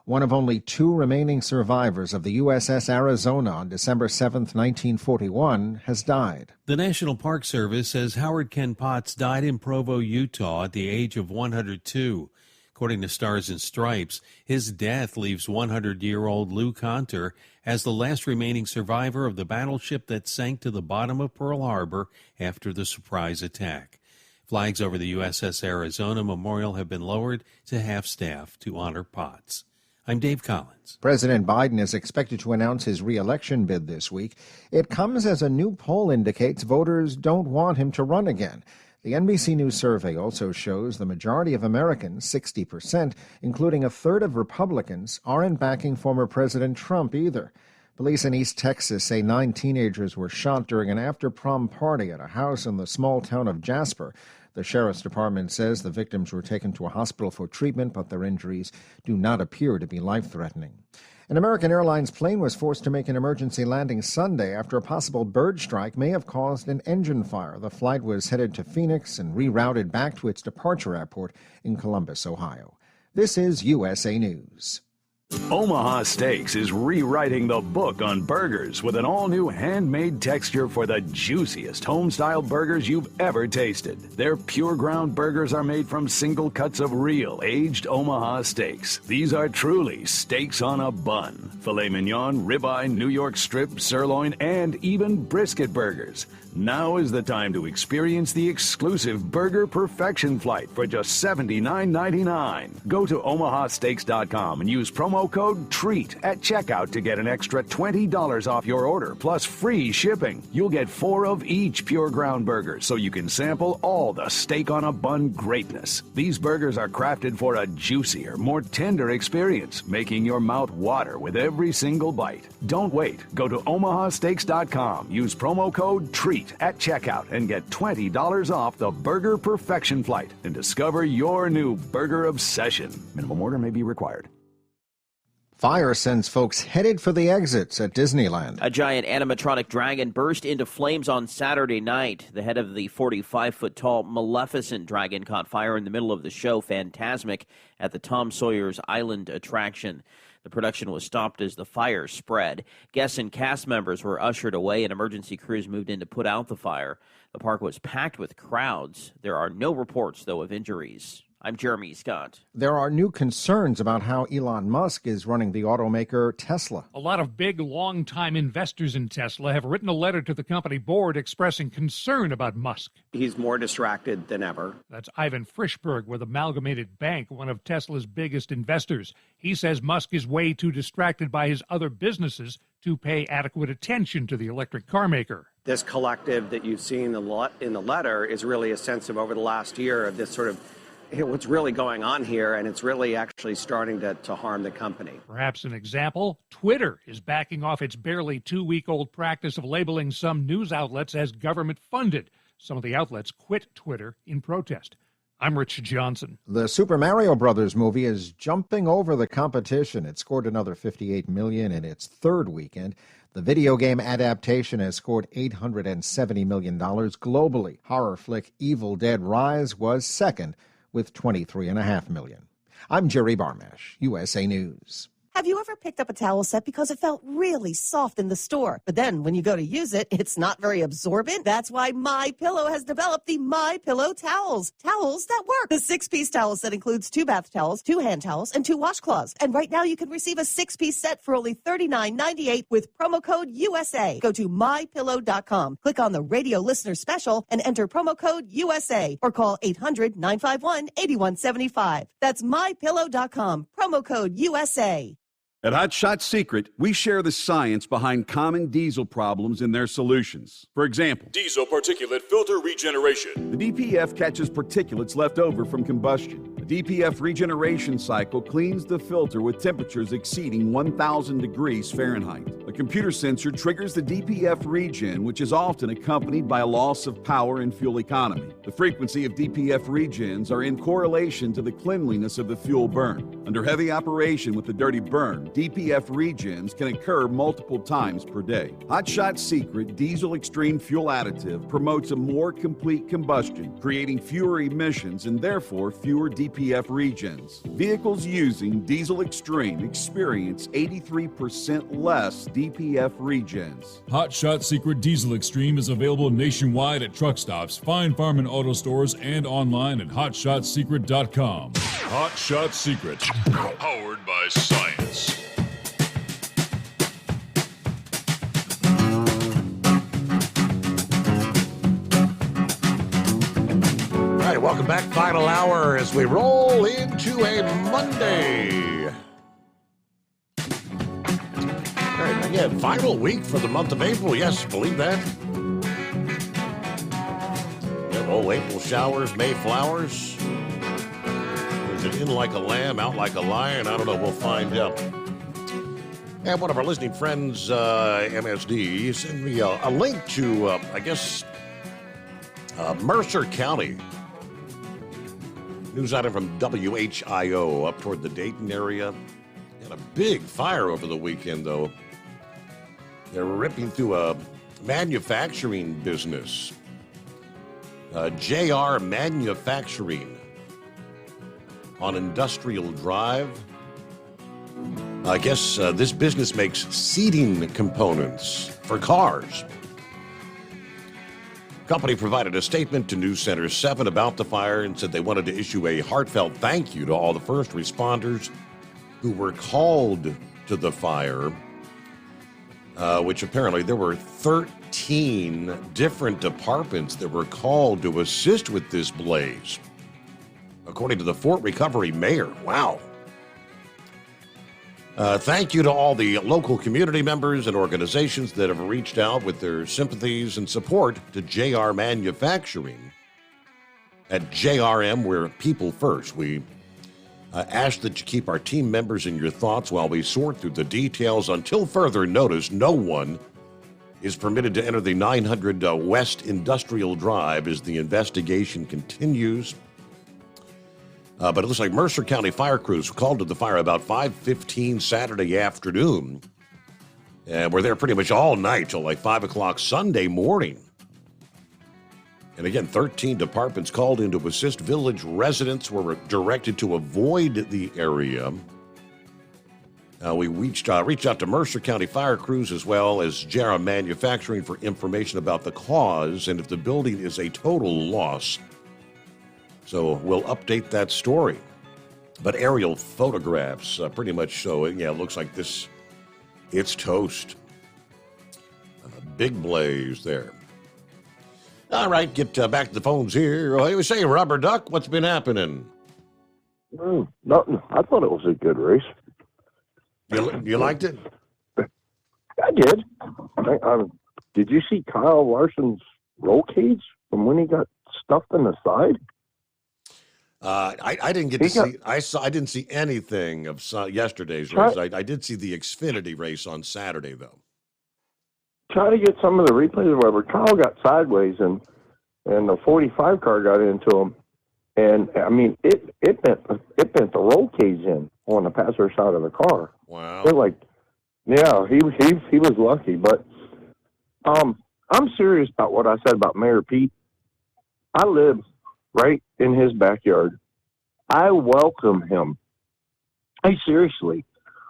One of only two remaining survivors of the USS Arizona on December 7, 1941, has died. The National Park Service says Howard Ken Potts died in Provo, Utah at the age of 102. According to Stars and Stripes, his death leaves 100-year-old Lou Conter as the last remaining survivor of the battleship that sank to the bottom of Pearl Harbor after the surprise attack. Flags over the USS Arizona Memorial have been lowered to half-staff to honor Potts. I'm Dave Collins. President Biden is expected to announce his re-election bid this week. It comes as a new poll indicates voters don't want him to run again. The NBC News survey also shows the majority of Americans, 60%, including a third of Republicans, aren't backing former President Trump either. Police in East Texas say 9 teenagers were shot during an after-prom party at a house in the small town of Jasper. The sheriff's department says the victims were taken to a hospital for treatment, but their injuries do not appear to be life-threatening. An American Airlines plane was forced to make an emergency landing Sunday after a possible bird strike may have caused an engine fire. The flight was headed to Phoenix and rerouted back to its departure airport in Columbus, Ohio. This is USA News. Omaha Steaks is rewriting the book on burgers with an all-new handmade texture for the juiciest home-style burgers you've ever tasted. Their pure ground burgers are made from single cuts of real, aged Omaha steaks. These are truly steaks on a bun. Filet mignon, ribeye, New York strip, sirloin, and even brisket burgers. Now is the time to experience the exclusive Burger Perfection Flight for just $79.99. Go to omahasteaks.com and use promo code TREAT at checkout to get an extra $20 off your order, plus free shipping. You'll get 4 of each pure ground burger, so you can sample all the steak on a bun greatness. These burgers are crafted for a juicier, more tender experience, making your mouth water with every single bite. Don't wait. Go to omahasteaks.com. Use promo code TREAT at checkout and get $20 off the Burger Perfection Flight and discover your new burger obsession. Minimum order may be required. Fire sends folks headed for the exits at Disneyland. A giant animatronic dragon burst into flames on Saturday night. The head of the 45-foot-tall Maleficent dragon caught fire in the middle of the show Fantasmic at the Tom Sawyer's Island attraction. The production was stopped as the fire spread. Guests and cast members were ushered away and emergency crews moved in to put out the fire. The park was packed with crowds. There are no reports, though, of injuries. I'm Jeremy Scott. There are new concerns about how Elon Musk is running the automaker Tesla. A lot of big, long-time investors in Tesla have written a letter to the company board expressing concern about Musk. He's more distracted than ever. That's Ivan Frischberg with Amalgamated Bank, one of Tesla's biggest investors. He says Musk is way too distracted by his other businesses to pay adequate attention to the electric car maker. This collective that you've seen in the letter is really a sense of over the last year of this sort of what's really going on here, and it's really actually starting to harm the company. Perhaps an example, Twitter is backing off its barely 2-week-old practice of labeling some news outlets as government-funded. Some of the outlets quit Twitter in protest. I'm Rich Johnson. The Super Mario Brothers movie is jumping over the competition. It scored another $58 million in its third weekend. The video game adaptation has scored $870 million globally. Horror flick Evil Dead Rise was second, with $23.5 million. I'm Jerry Barmash, USA News. Have you ever picked up a towel set because it felt really soft in the store, but then when you go to use it, it's not very absorbent? That's why MyPillow has developed the MyPillow towels. Towels that work. The 6-piece towel set includes 2 bath towels, 2 hand towels, and 2 washcloths. And right now you can receive a 6-piece set for only $39.98 with promo code USA. Go to MyPillow.com, click on the radio listener special, and enter promo code USA, or call 800-951-8175. That's MyPillow.com, promo code USA. At Hot Shot Secret, we share the science behind common diesel problems and their solutions. For example, Diesel particulate filter regeneration. the DPF catches particulates left over from combustion. The DPF regeneration cycle cleans the filter with temperatures exceeding 1,000 degrees Fahrenheit. A computer sensor triggers the DPF regen, which is often accompanied by a loss of power and fuel economy. The frequency of DPF regens are in correlation to the cleanliness of the fuel burn. Under heavy operation with the dirty burn, DPF regens can occur multiple times per day. Hot Shot Secret Diesel Extreme Fuel Additive promotes a more complete combustion, creating fewer emissions and therefore fewer DPF regens. Vehicles using Diesel Extreme experience 83% less DPF regens. Hot Shot Secret Diesel Extreme is available nationwide at truck stops, Fine Farm and auto stores, and online at hotshotsecret.com. Hot Shot Secret, powered by science. All right, welcome back. Final hour as we roll into a Monday. All right, again, final week for the month of April. Yes, believe that. April showers, May flowers. Is it in like a lamb, out like a lion? I don't know. We'll find out. And one of our listening friends, MSD, sent me a link to, Mercer County. News item from WHIO up toward the Dayton area. Had a big fire over the weekend, though. They're ripping through a manufacturing business. JR Manufacturing on Industrial Drive. I guess this business makes seating components for cars. Company provided a statement to News Center 7 about the fire and said they wanted to issue a heartfelt thank you to all the first responders who were called to the fire, which apparently there were 13 different departments that were called to assist with this blaze, according to the Fort Recovery mayor. Wow. Thank you to all the local community members and organizations that have reached out with their sympathies and support to JR Manufacturing. At JRM, we're people first. We ask that you keep our team members in your thoughts while we sort through the details. Until further notice, no one is permitted to enter the 900 West Industrial Drive as the investigation continues. But it looks like Mercer County fire crews called to the fire about 5:15 Saturday afternoon. And we're there pretty much all night till like 5 o'clock Sunday morning. And again, 13 departments called in to assist. Village residents were directed to avoid the area. We reached out to Mercer County fire crews as well as JR Manufacturing for information about the cause and if the building is a total loss. So we'll update that story. But aerial photographs pretty much show it. Yeah, it looks like this. It's toast. A big blaze there. All right, get back to the phones here. What do you say, Rubber Duck? What's been happening? Nothing. I thought it was a good race. You liked it? I did. Did you see Kyle Larson's roll cage from when he got stuffed in the side? I didn't get to see. I didn't see anything of yesterday's race. I did see the Xfinity race on Saturday, though. Try to get some of the replays or whatever. Kyle got sideways and the 45 car got into him, and I mean it bent the roll cage in on the passenger side of the car. Wow. They're like, yeah, he was lucky, but I'm serious about what I said about Mayor Pete. I live right in his backyard. I welcome him. Seriously,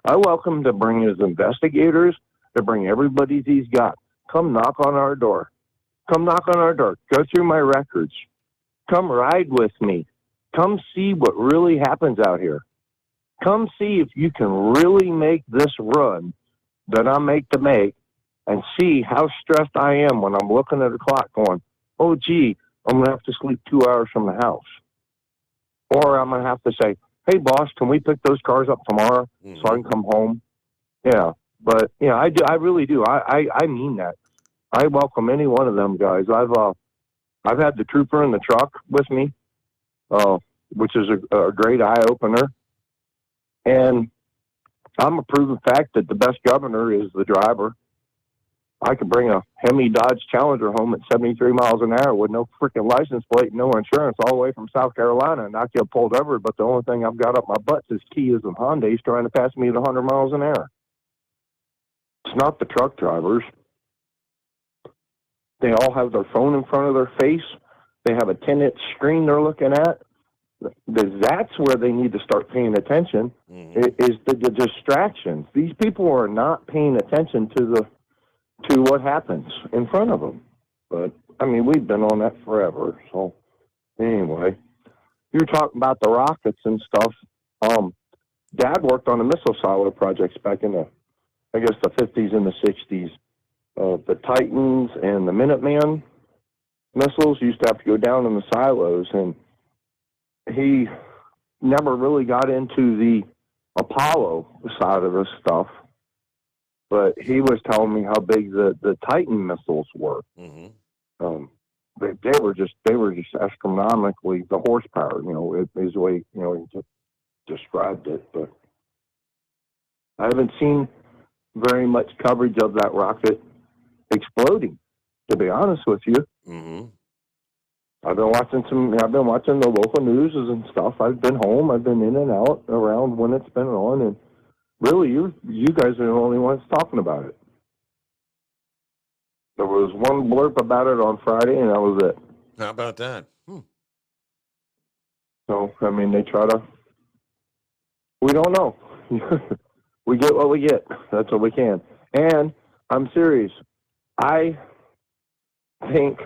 I welcome to bring his investigators, to bring everybody he's got. Come knock on our door. Come knock on our door. Go through my records. Come ride with me. Come see what really happens out here. Come see if you can really make this run that I make to make and see how stressed I am when I'm looking at the clock going, oh, gee, I'm going to have to sleep 2 hours from the house. Or I'm going to have to say, hey, boss, can we pick those cars up tomorrow so I can come home? Yeah, but yeah, I do. I really do. I mean that. I welcome any one of them guys. I've had the trooper in the truck with me, which is a great eye opener, and I'm a proven fact that the best governor is the driver. I could bring a Hemi Dodge Challenger home at 73 miles an hour with no freaking license plate, no insurance, all the way from South Carolina, and I get pulled over. But the only thing I've got up my butt is Kias and Hondas trying to pass me at 100 miles an hour. It's not the truck drivers. They all have their phone in front of their face. They have a 10-inch screen they're looking at. That's where they need to start paying attention, is the distractions. These people are not paying attention to what happens in front of them. But, I mean, we've been on that forever. So, anyway, you were talking about the rockets and stuff. Dad worked on the missile silo projects back in the 50s and the 60s. The Titans and the Minuteman missiles used to have to go down in the silos, and he never really got into the Apollo side of this stuff. But he was telling me how big the Titan missiles were. They were just astronomically, the horsepower, is the way, he just described it. But I haven't seen very much coverage of that rocket exploding, to be honest with you. I've been watching the local news and stuff. I've been home. I've been in and out around when it's been on, and really, you guys are the only ones talking about it. There was one blurb about it on Friday, and that was it. How about that? So, I mean, they try to... We don't know. We get what we get. That's what we can. And I'm serious. I think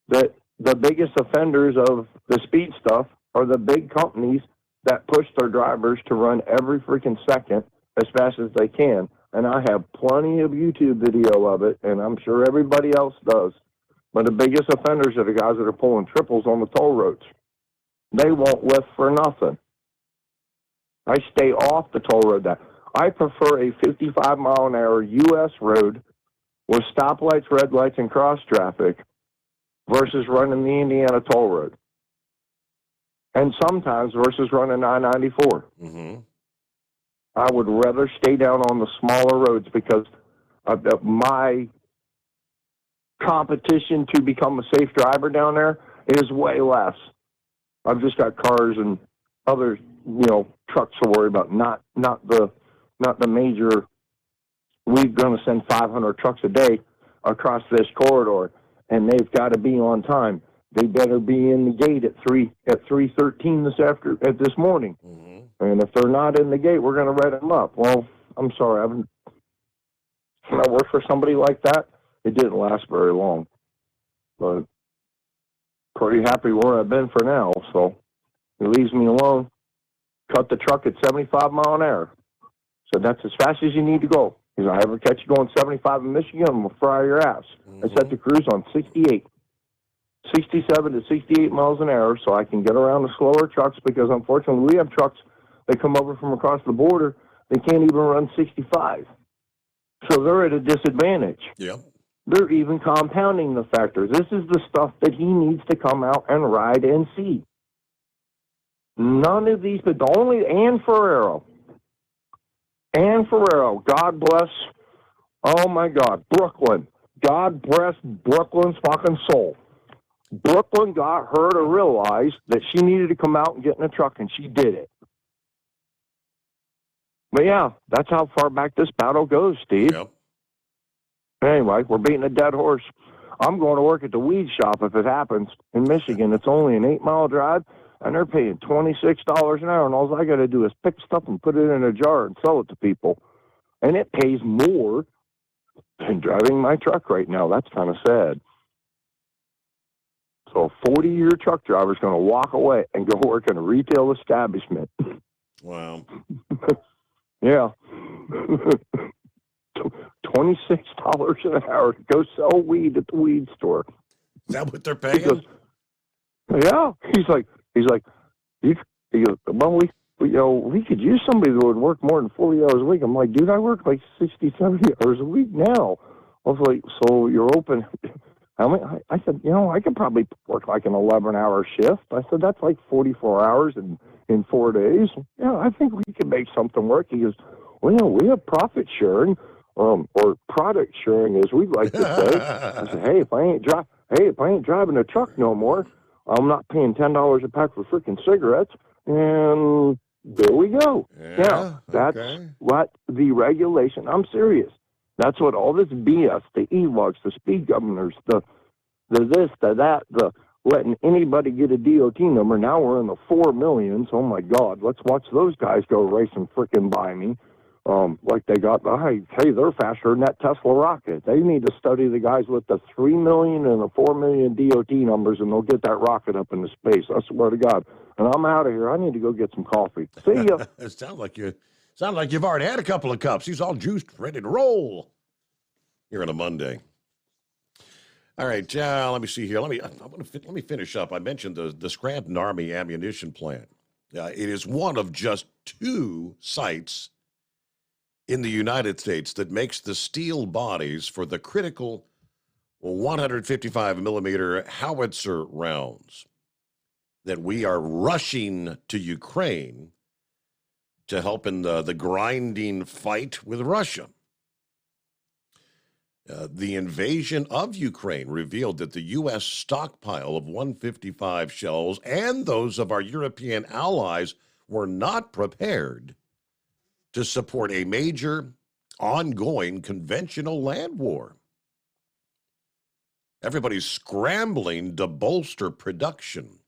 that the biggest offenders of the speed stuff are the big companies that push their drivers to run every freaking second as fast as they can. And I have plenty of YouTube video of it, and I'm sure everybody else does. But the biggest offenders are the guys that are pulling triples on the toll roads. They won't lift for nothing. I stay off the toll road. I prefer a 55-mile-an-hour U.S. road with stoplights, red lights, and cross traffic versus running the Indiana toll road. And sometimes versus running I-94. I would rather stay down on the smaller roads because of my competition to become a safe driver down there is way less. I've just got cars and other, trucks to worry about, not the major. We're going to send 500 trucks a day across this corridor, and they've got to be on time. They better be in the gate at 3:13 this morning. And if they're not in the gate, we're going to write them up. Well, I'm sorry. When I worked for somebody like that, it didn't last very long. But pretty happy where I've been for now. So he leaves me alone. Cut the truck at 75 mile an hour. So that's as fast as you need to go. Because I ever catch you going 75 in Michigan, I'm going to fry your ass. I set the cruise on 67 to 68 miles an hour so I can get around the slower trucks because, unfortunately, we have trucks that come over from across the border. They can't even run 65. So they're at a disadvantage. They're even compounding the factor. This is the stuff that he needs to come out and ride and see. None of these, but only Ann Ferrero, God bless, oh my God, Brooklyn. God bless Brooklyn's fucking soul. Brooklyn got her to realize that she needed to come out and get in a truck, and she did it. But yeah, that's how far back this battle goes, Steve. Anyway, we're beating a dead horse. I'm going to work at the weed shop if it happens in Michigan. It's only an 8-mile drive, and they're paying $26 an hour, and all I got to do is pick stuff and put it in a jar and sell it to people. And it pays more than driving my truck right now. That's kind of sad. So a 40-year truck driver is going to walk away and go work in a retail establishment. Wow. Yeah. $26 an hour to go sell weed at the weed store. Is that what they're paying? Yeah. He's like, he goes, well, we could use somebody that would work more than 40 hours a week. I'm like, dude, I work like 60, 70 hours a week now. I was like, so you're open. I said, I could probably work like an 11-hour shift. I said, that's like 44 hours in 4 days. Yeah, I think we could make something work. He goes, well, we have profit sharing, or product sharing, as we like to say. I said, hey, if I ain't driving a truck no more, I'm not paying $10 a pack for freaking cigarettes. And there we go. Now, that's what the regulation, I'm serious. That's what all this BS, the e-logs, the speed governors, the this, the that, the letting anybody get a DOT number. Now we're in the 4 millions. Oh, my God. Let's watch those guys go racing freaking by me. Like they got, hey, they're faster than that Tesla rocket. They need to study the guys with the 3 million and the 4 million DOT numbers, and they'll get that rocket up into space. I swear to God. And I'm out of here. I need to go get some coffee. See ya. It sounds like you've already had a couple of cups. He's all juiced, ready to roll here on a Monday. All right, let me see here. Let me finish up. I mentioned the Scranton Army ammunition plant. It is one of just 2 sites in the United States that makes the steel bodies for the critical 155 millimeter howitzer rounds that we are rushing to Ukraine to help in the grinding fight with Russia. The invasion of Ukraine revealed that the U.S. stockpile of 155 shells and those of our European allies were not prepared to support a major ongoing conventional land war. Everybody's scrambling to bolster production.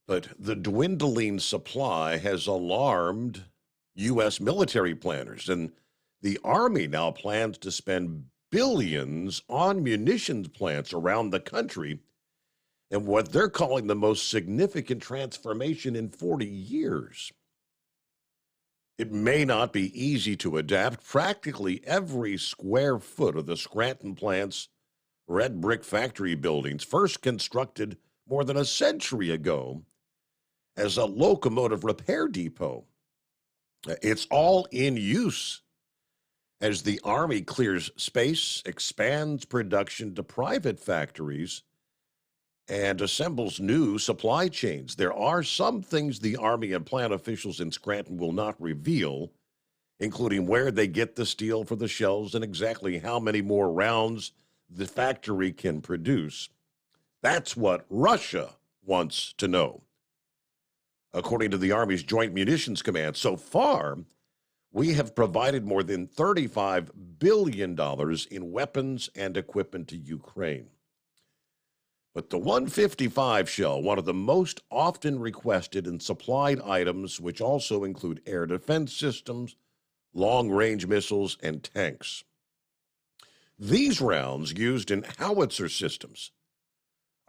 But the dwindling supply has alarmed U.S. military planners, and the Army now plans to spend billions on munitions plants around the country in what they're calling the most significant transformation in 40 years. It may not be easy to adapt. Practically every square foot of the Scranton plant's red brick factory buildings, first constructed more than a century ago as a locomotive repair depot, it's all in use as the Army clears space, expands production to private factories, and assembles new supply chains. There are some things the Army and plant officials in Scranton will not reveal, including where they get the steel for the shells and exactly how many more rounds the factory can produce. That's what Russia wants to know. According to the Army's Joint Munitions Command, so far, we have provided more than $35 billion in weapons and equipment to Ukraine. But the 155 shell, one of the most often requested and supplied items, which also include air defense systems, long-range missiles, and tanks. These rounds, used in howitzer systems,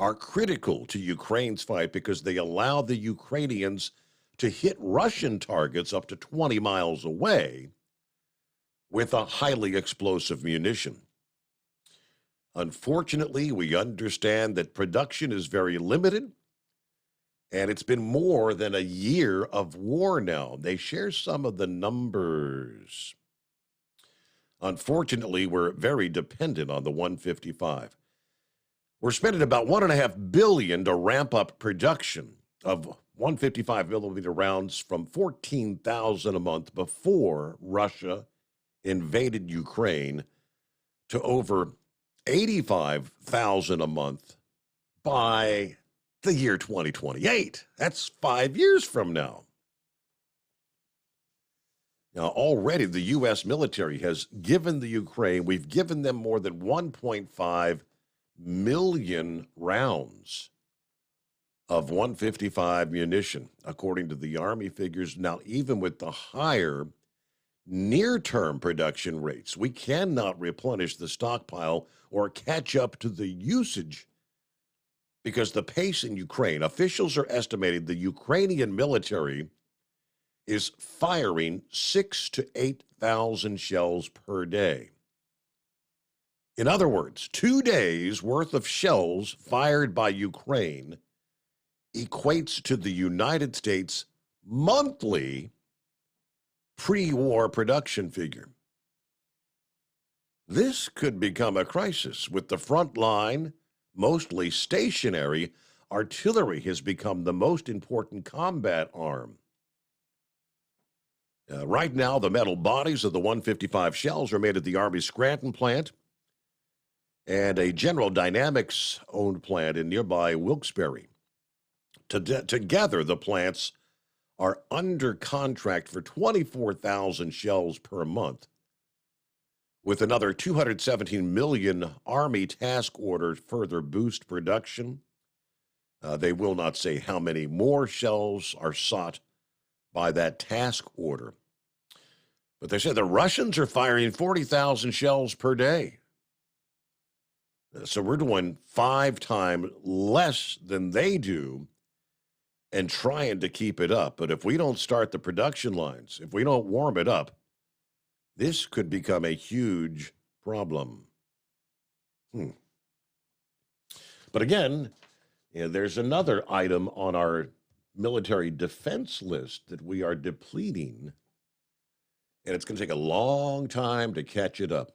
are critical to Ukraine's fight because they allow the Ukrainians to hit Russian targets up to 20 miles away with a highly explosive munition. Unfortunately, we understand that production is very limited, and it's been more than a year of war now. They share some of the numbers. Unfortunately, we're very dependent on the 155. We're spending about $1.5 billion to ramp up production of 155 millimeter rounds from 14,000 a month before Russia invaded Ukraine to over 85,000 a month by the year 2028. That's 5 years from now. Now, already the U.S. military has given the Ukraine, we've given them more than 1.5 million rounds of 155 munition, according to the Army figures. Now, even with the higher near-term production rates, we cannot replenish the stockpile or catch up to the usage because the pace in Ukraine, officials are estimating the Ukrainian military is firing 6,000 to 8,000 shells per day. In other words, 2 days' worth of shells fired by Ukraine equates to the United States monthly pre-war production figure. This could become a crisis with the front line, mostly stationary. Artillery has become the most important combat arm. Right now, the metal bodies of the 155 shells are made at the Army Scranton plant and a General Dynamics-owned plant in nearby Wilkes-Barre. Together, the plants are under contract for 24,000 shells per month, with another 217 million Army task orders further boost production. They will not say how many more shells are sought by that task order. But they say the Russians are firing 40,000 shells per day. So we're doing 5 times less than they do and trying to keep it up. But if we don't start the production lines, if we don't warm it up, this could become a huge problem. But again, there's another item on our military defense list that we are depleting, and it's going to take a long time to catch it up.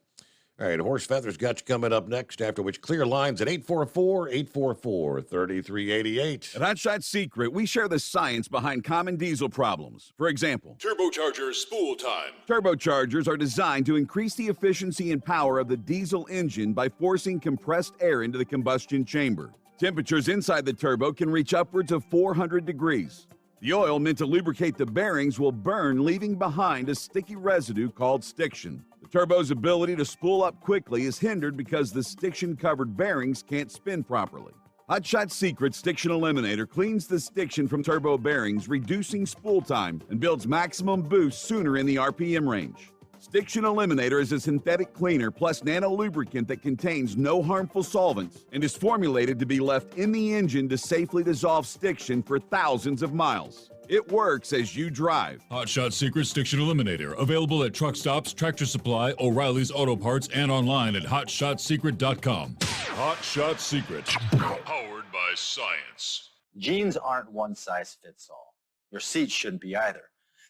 All right, Horse Feathers got you coming up next, after which clear lines at 844-844-3388. At Hot Shot Secret, we share the science behind common diesel problems. For example, Turbocharger spool time. Turbochargers are designed to increase the efficiency and power of the diesel engine by forcing compressed air into the combustion chamber. Temperatures inside the turbo can reach upwards of 400 degrees. The oil meant to lubricate the bearings will burn, leaving behind a sticky residue called stiction. The turbo's ability to spool up quickly is hindered because the stiction-covered bearings can't spin properly. Hot Shot Secret Stiction Eliminator cleans the stiction from turbo bearings, reducing spool time, and builds maximum boost sooner in the RPM range. Stiction Eliminator is a synthetic cleaner plus nano-lubricant that contains no harmful solvents and is formulated to be left in the engine to safely dissolve stiction for thousands of miles. It works as you drive. Hot Shot Secret Stiction Eliminator. Available at truck stops, Tractor Supply, O'Reilly's Auto Parts, and online at hotshotsecret.com. Hot Shot Secret. Powered by science. Jeans aren't one size fits all. Your seats shouldn't be either.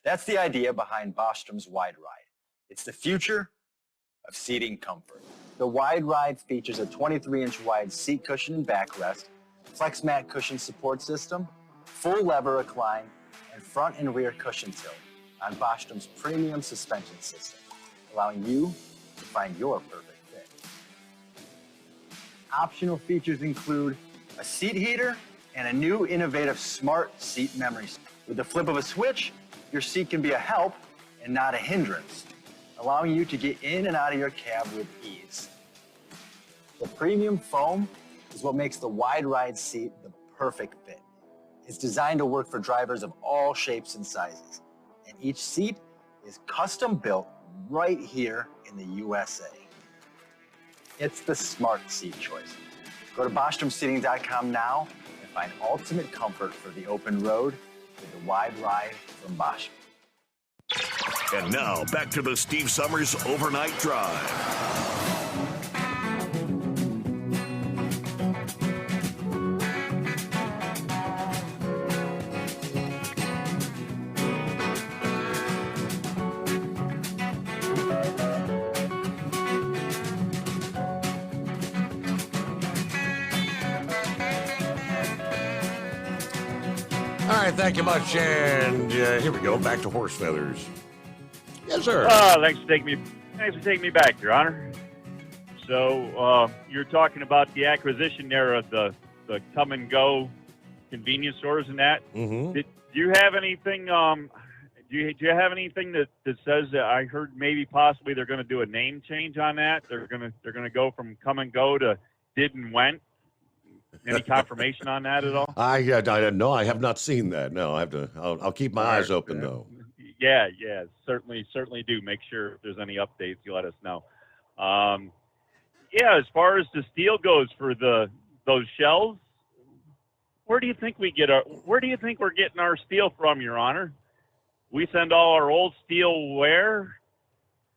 That's the idea behind Bostrom's Wide Ride. It's the future of seating comfort. The Wide Ride features a 23-inch wide seat cushion and backrest, flex mat cushion support system, full lever recline, and front and rear cushion tilt on Bostrom's premium suspension system, allowing you to find your perfect fit. Optional features include a seat heater and a new innovative smart seat memory. With the flip of a switch, your seat can be a help and not a hindrance, allowing you to get in and out of your cab with ease. The premium foam is what makes the Wide Ride seat the perfect fit. It's designed to work for drivers of all shapes and sizes, and each seat is custom built right here in the USA. It's the smart seat choice. Go to BostromSeating.com now and find ultimate comfort for the open road with the Wide Ride from Bostrom. And now, back to the Steve Summers Overnight Drive. All right, thank you much. And here we go, back to Horse Feathers. Yes, sir. Thanks for taking me back, Your Honor. So you're talking about the acquisition there of the come and go convenience stores and that. Mm-hmm. Do you have anything? Do you have anything that says that I heard maybe possibly they're going to do a name change on that? They're going to go from come and go to did and went. Any confirmation on that at all? I have not seen that. No, I have to. I'll keep my eyes open though. Yeah, certainly do. Make sure if there's any updates, you let us know. As far as the steel goes for those shells, where do you think we're getting our steel from, Your Honor? We send all our old steel where?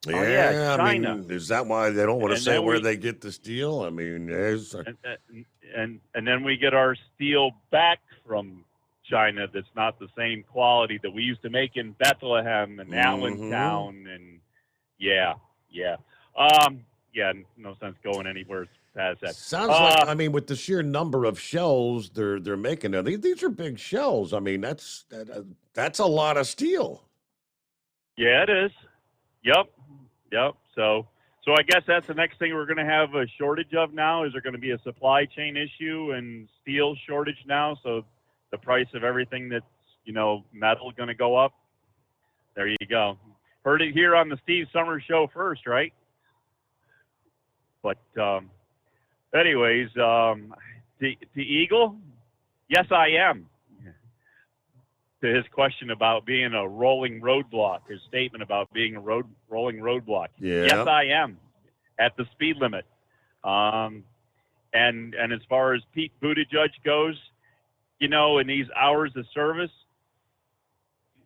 Yeah, China. I mean, is that why they don't want to say where they get the steel? I mean, there's and then we get our steel back from China that's not the same quality that we used to make in Bethlehem and Allentown, and yeah, no sense going anywhere past that. Sounds like, I mean, with the sheer number of shells they're making there, these are big shells. I mean, that's a lot of steel. Yeah, it is. Yep. So I guess that's the next thing we're going to have a shortage of now. Is there going to be a supply chain issue and steel shortage now? So the price of everything that's, metal going to go up. There you go. Heard it here on the Steve Summers Show first, right? But anyways, the Eagle, yes, I am. To his question about being a rolling roadblock, his statement about being a rolling roadblock. Yeah. Yes, I am at the speed limit. And as far as Pete Buttigieg goes, in these hours of service,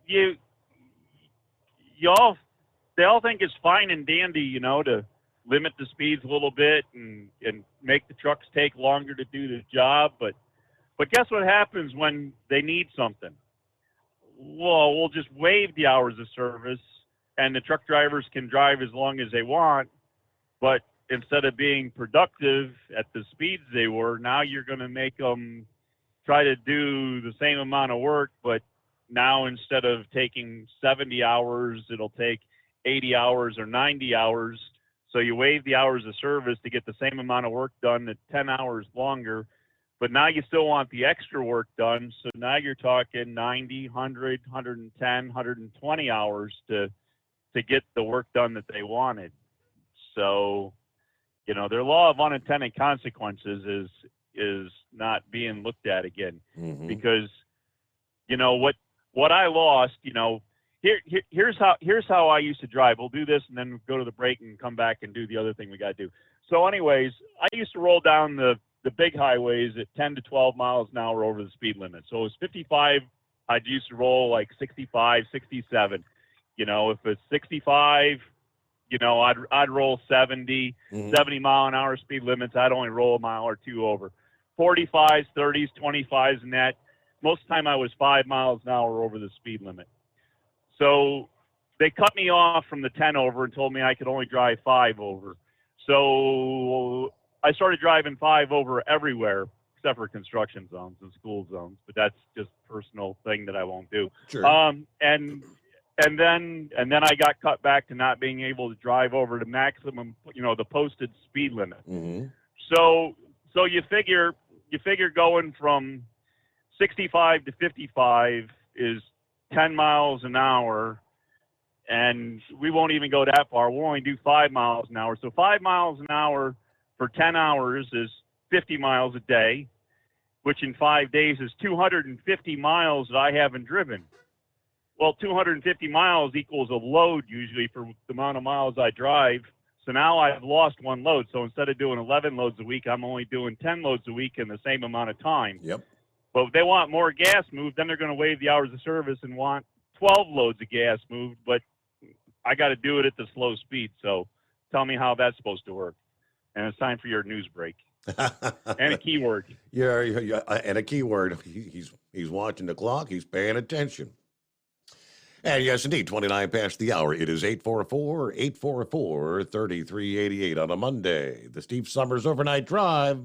they all think it's fine and dandy, to limit the speeds a little bit and make the trucks take longer to do the job. But guess what happens when they need something? Well, we'll just waive the hours of service, and the truck drivers can drive as long as they want. But instead of being productive at the speeds they were, now you're going to make them try to do the same amount of work, but now instead of taking 70 hours, it'll take 80 hours or 90 hours. So you waive the hours of service to get the same amount of work done at 10 hours longer. But now you still want the extra work done. So now you're talking 90, 100, 110, 120 hours to get the work done that they wanted. So, their law of unintended consequences is not being looked at again. Because, what I lost, here's how I used to drive. We'll do this and then go to the break and come back and do the other thing we got to do. So anyways, I used to roll down the big highways at 10 to 12 miles an hour over the speed limit. So it was 55. I used to roll like 65, 67. If it's 65, I'd roll 70, 70 mile an hour speed limits. I'd only roll a mile or two over. 45s, 30s, 25s, and that. Most of the time I was 5 miles an hour over the speed limit. So they cut me off from the 10 over and told me I could only drive 5 over. So I started driving 5 over everywhere except for construction zones and school zones, but that's just a personal thing that I won't do. Sure. And then I got cut back to not being able to drive over the maximum, the posted speed limit. So you figure going from 65 to 55 is 10 miles an hour, and we won't even go that far. We'll only do 5 miles an hour. So 5 miles an hour for 10 hours is 50 miles a day, which in 5 days is 250 miles that I haven't driven. Well, 250 miles equals a load usually for the amount of miles I drive. So now I've lost one load. So instead of doing 11 loads a week, I'm only doing 10 loads a week in the same amount of time. Yep. But if they want more gas moved, then they're going to waive the hours of service and want 12 loads of gas moved. But I got to do it at the slow speed. So tell me how that's supposed to work. And it's time for your news break. And a keyword. Yeah, and a keyword. He's watching the clock. He's paying attention. And yes, indeed, 29 past the hour. It is 844-844-3388 on a Monday. The Steve Summers Overnight Drive.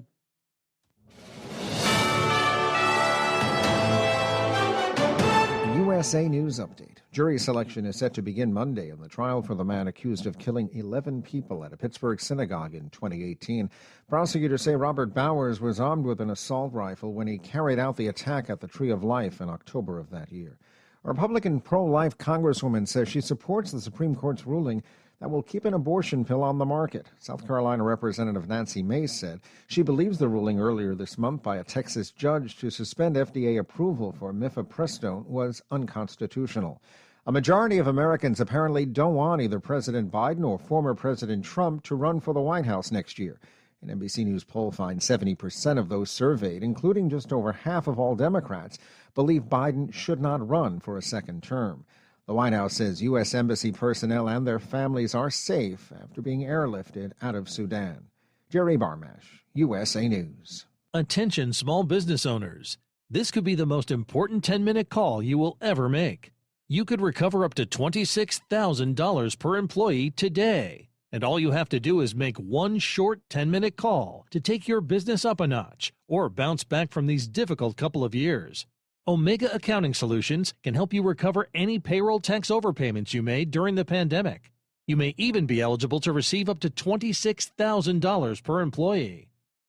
USA News Update. Jury selection is set to begin Monday in the trial for the man accused of killing 11 people at a Pittsburgh synagogue in 2018. Prosecutors say Robert Bowers was armed with an assault rifle when he carried out the attack at the Tree of Life in October of that year. A Republican pro-life congresswoman says she supports the Supreme Court's ruling that will keep an abortion pill on the market. South Carolina Representative Nancy Mace said she believes the ruling earlier this month by a Texas judge to suspend FDA approval for mifepristone was unconstitutional. A majority of Americans apparently don't want either President Biden or former President Trump to run for the White House next year. An NBC News poll finds 70% of those surveyed, including just over half of all Democrats, believe Biden should not run for a second term. The White House says U.S. Embassy personnel and their families are safe after being airlifted out of Sudan. Jerry Barmash, USA News. Attention small business owners. This could be the most important 10-minute call you will ever make. You could recover up to $26,000 per employee today. And all you have to do is make one short 10-minute call to take your business up a notch or bounce back from these difficult couple of years. Omega Accounting Solutions can help you recover any payroll tax overpayments you made during the pandemic. You may even be eligible to receive up to $26,000 per employee.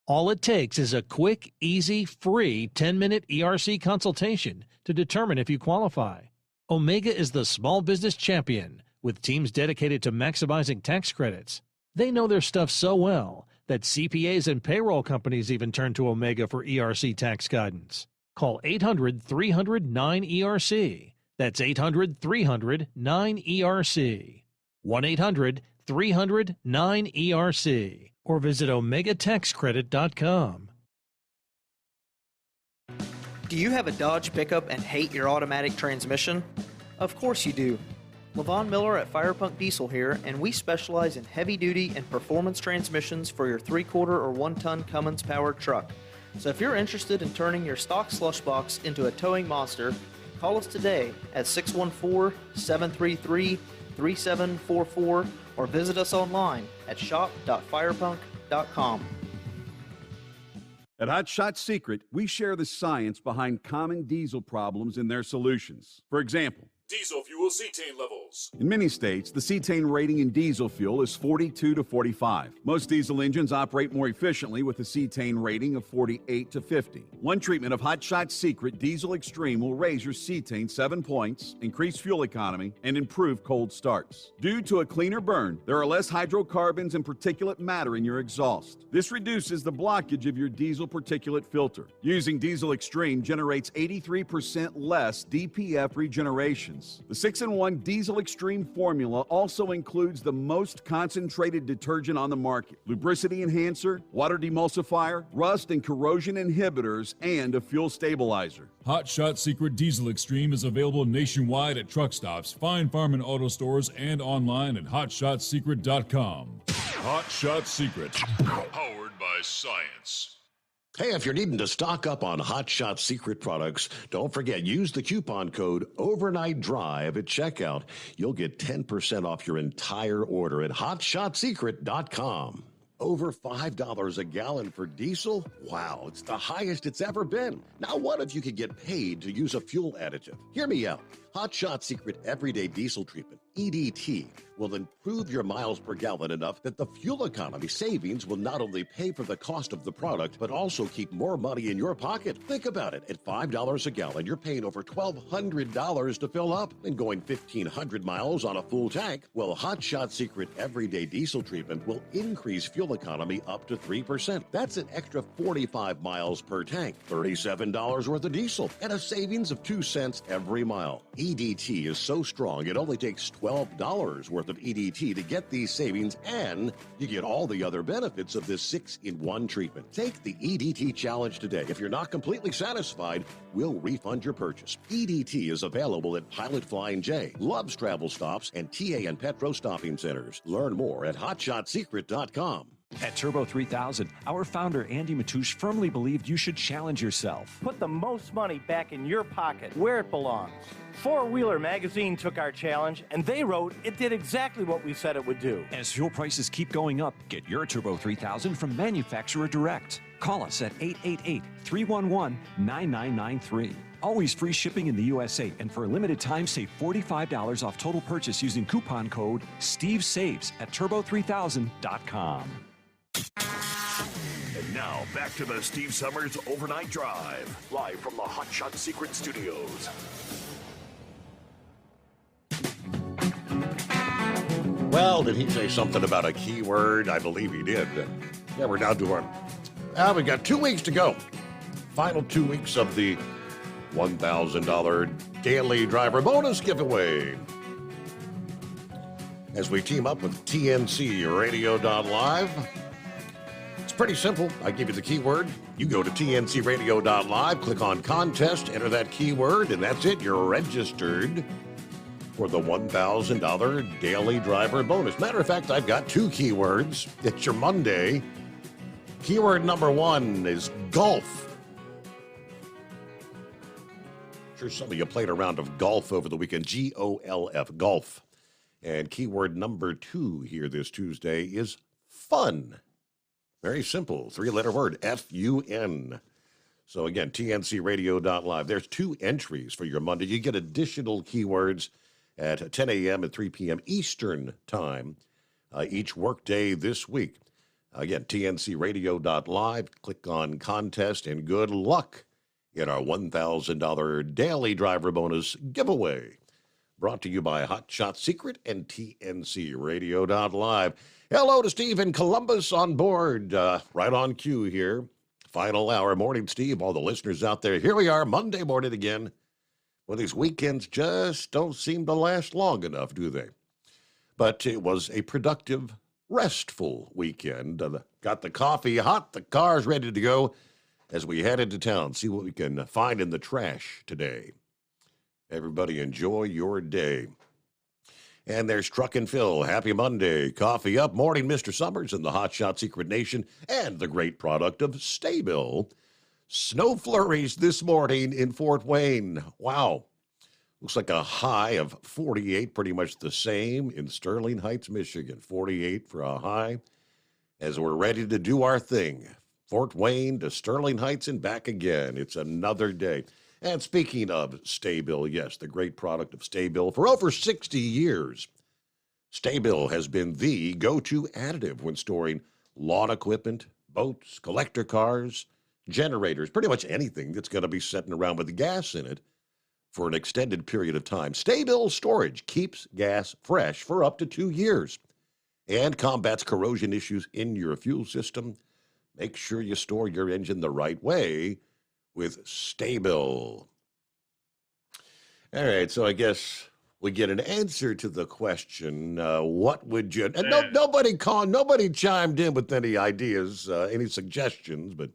All it takes is a quick, easy, free 10-minute ERC consultation to determine if you qualify. Omega is the small business champion with teams dedicated to maximizing tax credits. They know their stuff so well that CPAs and payroll companies even turn to Omega for ERC tax guidance. Call 800-300-9ERC. That's 800-300-9ERC. 1-800-300-9ERC. Or visit OmegaTaxCredit.com. Do you have a Dodge pickup and hate your automatic transmission? Of course you do. Levon Miller at Firepunk Diesel here, and we specialize in heavy-duty and performance transmissions for your 3-quarter or 1-ton Cummins-powered truck. So if you're interested in turning your stock slush box into a towing monster, call us today at 614-733-3744 or visit us online at shop.firepunk.com. At Hot Shot Secret, we share the science behind common diesel problems and their solutions. For example, Diesel fuel cetane levels. in many states, the cetane rating in diesel fuel is 42 to 45. Most diesel engines operate more efficiently with a cetane rating of 48 to 50. One treatment of Hot Shot Secret Diesel Extreme will raise your cetane 7 points, increase fuel economy, and improve cold starts. Due to a cleaner burn, there are less hydrocarbons and particulate matter in your exhaust. This reduces the blockage of your diesel particulate filter. Using Diesel Extreme generates 83% less DPF regeneration. The 6-in-1 Diesel Extreme formula also includes the most concentrated detergent on the market, lubricity enhancer, water demulsifier, rust and corrosion inhibitors, and a fuel stabilizer. Hot Shot Secret Diesel Extreme is available nationwide at truck stops, Fine Farm and auto stores, and online at hotshotsecret.com. Hot Shot Secret, powered by science. Hey, if you're needing to stock up on Hot Shot Secret products, don't forget, use the coupon code OvernightDrive at checkout. You'll get 10% off your entire order at hotshotsecret.com. Over $5 a gallon for diesel? Wow, it's the highest it's ever been. Now, what if you could get paid to use a fuel additive? Hear me out. Hot Shot Secret Everyday Diesel Treatment, EDT, will improve your miles per gallon enough that the fuel economy savings will not only pay for the cost of the product, but also keep more money in your pocket. Think about it. At $5 a gallon, you're paying over $1,200 to fill up and going 1,500 miles on a full tank. Well, Hot Shot Secret Everyday Diesel Treatment will increase fuel economy up to 3%. That's an extra 45 miles per tank, $37 worth of diesel, and a savings of 2 cents every mile. EDT is so strong, it only takes $12 worth of EDT to get these savings, and you get all the other benefits of this 6-in-1 treatment. Take the EDT challenge today. If you're not completely satisfied, we'll refund your purchase. EDT is available at Pilot Flying J, Love's Travel Stops, and TA and Petro Stopping Centers. Learn more at hotshotsecret.com. At Turbo 3000, our founder Andy Matouche firmly believed you should challenge yourself. Put the most money back in your pocket, where it belongs. Four Wheeler Magazine took our challenge, and they wrote it did exactly what we said it would do. As fuel prices keep going up, get your Turbo 3000 from manufacturer direct. Call us at 888-311-9993. Always free shipping in the USA, and for a limited time, save $45 off total purchase using coupon code STEVESAVES at turbo3000.com. And now, back to the Steve Summers Overnight Drive, live from the Hot Shot Secret Studios. Well, did he say something about a keyword? I believe he did. Yeah, we're down to our... we've got 2 weeks to go. Final 2 weeks of the $1,000 daily driver bonus giveaway. As we team up with TNC Radio.live. It's pretty simple. I give you the keyword. You go to TNCRadio.live, click on contest, enter that keyword, and that's it. You're registered for the $1,000 daily driver bonus. Matter of fact, I've got 2 keywords. It's your Monday. Keyword number 1 is golf. Sure, some of you played a round of golf over the weekend. Golf, golf. And keyword number 2 here this Tuesday is fun. Very simple. 3-letter word, F-U-N. So again, tncradio.live. There's 2 entries for your Monday. You get additional keywords at 10 a.m. and 3 p.m. Eastern Time each workday this week. Again, tncradio.live. Click on contest and good luck in our $1,000 daily driver bonus giveaway. Brought to you by Hot Shot Secret and tncradio.live. Hello to Steve in Columbus on board. Right on cue here. Final hour. Morning, Steve. All the listeners out there. Here we are, Monday morning again. Well, these weekends just don't seem to last long enough, do they? But it was a productive, restful weekend. Got the coffee hot, the car's ready to go as we head into town. See what we can find in the trash today. Everybody enjoy your day. And there's Truck and Phil. Happy Monday. Coffee up. Morning, Mr. Summers and the Hot Shot Secret Nation and the great product of Staybill. Snow flurries this morning in Fort Wayne. Wow. Looks like a high of 48, pretty much the same in Sterling Heights, Michigan. 48 for a high as we're ready to do our thing. Fort Wayne to Sterling Heights and back again. It's another day. And speaking of Staybill, yes, the great product of Staybill. For over 60 years, Staybill has been the go-to additive when storing lawn equipment, boats, collector cars, generators, pretty much anything that's going to be sitting around with gas in it for an extended period of time. Staybill storage keeps gas fresh for up to 2 years and combats corrosion issues in your fuel system. Make sure you store your engine the right way with Staybill. All right, so I guess we get an answer to the question, what would you... And nobody chimed in with any ideas, any suggestions, but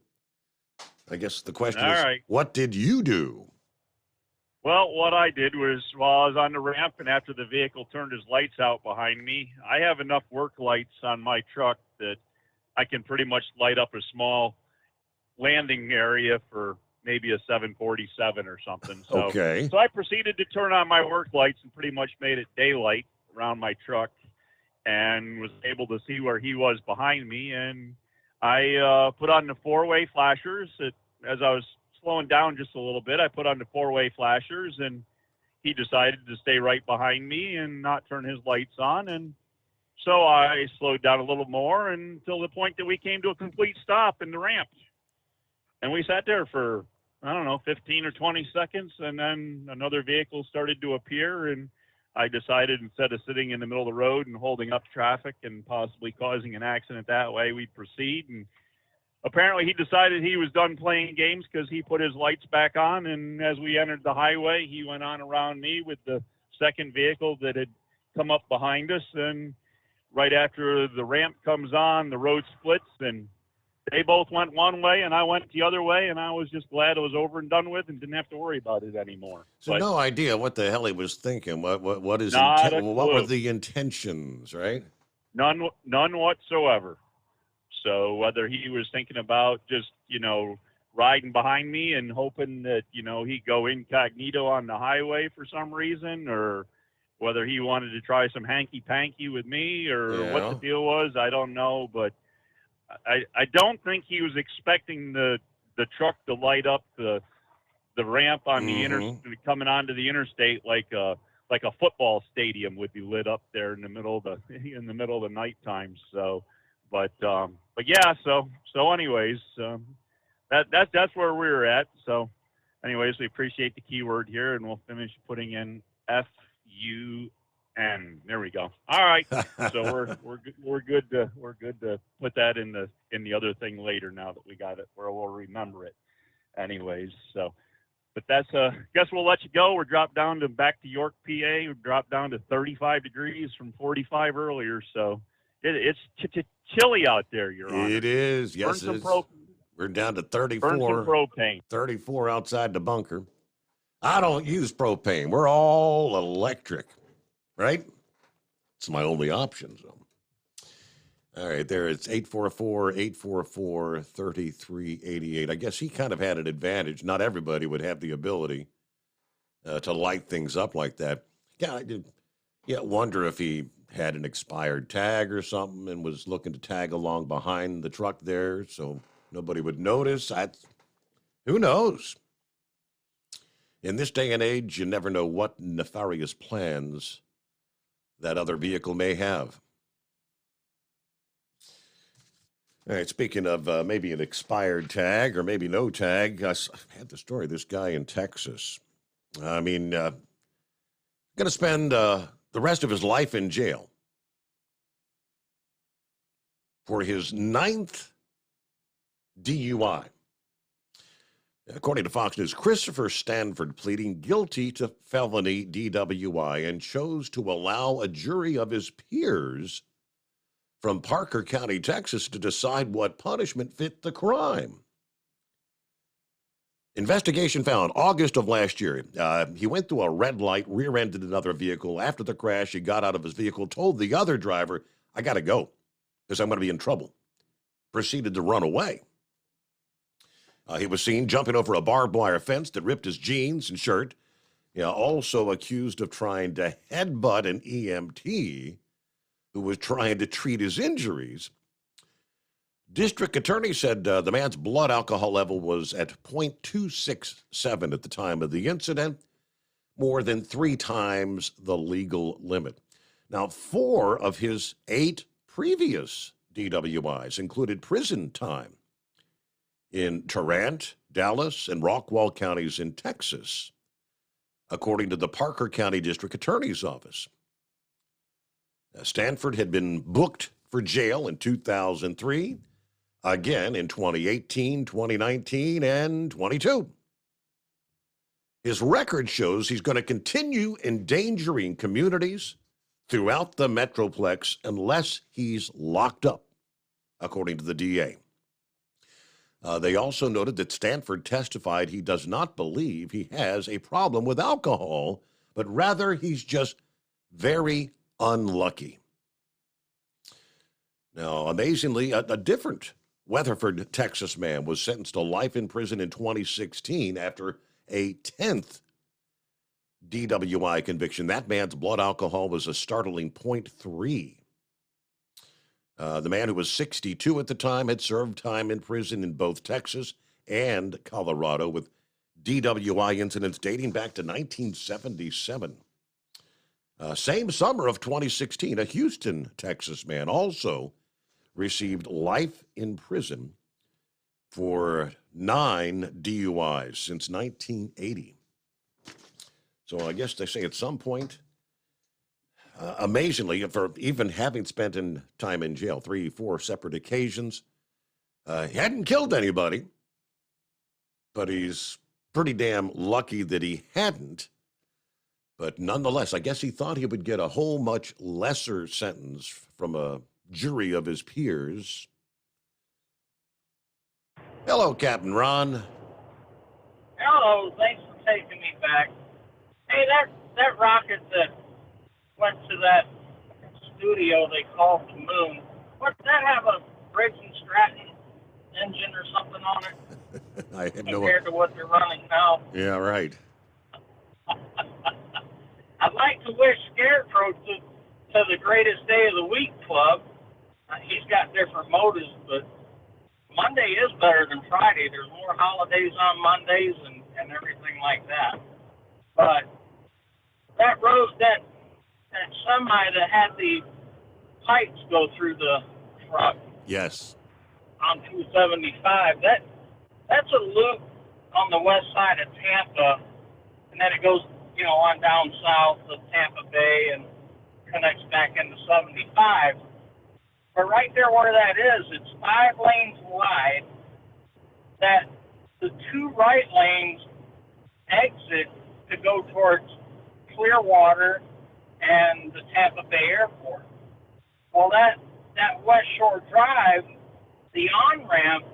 I guess the question is, right. What did you do? Well, what I did was, while I was on the ramp and after the vehicle turned his lights out behind me, I have enough work lights on my truck that I can pretty much light up a small landing area for maybe a 747 or something. So, Okay. So I proceeded to turn on my work lights and pretty much made it daylight around my truck and was able to see where he was behind me. And I put on the 4-way flashers. As I was slowing down just a little bit, I put on the 4-way flashers, and he decided to stay right behind me and not turn his lights on. And so I slowed down a little more until the point that we came to a complete stop in the ramp. And we sat there for, 15 or 20 seconds, and then another vehicle started to appear, and I decided instead of sitting in the middle of the road and holding up traffic and possibly causing an accident that way, we'd proceed. And apparently he decided he was done playing games because he put his lights back on, and as we entered the highway, he went on around me with the second vehicle that had come up behind us, and right after the ramp comes on, the road splits, and they both went one way and I went the other way, and I was just glad it was over and done with and didn't have to worry about it anymore. So But no idea what the hell he was thinking. What Not a what were clue. the intentions, right? none whatsoever. So whether he was thinking about just, riding behind me and hoping that, he'd go incognito on the highway for some reason, or whether he wanted to try some hanky-panky with me, or what the deal was, I don't know. But I don't think he was expecting the truck to light up the ramp on the coming onto the interstate like a football stadium would be lit up there in the middle of the nighttime. So, but yeah. So anyways, that's where we were at. So, anyways, we appreciate the keyword here, and we'll finish putting in FUN. There we go. All right. So we're good to put that in the other thing later now that we got it, where we'll remember it. Anyways, so. But that's guess we'll let you go. We're dropped down back to York, PA. We dropped down to 35 degrees from 45 earlier. So it's chilly out there, Your Honor. It is. Yes, Burn it some is. We're down to 34. Burn some propane. 34 outside the bunker. I don't use propane. We're all electric, right? It's my only option. So. All right, there it's 844-844-3388. I guess he kind of had an advantage. Not everybody would have the ability to light things up like that. Yeah, I did. Yeah, wonder if he had an expired tag or something and was looking to tag along behind the truck there so nobody would notice. Who knows? In this day and age, you never know what nefarious plans that other vehicle may have. All right, speaking of maybe an expired tag or maybe no tag, I had the story of this guy in Texas. I mean, going to spend the rest of his life in jail for his 9th DUI. According to Fox News, Christopher Stanford pleading guilty to felony DWI and chose to allow a jury of his peers from Parker County, Texas, to decide what punishment fit the crime. Investigation found August of last year, he went through a red light, rear-ended another vehicle. After the crash, he got out of his vehicle, told the other driver, I got to go because I'm going to be in trouble. Proceeded to run away. He was seen jumping over a barbed wire fence that ripped his jeans and shirt. Also accused of trying to headbutt an EMT who was trying to treat his injuries. District attorney said the man's blood alcohol level was at 0.267 at the time of the incident, more than 3 times the legal limit. Now, 4 of his 8 previous DWIs included prison time in Tarrant, Dallas, and Rockwall counties in Texas, according to the Parker County District Attorney's Office. Stanford had been booked for jail in 2003, again in 2018, 2019, and 22. His record shows he's going to continue endangering communities throughout the Metroplex unless he's locked up, according to the DA. They also noted that Stanford testified he does not believe he has a problem with alcohol, but rather he's just very unlucky. Now, amazingly, a different Weatherford, Texas man was sentenced to life in prison in 2016 after a 10th DWI conviction. That man's blood alcohol was a startling 0.3. The man, who was 62 at the time, had served time in prison in both Texas and Colorado with DWI incidents dating back to 1977. Same summer of 2016, a Houston, Texas man also received life in prison for 9 DUIs since 1980. So I guess they say at some point, amazingly, for even having spent time in jail, 3-4 separate occasions, he hadn't killed anybody, but he's pretty damn lucky that he hadn't. But nonetheless, I guess he thought he would get a whole much lesser sentence from a jury of his peers. Hello, Captain Ron. Hello, thanks for taking me back. Hey, that rocket that went to that studio they called the moon, what, did that have a Briggs & Stratton engine or something on it? I have no compared to what they're running now. Yeah, right. I'd like to wish Scarecrow to the greatest day of the week club. He's got different motives, but Monday is better than Friday. There's more holidays on Mondays and everything like that. But that semi that had the pipes go through the truck Yes. on 275, that's a loop on the west side of Tampa, and then it goes, on down south of Tampa Bay and connects back into 75. But right there where that is, it's 5 lanes wide, that the 2 right lanes exit to go towards Clearwater and the Tampa Bay Airport. Well, that West Shore Drive, the on-ramp,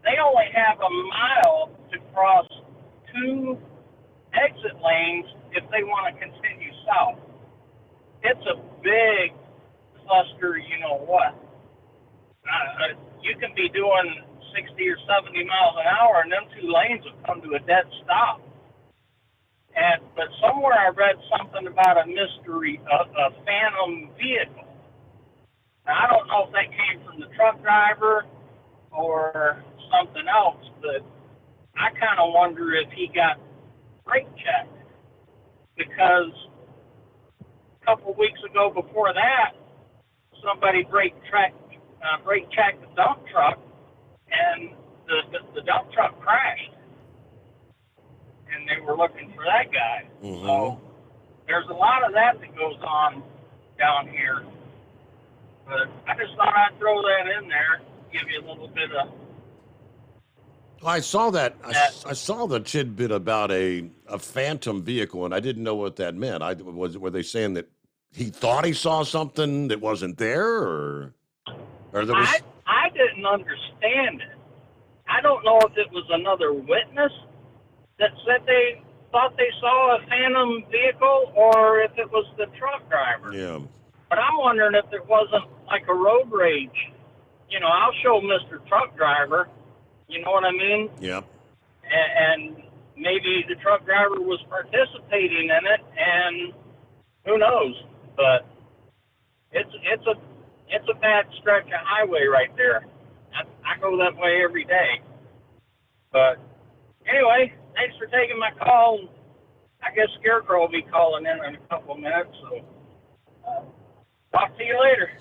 they only have a mile to cross 2 exit lanes if they want to continue south. It's a big cluster, you-know-what. You can be doing 60 or 70 miles an hour, and them 2 lanes will come to a dead stop. But somewhere I read something about a mystery, a phantom vehicle. Now, I don't know if that came from the truck driver or something else, but I kind of wonder if he got brake checked, because a couple of weeks ago before that, somebody brake checked the dump truck, and the dump truck crashed, and they were looking for that guy. Mm-hmm. So there's a lot of that goes on down here. But I just thought I'd throw that in there, give you a little bit of. I saw that. I saw the tidbit about a phantom vehicle, and I didn't know what that meant. Were they saying that he thought he saw something that wasn't there, or there was? I didn't understand it. I don't know if it was another witness that said they thought they saw a phantom vehicle, or if it was the truck driver. Yeah. But I'm wondering if there wasn't like a road rage. You know, I'll show Mr. Truck Driver. You know what I mean? Yep. And maybe the truck driver was participating in it, and who knows? But it's a bad stretch of highway right there. I go that way every day. But anyway, thanks for taking my call. I guess Scarecrow will be calling in a couple of minutes, so talk to you later.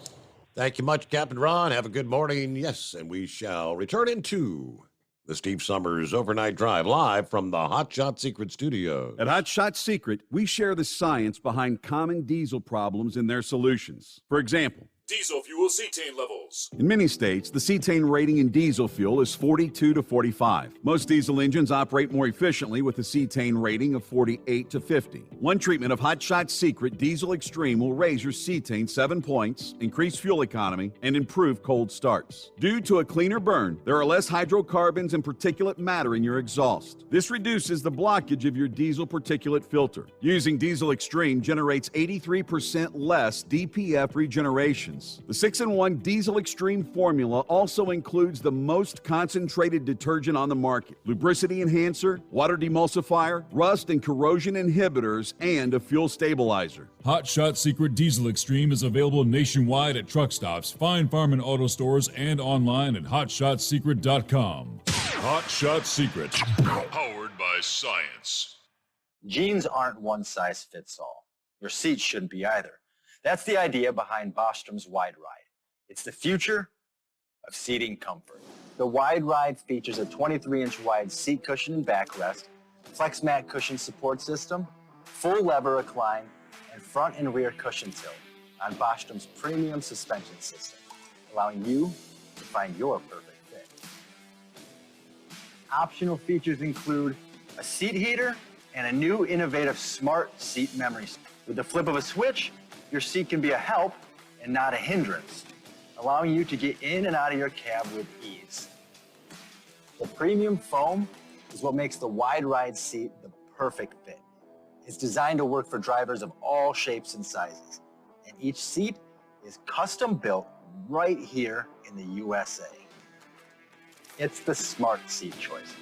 Thank you much, Captain Ron. Have a good morning. Yes, and we shall return into the Steve Summers Overnight Drive live from the Hot Shot Secret Studio. At Hot Shot Secret, we share the science behind common diesel problems and their solutions. For example, Diesel fuel cetane levels. in many states, the cetane rating in diesel fuel is 42 to 45. Most diesel engines operate more efficiently with a cetane rating of 48 to 50. One treatment of Hot Shot Secret Diesel Extreme will raise your cetane 7 points, increase fuel economy, and improve cold starts. Due to a cleaner burn, there are less hydrocarbons and particulate matter in your exhaust. This reduces the blockage of your diesel particulate filter. Using Diesel Extreme generates 83% less DPF regeneration. The 6-in-1 Diesel Extreme formula also includes the most concentrated detergent on the market, lubricity enhancer, water demulsifier, rust and corrosion inhibitors, and a fuel stabilizer. Hot Shot Secret Diesel Extreme is available nationwide at truck stops, Fine Farm and auto stores, and online at hotshotsecret.com. Hot Shot Secret, powered by science. Jeans aren't one size fits all. Your seats shouldn't be either. That's the idea behind Bostrom's Wide Ride. It's the future of seating comfort. The Wide Ride features a 23-inch wide seat cushion and backrest, flex mat cushion support system, full lever recline, and front and rear cushion tilt on Bostrom's premium suspension system, allowing you to find your perfect fit. Optional features include a seat heater and a new innovative smart seat memory. With the flip of a switch, your seat can be a help and not a hindrance, allowing you to get in and out of your cab with ease. The premium foam is what makes the Wide Ride seat the perfect fit. It's designed to work for drivers of all shapes and sizes, and each seat is custom built right here in the USA. It's the smart seat choice.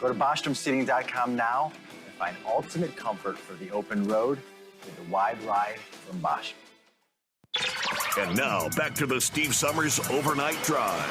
Go to BostromSeating.com now and find ultimate comfort for the open road with the Wide Ride from Bosch. And now, back to the Steve Summers Overnight Drive.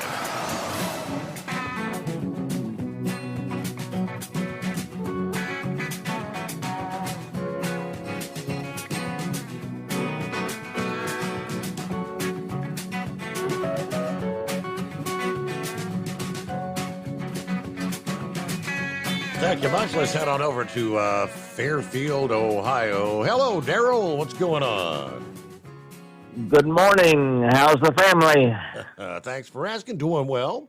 Thank you much. Let's head on over to Fairfield, Ohio. Hello, Daryl. What's going on? Good morning. How's the family? Thanks for asking. Doing well.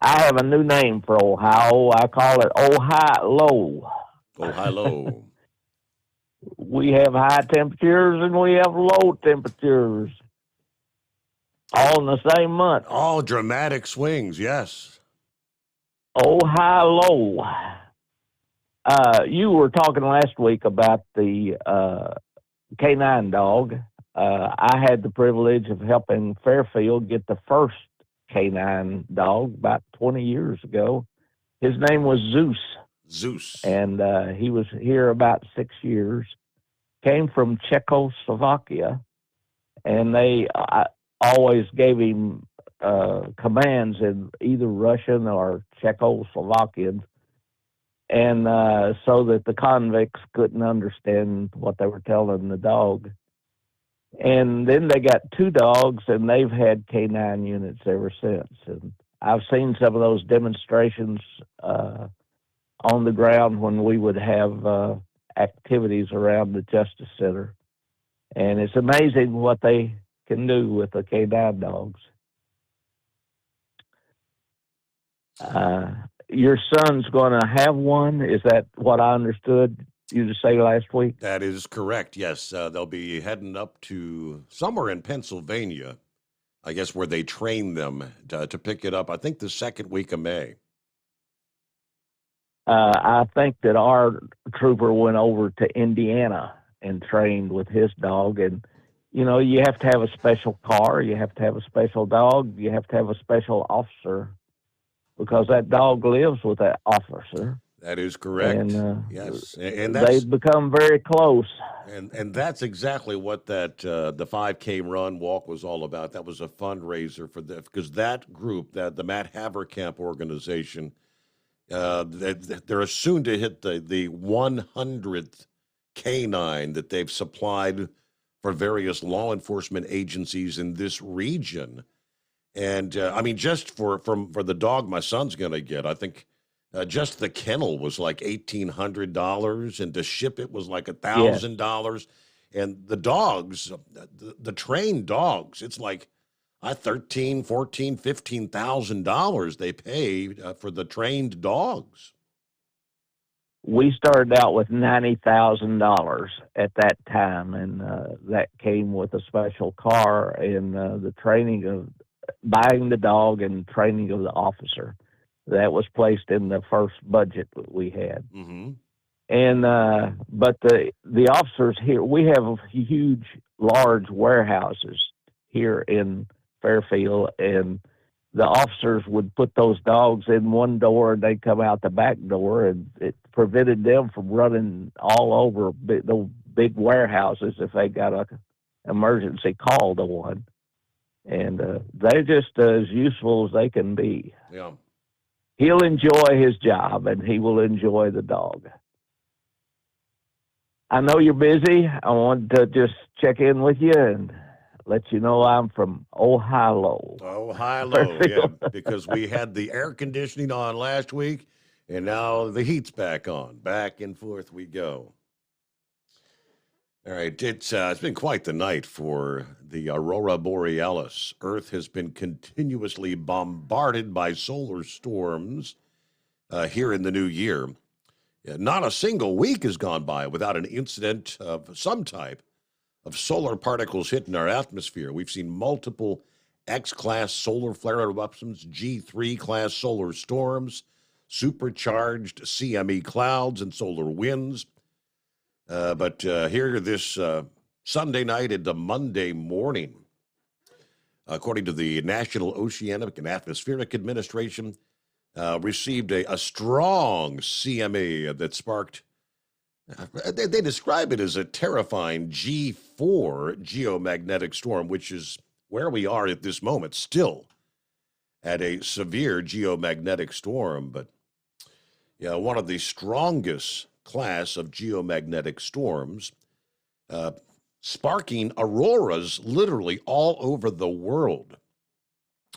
I have a new name for Ohio. I call it Ohio. Ohio. We have high temperatures and we have low temperatures. All in the same month. All dramatic swings, yes. Ohio. You were talking last week about the K9 dog. I had the privilege of helping Fairfield get the first K9 dog about 20 years ago. His name was Zeus. Zeus. And he was here about 6 years. Came from Czechoslovakia, and they always gave him commands in either Russian or Czechoslovakian, and so that the convicts couldn't understand what they were telling the dog. And then they got 2 dogs, and they've had canine units ever since. And I've seen some of those demonstrations on the ground when we would have activities around the Justice Center. And it's amazing what they can do with the canine dogs. Your son's going to have one. Is that what I understood you to say last week? That is correct, yes. They'll be heading up to somewhere in Pennsylvania, I guess, where they train them to pick it up, I think the second week of May. I think that our trooper went over to Indiana and trained with his dog. And, you know, you have to have a special car, you have to have a special dog, you have to have a special officer, because that dog lives with that officer. That is correct. And, yes, and that's, they've become very close. And that's exactly what that the 5K run walk was all about. That was a fundraiser for because that group, that the Matt Haverkamp organization, they're soon to hit the 100th canine that they've supplied for various law enforcement agencies in this region. And I mean, just for the dog my son's going to get, I think just the kennel was like $1,800, and to ship it was like $1,000. And the dogs, the trained dogs, it's like $13,000, $14,000, $15,000 they paid for the trained dogs. We started out with $90,000 at that time, and that came with a special car and the training of buying the dog and training of the officer. That was placed in the first budget that we had. Mm-hmm. And but the officers here, we have huge, large warehouses here in Fairfield, and the officers would put those dogs in one door and they'd come out the back door, and it prevented them from running all over those big warehouses if they got a emergency call to one. And they're just as useful as they can be. Yeah. He'll enjoy his job, and he will enjoy the dog. I know you're busy. I wanted to just check in with you and let you know I'm from Ohio. Ohio, yeah, because we had the air conditioning on last week, and now the heat's back on. Back and forth we go. All right, it's been quite the night for the Aurora Borealis. Earth has been continuously bombarded by solar storms here in the new year. Not a single week has gone by without an incident of some type of solar particles hitting our atmosphere. We've seen multiple X-class solar flare eruptions, G3-class solar storms, supercharged CME clouds, and solar winds. But here this Sunday night into Monday morning, according to the National Oceanic and Atmospheric Administration, received a strong CME that sparked, they describe it as a terrifying G4 geomagnetic storm, which is where we are at this moment, still at a severe geomagnetic storm. But yeah, one of the strongest class of geomagnetic storms, sparking auroras literally all over the world.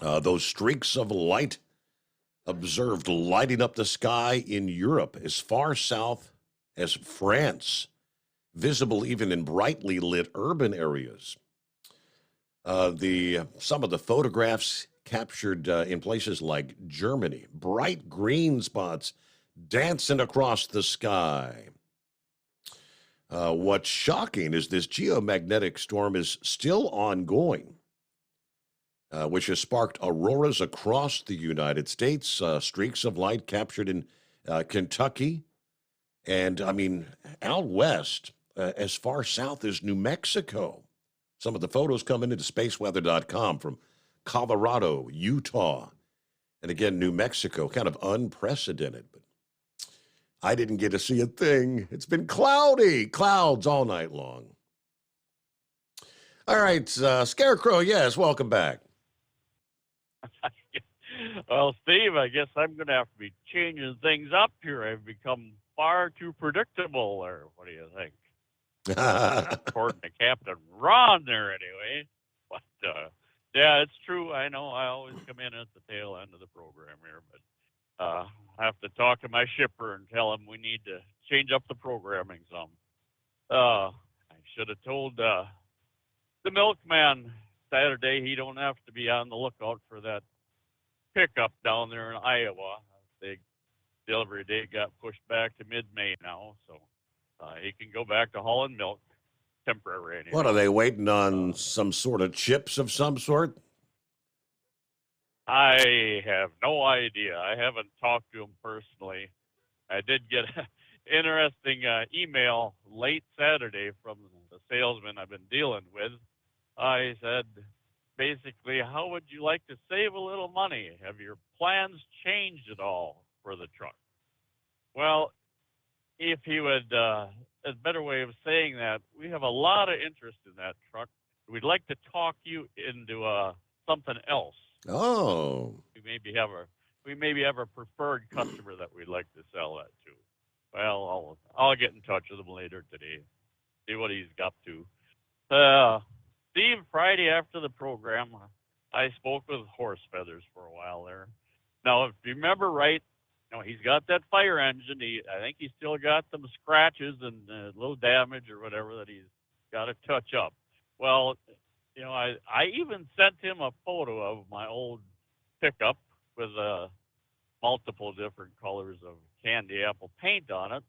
Those streaks of light observed lighting up the sky in Europe as far south as France, visible even in brightly lit urban areas. Some of the photographs captured in places like Germany, bright green spots dancing across the sky. What's shocking is this geomagnetic storm is still ongoing, which has sparked auroras across the United States, streaks of light captured in Kentucky, and, I mean, out west, as far south as New Mexico. Some of the photos coming into spaceweather.com from Colorado, Utah, and again, New Mexico, kind of unprecedented. But I didn't get to see a thing. It's been cloudy. Clouds all night long. All right, Scarecrow, yes, welcome back. Well, Steve, I guess I'm going to have to be changing things up here. I've become far too predictable, or what do you think? According to Captain Ron there, anyway. But, yeah, it's true. I know I always come in at the tail end of the program here, but I have to talk to my shipper and tell him we need to change up the programming some. I should have told the milkman Saturday he don't have to be on the lookout for that pickup down there in Iowa. The delivery date got pushed back to mid-May now, so he can go back to hauling milk temporary. Anyway. What, are they waiting on some sort of chips of some sort? I have no idea. I haven't talked to him personally. I did get an interesting email late Saturday from the salesman I've been dealing with. I said, basically, how would you like to save a little money? Have your plans changed at all for the truck? Well, if he would, a better way of saying that, we have a lot of interest in that truck. We'd like to talk you into something else. Oh. We maybe have a preferred customer that we'd like to sell that to. Well, I'll get in touch with him later today, see what he's got to. Steve, Friday after the program, I spoke with Horse Feathers for a while there. Now, if you remember right, he's got that fire engine. I think he's still got some scratches and a little damage or whatever that he's got to touch up. Well, I even sent him a photo of my old pickup with multiple different colors of candy apple paint on it.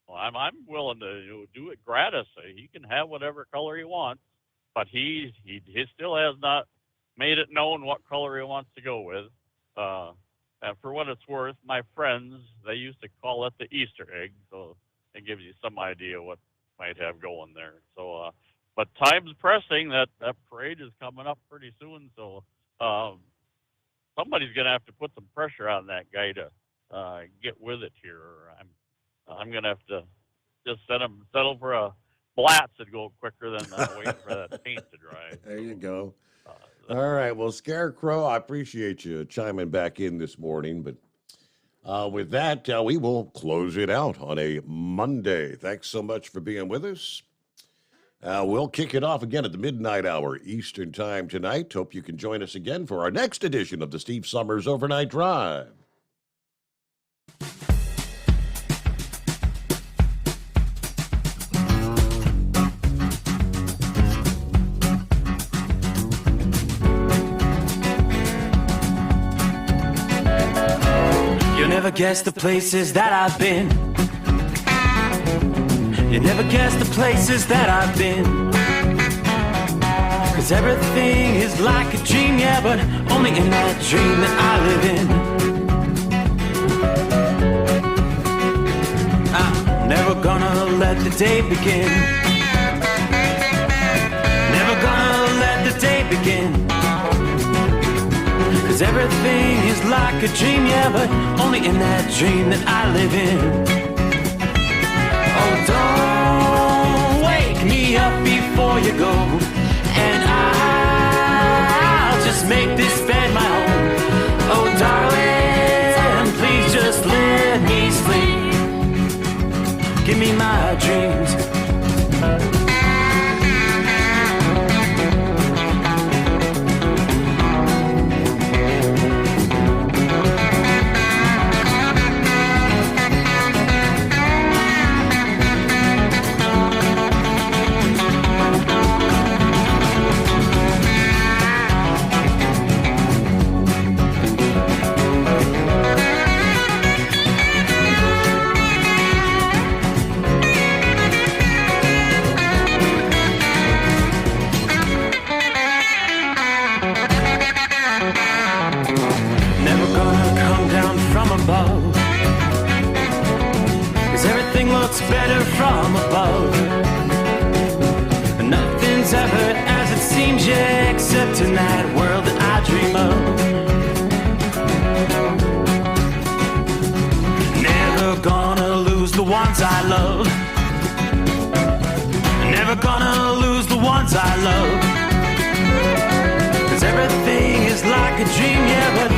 Well, I'm willing to do it gratis. He can have whatever color he wants, but he still has not made it known what color he wants to go with. And for what it's worth, my friends, they used to call it the Easter egg, so it gives you some idea what might have going there. So, but time's pressing. That parade is coming up pretty soon, so somebody's going to have to put some pressure on that guy to get with it here. I'm going to have to just settle for a Blatz and go quicker than waiting for that paint to dry. There you go. All right. Well, Scarecrow, I appreciate you chiming back in this morning. But with that, we will close it out on a Monday. Thanks so much for being with us. We'll kick it off again at the midnight hour Eastern time tonight. Hope you can join us again for our next edition of the Steve Summers Overnight Drive. You'll never guess the places that I've been. You never guess the places that I've been. 'Cause everything is like a dream, yeah, but only in that dream that I live in. I'm never gonna let the day begin. Never gonna let the day begin. 'Cause everything is like a dream, yeah, but only in that dream that I live in. Oh, don't wake me up before you go, and I'll just make this bed my home. Oh, darling, please just let me sleep. Give me my dreams. love. Never gonna lose the ones I love. 'Cause everything is like a dream, yeah, but